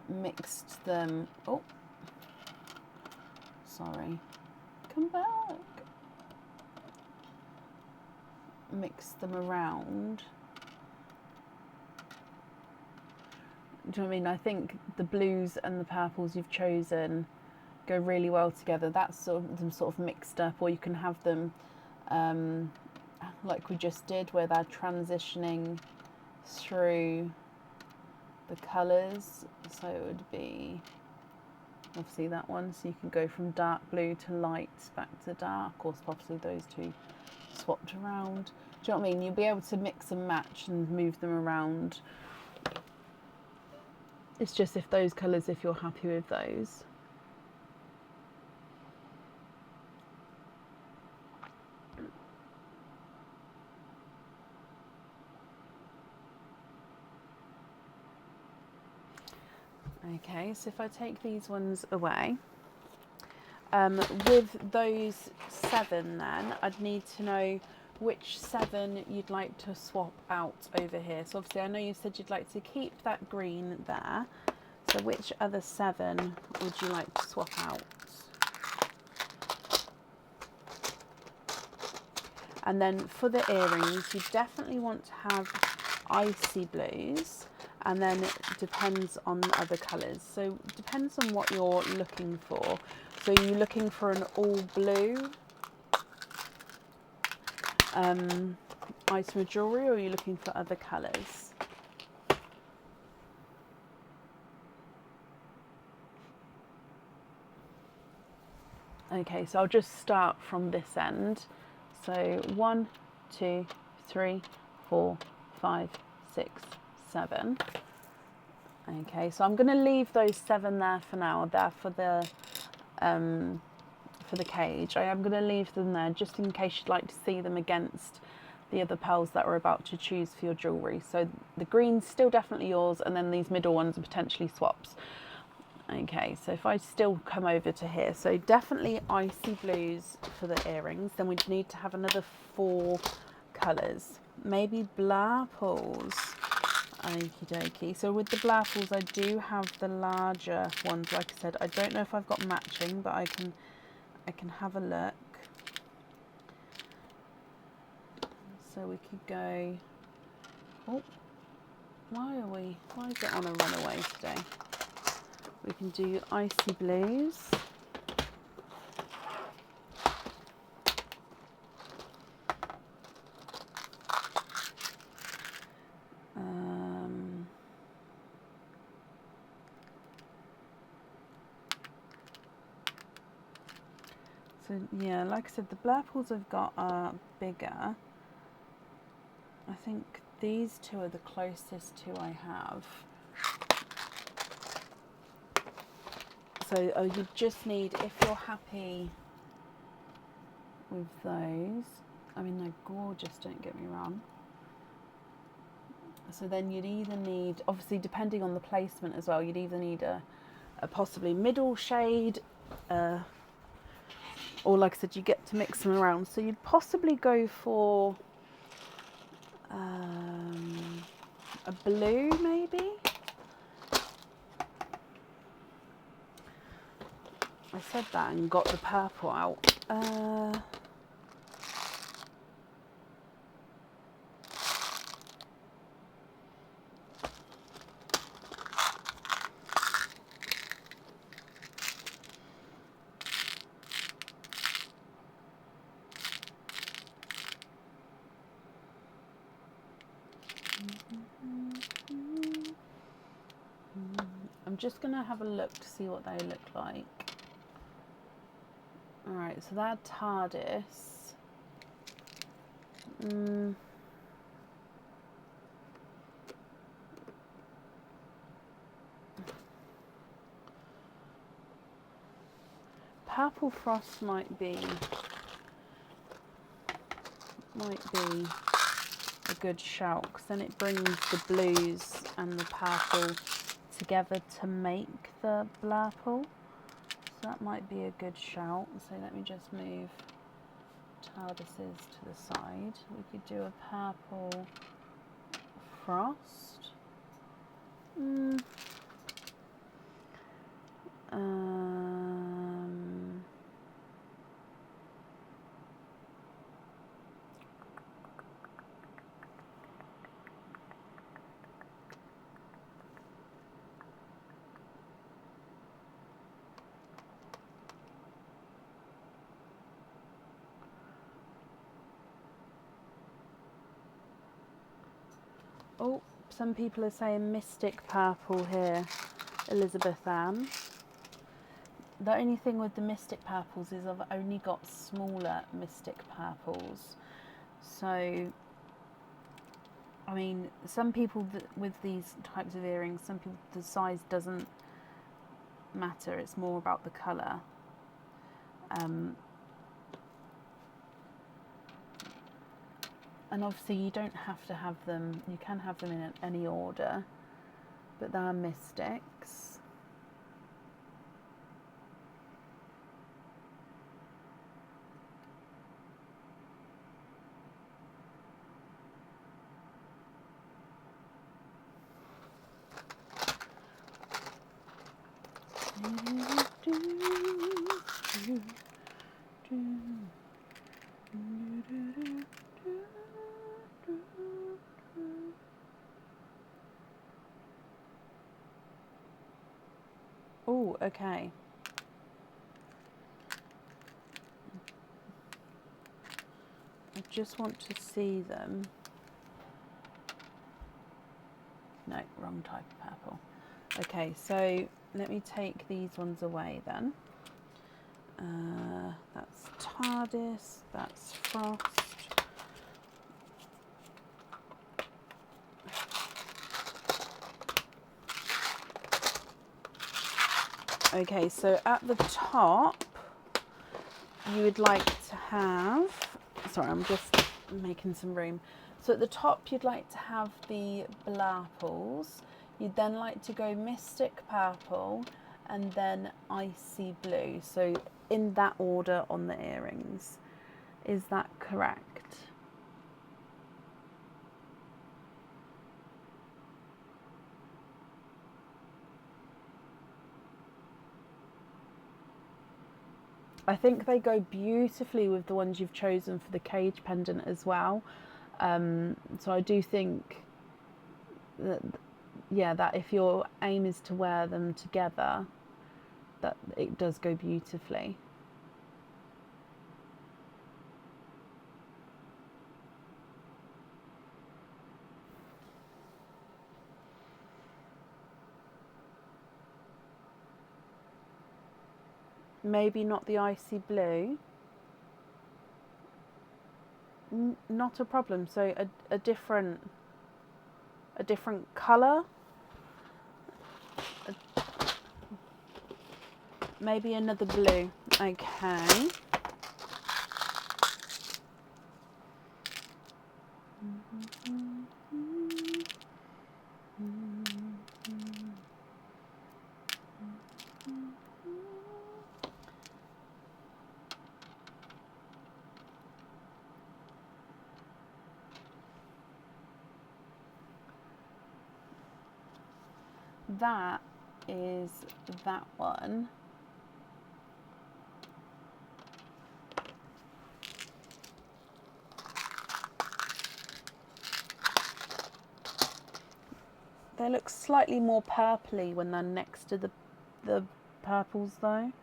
mixed them... Oh, sorry. Come back. Mix them around. Do you know what I mean? I think the blues and the purples you've chosen go really well together. That's sort of them sort of mixed up, or you can have them like we just did, where they're transitioning through the colours. So it would be obviously that one, so you can go from dark blue to light back to dark, or obviously those two swapped around. Do you know what I mean? You'll be able to mix and match and move them around. It's just if those colours, if you're happy with those. Okay, so if I take these ones away, with those 7 then, I'd need to know which 7 you'd like to swap out over here. So obviously I know you said you'd like to keep that green there. So which other 7 would you like to swap out? And then for the earrings, you definitely want to have icy blues. And then it depends on the other colours. So it depends on what you're looking for. So are you looking for an all blue item of jewellery, or are you looking for other colours? Okay, so I'll just start from this end. So 1, 2, 3, 4, 5, 6, 7. Okay, so I'm going to leave those 7 there for now. They're for the cage. I am going to leave them there just in case you'd like to see them against the other pearls that we're about to choose for your jewellery. So the green's still definitely yours, and then these middle ones are potentially swaps. Okay, so if I still come over to here, so definitely icy blues for the earrings. Then we'd need to have another 4 colours. Maybe blurples. Okie dokie. So with the blurples, I do have the larger ones. Like I said, I don't know if I've got matching, but I can have a look. So we could go. Oh, why is it on a runaway today? We can do icy blues. So yeah, like I said, the blurples I've got are bigger. I think these 2 are the closest to I have. So you just need, if you're happy with those, I mean they're gorgeous, don't get me wrong. So then you'd either need, obviously depending on the placement as well, you'd either need a possibly middle shade, or like I said, you get to mix them around. So you'd possibly go for a blue maybe. I said that and got the purple out. I'm just going to have a look to see what they look like. Alright, so that TARDIS. Purple Frost might be a good shout, because then it brings the blues and the purple together to make the blurple. So that might be a good shout. So let me just move TARDISes to the side. We could do a purple Frost. Oh, some people are saying Mystic Purple here, Elizabeth Ann. The only thing with the Mystic Purples is I've only got smaller Mystic Purples. So, I mean, some people with these types of earrings, some people, the size doesn't matter, it's more about the colour. And obviously you don't have to have them, you can have them in any order, but they're mystics. Oh, okay. I just want to see them. No, wrong type of purple. Okay, so let me take these ones away then. That's TARDIS, that's Frost. Okay, so at the top, you would like to have, sorry, I'm just making some room. So at the top, you'd like to have the blurples. You'd then like to go Mystic Purple and then Icy Blue. So in that order on the earrings. Is that correct? I think they go beautifully with the ones you've chosen for the cage pendant as well. So I do think that, yeah, that if your aim is to wear them together, that it does go beautifully. Maybe not the icy blue. Not a problem. So a different colour. Maybe another blue. Okay. That is that one. They look slightly more purpley when they're next to the purples though.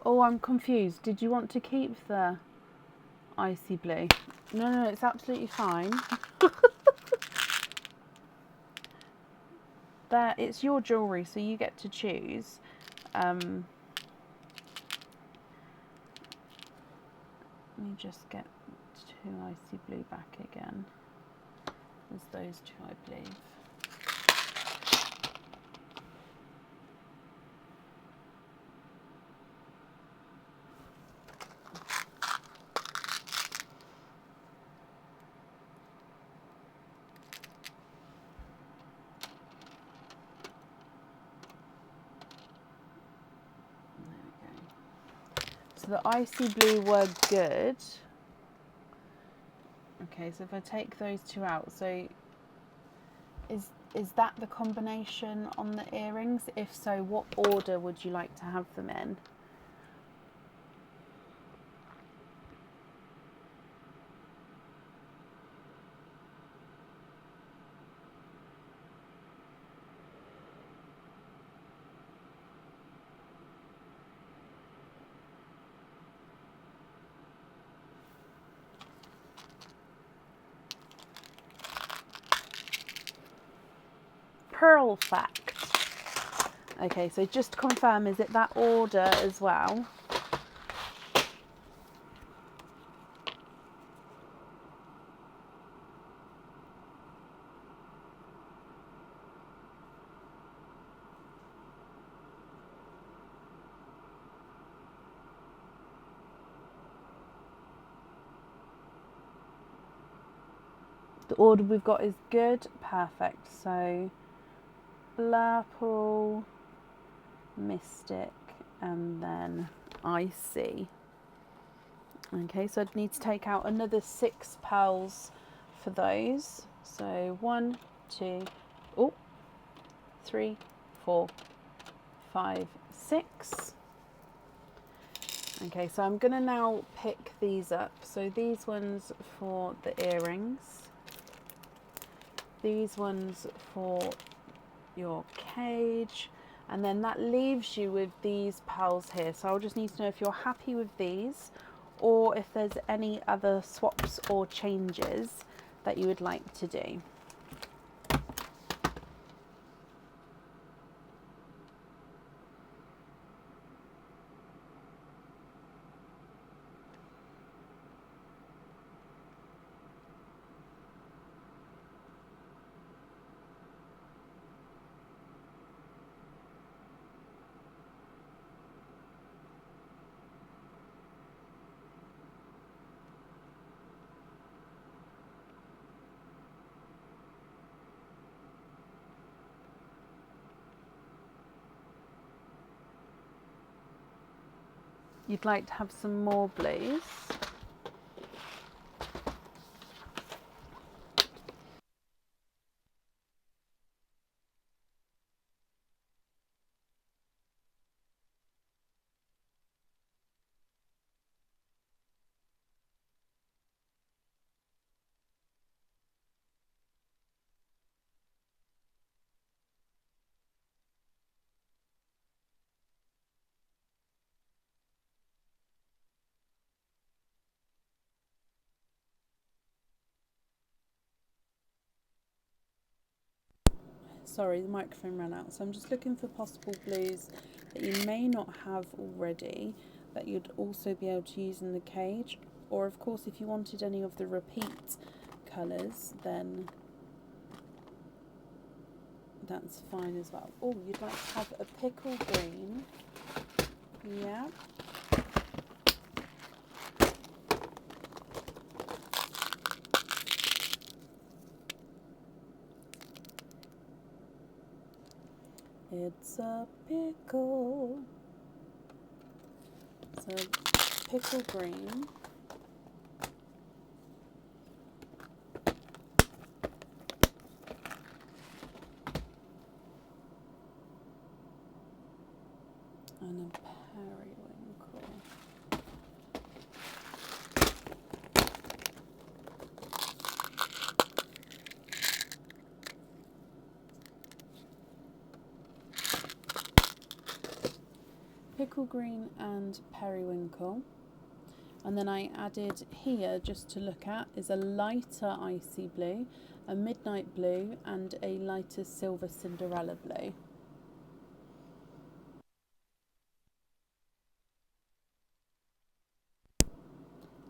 Oh, I'm confused. Did you want to keep the icy blue? No, it's absolutely fine. There, it's your jewellery, so you get to choose. Let me just get 2 icy blue back again. There's those 2, I believe. So the icy blue were good. Okay, so if I take those 2 out, so is that the combination on the earrings? If so, what order would you like to have them in? Perfect. Okay, so just to confirm, is it that order as well? The order we've got is good. Perfect. So Blurple, Mystic, and then Icy. Okay, so I'd need to take out another 6 pearls for those. So 1, 2, 3, 4, 5, 6. Okay, so I'm going to now pick these up. So these ones for the earrings. These ones for your cage. And then that leaves you with these pearls here. So I'll just need to know if you're happy with these or if there's any other swaps or changes that you would like to do. You'd like to have some more blues. Sorry, the microphone ran out. So I'm just looking for possible blues that you may not have already that you'd also be able to use in the cage. Or of course, if you wanted any of the repeat colours, then that's fine as well. Oh, you'd like to have a pickle green. Yeah. It's a pickle. So pickle green. And a periwinkle. Pickle green and periwinkle. And then I added here, just to look at, is a lighter icy blue, a midnight blue, and a lighter silver Cinderella blue.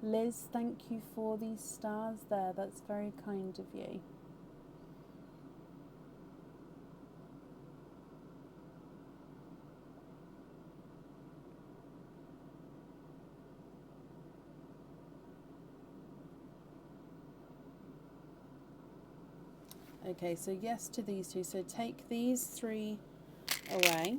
Liz, thank you for these stars there. That's very kind of you. Okay, so yes to these two. So take these three away.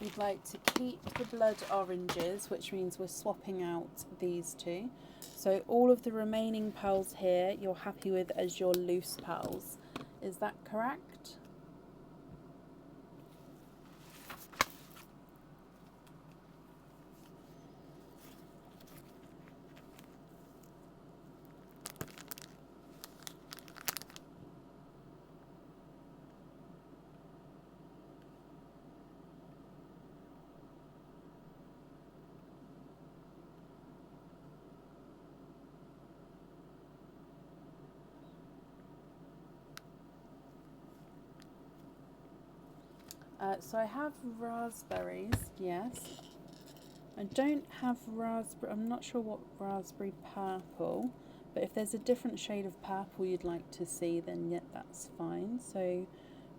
We'd like to keep the blood oranges, which means we're swapping out these two. So all of the remaining pearls here you're happy with as your loose pearls. Is that correct? So I have raspberries, yes. I don't have raspberry, I'm not sure what raspberry purple, but if there's a different shade of purple you'd like to see, then yeah, that's fine. So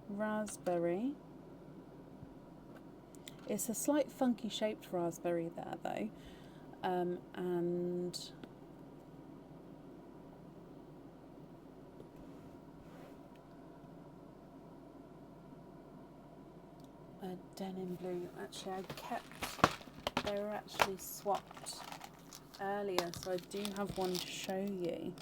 raspberry. It's a slight funky shaped raspberry there though. And a denim blue. Actually, they were actually swapped earlier, so I do have one to show you.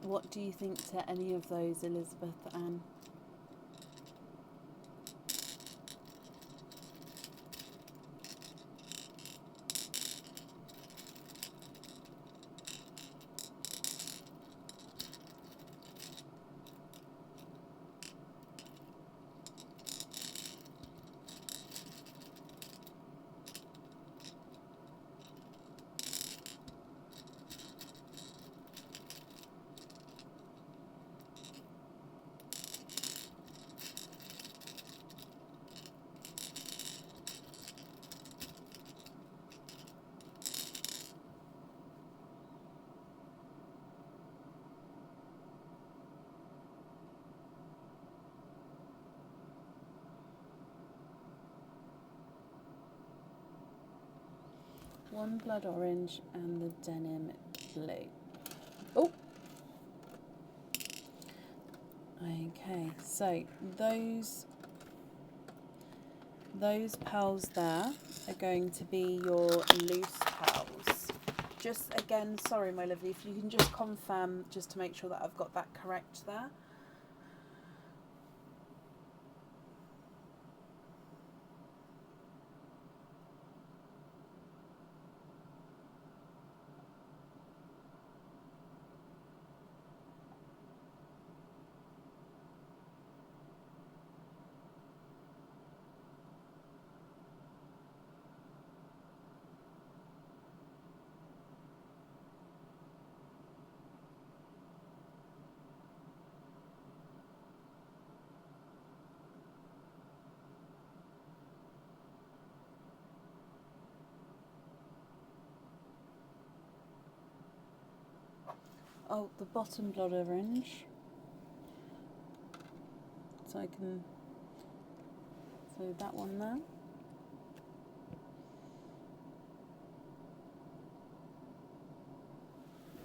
What do you think to any of those, Elizabeth Ann? One blood orange and the denim blue. Oh! Okay, so those pearls there are going to be your loose pearls. Just again, sorry my lovely, if you can just confirm just to make sure that I've got that correct there. Oh, the bottom blood orange. So I can, so that one there.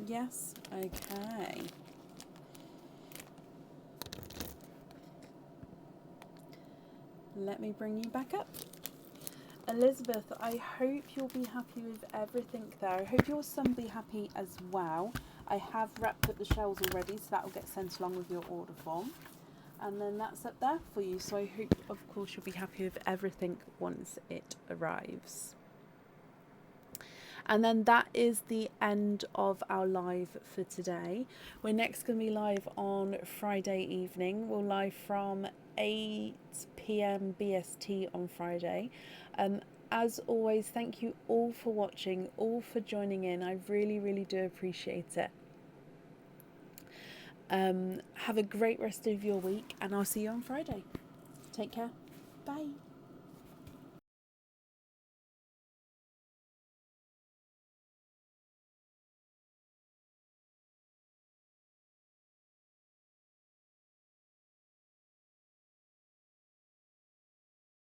Yes, okay. Let me bring you back up. Elizabeth, I hope you'll be happy with everything there. I hope your son be happy as well. I have wrapped up the shells already, so that will get sent along with your order form. And then that's up there for you. So I hope, of course, you'll be happy with everything once it arrives. And then that is the end of our live for today. We're next going to be live on Friday evening. We'll live from 8 p.m. BST on Friday. As always, thank you all for watching, all for joining in. I really, really do appreciate it. Have a great rest of your week, and I'll see you on Friday. Take care. Bye.